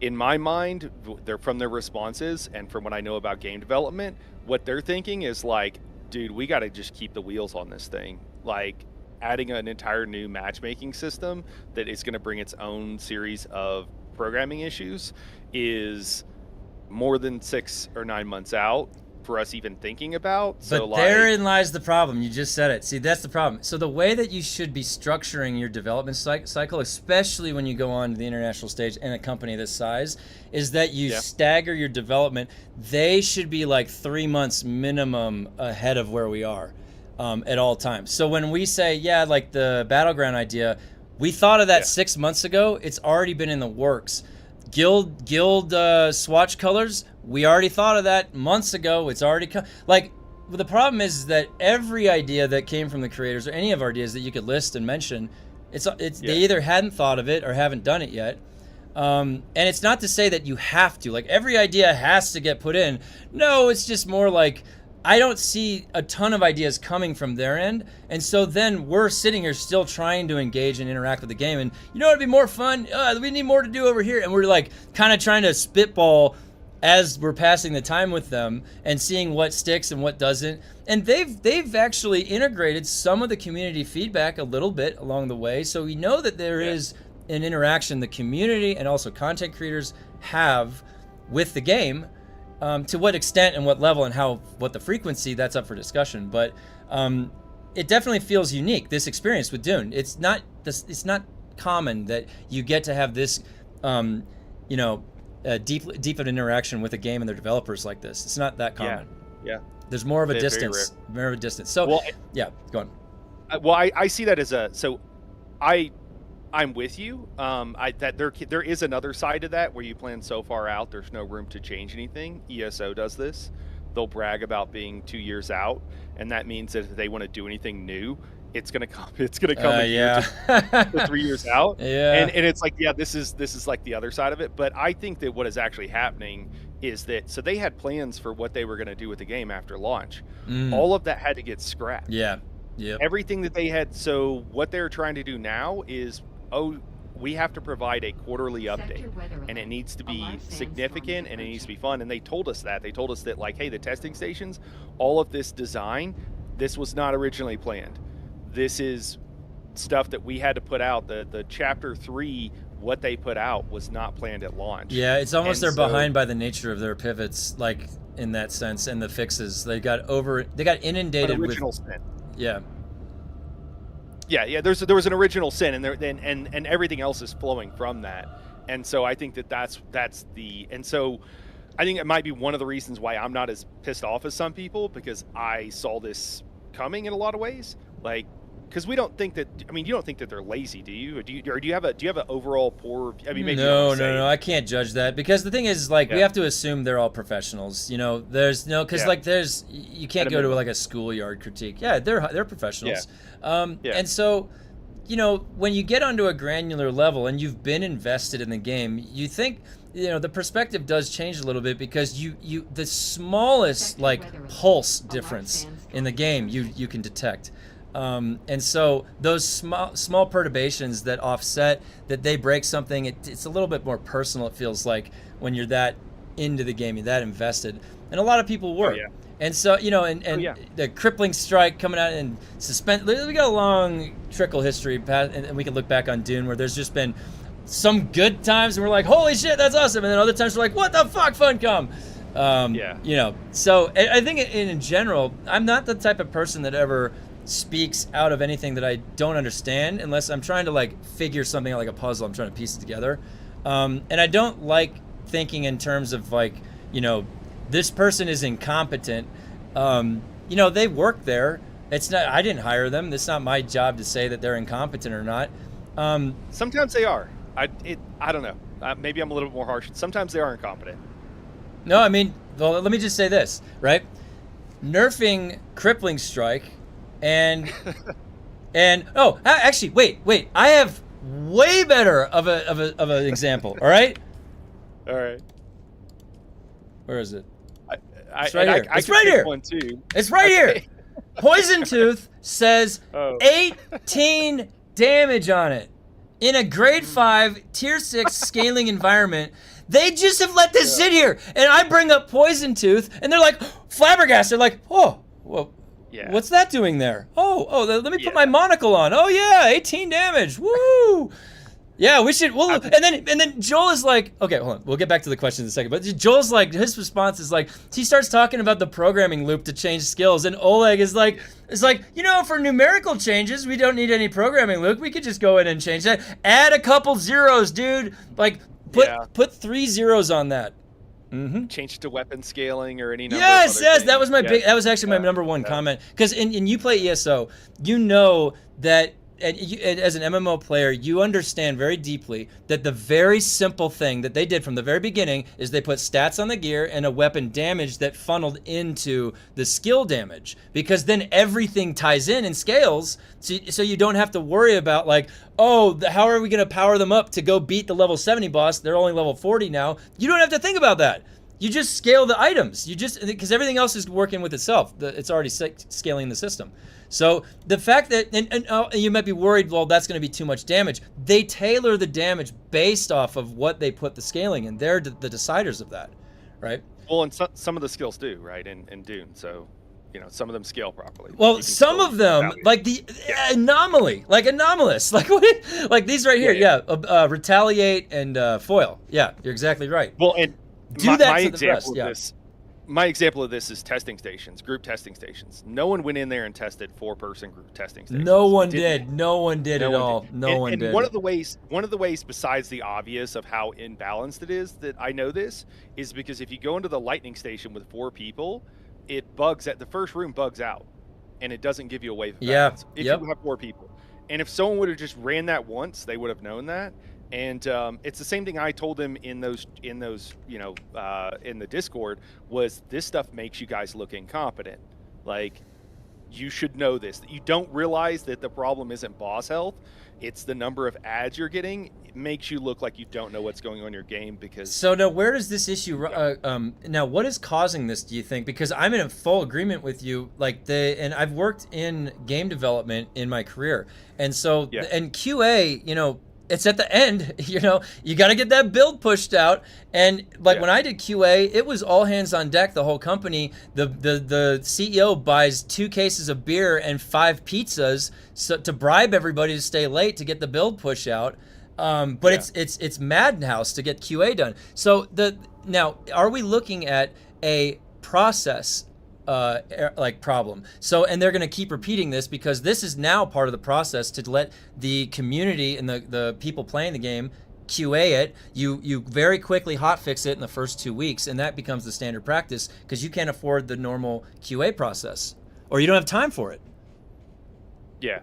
in my mind, they're from their responses and from what I know about game development, what they're thinking is like, dude, we got to just keep the wheels on this thing. Like, adding an entire new matchmaking system that is going to bring its own series of programming issues is more than 6 or 9 months out for us even thinking about. But therein lies the problem. You just said it. See, that's the problem. So the way that you should be structuring your development cycle, especially when you go on to the international stage in a company this size, is that you stagger your development. They should be like 3 months minimum ahead of where we are at all times. So when we say, like the battleground idea, we thought of that 6 months ago. It's already been in the works. Guild swatch colors, we already thought of that months ago. It's already the problem is that every idea that came from the creators, or any of our ideas that you could list and mention, they either hadn't thought of it or haven't done it yet. And it's not to say that you have to, like, every idea has to get put in. No, it's just more like, I don't see a ton of ideas coming from their end, and so then we're sitting here still trying to engage and interact with the game, and it'd be more fun, we need more to do over here, and we're like kind of trying to spitball as we're passing the time with them and seeing what sticks and what doesn't. And they've actually integrated some of the community feedback a little bit along the way, so we know that there is an interaction the community and also content creators have with the game. To what extent and what level and what the frequency, that's up for discussion. But it definitely feels unique, this experience with Dune. It's not common that you get to have this, deep an interaction with a game and their developers like this. It's not that common. Yeah. There's more of a distance. More of a distance. So, go on. I see that as I'm with you. That there is another side to that where you plan so far out, there's no room to change anything. ESO does this. They'll brag about being 2 years out, and that means that if they want to do anything new, it's gonna come. It's gonna come a year to 3 years out. And it's like, this is like the other side of it. But I think that what is actually happening is that they had plans for what they were going to do with the game after launch. All of that had to get scrapped. Yeah. Everything that they had. So what they're trying to do now is we have to provide a quarterly update, and it needs to be significant and it needs to be fun. And they told us that. They told us that, like, hey, the testing stations, all of this design, this was not originally planned. This is stuff that we had to put out. The chapter 3, what they put out was not planned at launch. Yeah, it's almost And they're behind by the nature of their pivots, like in that sense, and the fixes. They got inundated with original sin. Yeah. Yeah. There was an original sin, and everything else is flowing from that. And so I think that's the, and so I think it might be one of the reasons why I'm not as pissed off as some people, because I saw this coming in a lot of ways. Like, because we don't think that. I mean, you don't think that they're lazy, do you? Or do you have an overall poor? I mean, maybe no. I can't judge that, because the thing is, like, we have to assume they're all professionals. You know, because you can't go to like a schoolyard critique. Yeah, they're professionals. And so, you know, when you get onto a granular level and you've been invested in the game, you think, you know, the perspective does change a little bit, because you the smallest like pulse difference in the game you can detect. And so those small perturbations that offset, that they break something, it's a little bit more personal, it feels like, when you're that into the game, you're that invested. And a lot of people were. And so, you know, and the crippling strike coming out and suspend. We got a long trickle history, and we can look back on Dune, where there's just been some good times and we're like, holy shit, that's awesome. And then other times we're like, what the fuck, Funcom? You know, so I think in general, I'm not the type of person that ever speaks out of anything that I don't understand, unless I'm trying to like figure something out, like a puzzle. I'm trying to piece it together. And I don't like thinking in terms of like, you know, this person is incompetent. You know, they work there. It's not, I didn't hire them. It's not my job to say that they're incompetent or not. Sometimes they are. I don't know. Maybe I'm a little bit more harsh. Sometimes they are incompetent. No, I mean, well, let me just say this, right? Nerfing crippling strike and actually, wait. I have way better of an example. All right. Where is it? It's right here. It's right here. One too. It's right here. Poison Tooth says 18 damage on it in a grade 5 tier 6 scaling environment. They just have let this sit here, and I bring up Poison Tooth, and they're like flabbergasted. They're like, oh, well, what's that doing there? Oh, let me put my monocle on. Oh yeah, 18 damage. Woo! Yeah, we should. Well, and then Joel is like, okay, hold on. We'll get back to the question in a second. But Joel's like, his response is like, he starts talking about the programming loop to change skills, and Oleg is like, you know, for numerical changes, we don't need any programming loop. We could just go in and change that. Add a couple zeros, dude. Like, put 3 zeros on that. Mm-hmm. Change it to weapon scaling or any number. Yes, that was my big. That was actually my number one comment. Because in you play ESO, you know that. And as an MMO player, you understand very deeply that the very simple thing that they did from the very beginning is they put stats on the gear and a weapon damage that funneled into the skill damage, because then everything ties in and scales, so you don't have to worry about like, oh, how are we going to power them up to go beat the level 70 boss? They're only level 40 now. You don't have to think about that. You just scale the items. Because everything else is working with itself. It's already scaling the system. So the fact that, and you might be worried, well, that's going to be too much damage. They tailor the damage based off of what they put the scaling in. They're the deciders of that, right? Well, and some of the skills do, right, in Dune. So, you know, some of them scale properly. Well, some of them, like the anomaly, like anomalous, like like these right here, retaliate and foil. Yeah, you're exactly right. Well, and my example of this is testing stations, group testing stations. No one went in there and tested 4-person group testing stations. No one did. No one did at all. No one did. One of the ways besides the obvious of how imbalanced it is that I know this is because if you go into the lightning station with 4 people, it bugs at the first room bugs out, and it doesn't give you a wave of balance if you have 4 people. And if someone would have just ran that once, they would have known that. And it's the same thing I told them in those you know in the Discord, was this stuff makes you guys look incompetent. Like, you should know this. You don't realize that the problem isn't boss health, it's the number of ads you're getting. It makes you look like you don't know what's going on in your game. Because so now, where does this issue now what is causing this, do you think? Because I'm in full agreement with you, like and I've worked in game development in my career, and so and QA, you know, it's at the end. You know, you got to get that build pushed out. And like when I did QA, it was all hands on deck. The whole company, the CEO buys 2 cases of beer and 5 pizzas to bribe everybody to stay late to get the build push out. But it's madhouse to get QA done. So now, are we looking at a process like problem? So, and they're going to keep repeating this because this is now part of the process to let the community and the people playing the game QA it. You very quickly hotfix it in the first 2 weeks, and that becomes the standard practice because you can't afford the normal QA process, or you don't have time for it. Yeah.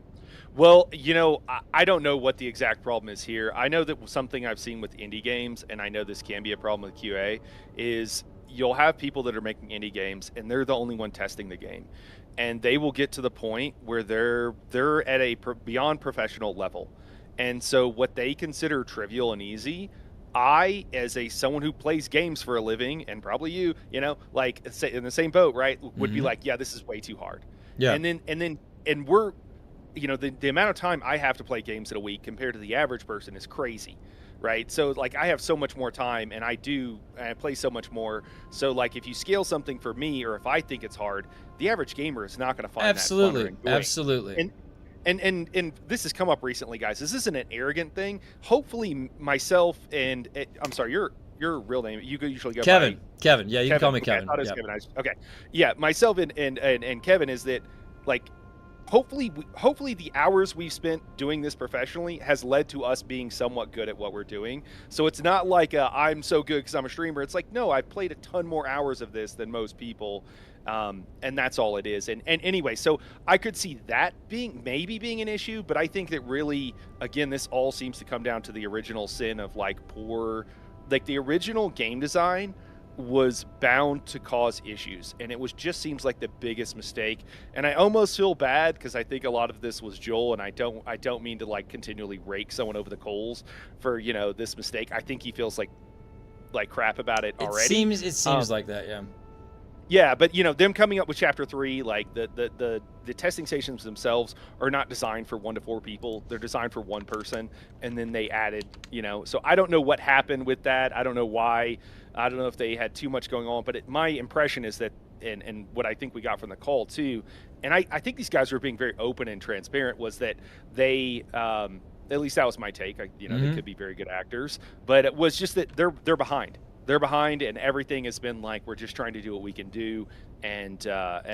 Well, you know, I don't know what the exact problem is here. I know that something I've seen with indie games, and I know this can be a problem with QA, is you'll have people that are making indie games, and they're the only one testing the game. And they will get to the point where they're at a beyond professional level. And so what they consider trivial and easy, I, as someone who plays games for a living, and probably you know, like in the same boat, right, would be like, yeah, this is way too hard. Yeah. And we're, you know, the amount of time I have to play games in a week compared to the average person is crazy, right? So like I have so much more time, and I play so much more. So like if you scale something for me, or if I think it's hard, the average gamer is not going to find that fun or enjoying. Absolutely. And this has come up recently, guys. This isn't an arrogant thing. Hopefully myself and I'm sorry, your real name, you usually go Kevin. by Kevin. Yeah, you can call me okay, Kevin. I thought it was Kevin. Okay. Yeah, myself and Kevin is that, like, hopefully the hours we've spent doing this professionally has led to us being somewhat good at what we're doing. So it's not like I'm so good because I'm a streamer. It's like, no, I've played a ton more hours of this than most people. And that's all it is. And anyway, so I could see that maybe being an issue, but I think that really, again, this all seems to come down to the original sin of like the original game design was bound to cause issues, and it seems like the biggest mistake. And I almost feel bad because I think a lot of this was Joel, and I don't mean to like continually rake someone over the coals for, you know, this mistake. I think he feels like crap about it already. It seems like that, yeah. Yeah, but you know, them coming up with Chapter 3, like the testing stations themselves are not designed for 1 to 4 people. They're designed for 1 person, and then they added, you know. So I don't know what happened with that. I don't know why. I don't know if they had too much going on. But my impression is that, and what I think we got from the call too, and I think these guys were being very open and transparent, was that they, at least that was my take. They could be very good actors, but it was just that they're behind. They're behind, and everything has been like, we're just trying to do what we can do, and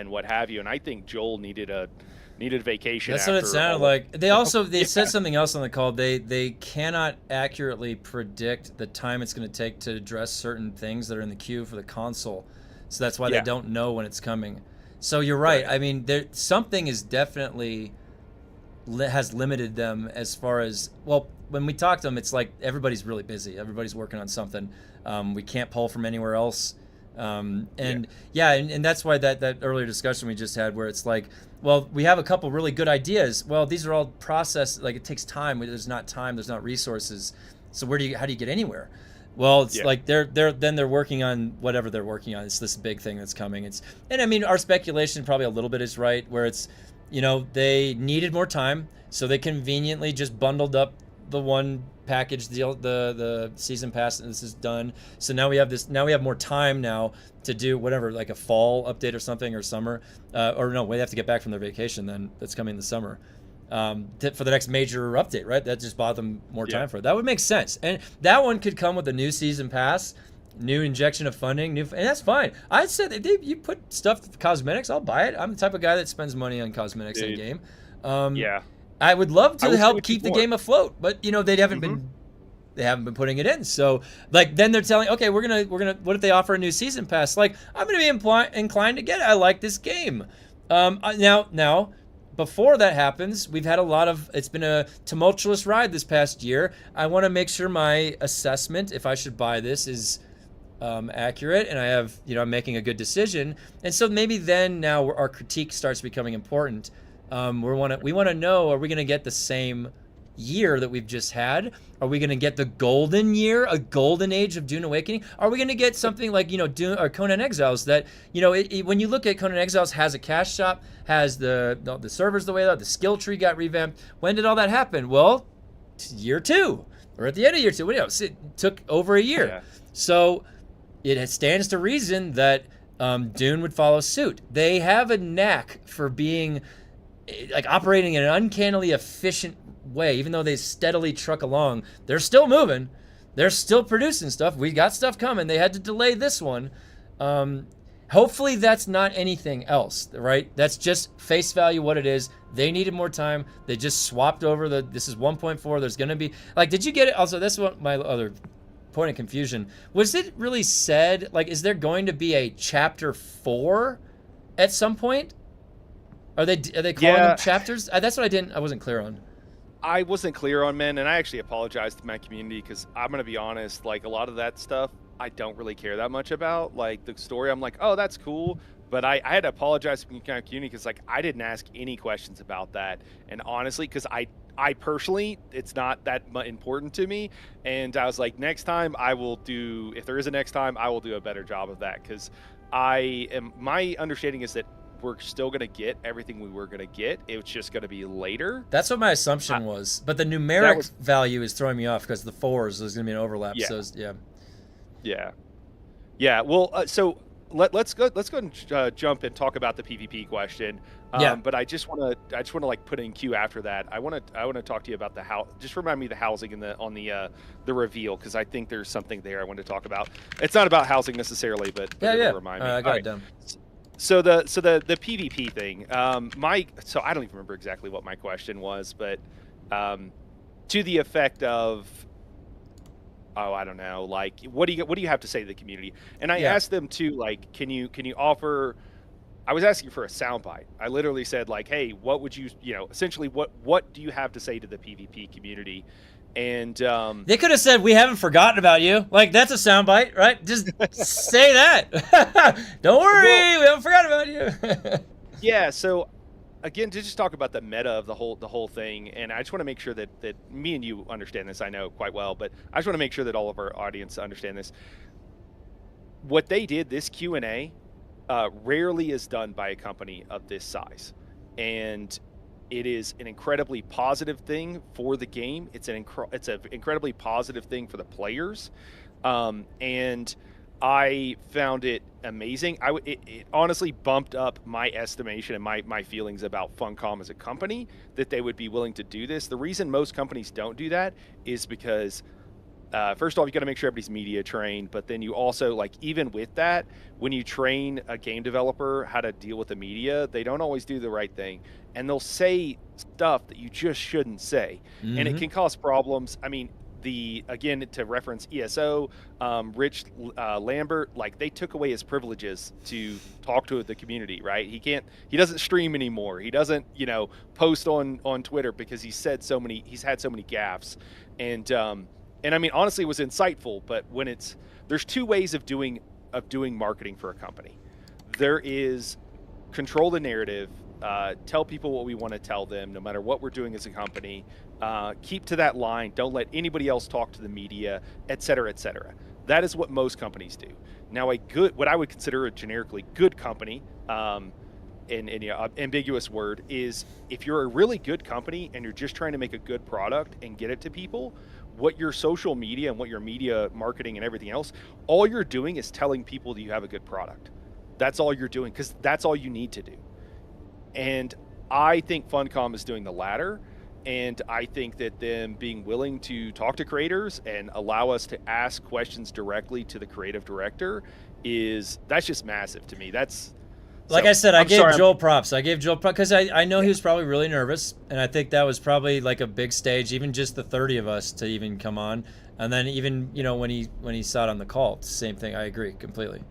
what have you. And I think Joel needed a vacation. That's what it sounded like. They said something else on the call. They cannot accurately predict the time it's going to take to address certain things that are in the queue for the console. So that's why they don't know when it's coming. So you're right. I mean, something is definitely has limited them as far as, well, when we talk to them, it's like everybody's really busy. Everybody's working on something. We can't pull from anywhere else. And that's why that earlier discussion we just had, where it's like, well, we have a couple really good ideas. Well, these are all process, like it takes time. There's not time. There's not resources. So how do you get anywhere? Well, it's like they're working on whatever they're working on. It's this big thing that's coming. And I mean, our speculation probably a little bit is right, where it's, you know, they needed more time, so they conveniently just bundled up the one package deal, the season pass, and this is done. So now we have more time now to do whatever, like a fall update or something, or summer, or no, we have to get back from their vacation then. That's coming in the summer, for the next major update, right? That just bought them more time for it. That would make sense, and that one could come with a new season pass, new injection of funding, and that's fine. I said that you put stuff, cosmetics, I'll buy it. I'm the type of guy that spends money on cosmetics in a game. I would love to help keep the game afloat, but you know, they haven't been putting it in. So like, then they're telling, okay, we're gonna what if they offer a new season pass? Like, I'm gonna be inclined to get it. I like this game. Now before that happens, we've had it's been a tumultuous ride this past year. I want to make sure my assessment, if I should buy this, is accurate, and I'm making a good decision. And so maybe then now our critique starts becoming important. We want to know, are we going to get the same year that we've just had? Are we going to get the golden year, a golden age of Dune Awakening? Are we going to get something like, you know, Dune or Conan Exiles, that, you know, when you look at Conan Exiles, has a cash shop, has the servers the way they are, the skill tree got revamped. When did all that happen? Well, year 2 or at the end of year 2. It took over a year. Yeah. So it stands to reason that Dune would follow suit. They have a knack for being like operating in an uncannily efficient way. Even though they steadily truck along, they're still moving. They're still producing stuff. We got stuff coming. They had to delay this one. Hopefully that's not anything else, right? That's just face value what it is. They needed more time. They just swapped over this is 1.4. There's going to be, like, did you get it? Also, this is what my other point of confusion. Was it really said, like, is there going to be a chapter 4 at some point? Are they calling them chapters? That's what I wasn't clear on. I wasn't clear on, men, and I actually apologized to my community because I'm going to be honest, like, a lot of that stuff I don't really care that much about. Like, the story, I'm like, oh, that's cool. But I had to apologize to my community because, like, I didn't ask any questions about that. And honestly, because I personally, it's not that important to me. And I was like, next time I will do, if there is a next time, I will do a better job of that. Because my understanding is that we're still going to get everything we were going to get. It's just going to be later. That's what my assumption was. But the numeric value is throwing me off because the 4s, there's going to be an overlap. Yeah. So, Yeah. Well, so let's go and jump and talk about the PvP question. But I just want to like put in queue after that. I want to talk to you about the house. Just remind me the housing on the reveal, because I think there's something there I want to talk about. It's not about housing necessarily, but it'll remind me. I got it down. So the PvP thing. So I don't even remember exactly what my question was, but to the effect of, oh, I don't know, like, what do you have to say to the community? And I asked them to, like, can you offer, I was asking for a soundbite. I literally said, like, hey, what would you essentially what do you have to say to the PvP community? And they could have said, we haven't forgotten about you. Like, that's a soundbite, right? Just say that. Don't worry, we haven't forgotten about you. Yeah, so again, to just talk about the meta of the whole thing, and I just want to make sure that me and you understand this. I know quite well, but I just want to make sure that all of our audience understand this. What they did, this Q&A, rarely is done by a company of this size, and it is an incredibly positive thing for the game. It's an incredibly positive thing for the players, and I found it amazing. It honestly bumped up my estimation and my feelings about Funcom as a company, that they would be willing to do this. The reason most companies don't do that is because, first off, you got to make sure everybody's media trained, but then you also, like, even with that, when you train a game developer how to deal with the media, they don't always do the right thing, and they'll say stuff that you just shouldn't say, and it can cause problems. I mean, again, to reference ESO, Rich Lambert, like, they took away his privileges to talk to the community, right? He doesn't stream anymore. He doesn't, post on Twitter because he's had so many gaffes. And I mean, honestly, it was insightful, but there's two ways of doing marketing for a company. There is control the narrative, tell people what we want to tell them, no matter what we're doing as a company. Keep to that line. Don't let anybody else talk to the media, et cetera, et cetera. That is what most companies do. Now, what I would consider a generically good company, ambiguous word, is if you're a really good company and you're just trying to make a good product and get it to people, what your social media and what your media marketing and everything else, all you're doing is telling people that you have a good product. That's all you're doing, because that's all you need to do. And I think Funcom is doing the latter. And I think that them being willing to talk to creators and allow us to ask questions directly to the creative director that's just massive to me. I said, I gave Joel props. I gave Joel props because I know he was probably really nervous, and I think that was probably like a big stage, even just the 30 of us to even come on, and then even when he saw it on the call, it's the same thing. I agree completely.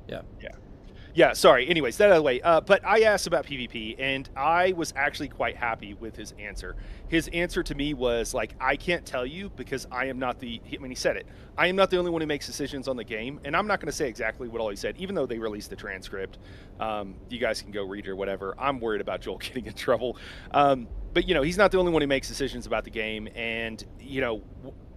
Yeah, sorry. Anyways, that out of the way. But I asked about PvP, and I was actually quite happy with his answer. His answer to me was, like, I can't tell you because I am not he said it. I am not the only one who makes decisions on the game, and I'm not going to say exactly what all he said, even though they released the transcript. You guys can go read it or whatever. I'm worried about Joel getting in trouble. But, he's not the only one who makes decisions about the game, and,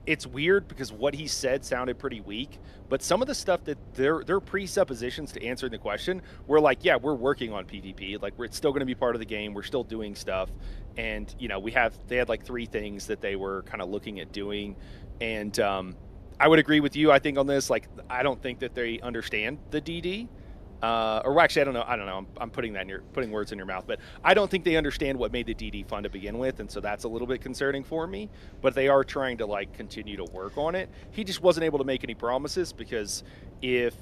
it's weird because what he said sounded pretty weak, but some of the stuff that their presuppositions to answering the question were like, yeah, we're working on PvP, like it's still going to be part of the game, we're still doing stuff, and you know, they had like 3 things that they were kind of looking at doing, and I would agree with you. I think on this, like, I don't think that they understand the DD. Or actually, I don't know. I'm putting words in your mouth, but I don't think they understand what made the DD fun to begin with, and so that's a little bit concerning for me. But they are trying to like continue to work on it. He just wasn't able to make any promises because if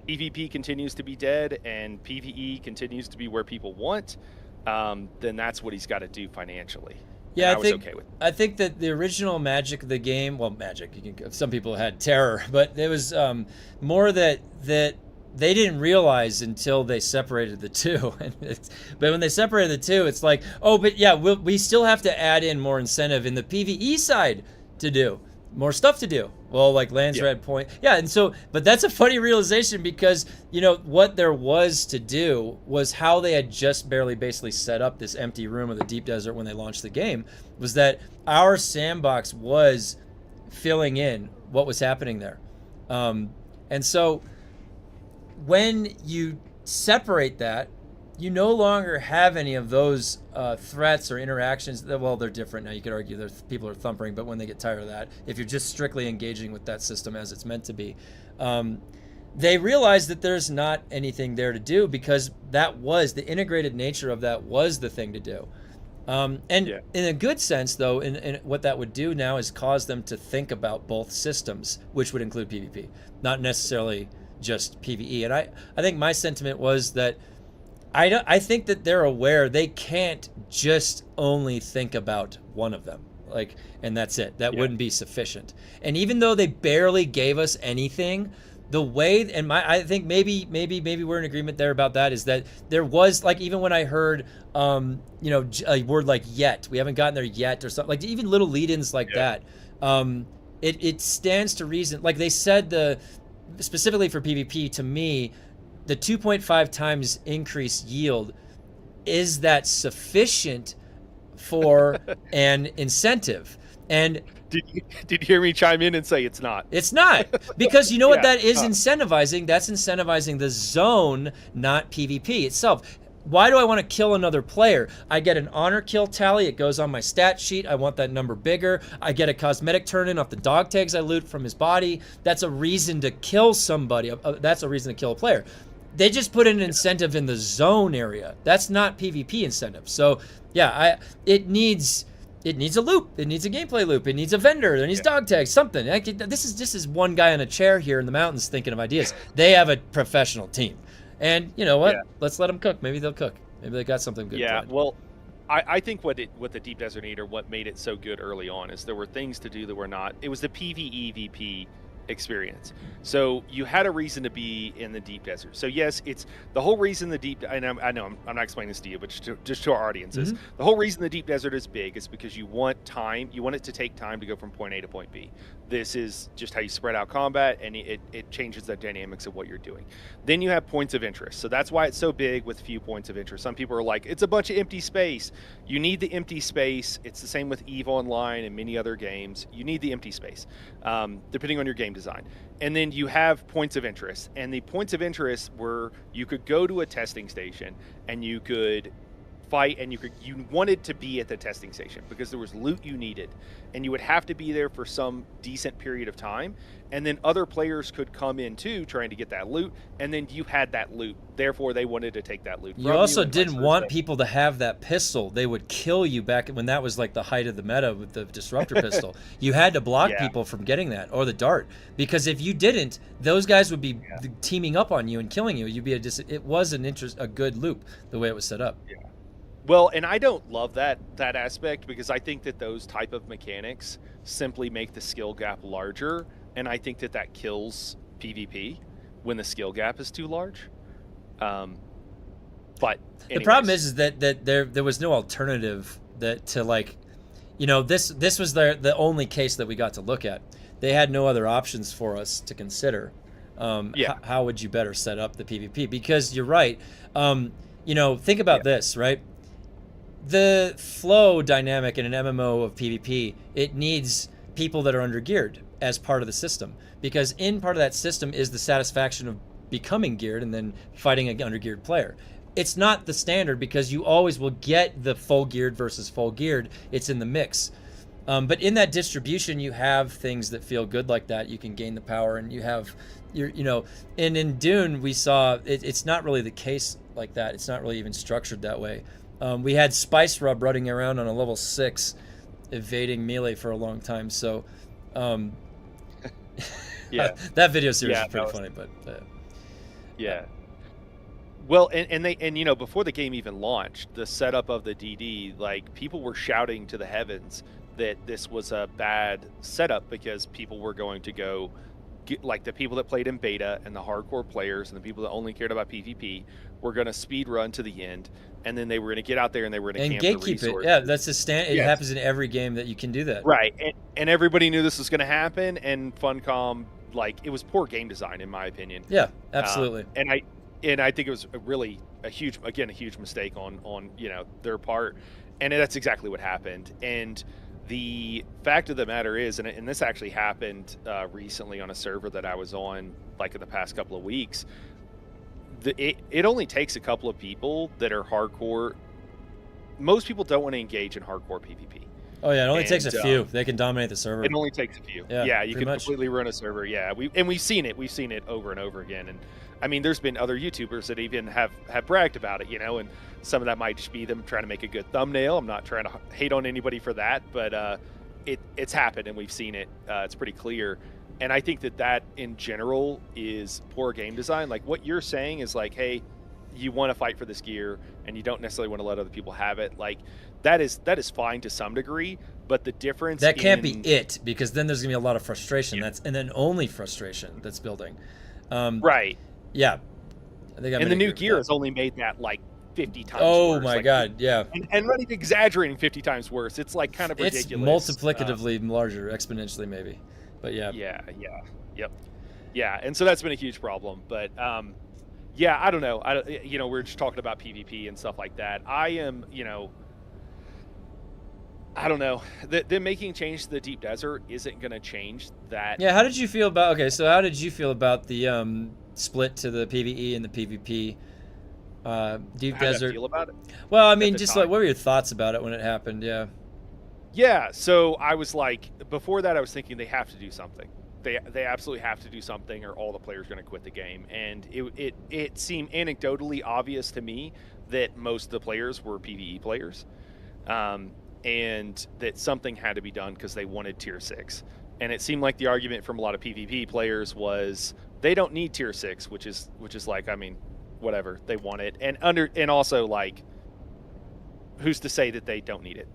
PvP continues to be dead and PvE continues to be where people want, then that's what he's got to do financially. Yeah, I was okay with it. I think that the original magic of the game, well, magic, some people had terror, but it was more that they didn't realize until they separated the two. But when they separated the two, it's like, oh, but yeah, we still have to add in more incentive in the PvE side to do more stuff to do. Well, like Land's Red Point. Yeah, and so, but that's a funny realization because, you know, what there was to do was how they had just barely basically set up this empty room of the deep desert when they launched the game, was that our sandbox was filling in what was happening there. And so when you separate that, you no longer have any of those threats or interactions. Well, they're different now. You could argue that people are thumpering, but when they get tired of that, if you're just strictly engaging with that system as it's meant to be, they realize that there's not anything there to do because that was the integrated nature of that was the thing to do. In a good sense, though, in what that would do now is cause them to think about both systems, which would include PvP, not necessarily just PvE. And I think my sentiment was that I think that they're aware they can't just only think about one of them, like, and that's it. That wouldn't be sufficient. And even though they barely gave us anything, the way, and I think maybe we're in agreement there about that, is that there was, like, even when I heard a word like yet, we haven't gotten there yet, or something, like even little lead-ins like that, it stands to reason. Like they said, specifically for PvP, to me, the 2.5 times increased yield, is that sufficient for an incentive? And did you hear me chime in and say it's not? It's not, because you know what that is incentivizing? That's incentivizing the zone, not PvP itself. Why do I want to kill another player? I get an honor kill tally. It goes on my stat sheet. I want that number bigger. I get a cosmetic turn-in off the dog tags I loot from his body. That's a reason to kill somebody. That's a reason to kill a player. They just put an incentive in the zone area. That's not PvP incentive. So yeah, it needs a loop. It needs a gameplay loop. It needs a vendor. It needs dog tags. Something. This is one guy in a chair here in the mountains thinking of ideas. They have a professional team. And you know what? Let's let them cook. Maybe they'll cook. Maybe they got something good. Yeah, planned. well, I think what the Deep Desert Eater, what made it so good early on, is there were things to do that were not. It was the PvEVP experience. So you had a reason to be in the deep desert. So yes, it's the whole reason the deep, and I know I'm not explaining this to you, but just to our audiences, the whole reason the deep desert is big is because you want time, you want it to take time to go from point A to point B. This is just how you spread out combat, and it changes the dynamics of what you're doing. Then you have points of interest. So that's why it's so big with few points of interest. Some people are like, it's a bunch of empty space. You need the empty space. It's the same with EVE Online and many other games. You need the empty space, depending on your game design. And then you have points of interest. And the points of interest were you could go to a testing station and you could fight, and you wanted to be at the testing station because there was loot you needed, and you would have to be there for some decent period of time, and then other players could come in too trying to get that loot, and then you had that loot, therefore they wanted to take that loot from you. Also and didn't vice want versa. people to have that pistol. They would kill you back when that was like the height of the meta with the disruptor pistol. You had to block people from getting that, or the dart, because if you didn't, those guys would be teaming up on you and killing you. You'd be it was a good loop the way it was set up. Well, and I don't love that aspect, because I think that those type of mechanics simply make the skill gap larger, and I think that kills PvP when the skill gap is too large. But anyways. The problem is that there was no alternative to, like, you know, this was the only case that we got to look at. They had no other options for us to consider. How would you better set up the PvP? Because you're right. You know, think about this, right? The flow dynamic in an MMO of PvP, it needs people that are under-geared as part of the system, because in part of that system is the satisfaction of becoming geared and then fighting an under-geared player. It's not the standard because you always will get the full geared versus full geared. It's in the mix. But in that distribution, you have things that feel good like that. You can gain the power, and you have and in Dune, we saw it's not really the case like that. It's not really even structured that way. We had Spice Rub running around on a level 6, evading melee for a long time. So, Yeah. that video series Yeah, is pretty that was- funny, but Yeah. Well, and you know, before the game even launched, the setup of the DD, like, people were shouting to the heavens that this was a bad setup because people were going to go like, the people that played in beta and the hardcore players and the people that only cared about PvP were going to speed run to the end, and then they were going to get out there and they were going to camp the gatekeep it. resources. Yeah, that's the stand. It Yes. happens in every game that you can do that. Right, and everybody knew this was going to happen, and Funcom, like, it was poor game design in my opinion. Yeah, absolutely. And I think it was a huge mistake on their part, and that's exactly what happened. And the fact of the matter is, and this actually happened recently on a server that I was on, like, in the past couple of weeks. It only takes a couple of people that are hardcore. Most people don't want to engage in hardcore PvP. Oh yeah, it only takes a And, few. They can dominate the server. It only takes a few. Yeah, You pretty can much. completely run a server. Yeah, we've seen it. We've seen it over and over again. And I mean, there's been other YouTubers that even have bragged about it, and some of that might just be them trying to make a good thumbnail. I'm not trying to hate on anybody for that, but it's happened and we've seen it. It's pretty clear. And I think that in general is poor game design. Like, what you're saying is like, hey, you want to fight for this gear and you don't necessarily want to let other people have it. Like, that is fine to some degrry, but the difference That can't be it, because then there's gonna be a lot of frustration. Yeah. And then only frustration that's building. Right. Yeah. I think And the new gear has only made that like 50 times Oh worse. my Like, yeah. and not even exaggerating 50 times worse. It's like kind of It's ridiculous. multiplicatively larger, exponentially maybe. But yeah. Yeah, and so that's been a huge problem. But yeah, I don't know. We're just talking about PvP and stuff like that. I don't know. Them making change to the deep desert isn't going to change that. Yeah, how did you feel about the split to the PvE and the PvP deep How did I desert? feel about it? Well, I mean, the just time? like, what were your thoughts about it when it happened? Yeah. Yeah, so I was like, before that I was thinking they have to do something. They absolutely have to do something, or all the players are going to quit the game. And it seemed anecdotally obvious to me that most of the players were PvE players, and that something had to be done because they wanted tier 6. And it seemed like the argument from a lot of PvP players was they don't need tier 6, which is like, I mean, whatever, they want it. And also, like, who's to say that they don't need it?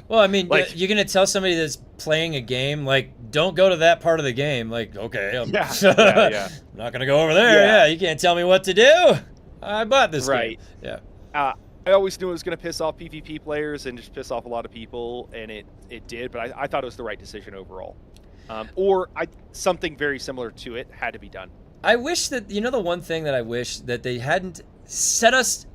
Well, I mean, Like- you're gonna tell somebody that's playing a game, like, don't go to that part of the game. Like, okay, I'm Yeah. not gonna go over there. Yeah. Yeah, you can't tell me what to do. I bought this Right. game. Yeah. I always knew it was going to piss off PvP players and just piss off a lot of people, and it did, but I thought it was the right decision overall. Something very similar to it had to be done. I wish that, the one thing that I wish that they hadn't set us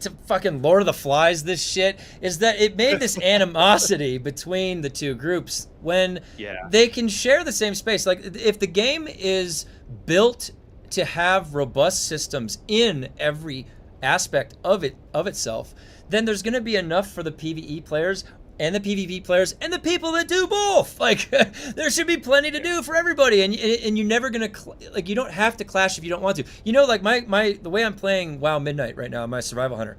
to fucking Lord of the Flies this shit is that it made this animosity between the two groups when Yeah. they can share the same space. Like, if the game is built to have robust systems in every aspect of itself, then there's going to be enough for the PvE players and the PvP players and the people that do both. Like, there should be plenty to do for everybody, and you're never gonna you don't have to clash if you don't want to. Like the way I'm playing WoW Midnight right now, my survival hunter,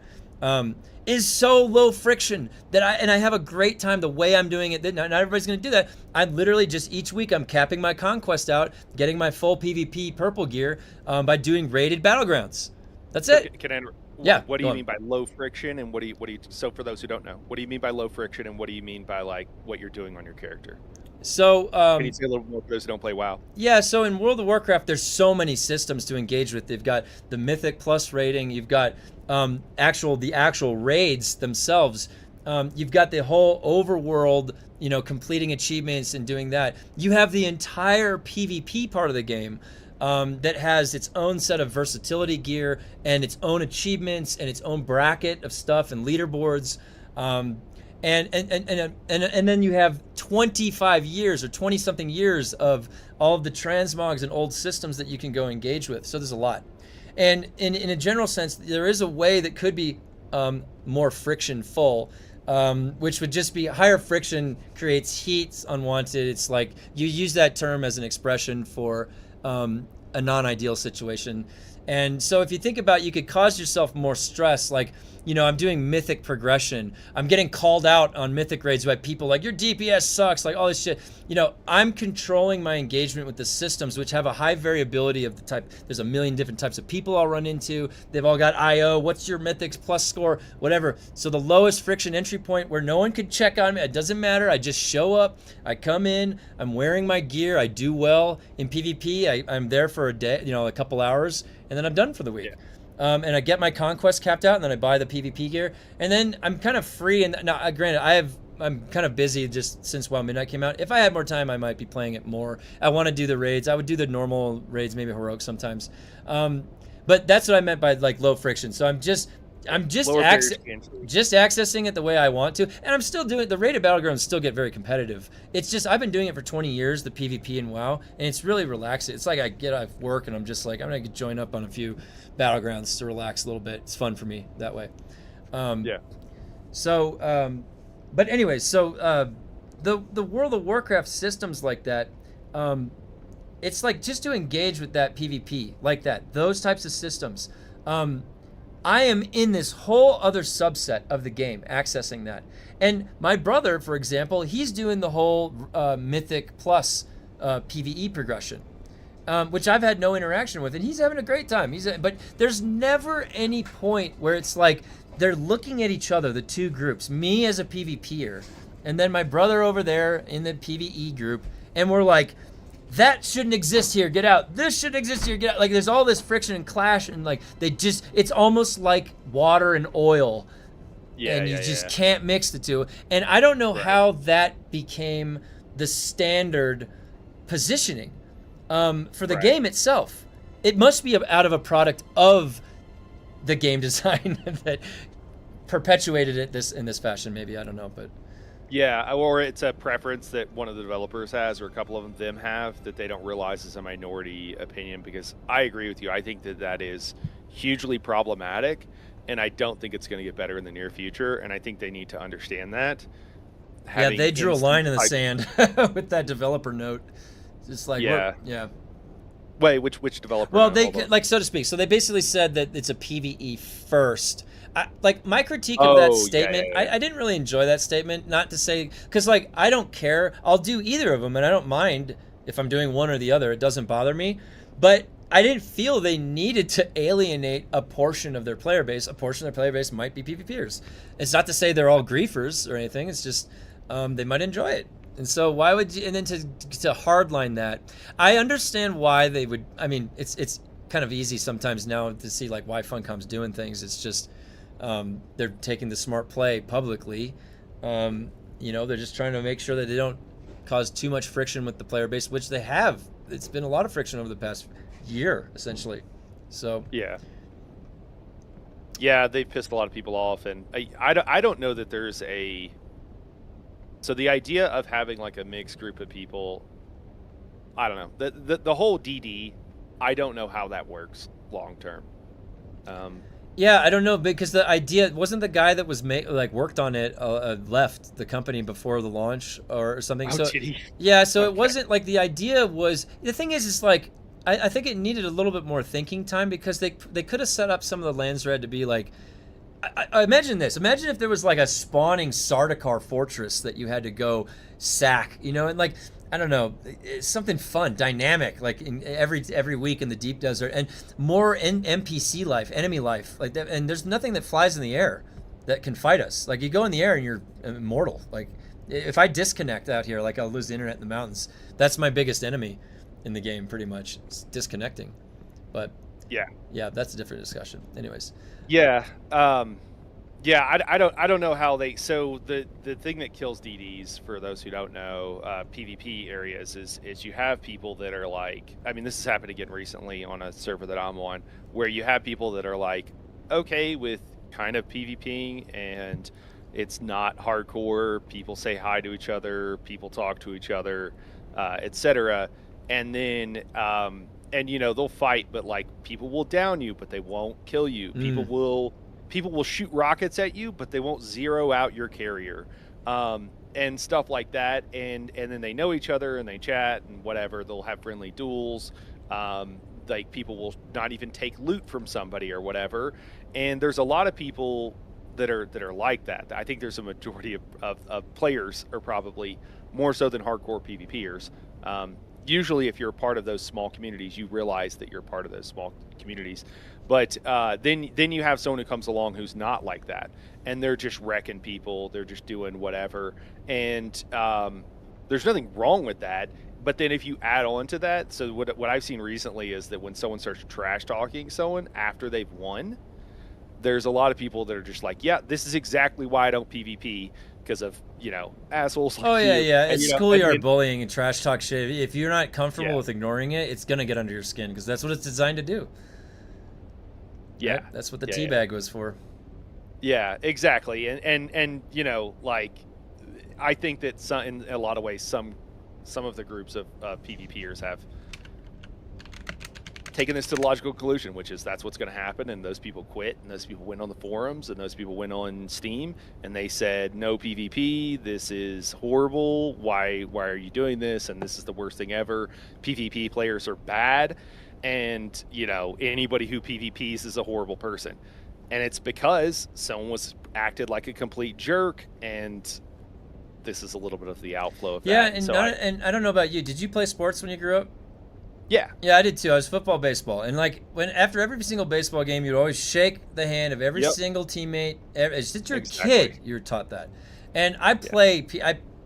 is so low friction that I have a great time the way I'm doing it. Not everybody's gonna do that. I literally just each week I'm capping my conquest out, getting my full PvP purple gear by doing raided battlegrounds. That's it. Can I, Yeah, What do go you on. mean by low friction, and what do you? So for those who don't know, what do you mean by low friction, and what do you mean by, like, what you're doing on your character? So Can you say a little more for those who don't play WoW? yeah, so in World of Warcraft, there's so many systems to engage with. They've got the Mythic Plus rating. You've got the actual raids themselves. You've got the whole overworld, completing achievements and doing that. You have the entire PvP part of the game that has its own set of versatility gear and its own achievements and its own bracket of stuff and leaderboards. And then you have 25 years or 20 something years of all of the transmogs and old systems that you can go engage with. So there's a lot. And in a general sense, there is a way that could be more friction full, which would just be higher friction creates heat unwanted. It's like you use that term as an expression for a non-ideal situation. And so if you think about, you could cause yourself more stress, like, you know, I'm doing mythic progression. I'm getting called out on mythic raids by people like, your DPS sucks, like all this shit. You know, I'm controlling my engagement with the systems, which have a high variability of the type. There's a million different types of people I'll run into. They've all got IO. What's your mythics plus score? Whatever. So the lowest friction entry point where no one could check on me, it doesn't matter. I just show up. I come in. I'm wearing my gear. I do well in PvP. I'm there for a day, you know, a couple hours, and then I'm done for the week. Yeah. And I get my conquest capped out, and then I buy the PvP gear, and then I'm kind of free. And now, granted, I'm kind of busy just since WoW Midnight came out. If I had more time, I might be playing it more. I want to do the raids. I would do the normal raids, maybe heroic sometimes. But that's what I meant by like low friction. So I'm just accessing it the way I want to, and I'm still doing the rated battlegrounds. Still get very competitive. It's just I've been doing it for 20 years, the PvP in WoW, and it's really relaxing. It's like I get off work and I'm just like, I'm gonna join up on a few battlegrounds to relax a little bit. It's fun for me that way. So, but anyways, so the World of Warcraft systems like that, it's like just to engage with that PvP like that, those types of systems. I am in this whole other subset of the game, accessing that. And my brother, for example, he's doing the whole Mythic plus PvE progression, which I've had no interaction with, and he's having a great time. But there's never any point where it's like they're looking at each other, the two groups, me as a PvPer, and then my brother over there in the PvE group, and we're like, that shouldn't exist here, get out. This shouldn't exist here, get out. Like, there's all this friction and clash, and like it's almost like water and oil. And you just can't mix the two. And I don't know how that became the standard positioning for the game itself. It must be out of a product of the game design that perpetuated it in this fashion, maybe, I don't know, but yeah, or it's a preference that one of the developers has, or a couple of them have, that they don't realize is a minority opinion. Because I agree with you. I think that is hugely problematic, and I don't think it's going to get better in the near future. And I think they need to understand that. Yeah, they drew a line in the sand with that developer note. It's like, yeah. Wait, which developer? Well, they like, so to speak. So they basically said that it's a PvE first. Like, my critique of that statement, I didn't really enjoy that statement. Not to say, because like, I don't care. I'll do either of them, and I don't mind if I'm doing one or the other. It doesn't bother me. But I didn't feel they needed to alienate a portion of their player base. A portion of their player base might be PvPers. It's not to say they're all griefers or anything. It's just they might enjoy it. And so why would you? And then to hardline that, I understand why they would. I mean, it's kind of easy sometimes now to see like why Funcom's doing things. It's just they're taking the smart play publicly. You know, they're just trying to make sure that they don't cause too much friction with the player base, which they have. It's been a lot of friction over the past year, essentially. So yeah, they've pissed a lot of people off, and I don't know that there's a. So the idea of having like a mixed group of people, I don't know. The whole DD, I don't know how that works long term. Yeah, I don't know, because the idea wasn't the guy that was worked on it left the company before the launch or something. So did he? Yeah, so it wasn't like the idea was. The thing is like I think it needed a little bit more thinking time, because they could have set up some of the lands red to be like. I imagine this. Imagine if there was like a spawning Sardaukar fortress that you had to go sack, you know, and like, I don't know, it's something fun, dynamic, like in every week in the deep desert, and more NPC life, enemy life, like that. And there's nothing that flies in the air that can fight us. Like, you go in the air and you're immortal. Like, if I disconnect out here, like, I'll lose the internet in the mountains. That's my biggest enemy in the game, pretty much. It's disconnecting. But yeah, that's a different discussion. Anyways. Yeah, I don't know how they. So the thing that kills DDs, for those who don't know, PvP areas is you have people that are like, I mean, this has happened again recently on a server that I'm on, where you have people that are like okay with kind of PvPing and It's not hardcore. People say hi to each other. People talk to each other, etc. And then, and they'll fight, but like people will down you, but they won't kill you. People will shoot rockets at you, but they won't zero out your carrier, and stuff like that. And then they know each other and they chat and whatever. They'll have friendly duels. Like people will not even take loot from somebody or whatever. And there's a lot of people that are like that. I think there's a majority of players are probably more so than hardcore PvPers. Usually if you're a part of those small communities, you realize that you're part of those small communities. But then you have someone who comes along who's not like that, and they're just wrecking people. They're just doing whatever. And there's nothing wrong with that. But then if you add on to that, so what I've seen recently is that when someone starts trash talking someone after they've won, there's a lot of people that are just like, yeah, this is exactly why I don't PvP, because of, assholes like Oh, yeah, you. yeah. And, It's schoolyard bullying and trash talk shit. If you're not comfortable Yeah. with ignoring it, it's going to get under your skin, because that's what it's designed to do. Yeah. Right? That's what the Yeah, teabag was for. Yeah, exactly. And like, I think that in a lot of ways, some of the groups of PvPers have taken this to the logical conclusion, which is that's what's going to happen, and those people quit, and those people went on the forums, and those people went on Steam, and they said, no PvP, this is horrible, why are you doing this, and this is the worst thing ever, PvP players are bad, and, anybody who PvPs is a horrible person. And it's because someone was acted like a complete jerk, and this is a little bit of the outflow of Yeah, that. and, So and I don't know about you. Did you play sports when you grew up? yeah. Yeah, I did too. I was football, baseball, and like after every single baseball game, you'd always shake the hand of every Yep. single teammate. Since you're Exactly. a kid, you're taught that. And I play,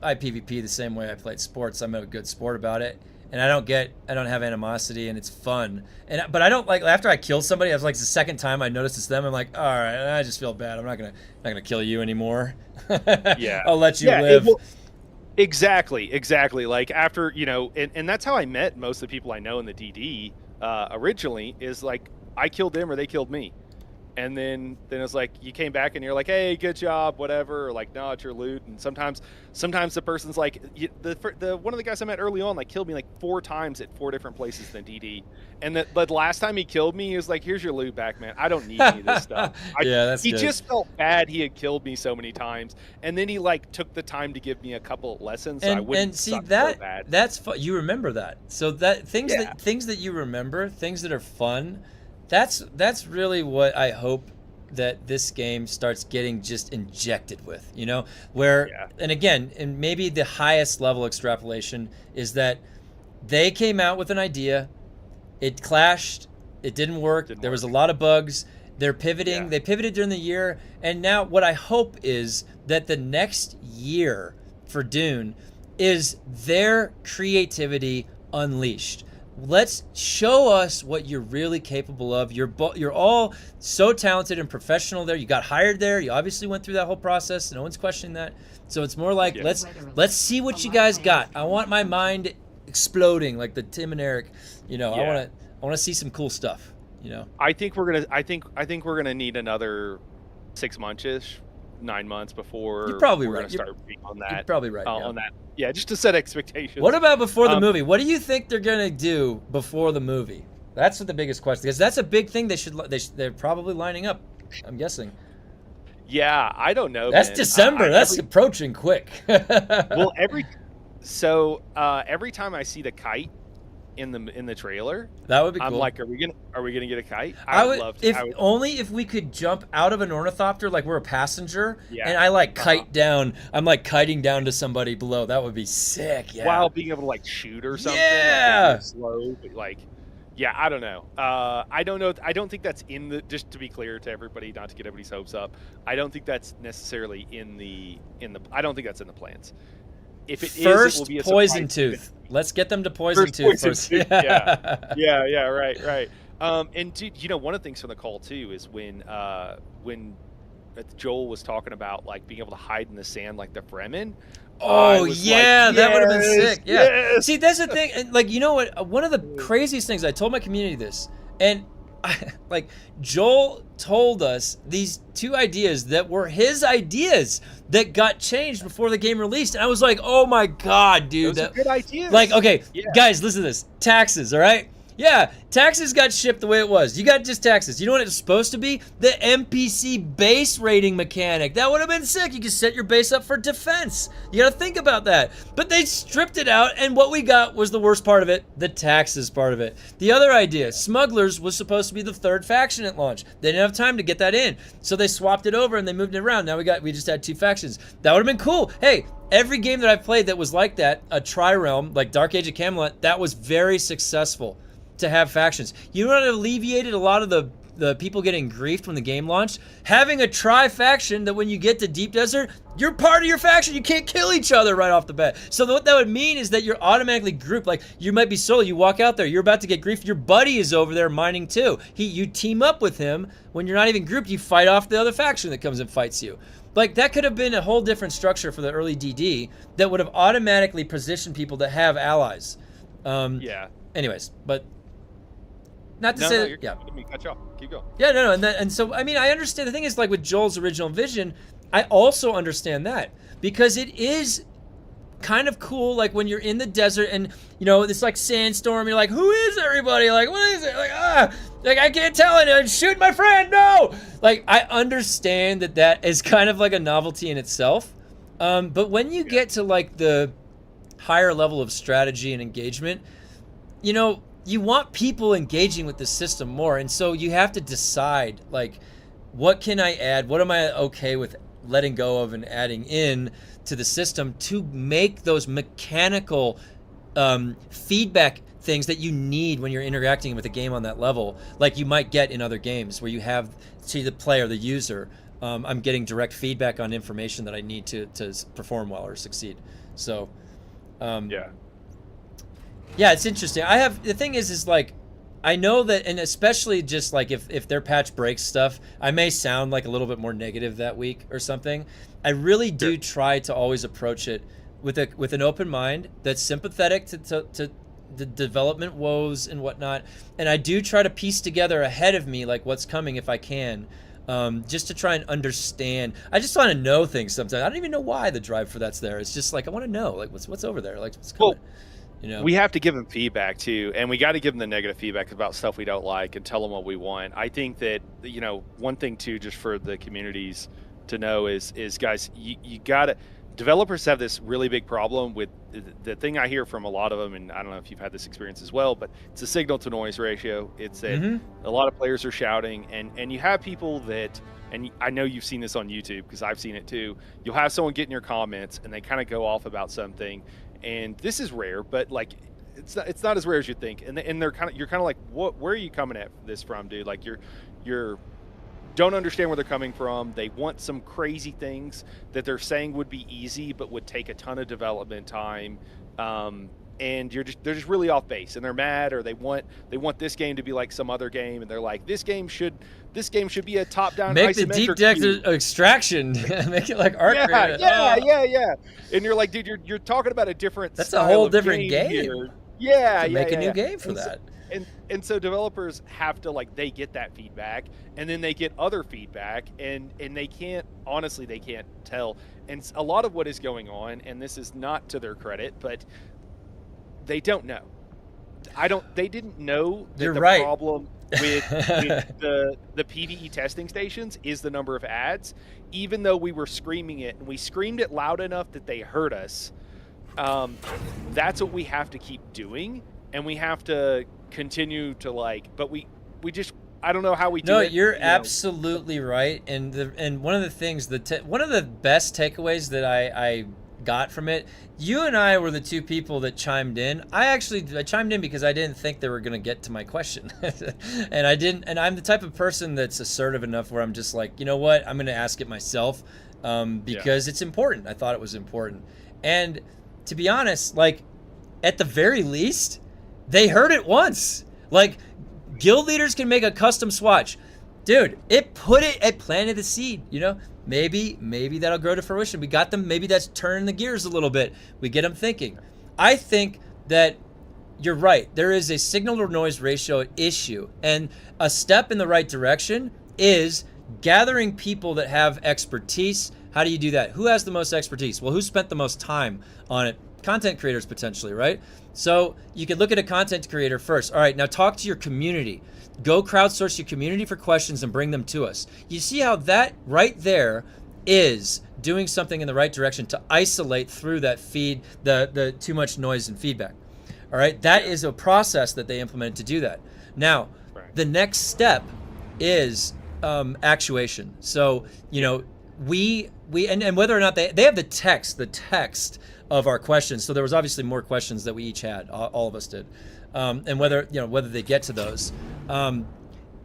I PvP the same way I played sports. I'm a good sport about it, and I don't have animosity, and it's fun. But I don't like after I kill somebody. I was like the second time I noticed it's them. I'm like, all right, I just feel bad. I'm not gonna kill you anymore. Yeah. I'll let you Yeah, live. Exactly. Like after, and that's how I met most of the people I know in the DD originally, is like I killed them or they killed me. And then it's like you came back and you're like, hey, good job, whatever, or like, no, it's your loot. And sometimes the person's like, the one of the guys I met early on like killed me like 4 times at 4 different places in DD. And the last time he killed me, he was like, here's your loot back, man. I don't need any of this stuff. Yeah, that's He good. just felt bad he had killed me so many times, and then he like took the time to give me a couple of lessons. So I wouldn't And see suck so that bad. that's fun. You remember that. So that things Yeah. that you remember, things that are fun, that's really what I hope that this game starts getting just injected with, where Yeah. and again, and maybe the highest level extrapolation is that they came out with an idea, it clashed, it didn't work, there was a lot of bugs. They're pivoting. Yeah. They pivoted during the year, and now what I hope is that the next year for Dune is their creativity unleashed. Let's show us what you're really capable of. You're all so talented and professional there. You got hired there. You obviously went through that whole process. No one's questioning that. So it's more like Yeah. let's see what you guys got. I want my mind exploding like the Tim and Eric. I want to see some cool stuff. I think we're gonna need another 6 months-ish, 9 months before You're probably we're right. gonna start being on that. You're probably right. Yeah. On that. Yeah, just to set expectations. What about before the movie? What do you think they're gonna do before the movie? That's what the biggest question, because that's a big thing. They're probably lining up. I'm guessing. Yeah, I don't know. That's man. December. That's approaching quick. Well, every time I see the kite in the trailer, that would be cool. I'm like, are we gonna get a kite? I would love to. only if we could jump out of an ornithopter like we're a passenger, Yeah. and I like kite down. I'm like kiting down to somebody below. That would be sick. Yeah. While being able to like shoot or something. Yeah. Like, slow, but, like. Yeah, I don't know. I don't know. I don't think that's in the. Just to be clear to everybody, not to get everybody's hopes up. I don't think that's necessarily in the. I don't think that's in the plans. If it is, First it will be a poison surprise tooth. Let's get them to poison tooth poison first. tooth, yeah, right. And dude, one of the things from the call too is when Joel was talking about like being able to hide in the sand like the Fremen. Oh was yeah, like, that would have been yes, sick. Yeah. yes. See, that's the thing. And, like, you know what? One of the craziest things, I told my community this, and like Joel told us these 2 ideas that were his ideas that got changed before the game released, and I was like, oh my god, dude, Those are good ideas. like, okay, Yeah. guys, listen to this. Taxes, all right? Yeah, taxes got shipped the way it was. You got just taxes. You know what it's supposed to be? The NPC base rating mechanic. That would have been sick. You could set your base up for defense. You gotta think about that. But they stripped it out, and what we got was the worst part of it, the taxes part of it. The other idea, smugglers, was supposed to be the 3rd faction at launch. They didn't have time to get that in, so they swapped it over and they moved it around. Now we just had 2 factions. That would have been cool. Hey, every game that I've played that was like that, a tri-realm, like Dark Age of Camelot, that was very successful to have factions. You know what alleviated a lot of the people getting griefed when the game launched? Having a tri-faction that when you get to Deep Desert, you're part of your faction. You can't kill each other right off the bat. So what that would mean is that you're automatically grouped. Like, you might be solo, you walk out there, you're about to get griefed, your buddy is over there mining too. You team up with him. When you're not even grouped, you fight off the other faction that comes and fights you. Like, that could have been a whole different structure for the early DD that would have automatically positioned people to have allies. Yeah. Anyways, but not to No, say, you're yeah. Let me cut you off. Keep going. Yeah, no, and so, I mean, I understand. The thing is, like, with Joel's original vision, I also understand that. Because it is kind of cool, like, when you're in the desert and, you know, it's like sandstorm, you're like, who is everybody? Like, what is it? Like, I can't tell it. Shoot my friend, no! Like, I understand that is kind of like a novelty in itself. But when you get to, like, the higher level of strategy and engagement, you know, you want people engaging with the system more, and so you have to decide, like, what can I add? What am I okay with letting go of and adding in to the system to make those mechanical feedback things that you need when you're interacting with a game on that level, like you might get in other games where you have to the player, the user, I'm getting direct feedback on information that I need to perform well or succeed. So, yeah, it's interesting. The thing is like, I know that, and especially just like if their patch breaks stuff, I may sound like a little bit more negative that week or something. I really do try to always approach it with an open mind that's sympathetic to the development woes and whatnot, and I do try to piece together ahead of me like what's coming if I can, just to try and understand. I just want to know things sometimes. I don't even know why the drive for that's there. It's just like I want to know like what's over there, like what's coming. You know? We have to give them feedback too, and we got to give them the negative feedback about stuff we don't like and tell them what we want. I think that, you know, one thing too, just for the communities to know is guys, you gotta. Developers have this really big problem with the thing I hear from a lot of them, and I don't know if you've had this experience as well, but it's a signal to noise ratio. It's that a lot of players are shouting, and you have people that, and I know you've seen this on YouTube because I've seen it too. You'll have someone get in your comments and they kind of go off about something, and this is rare, but like it's not as rare as you think, and you're kind of like, where are you coming at this from, dude? Like you're don't understand where they're coming from. They want some crazy things that they're saying would be easy but would take a ton of development time, and they're just really off base, and they're mad, or they want this game to be like some other game, and they're like, this game should be a top-down make the isometric deep view. extraction. Make it like art. Yeah. And you're like, dude, you're talking about a different. That's a whole different game. Here. Yeah, make a new game for that. And so developers have to, like, they get that feedback, and then they get other feedback, and they can't tell. And a lot of what is going on, and this is not to their credit, but they don't know. They didn't know that You're the right. problem with the PvE testing stations is the number of ads, even though we were screaming it, and we screamed it loud enough that they heard us. That's what we have to keep doing, and we have to continue to, like, but we just, I don't know how we do it. No, you're absolutely right. And one of the things one of the best takeaways that I got from it, you and I were the two people that chimed in. I chimed in because I didn't think they were going to get to my question. and I'm the type of person that's assertive enough where I'm just like, you know what, I'm going to ask it myself, because it's important. I thought it was important. And to be honest, like, at the very least, they heard it once. Like, guild leaders can make a custom swatch. Dude, it planted the seed, you know? Maybe that'll grow to fruition. We got them, maybe that's turning the gears a little bit. We get them thinking. I think that you're right. There is a signal to noise ratio issue, and a step in the right direction is gathering people that have expertise. How do you do that? Who has the most expertise? Well, who spent the most time on it? Content creators, potentially, right? So you could look at a content creator first. All right, now talk to your community. Go crowdsource your community for questions and bring them to us. You see how that right there is doing something in the right direction to isolate through that feed, the too much noise and feedback. All right, that is a process that they implemented to do that. Now, the next step is actuation. So, you know, we and whether or not they have the text of our questions. So there was obviously more questions that we each had, all of us did, and whether they get to those,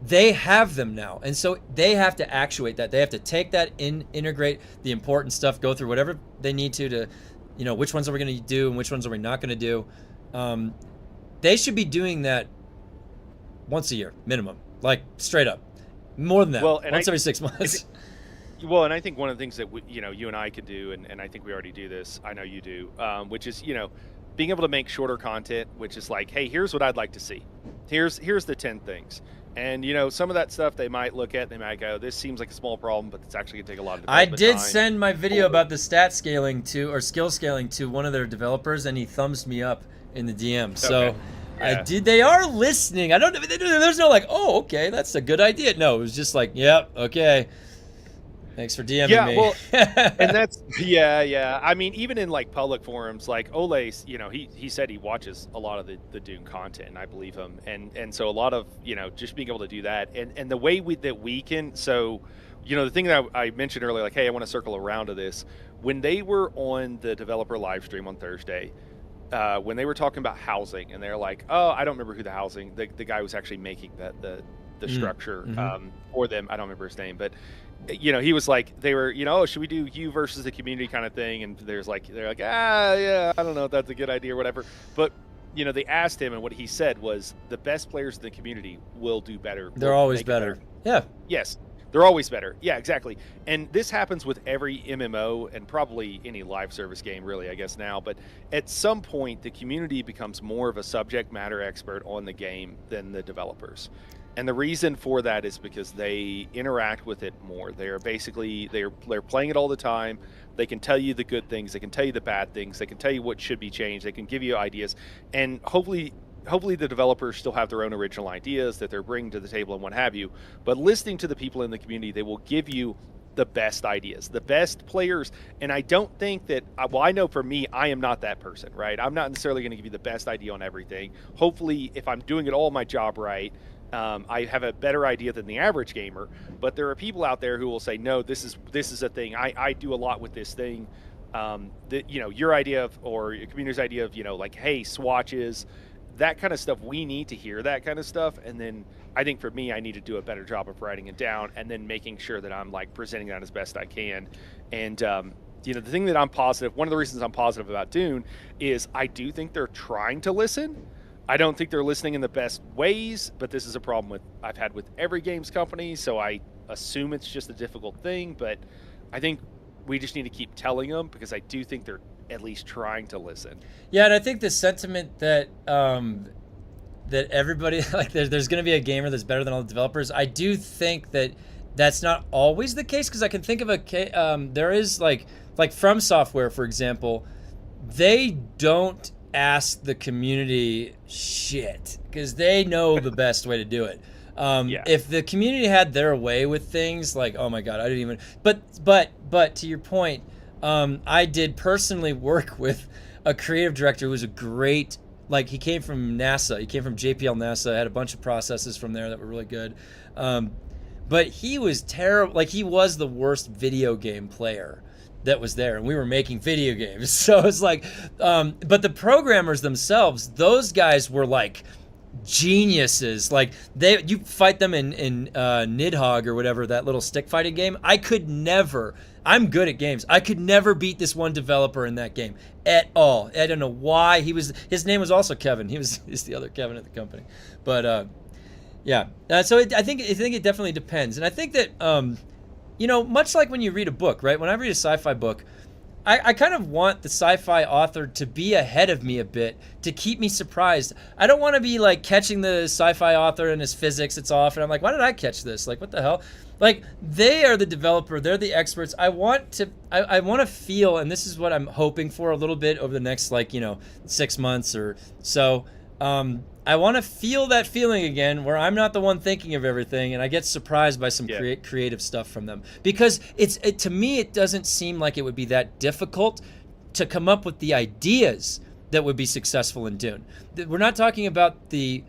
they have them now, and so they have to actuate that. They have to take that integrate the important stuff, go through whatever they need to, you know, which ones are we going to do and which ones are we not going to do. They should be doing that once a year minimum, like straight up, more than that. Well, once every 6 months. Well, and I think one of the things that you and I can do, and I think we already do this, I know you do, which is, you know, being able to make shorter content, which is like, hey, here's what I'd like to see. Here's the 10 things. And, you know, some of that stuff they might look at, they might go, this seems like a small problem, but it's actually going to take a lot of development I did time. send my video about the stat scaling or skill scaling to one of their developers, and he thumbs me up in the DM. So Okay. Yeah. they are listening. I don't know. There's no like, oh, okay, that's a good idea. No, it was just like, yep, okay. Thanks for DMing me. Well, and that's yeah. I mean, even in like public forums, like Ole, you know, he said he watches a lot of the Dune content, and I believe him. And so a lot of, you know, just being able to do that, and the way that we can. So, you know, the thing that I mentioned earlier, like, hey, I want to circle around to this. When they were on the developer live stream on Thursday, when they were talking about housing, and they're like, oh, I don't remember who the guy was actually making the structure for them. I don't remember his name, but you know, he was like, they were, you know, oh, should we do you versus the community kind of thing? And they're like, yeah, I don't know if that's a good idea or whatever. But you know, they asked him, and what he said was, the best players in the community will do better. They're always better. Yeah. Yes. They're always better. Yeah, exactly. And this happens with every MMO and probably any live service game, really, I guess now. But at some point, the community becomes more of a subject matter expert on the game than the developers. And the reason for that is because they interact with it more. They are basically, they're playing it all the time. They can tell you the good things. They can tell you the bad things. They can tell you what should be changed. They can give you ideas. And hopefully the developers still have their own original ideas that they're bringing to the table and what have you. But listening to the people in the community, they will give you the best ideas, the best players. And I don't think that, well, I know for me, I am not that person, right? I'm not necessarily going to give you the best idea on everything. Hopefully, if I'm doing it all my job right, I have a better idea than the average gamer. But there are people out there who will say, no, this is a thing. I do a lot with this thing. You know, your idea of, or your community's idea of, you know, like, hey, swatches, that kind of stuff, we need to hear that kind of stuff. And then I think for me, I need to do a better job of writing it down and then making sure that I'm like presenting that as best I can. And, you know, the thing that I'm positive, one of the reasons I'm positive about Dune is I do think they're trying to listen. I don't think they're listening in the best ways, but this is a problem I've had with every games company. So I assume it's just a difficult thing, but I think we just need to keep telling them, because I do think they're at least trying to listen. Yeah, and I think the sentiment that that everybody, like, there's going to be a gamer that's better than all the developers, I do think that that's not always the case, because I can think of there is like From Software, for example, they don't ask the community shit because they know the best way to do it. If the community had their way with things, like, oh my god, I didn't even. But to your point, I did personally work with a creative director who was a great, like, he came from NASA, he came from JPL NASA, had a bunch of processes from there that were really good. But he was terrible. Like, he was the worst video game player that was there, and we were making video games. So it's like, but the programmers themselves, those guys were like geniuses. Like, you fight them in Nidhogg or whatever, that little stick fighting game. I'm good at games. I could never beat this one developer in that game at all. I don't know why. His name was also Kevin. He's the other Kevin at the company. But yeah. So I think it definitely depends. And I think that you know, much like when you read a book, right? When I read a sci-fi book, I kind of want the sci-fi author to be ahead of me a bit to keep me surprised. I don't want to be like catching the sci-fi author and his physics it's off and I'm like, why did I catch this? Like, what the hell? Like, they are the developer, they're the experts. I want to feel, and this is what I'm hoping for a little bit over the next, like, 6 months or so. I want to feel that feeling again where I'm not the one thinking of everything and I get surprised by some creative stuff from them. Because to me, it doesn't seem like it would be that difficult to come up with the ideas that would be successful in Dune. We're not talking about the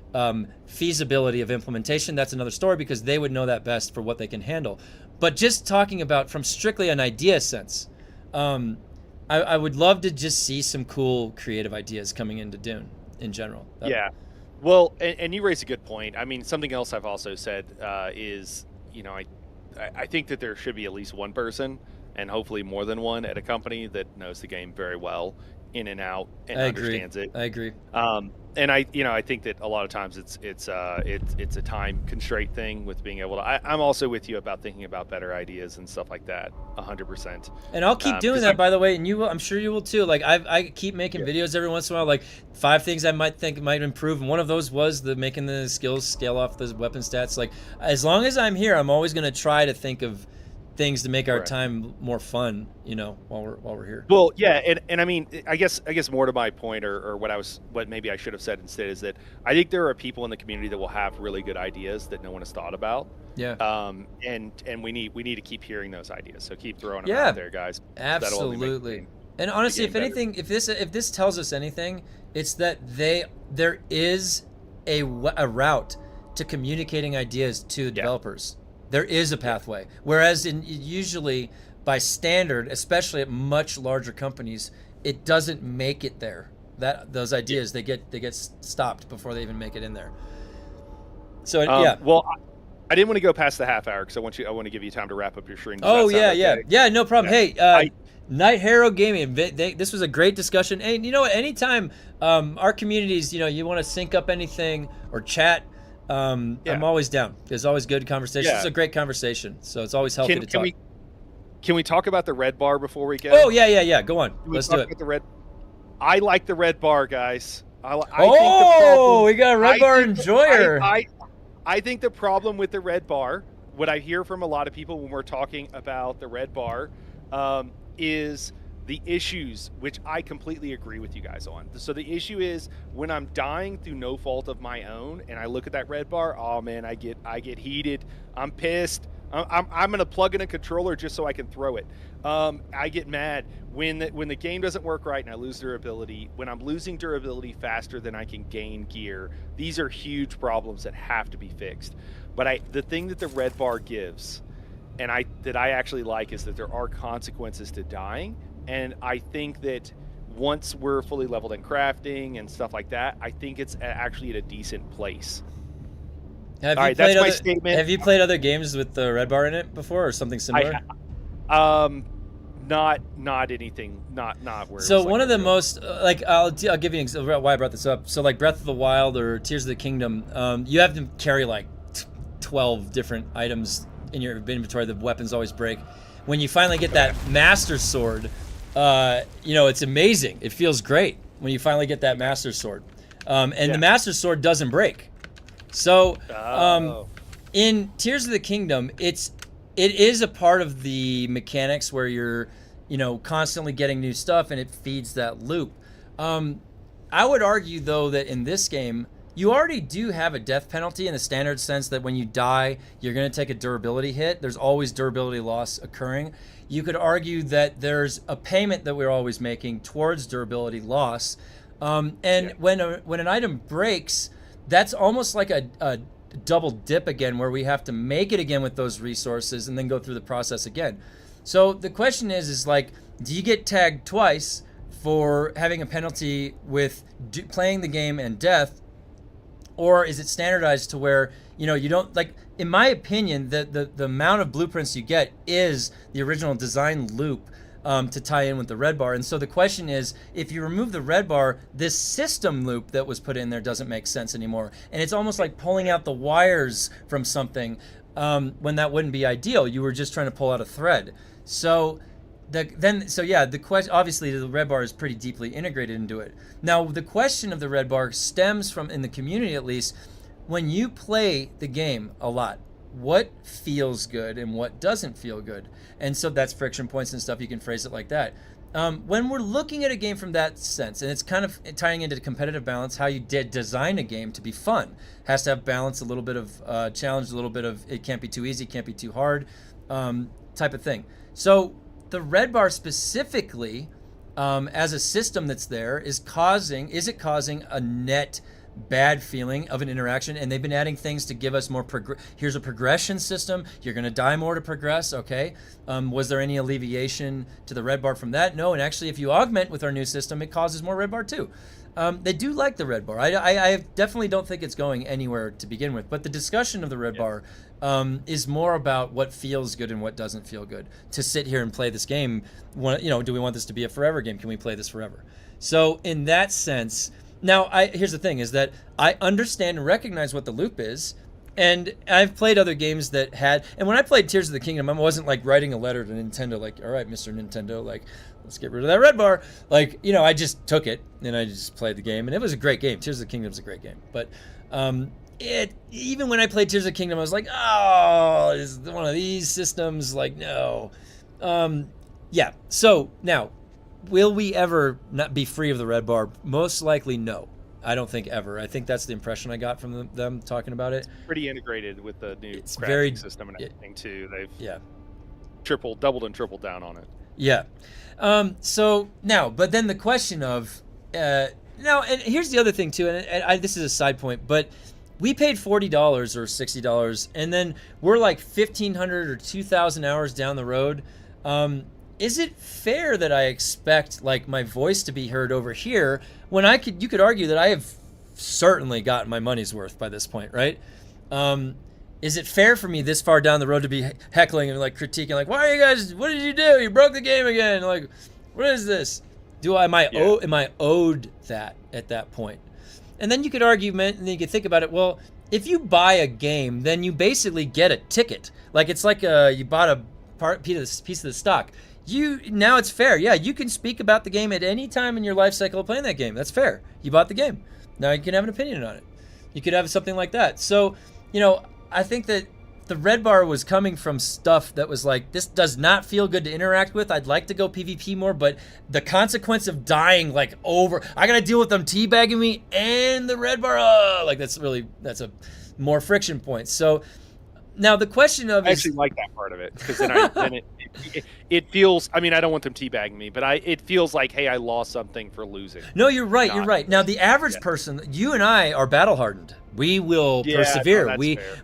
feasibility of implementation. That's another story because they would know that best for what they can handle. But just talking about from strictly an idea sense, I would love to just see some cool creative ideas coming into Dune in general. Yeah. Well, and you raise a good point. I mean, something else I've also said is, I think that there should be at least one person, and hopefully more than one, at a company that knows the game very well, in and out, and understands it. I agree. And I think that a lot of times it's a time constraint thing with being able to. I'm also with you about thinking about better ideas and stuff like that, 100%. And I'll keep doing that, by the way, and you will. I'm sure you will too. Like I keep making videos every once in a while, like 5 things I might think might improve, and one of those was making the skills scale off the weapon stats. Like, as long as I'm here, I'm always going to try to think of things to make our time more fun, while we're here. Well, yeah, and I mean, I guess more to my point, or what maybe I should have said instead is that I think there are people in the community that will have really good ideas that no one has thought about. Yeah. And we need to keep hearing those ideas. So keep throwing them out there, guys. Absolutely. And honestly, if anything, if this tells us anything, it's that there is a route to communicating ideas to the developers. There is a pathway. Whereas usually by standard, especially at much larger companies, it doesn't make it there. Those ideas they get stopped before they even make it in there. So Well, I didn't want to go past the half hour because I want to give you time to wrap up your stream. Oh yeah, no problem. Yeah. Hey, NIGHTHARROw Gaming. This was a great discussion. And you know what? Anytime our communities, you want to sync up anything or chat. I'm always down. There's always good conversation. It's a great conversation, so it's always healthy to talk. Can we talk about the red bar before we go? Oh yeah. Go on. Let's do it. I like the red bar, guys. I think we got a red bar enjoyer. I think the problem with the red bar, what I hear from a lot of people when we're talking about the red bar, is the issues, which I completely agree with you guys on. So the issue is when I'm dying through no fault of my own and I look at that red bar, oh man, I get heated. I'm pissed. I'm gonna plug in a controller just so I can throw it. I get mad when the game doesn't work right and I lose durability. When I'm losing durability faster than I can gain gear, these are huge problems that have to be fixed. But the thing that the red bar gives, and I actually like, is that there are consequences to dying. And I think that once we're fully leveled in crafting and stuff like that, I think it's actually at a decent place. That's my statement. Have you played other games with the red bar in it before, or something similar? Not anything. Not where. So one of the most I'll give you an example of why I brought this up. So like Breath of the Wild or Tears of the Kingdom, you have to carry like 12 different items in your inventory. The weapons always break. When you finally get that Master Sword. It's amazing. It feels great when you finally get that Master Sword. The Master Sword doesn't break. So, in Tears of the Kingdom, it is a part of the mechanics where you're, constantly getting new stuff and it feeds that loop. I would argue, though, that in this game, you already do have a death penalty in the standard sense that when you die, you're going to take a durability hit. There's always durability loss occurring. You could argue that there's a payment that we're always making towards durability loss. When an item breaks, that's almost like a double dip again, where we have to make it again with those resources and then go through the process again. So the question is like, do you get tagged twice for having a penalty with playing the game and death? Or is it standardized to where, you don't, like, in my opinion, the amount of blueprints you get is the original design loop to tie in with the red bar. And so the question is, if you remove the red bar, this system loop that was put in there doesn't make sense anymore. And it's almost like pulling out the wires from something when that wouldn't be ideal. You were just trying to pull out a thread. So the question, obviously the red bar is pretty deeply integrated into it. Now the question of the red bar stems from, in the community at least, when you play the game a lot, what feels good and what doesn't feel good. And so that's friction points and stuff. You can phrase it like that. When we're looking at a game from that sense, and it's kind of tying into the competitive balance, how you design a game to be fun. Has to have balance, a little bit of challenge, a little bit of it can't be too easy, can't be too hard, type of thing. So the red bar specifically, as a system that's there, is it causing a net bad feeling of an interaction? And they've been adding things to give us more here's a progression system. You're going to die more to progress. Okay. Was there any alleviation to the red bar from that? No. And actually, if you augment with our new system, it causes more red bar too. They do like the red bar. I definitely don't think it's going anywhere to begin with, but the discussion of the red bar is more about what feels good and what doesn't feel good. To sit here and play this game, do we want this to be a forever game? Can we play this forever? So in that sense, now here's the thing, is that I understand and recognize what the loop is, and I've played other games that had, and when I played Tears of the Kingdom, I wasn't like writing a letter to Nintendo like, all right, Mr. Nintendo, like, let's get rid of that red bar. Like, I just took it and I just played the game, and it was a great game. Tears of the Kingdom's a great game. But even when I played Tears of the Kingdom, I was like, oh, is one of these systems, like, no. Yeah, so now, will we ever not be free of the red bar? Most likely no. I don't think ever. I think that's the impression I got from them talking about it. Pretty integrated with the new very system and everything too. They've doubled and tripled down on it. Yeah. So now, but then the question of now, and here's the other thing too, and this is a side point, but we paid $40 or $60, and then we're like 1,500 or 2,000 hours down the road. Is it fair that I expect like my voice to be heard over here when you could argue that I have certainly gotten my money's worth by this point, right? Is it fair for me this far down the road to be heckling and like critiquing, like, why are you guys, what did you do? You broke the game again. Like, what is this? Am I owed that at that point? And then you could argue, and then you could think about it, well, if you buy a game, then you basically get a ticket. Like, it's like you bought a piece of the stock. Now it's fair. Yeah, you can speak about the game at any time in your life cycle of playing that game. That's fair. You bought the game. Now you can have an opinion on it. You could have something like that. So, I think that the red bar was coming from stuff that was like, this does not feel good to interact with. I'd like to go PvP more, but the consequence of dying, like, I got to deal with them teabagging me and the red bar. That's a more friction point. So now the question of I actually like that part of it, because then it feels, I mean, I don't want them teabagging me, but it feels like, hey, I lost something for losing. No, you're right. You're right. Now the average person, you and I are battle hardened. We will persevere. No,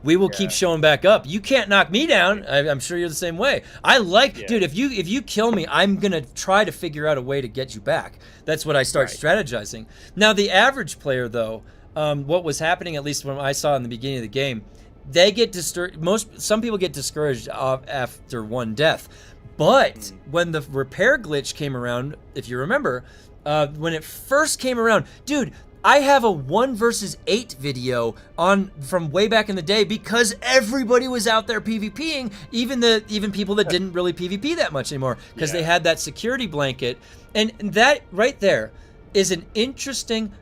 we will keep showing back up. You can't knock me down. I'm sure you're the same way. Dude, if you kill me, I'm gonna try to figure out a way to get you back. That's what I start strategizing. Now the average player, though, what was happening, at least when I saw in the beginning of the game, they get some people get discouraged after one death. But when the repair glitch came around, if you remember, when it first came around, dude, I have a 1 versus 8 video from way back in the day, because everybody was out there PvPing, even people that didn't really PvP that much anymore, because they had that security blanket. And that right there is an interesting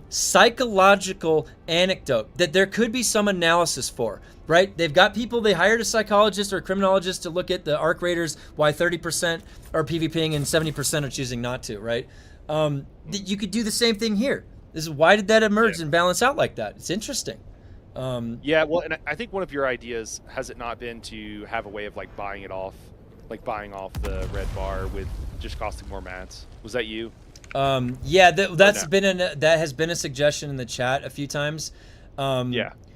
psychological anecdote that there could be some analysis for, right? They've got people, they hired a psychologist or a criminologist to look at the arc raiders, why 30% are PvPing and 70% are choosing not to, right? You could do the same thing here. Why did that emerge and balance out like that? It's interesting. Well, and I think one of your ideas, has it not been to have a way of like buying off the red bar with just costing more mats? Was that you? That has been a suggestion in the chat a few times. That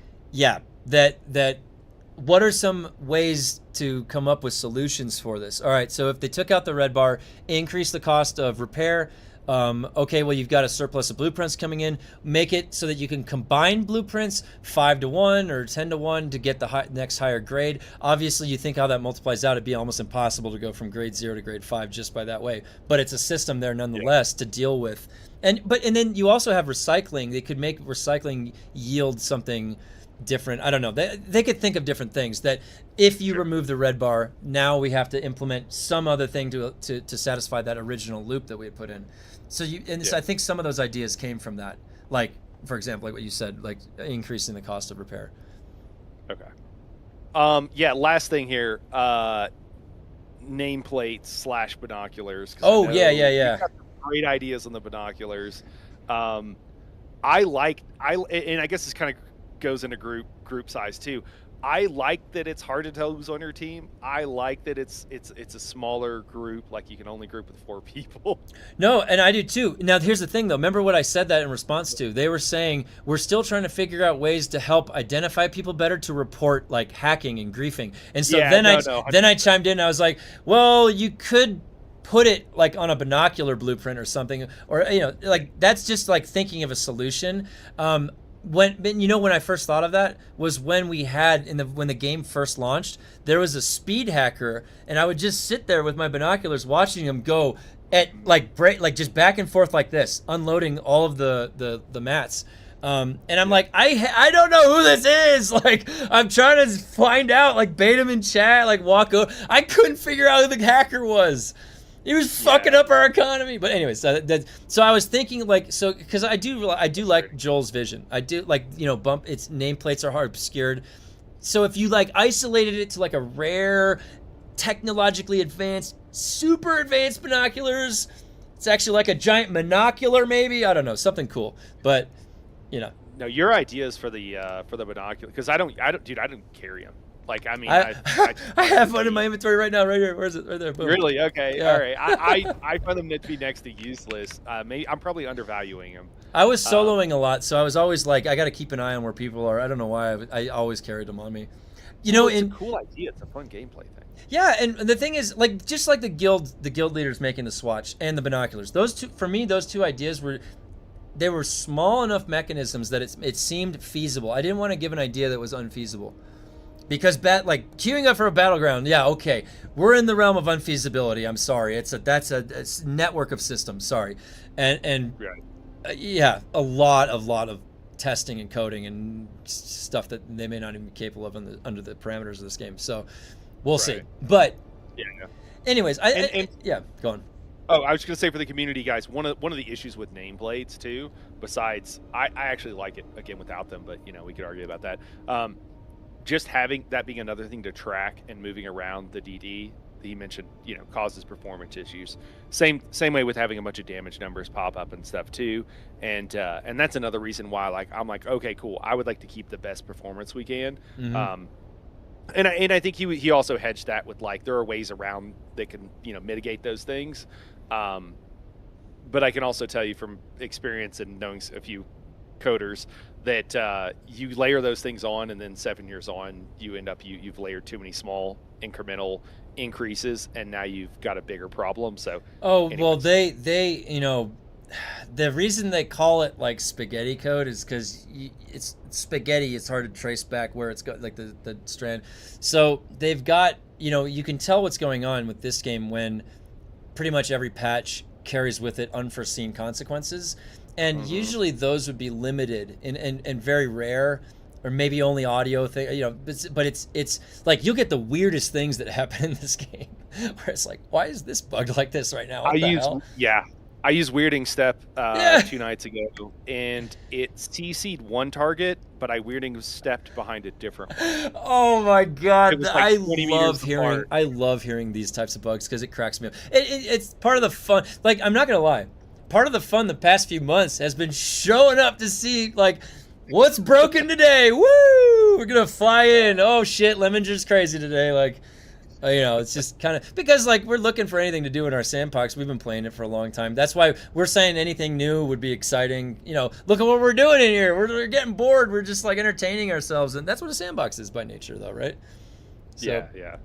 what are some ways to come up with solutions for this? All right, so if they took out the red bar, increase the cost of repair. Okay, well, you've got a surplus of blueprints coming in. Make it so that you can combine blueprints 5-to-1 or 10-to-1 to get the next higher grade. Obviously, you think how that multiplies out, it'd be almost impossible to go from grade 0 to grade 5 just by that way. But it's a system there nonetheless to deal with. And then you also have recycling. They could make recycling yield something different. I don't know. They could think of different things that if you remove the red bar, now we have to implement some other thing to satisfy that original loop that we had put in. So so I think some of those ideas came from that. Like, for example, like what you said, like increasing the cost of repair. Okay. Yeah, last thing here. Nameplates / binoculars. Oh, yeah. You've got some great ideas on the binoculars. And I guess this kind of goes into group size too. I like that it's hard to tell who's on your team. I like that it's a smaller group, like you can only group with 4 people. No, and I do too. Now, here's the thing, though. Remember what I said that in response to? They were saying we're still trying to figure out ways to help identify people better to report like hacking and griefing. And so then I chimed in. And I was like, well, you could put it like on a binocular blueprint or something, or like that's just like thinking of a solution. When I first thought of that was when we had when the game first launched, there was a speed hacker, and I would just sit there with my binoculars watching him go at like just back and forth like this, unloading all of the mats. And I'm like, I don't know who this is. Like, I'm trying to find out, like bait him in chat, like walk over. I couldn't figure out who the hacker was. He was fucking up our economy. But anyways, so I was thinking because I do like Joel's vision. I do like, its nameplates are hard obscured. So if you like isolated it to like a rare, technologically advanced, super advanced binoculars, it's actually like a giant monocular maybe. I don't know, something cool. But No, your ideas for the binocular, because I don't carry them. Like, I mean, I have one in my inventory right now, right here. Where is it? Right there. Boom. Really? Okay. Yeah. All right. I find them to be next to useless. I'm probably undervaluing them. I was soloing a lot, so I was always like, I got to keep an eye on where people are. I don't know why. I always carried them on me. It's a cool idea. It's a fun gameplay thing. Yeah, and the thing is, like, just like the guild leaders making the swatch and the binoculars. Those two ideas were small enough mechanisms that it seemed feasible. I didn't want to give an idea that was unfeasible. Because queuing up for a battleground, yeah, okay, we're in the realm of unfeasibility. I'm sorry, that's a network of systems. Sorry, and yeah, a lot of testing and coding and stuff that they may not even be capable of under the parameters of this game. So we'll see. But anyways, yeah, go on. Oh, I was going to say for the community guys, one of the issues with nameplates too, besides I actually like it again without them, but we could argue about that. Just having that being another thing to track and moving around the DD that you mentioned, causes performance issues. Same way with having a bunch of damage numbers pop up and stuff too, and that's another reason why I'm like, okay, cool. I would like to keep the best performance we can. Mm-hmm. And I think he also hedged that with there are ways around that can mitigate those things. But I can also tell you from experience and knowing a few coders that you layer those things on, and then 7 years on, you end up you've layered too many small incremental increases, and now you've got a bigger problem. So well, they the reason they call it like spaghetti code is because it's spaghetti. It's hard to trace back where it's got like the strand. So they've got you can tell what's going on with this game when pretty much every patch carries with it unforeseen consequences. And usually those would be limited and very rare, or maybe only audio thing, but it's like you'll get the weirdest things that happen in this game where it's like, why is this bugged like this right now? I used weirding step 2 nights ago, and it CC'd one target, but I weirding stepped behind a different one. Oh my god, I love hearing these types of bugs because it cracks me up. It's part of the fun. Like, I'm not gonna lie, part of the fun the past few months has been showing up to see like what's broken today. Woo! We're gonna fly in. Oh shit, Lemonger's crazy today. Like, it's just kind of because like we're looking for anything to do in our sandbox. We've been playing it for a long time. That's why we're saying anything new would be exciting. Look at what we're doing in here. We're getting bored. We're just like entertaining ourselves, and that's what a sandbox is by nature, though, right? So, yeah.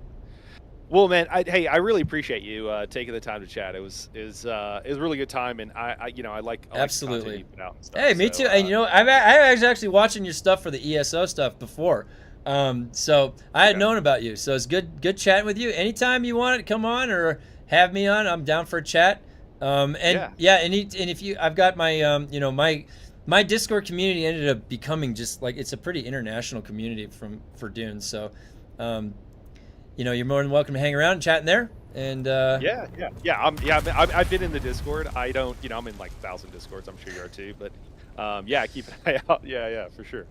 Well, man, I really appreciate you taking the time to chat. It was a really good time, and I like absolutely. The content you put out and stuff, hey, me too. And I was actually watching your stuff for the ESO stuff before. So I had known about you, so it's good chatting with you. Anytime you want it, come on or have me on. I'm down for a chat. And if you, I've got my my Discord community ended up becoming just like, it's a pretty international community for Dune. So, you know, you're more than welcome to hang around and chat in there. And Yeah. I've been in the Discord. I don't, you know, I'm in like 1,000 Discords. I'm sure you are too. But yeah, keep an eye out. Yeah, for sure.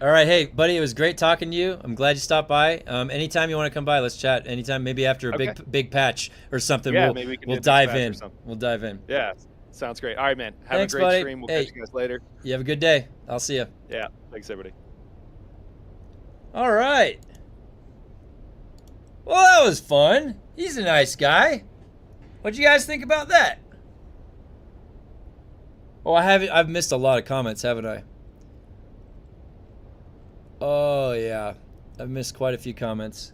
All right, hey buddy, it was great talking to you. I'm glad you stopped by. Anytime you want to come by, let's chat. Anytime, maybe after a big patch or something. Yeah, we'll, maybe we can we'll do a big dive patch or in. something. We'll dive in. Yeah, sounds great. All right, man. Have Thanks, a great buddy. stream. We'll Hey, catch you guys later. You have a good day. I'll see you. Yeah, thanks everybody. All right. Well, that was fun. He's a nice guy. What'd you guys think about that? Oh, I've missed a lot of comments, haven't I? Oh, yeah. I've missed quite a few comments.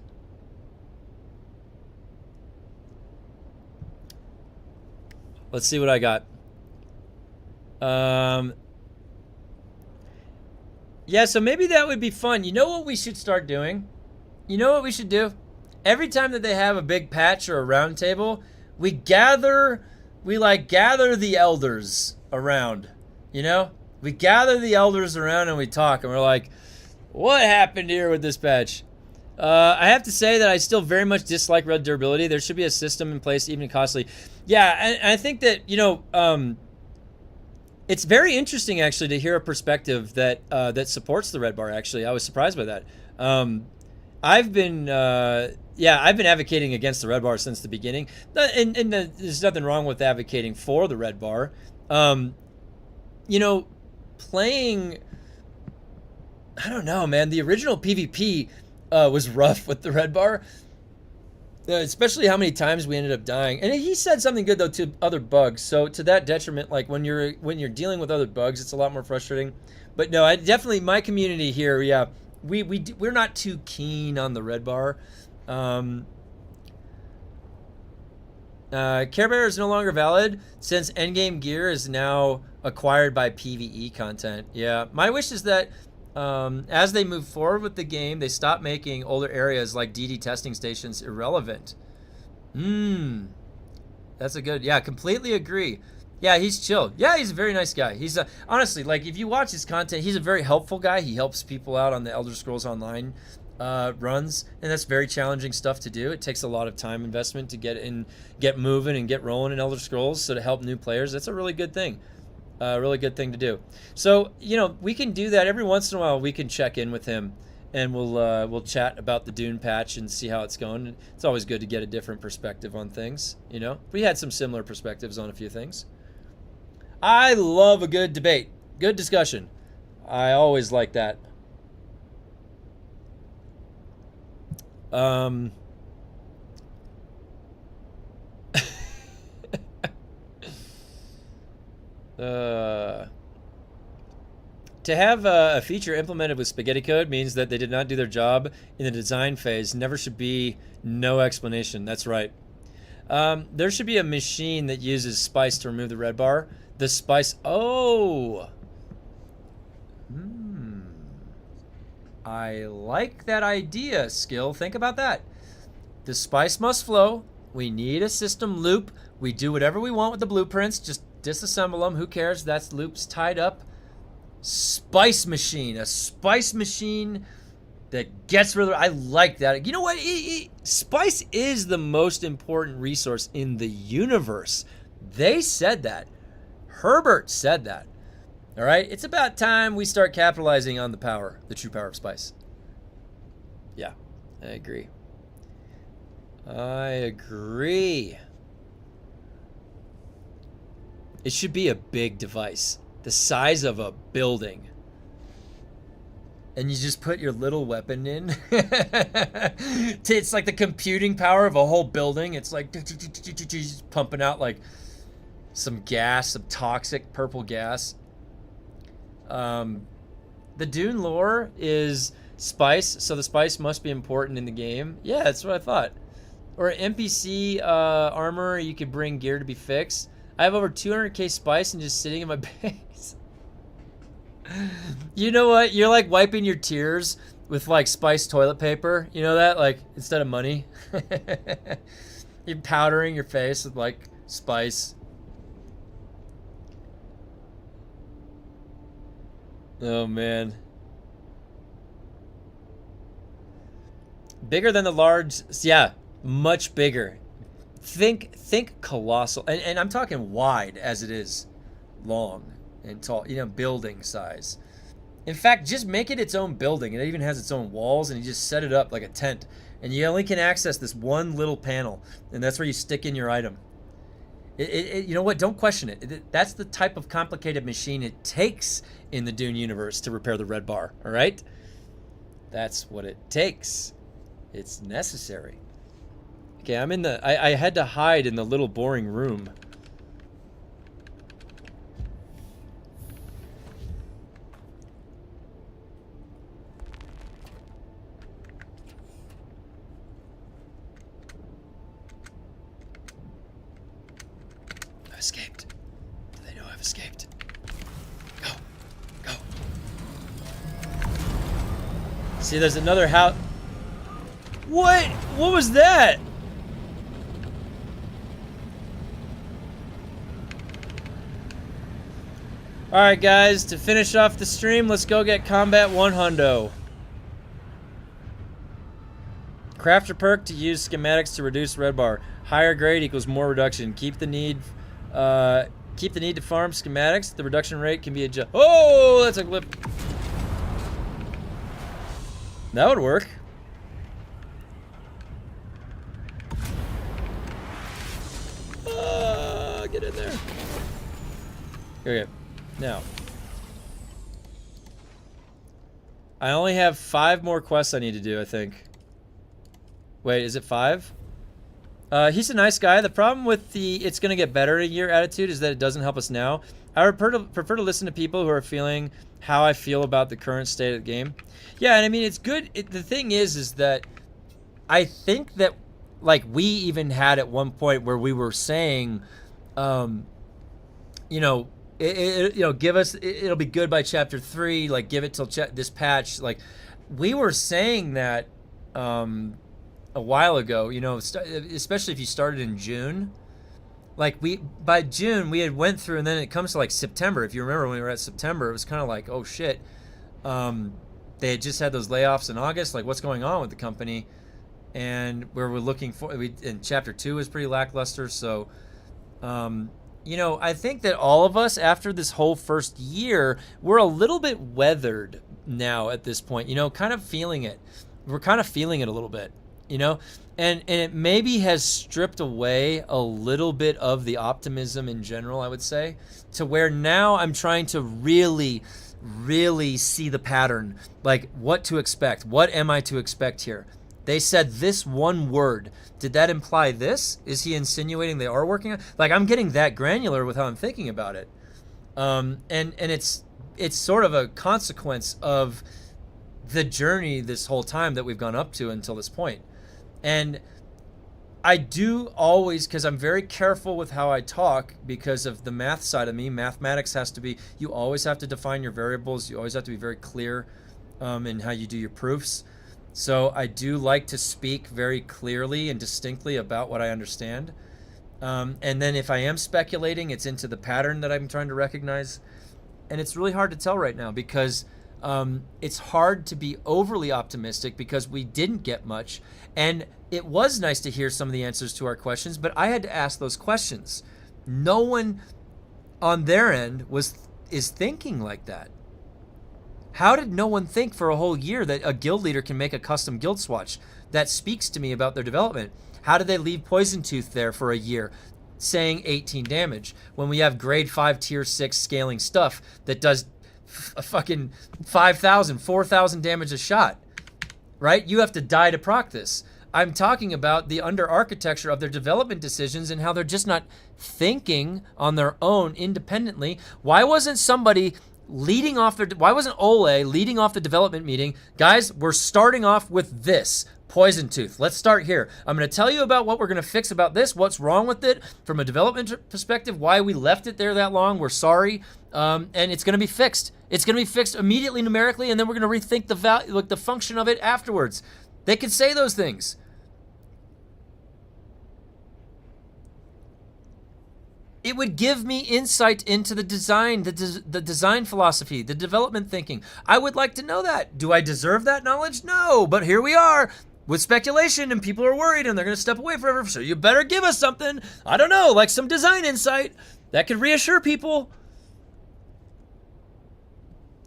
Let's see what I got. Yeah, so maybe that would be fun. You know what we should start doing? You know what we should do? Every time that they have a big patch or a round table, we gather the elders around, you know? We gather the elders around and we talk, and we're like, what happened here with this patch? I have to say that I still very much dislike red durability. There should be a system in place, even costly. Yeah, and I think that, you know, it's very interesting actually to hear a perspective that that supports the red bar. Actually, I was surprised by that. I've been advocating against the red bar since the beginning, and there's nothing wrong with advocating for the red bar. You know, playing, I don't know, man. The original PvP was rough with the red bar, especially how many times we ended up dying. And he said something good though to other bugs. So to that detriment, like when you're dealing with other bugs, it's a lot more frustrating. But no, I definitely, my community here, yeah, we're not too keen on the red bar. Care Bear is no longer valid since endgame gear is now acquired by PvE content. Yeah, my wish is that as they move forward with the game, they stop making older areas like DD testing stations irrelevant. That's a good, yeah, completely agree. Yeah, he's chill. Yeah, he's a very nice guy. He's honestly, like, if you watch his content, he's a very helpful guy. He helps people out on the Elder Scrolls Online runs, and that's very challenging stuff to do. It takes a lot of time investment to get moving and get rolling in Elder Scrolls. So to help new players, that's a really good thing. Really good thing to do. So, you know, we can do that every once in a while. We can check in with him, and we'll chat about the Dune patch and see how it's going. It's always good to get a different perspective on things. You know, we had some similar perspectives on a few things. I love a good debate, good discussion. I always like that. To have a feature implemented with spaghetti code means that they did not do their job in the design phase. Never should be no explanation. That's right. There should be a machine that uses spice to remove the red bar. The spice. Oh. I like that idea, Skill. Think about that. The spice must flow. We need a system loop. We do whatever we want with the blueprints. Just disassemble them. Who cares? That's loops tied up. Spice machine. A spice machine that gets rid of. I like that. You know what? Spice is the most important resource in the universe. They said that. Herbert said that. All right? It's about time we start capitalizing on the power, the true power of spice. Yeah, I agree. I agree. It should be a big device, the size of a building. And you just put your little weapon in. It's like the computing power of a whole building. It's like pumping out like some gas, some toxic purple gas. The Dune lore is spice, so the spice must be important in the game. Yeah, that's what I thought. Or NPC armor, you could bring gear to be fixed. I have over 200k spice and just sitting in my base. You know what? You're like wiping your tears with like spice toilet paper. You know that? Like instead of money. You're powdering your face with like spice. Oh man. Bigger than the large, yeah, much bigger. Think colossal, and I'm talking wide as it is long and tall, you know, building size. In fact, just make it its own building. It even has its own walls, and you just set it up like a tent. And you only can access this one little panel, and that's where you stick in your item. You know what? Don't question it. That's the type of complicated machine it takes in the Dune universe to repair the red bar, all right? That's what it takes. It's necessary. Okay, I'm in the... I had to hide in the little boring room. I've escaped. Do they know I've escaped? Go. Go. See, there's another house... What? What was that? Alright guys, to finish off the stream, let's go get Combat 1 hundo. Crafter perk to use schematics to reduce red bar. Higher grade equals more reduction. Keep the need to farm schematics. The reduction rate can be adjusted. Oh, that's a clip. That would work. Get in there. Okay, now. I only have 5 more quests I need to do, I think. Wait, is it 5? He's a nice guy. The problem with the it's gonna get better in a year attitude is that it doesn't help us now. I would prefer to listen to people who are feeling how I feel about the current state of the game. Yeah, and I mean, it's good. The thing is that I think that, like, we even had at one point where we were saying, you know, you know, give us, it'll be good by chapter 3, like, give it till this patch. Like, we were saying that a while ago, you know, especially if you started in June. Like, by June, we had went through, and then it comes to, like, September. If you remember when we were at September, it was kind of like, oh, shit. They had just had those layoffs in August. Like, what's going on with the company? And where we're looking for, and chapter 2 was pretty lackluster. So, you know, I think that all of us, after this whole first year, we're a little bit weathered now at this point, you know, kind of feeling it. We're kind of feeling it a little bit, you know, and it maybe has stripped away a little bit of the optimism in general, I would say, to where now I'm trying to really see the pattern, like what to expect. What am I to expect here? They said this one word. Did that imply this? Is he insinuating they are working on? Like, I'm getting that granular with how I'm thinking about it. And it's sort of a consequence of the journey this whole time that we've gone up to until this point. And I do always, because I'm very careful with how I talk because of the math side of me. Mathematics has to be, you always have to define your variables. You always have to be very clear in how you do your proofs. So I do like to speak very clearly and distinctly about what I understand. And then if I am speculating, it's into the pattern that I'm trying to recognize. And it's really hard to tell right now because it's hard to be overly optimistic because we didn't get much. And it was nice to hear some of the answers to our questions, but I had to ask those questions. No one on their end is thinking like that. How did no one think for a whole year that a guild leader can make a custom guild swatch? That speaks to me about their development. How did they leave Poison Tooth there for a year saying 18 damage when we have grade 5 tier 6 scaling stuff that does a fucking 5,000, 4,000 damage a shot, right? You have to die to proc this. I'm talking about the under architecture of their development decisions and how they're just not thinking on their own independently. Why wasn't somebody leading off why wasn't Ole leading off the development meeting? Guys, we're starting off with this Poison Tooth. Let's start here. I'm going to tell you about what we're going to fix about this, what's wrong with it from a development perspective, why we left it there that long. We're sorry. And it's going to be fixed. It's going to be fixed immediately numerically, and then we're going to rethink the value, like the function of it afterwards. They could say those things. It would give me insight into the design, the design philosophy, the development thinking. I would like to know that. Do I deserve that knowledge? No, but here we are with speculation, and people are worried and they're going to step away forever. So you better give us something, I don't know, like some design insight that could reassure people.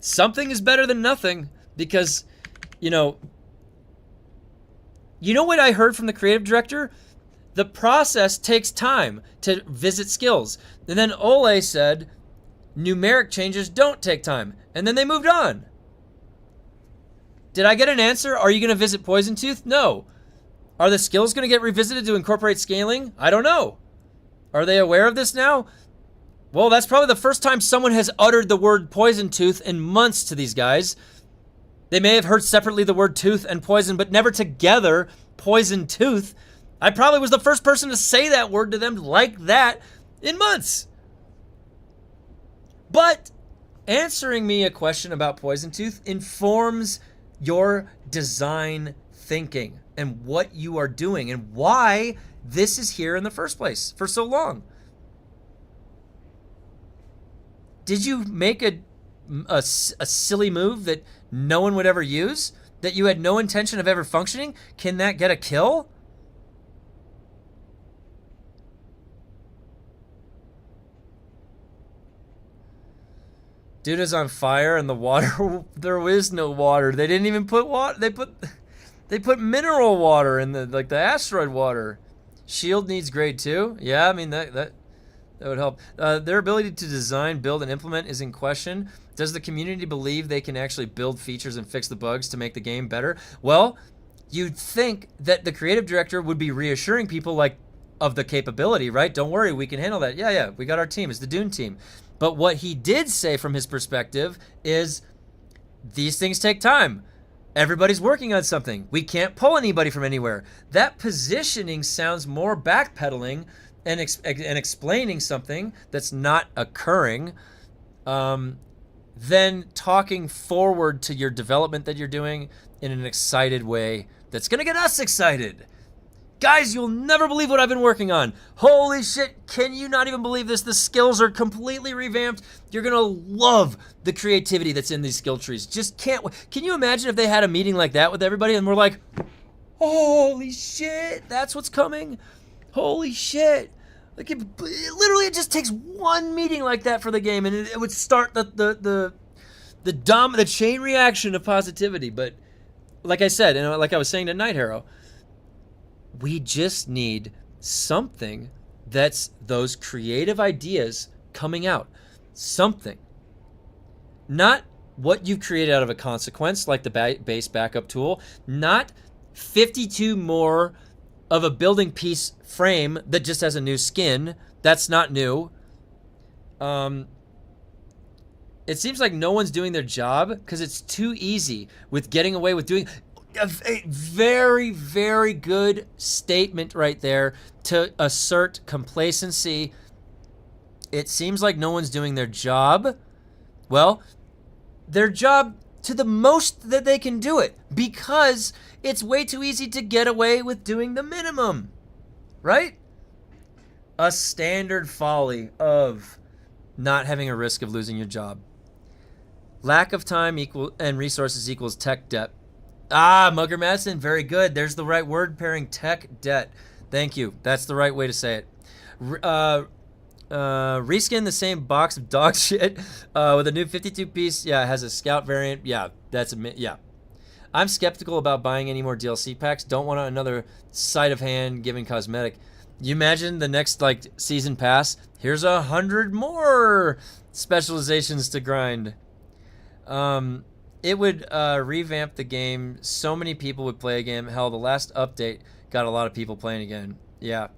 Something is better than nothing, because, you know what I heard from the creative director? The process takes time to visit skills. And then Ole said, numeric changes don't take time. And then they moved on. Did I get an answer? Are you going to visit Poison Tooth? No. Are the skills going to get revisited to incorporate scaling? I don't know. Are they aware of this now? Well, that's probably the first time someone has uttered the word Poison Tooth in months to these guys. They may have heard separately the word tooth and poison, but never together, Poison Tooth. I probably was the first person to say that word to them like that in months. But answering me a question about Poison Tooth informs your design thinking and what you are doing and why this is here in the first place for so long. Did you make a silly move that no one would ever use? That you had no intention of ever functioning? Can that get a kill? Dude is on fire and the water, there is no water. They didn't even put water, they put mineral water in the asteroid water. Shield needs grade 2. Yeah, I mean that would help. Their ability to design, build, and implement is in question. Does the community believe they can actually build features and fix the bugs to make the game better? Well, you'd think that the creative director would be reassuring people of the capability, right? Don't worry, we can handle that. Yeah, we got our team. It's the Dune team. But what he did say from his perspective is these things take time. Everybody's working on something. We can't pull anybody from anywhere. That positioning sounds more backpedaling and explaining something that's not occurring than talking forward to your development that you're doing in an excited way that's going to get us excited. Guys, you'll never believe what I've been working on. Holy shit, can you not even believe this? The skills are completely revamped. You're going to love the creativity that's in these skill trees. Just can't wait. Can you imagine if they had a meeting like that with everybody and we're like, holy shit, that's what's coming? Holy shit. Like it just takes one meeting like that for the game and it would start the chain reaction of positivity. But like I said, and like I was saying to NIGHTHARROW, we just need something that's those creative ideas coming out. Something. Not what you've created out of a consequence, like the base backup tool. Not 52 more of a building piece frame that just has a new skin. That's not new. It seems like no one's doing their job because it's too easy with getting away with doing... A very, very good statement right there to assert complacency. It seems like no one's doing their job. Well, their job to the most that they can do it because it's way too easy to get away with doing the minimum, right? A standard folly of not having a risk of losing your job. Lack of time and resources equals tech debt. Ah, Mugger Madison, very good. There's the right word pairing, tech debt. Thank you. That's the right way to say it. Reskin the same box of dog shit with a new 52-piece. Yeah, it has a scout variant. Yeah, yeah. I'm skeptical about buying any more DLC packs. Don't want another sleight of hand giving cosmetic. You imagine the next season pass? Here's 100 more specializations to grind. It would revamp the game. So many people would play a game. Hell, the last update got a lot of people playing again. Yeah.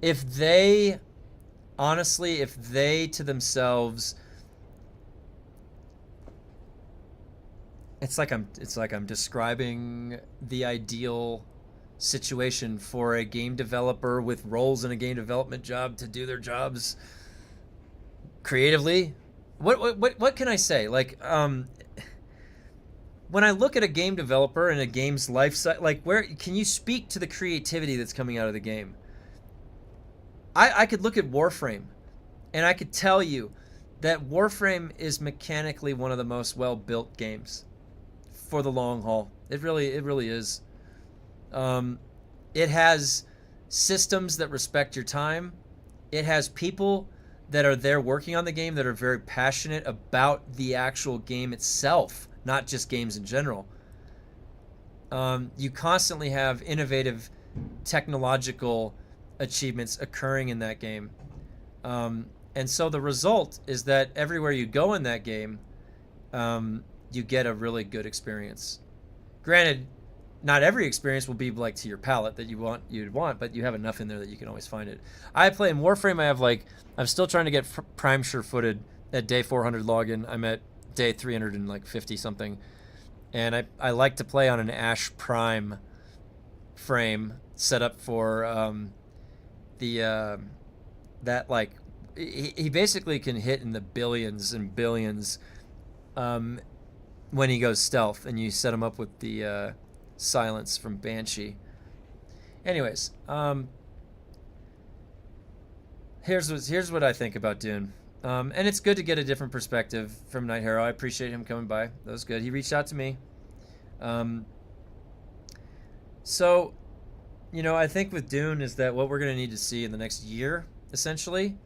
If they to themselves, it's like I'm describing the ideal situation for a game developer with roles in a game development job to do their jobs creatively. What can I say? When I look at a game developer and a game's life cycle, where can you speak to the creativity that's coming out of the game? I could look at Warframe. And I could tell you that Warframe is mechanically one of the most well-built games for the long haul. It really is. It has systems that respect your time. It has people that are there working on the game that are very passionate about the actual game itself, not just games in general. You constantly have innovative technological achievements occurring in that game. And so the result is that everywhere you go in that game, you get a really good experience. Granted, not every experience will be like to your palate that you'd want, but you have enough in there that you can always find it. I play in Warframe. I'm still trying to get Prime Sure-footed at day 400 login. I'm at day 350 something, and I like to play on an Ash Prime frame set up for that like he basically can hit in the billions and billions when he goes stealth, and you set him up with the silence from Banshee. Anyways, here's what I think about Dune. And it's good to get a different perspective from NIGHTHARROW. I appreciate him coming by. That was good. He reached out to me. So, I think with Dune is that what we're going to need to see in the next year, essentially,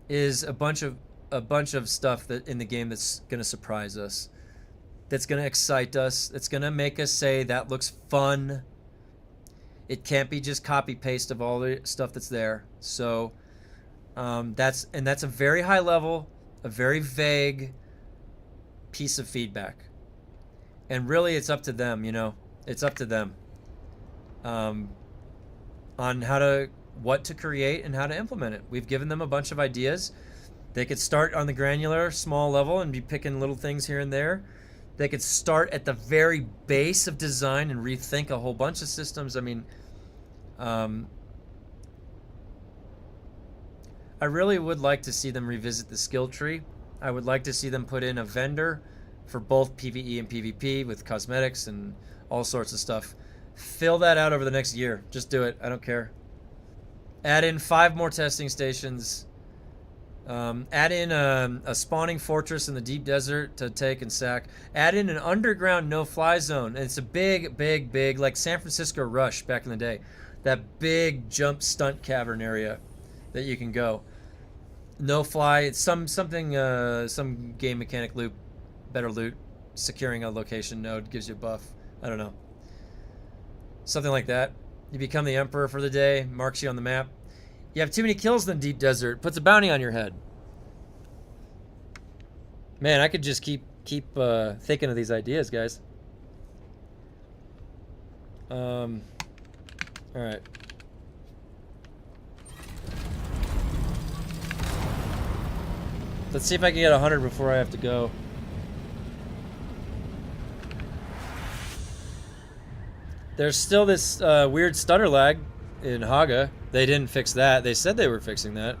is a bunch of stuff that in the game that's going to surprise us, that's going to excite us, that's going to make us say that looks fun. It can't be just copy paste of all the stuff that's there. So that's a very high level, a very vague piece of feedback, and really it's up to them. It's up to them on what to create and how to implement it. We've given them a bunch of ideas. They could start on the granular, small level and be picking little things here and there. They could start at the very base of design and rethink a whole bunch of systems. I mean, I really would like to see them revisit the skill tree. I would like to see them put in a vendor for both PvE and PvP with cosmetics and all sorts of stuff. Fill that out over the next year. Just do it. I don't care. Add in 5 more testing stations. Add in a spawning fortress in the deep desert to take and sack. Add in an underground no-fly zone. And it's a big, like San Francisco Rush back in the day. That big jump stunt cavern area that you can go. No-fly. It's some game mechanic loop. Better loot. Securing a location node gives you a buff. I don't know. Something like that. You become the emperor for the day. Marks you on the map. You have too many kills in the deep desert. Puts a bounty on your head. Man, I could just keep thinking of these ideas, guys. All right. Let's see if I can get 100 before I have to go. There's still this weird stutter lag in Haga. They didn't fix that. They said they were fixing that.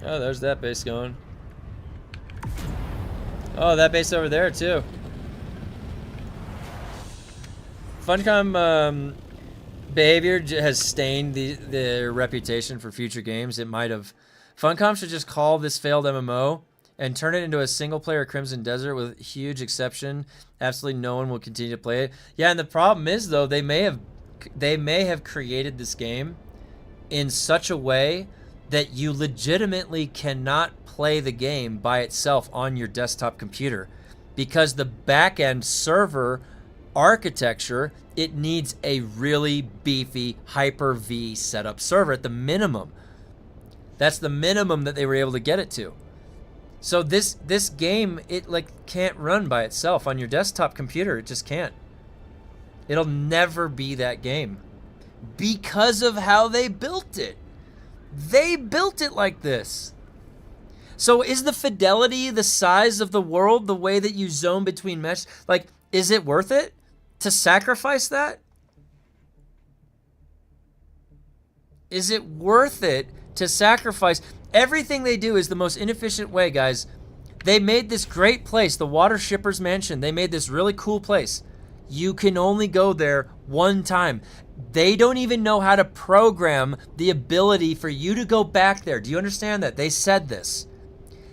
Oh, there's that base going. Oh, that base over there too. Funcom behavior has stained their reputation for future games. It might have. Funcom should just call this failed MMO and turn it into a single-player Crimson Desert with huge exception. Absolutely no one will continue to play it. Yeah, and the problem is, though, they may have created this game in such a way that you legitimately cannot play the game by itself on your desktop computer, because the back-end server architecture, it needs a really beefy Hyper-V setup server at the minimum. That's the minimum that they were able to get it to. So this game, it can't run by itself on your desktop computer. It just can't. It'll never be that game because of how they built it. They built it like this. So is the fidelity, the size of the world, the way that you zone between mesh, is it worth it to sacrifice that? Is it worth it to sacrifice? Everything they do is the most inefficient way, guys. They made this great place, the Water Shipper's Mansion. They made this really cool place. You can only go there one time. They don't even know how to program the ability for you to go back there. Do you understand that? They said this.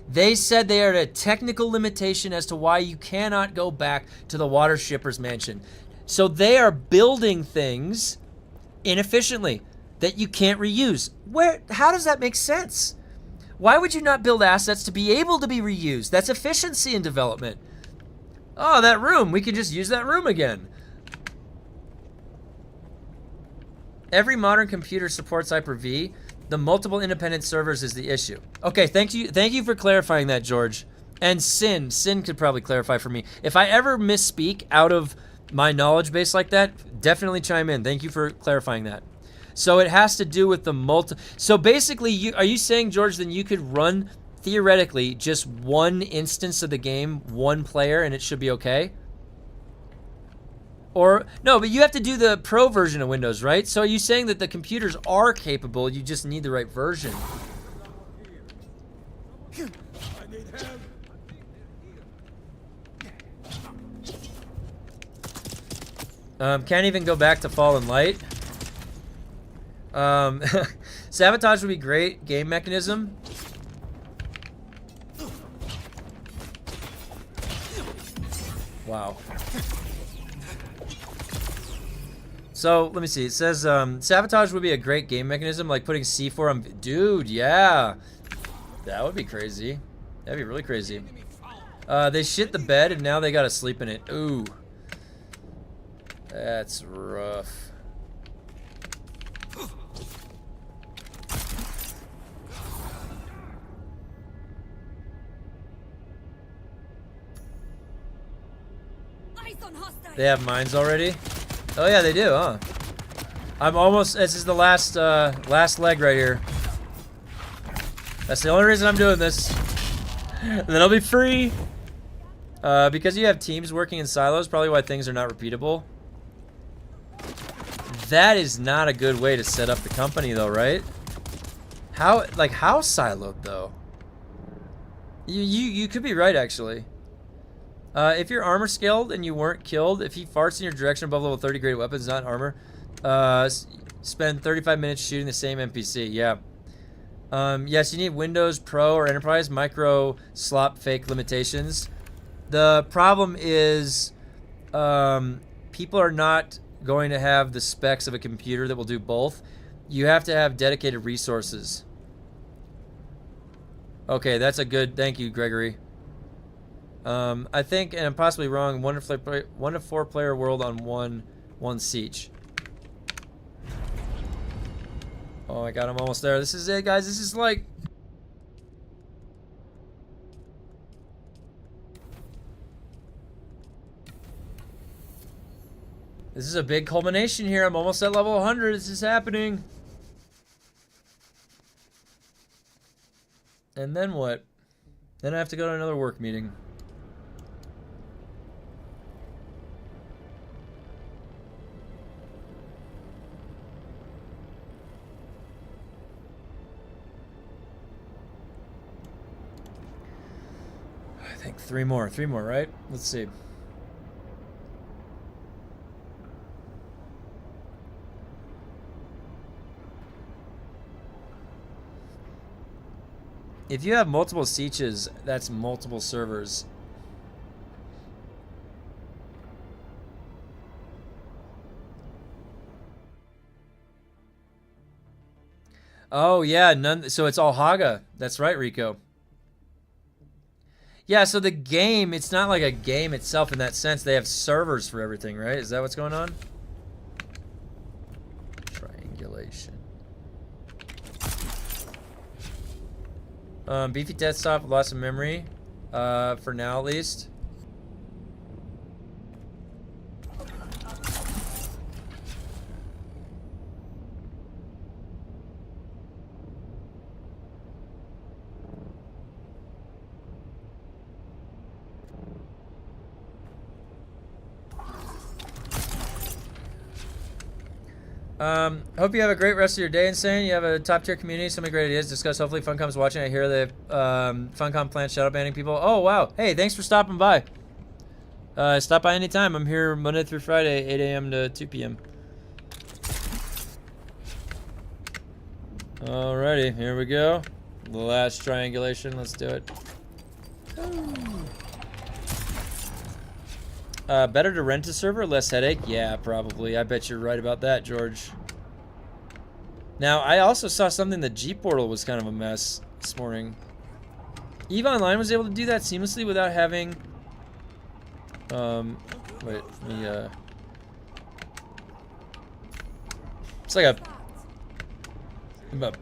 They said they are at a technical limitation as to why you cannot go back to the water shipper's mansion. So they are building things inefficiently that you can't reuse. How does that make sense? Why would you not build assets to be able to be reused? That's efficiency in development. Oh, that room, we can just use that room again. Every modern computer supports Hyper-V. The multiple independent servers is the issue. Okay, thank you for clarifying that, George. And Sin could probably clarify for me. If I ever misspeak out of my knowledge base like that, definitely chime in. Thank you for clarifying that. So it has to do with the so basically, are you saying, George, then you could run, theoretically, just one instance of the game, one player, and it should be okay? Or, no, but you have to do the pro version of Windows, right? So are you saying that the computers are capable, you just need the right version? Can't even go back to Fallen Light. Sabotage would be great game mechanism. Wow. So, let me see. It says, sabotage would be a great game mechanism, like putting C4 on... Dude, yeah. That would be crazy. That'd be really crazy. They shit the bed, and now they gotta sleep in it. Ooh. That's rough. They have mines already? Oh yeah, they do, huh? I'm almost, this is the last leg right here. That's the only reason I'm doing this. And then I'll be free. Because you have teams working in silos, probably why things are not repeatable. That is not a good way to set up the company though, right? How siloed though? You could be right actually. If you're armor scaled and you weren't killed, if he farts in your direction above level 30 grade weapons, not armor, spend 35 minutes shooting the same NPC. Yeah. Yes, you need Windows Pro or Enterprise micro slop fake limitations. The problem is people are not going to have the specs of a computer that will do both. You have to have dedicated resources. Okay, that's a good, thank you, Gregory. I think, and I'm possibly wrong, 1 to 4 player world on one siege. Oh my god, I'm almost there. This is it, guys. This is like... This is a big culmination here. I'm almost at level 100. This is happening. And then what? Then I have to go to another work meeting. I think three more, right? Let's see. If you have multiple sieges, that's multiple servers. Oh yeah, none. So it's all Haga. That's right, Rico. Yeah, so the game, it's not like a game itself in that sense. They have servers for everything, right? Is that what's going on? Triangulation. Beefy desktop, lots of memory. For now, at least. Hope you have a great rest of your day, Insane. You have a top tier community, so many great ideas to discuss. Hopefully Funcom's watching. I hear the Funcom plans shadow banning people. Oh, wow. Hey, thanks for stopping by. Stop by anytime. I'm here Monday through Friday, 8 a.m. to 2 p.m. Alrighty, here we go. The last triangulation, let's do it. Better to rent a server, less headache? Yeah, probably. I bet you're right about that, George. Now, I also saw something, the G portal was kind of a mess this morning. EVE Online was able to do that seamlessly without having... wait, let me, it's like a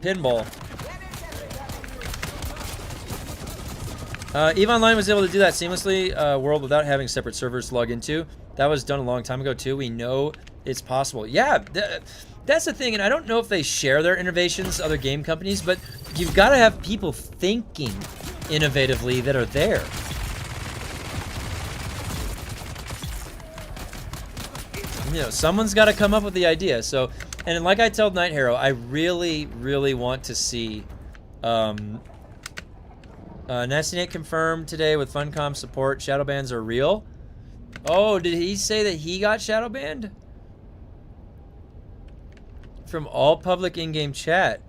pinball. EVE Online was able to do that seamlessly, world without having separate servers to log into. That was done a long time ago too. We know it's possible. Yeah, that's the thing, and I don't know if they share their innovations, other game companies, but you've got to have people thinking innovatively that are there. You know, someone's got to come up with the idea. So, and like I told NIGHTHARROW, I really, really want to see Nasty Nate confirmed today with Funcom support. Shadow bans are real. Oh, did he say that he got shadow banned? From all public in-game chat.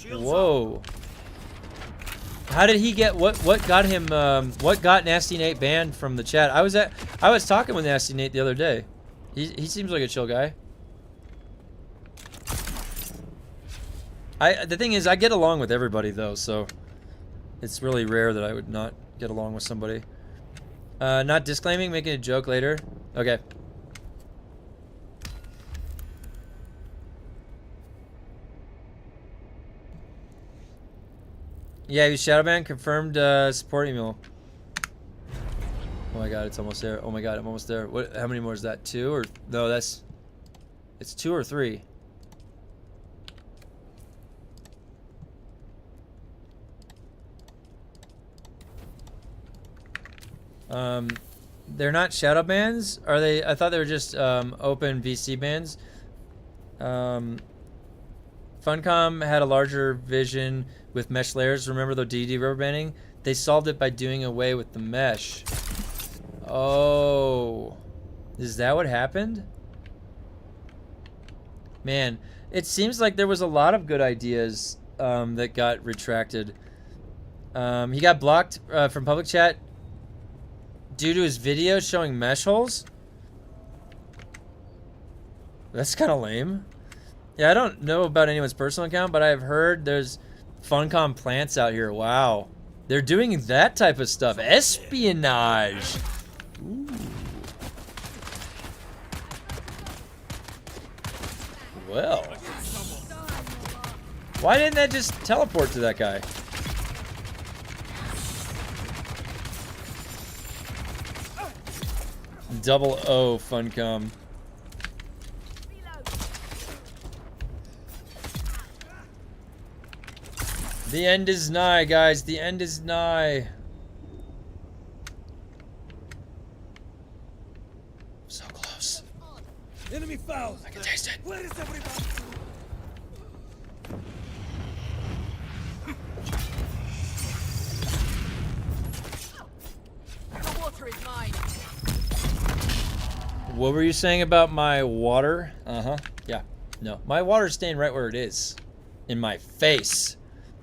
Whoa. How did he get what got him what got Nasty Nate banned from the chat? I was talking with Nasty Nate the other day. He seems like a chill guy. The thing is, I get along with everybody though, so it's really rare that I would not get along with somebody. Not disclaiming, making a joke later. Okay. Yeah, he was shadowbanned, confirmed support email. Oh my god, it's almost there. Oh my god, I'm almost there. What? How many more is that? 2 or no? It's 2 or 3. They're not shadow bans, are they? I thought they were just open VC bans. Funcom had a larger vision with mesh layers. Remember the DD rubber banding? They solved it by doing away with the mesh. Oh, is that what happened? Man, it seems like there was a lot of good ideas that got retracted. He got blocked from public chat due to his video showing mesh holes. That's kind of lame. Yeah, I don't know about anyone's personal account, but I've heard there's Funcom plants out here. Wow. They're doing that type of stuff. Espionage. Ooh. Well. Why didn't that just teleport to that guy? Double O Funcom. The end is nigh, guys. The end is nigh. So close. Enemy foul. I can taste it. Where is everybody? The water is mine. What were you saying about my water? Uh-huh. Yeah. No. My water's staying right where it is. In my face.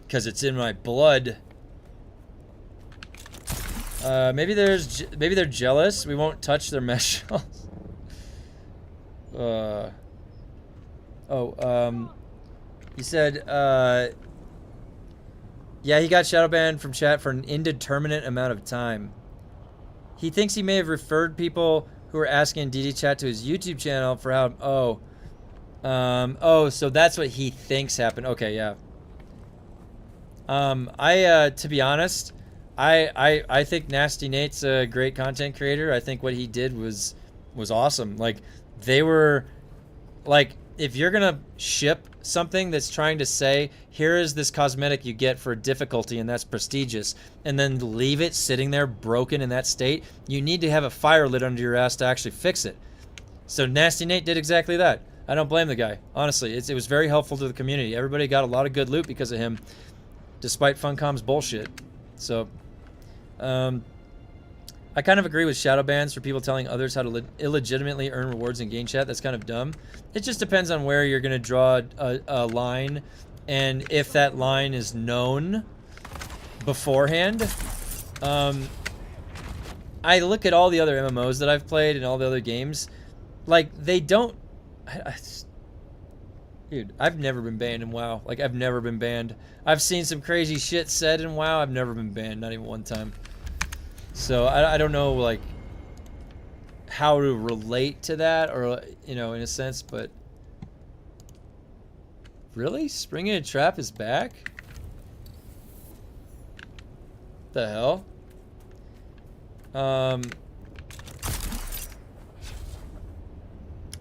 Because it's in my blood. Maybe they're jealous. We won't touch their mesh shells. He said, yeah, he got shadow banned from chat for an indeterminate amount of time. He thinks he may have referred people who were asking DD chat to his YouTube channel for how, so that's what he thinks happened. Okay, yeah. To be honest, I think Nasty Nate's a great content creator. I think what he did was awesome. Like, they were, like, if you're gonna ship something that's trying to say, here is this cosmetic you get for difficulty and that's prestigious, and then leave it sitting there broken in that state, you need to have a fire lit under your ass to actually fix it. So Nasty Nate did exactly that. I don't blame the guy. Honestly, it was very helpful to the community. Everybody got a lot of good loot because of him. Despite Funcom's bullshit. So, I I kind of agree with shadow bans for people telling others how to illegitimately earn rewards in game chat. That's kind of dumb. It just depends on where you're going to draw a line, and if that line is known beforehand. I look at all the other MMOs that I've played and all the other games, like, they don't... Dude, I've never been banned in WoW. Like, I've never been banned. I've seen some crazy shit said in WoW. I've never been banned, not even one time. So, I don't know, like, how to relate to that, or, you know, in a sense, but... Really? Spring in a Trap is back? The hell?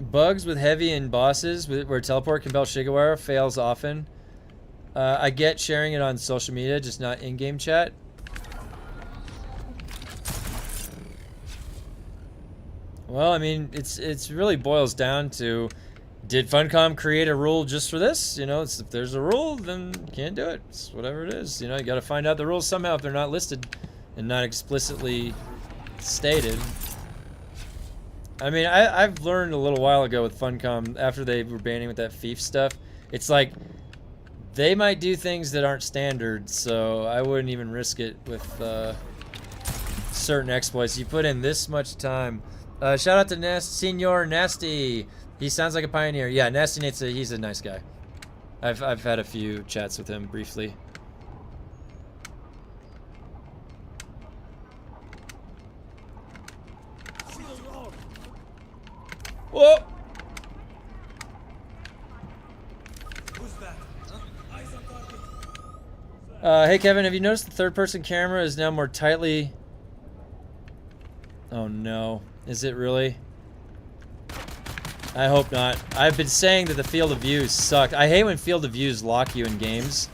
Bugs with heavy and bosses where teleport compel shiga fails often. I get sharing it on social media, just not in-game chat. Well, I mean, it's really boils down to, did Funcom create a rule just for this? You know, if there's a rule, then you can't do it. It's whatever it is. You know, you got to find out the rules somehow if they're not listed and not explicitly stated. I mean, I've learned a little while ago with Funcom, after they were banning with that thief stuff, it's like, they might do things that aren't standard, so I wouldn't even risk it with certain exploits. You put in this much time. Shout out to Senor Nasty. He sounds like a pioneer. Yeah, Nasty Nate's he's a nice guy. I've had a few chats with him briefly. Whoa! Hey Kevin, have you noticed the third-person camera is now more tightly... Oh no. Is it really? I hope not. I've been saying that the field of views suck. I hate when field of views lock you in games.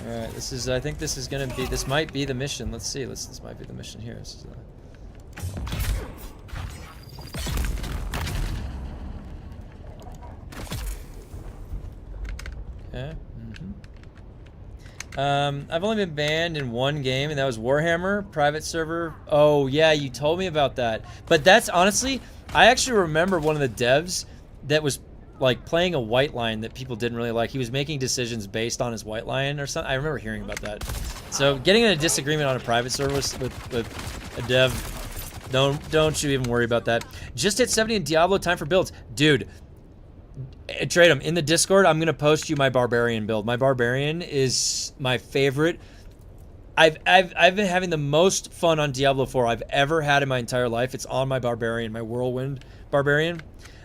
Alright, this is... I think this is gonna be... This might be the mission. Let's see. This might be the mission here. This is, okay. I've only been banned in one game, and that was Warhammer, private server. Oh, yeah, you told me about that. But that's, honestly, I actually remember one of the devs that was, like, playing a white line that people didn't really like. He was making decisions based on his white line or something. I remember hearing about that. So, getting in a disagreement on a private server with a dev, don't you even worry about that. Just hit 70 in Diablo, time for builds. Dude, trade them in the Discord. I'm gonna post you my barbarian build. My barbarian is my favorite. I've been having the most fun on Diablo 4 I've ever had in my entire life. It's on my barbarian, my whirlwind barbarian.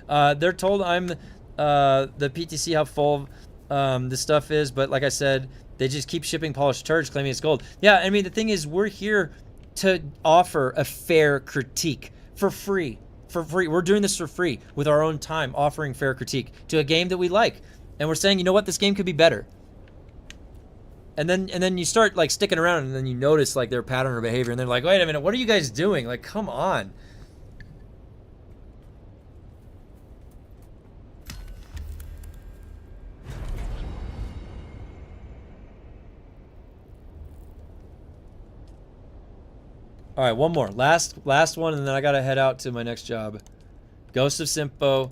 They're told I'm the PTC how full this stuff is, but like I said, they just keep shipping polished turds claiming it's gold. Yeah, I mean the thing is, we're here to offer a fair critique for free. For free. We're doing this for free with our own time, offering fair critique to a game that we like. And we're saying, you know what, this game could be better. And then you start like sticking around, and then you notice like their pattern or behavior, and they're like, wait a minute, what are you guys doing? Like, come on. All right, one more. Last one, and then I gotta head out to my next job. Ghost of Simpo.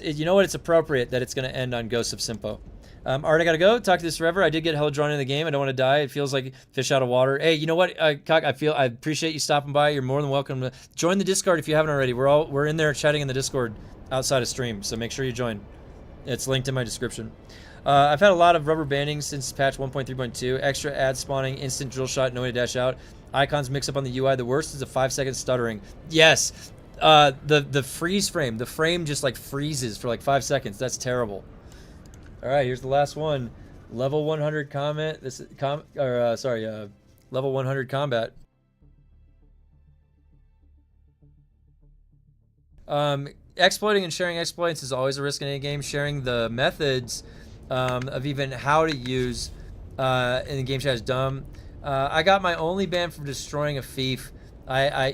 You know what? It's appropriate that it's gonna end on Ghost of Simpo. All right, I gotta go. Talk to this forever. I did get hella drawn into the game. I don't want to die. It feels like fish out of water. Hey, you know what, Cock? I appreciate you stopping by. You're more than welcome to join the Discord if you haven't already. We're in there chatting in the Discord outside of stream, so make sure you join. It's linked in my description. I've had a lot of rubber banding since patch 1.3.2. Extra ad spawning, instant drill shot, no way to dash out. Icons mix up on the UI. The worst is a 5-second stuttering. Yes, the freeze frame. The frame just like freezes for like 5 seconds. That's terrible. All right, here's the last one. Level 100 comment. This is level 100 combat. Exploiting and sharing exploits is always a risk in any game. Sharing the methods of even how to use in the game chat is dumb. I got my only ban from destroying a thief. I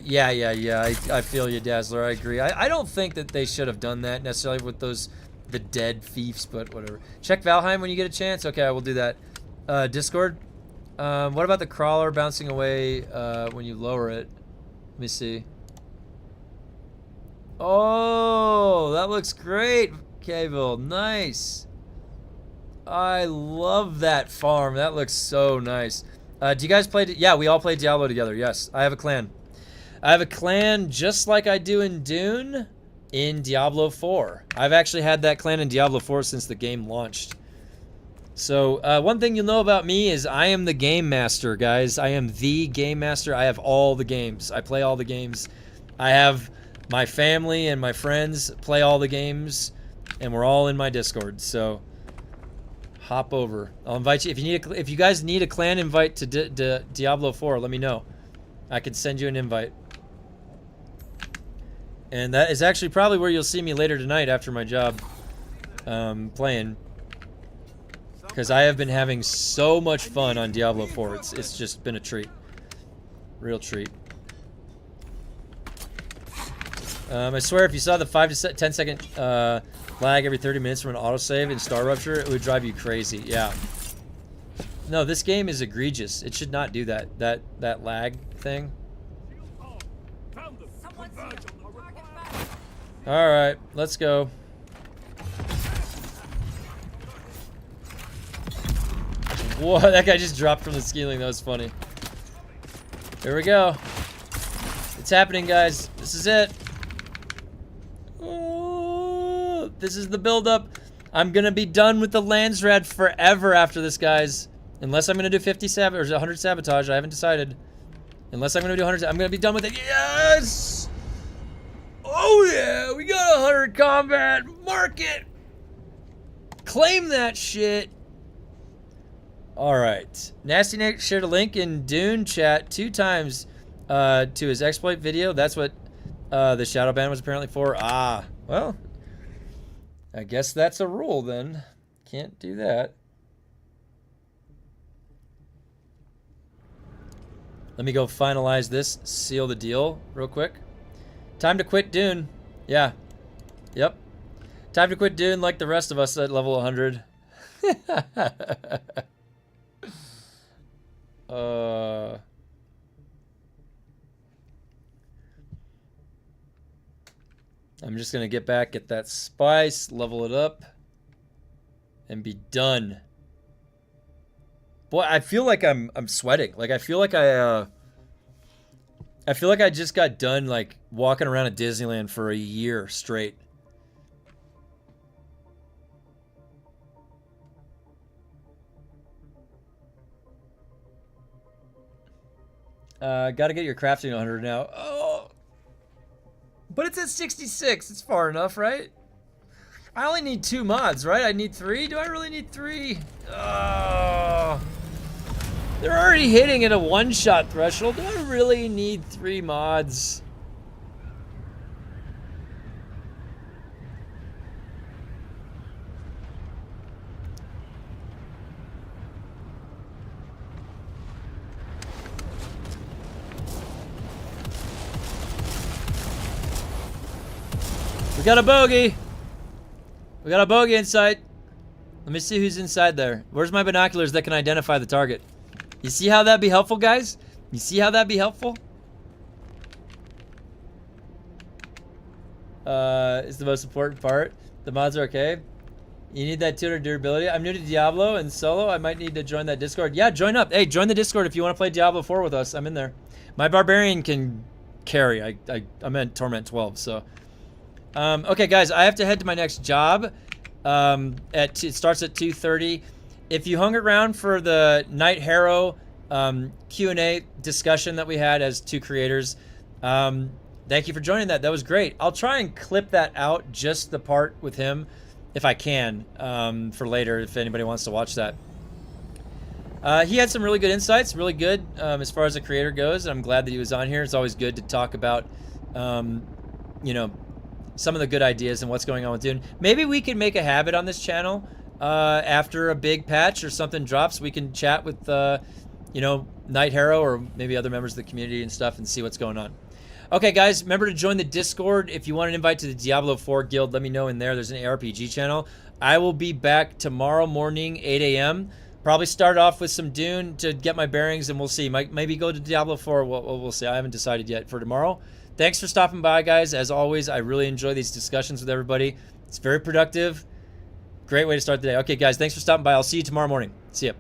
feel you, Dazzler. I agree. I don't think that they should have done that necessarily with the dead thieves, but whatever. Check Valheim when you get a chance. Okay, I will do that. Discord. What about the crawler bouncing away when you lower it? Let me see. Oh, that looks great, Cable. Nice. I love that farm. That looks so nice. Do you guys play? Yeah, we all play Diablo together. Yes, I have a clan. I have a clan just like I do in Dune in Diablo 4. I've actually had that clan in Diablo 4 since the game launched. So one thing you'll know about me is I am the game master, guys. I am the game master. I have all the games. I play all the games. I have my family and my friends play all the games, and we're all in my Discord. So hop over. I'll invite you. If you guys need a clan invite to Diablo 4, let me know. I can send you an invite. And that is actually probably where you'll see me later tonight after my job playing. Because I have been having so much fun on Diablo 4. It's just been a treat. Real treat. I swear if you saw the 5 to 10 second lag every 30 minutes from an autosave in Star Rupture, it would drive you crazy. Yeah. No, this game is egregious. It should not do that lag thing. Alright, let's go. Whoa, that guy just dropped from the ceiling. That was funny. Here we go. It's happening, guys. This is it. Oh, this is the build-up. I'm gonna be done with the Landsrad forever after this, guys. Unless I'm gonna do 50 or 100 sabotage. I haven't decided. Unless I'm gonna do 100, I'm gonna be done with it. Yes! Oh yeah, we got 100 combat. Mark it. Claim that shit. All right. Nasty Nick shared a link in Dune chat 2 times to his exploit video. That's what the shadow ban was apparently for. Ah, well, I guess that's a rule then. Can't do that. Let me go finalize this, seal the deal real quick. Time to quit Dune. Yeah. Yep. Time to quit Dune like the rest of us at level 100. I'm just gonna get back, get that spice, level it up, and be done. Boy, I feel like I'm sweating. Like I feel like I just got done like walking around at Disneyland for a year straight. Gotta get your crafting 100 now. Oh, but it's at 66. It's far enough, right? I only need 2 mods, right? I need 3. Do I really need 3? Oh. They're already hitting at a one-shot threshold. Do I really need 3 mods? We got a bogey. We got a bogey in sight. Let me see who's inside there. Where's my binoculars that can identify the target? You see how that'd be helpful, guys? You see how that'd be helpful? Is the most important part. The mods are okay. You need that 200 durability. I'm new to Diablo and solo. I might need to join that Discord. Yeah, join up. Hey, join the Discord if you want to play Diablo 4 with us. I'm in there. My barbarian can carry. I'm in Torment 12, so. Okay, guys, I have to head to my next job. It starts at 2:30. If you hung around for the NIGHTHARROW Q&A discussion that we had as 2 creators, thank you for joining that. That was great. I'll try and clip that out, just the part with him, if I can, for later, if anybody wants to watch that. He had some really good insights, really good as far as a creator goes. I'm glad that he was on here. It's always good to talk about, you know, some of the good ideas and what's going on with Dune. Maybe we can make a habit on this channel. After a big patch or something drops, we can chat with, you know, NIGHTHARROW or maybe other members of the community and stuff and see what's going on. Okay, guys, remember to join the Discord. If you want an invite to the Diablo 4 guild, let me know in there. There's an ARPG channel. I will be back tomorrow morning, 8 a.m. Probably start off with some Dune to get my bearings, and we'll see. Maybe go to Diablo 4. We'll see. I haven't decided yet for tomorrow. Thanks for stopping by, guys. As always, I really enjoy these discussions with everybody. It's very productive. Great way to start the day. Okay, guys, thanks for stopping by. I'll see you tomorrow morning. See ya.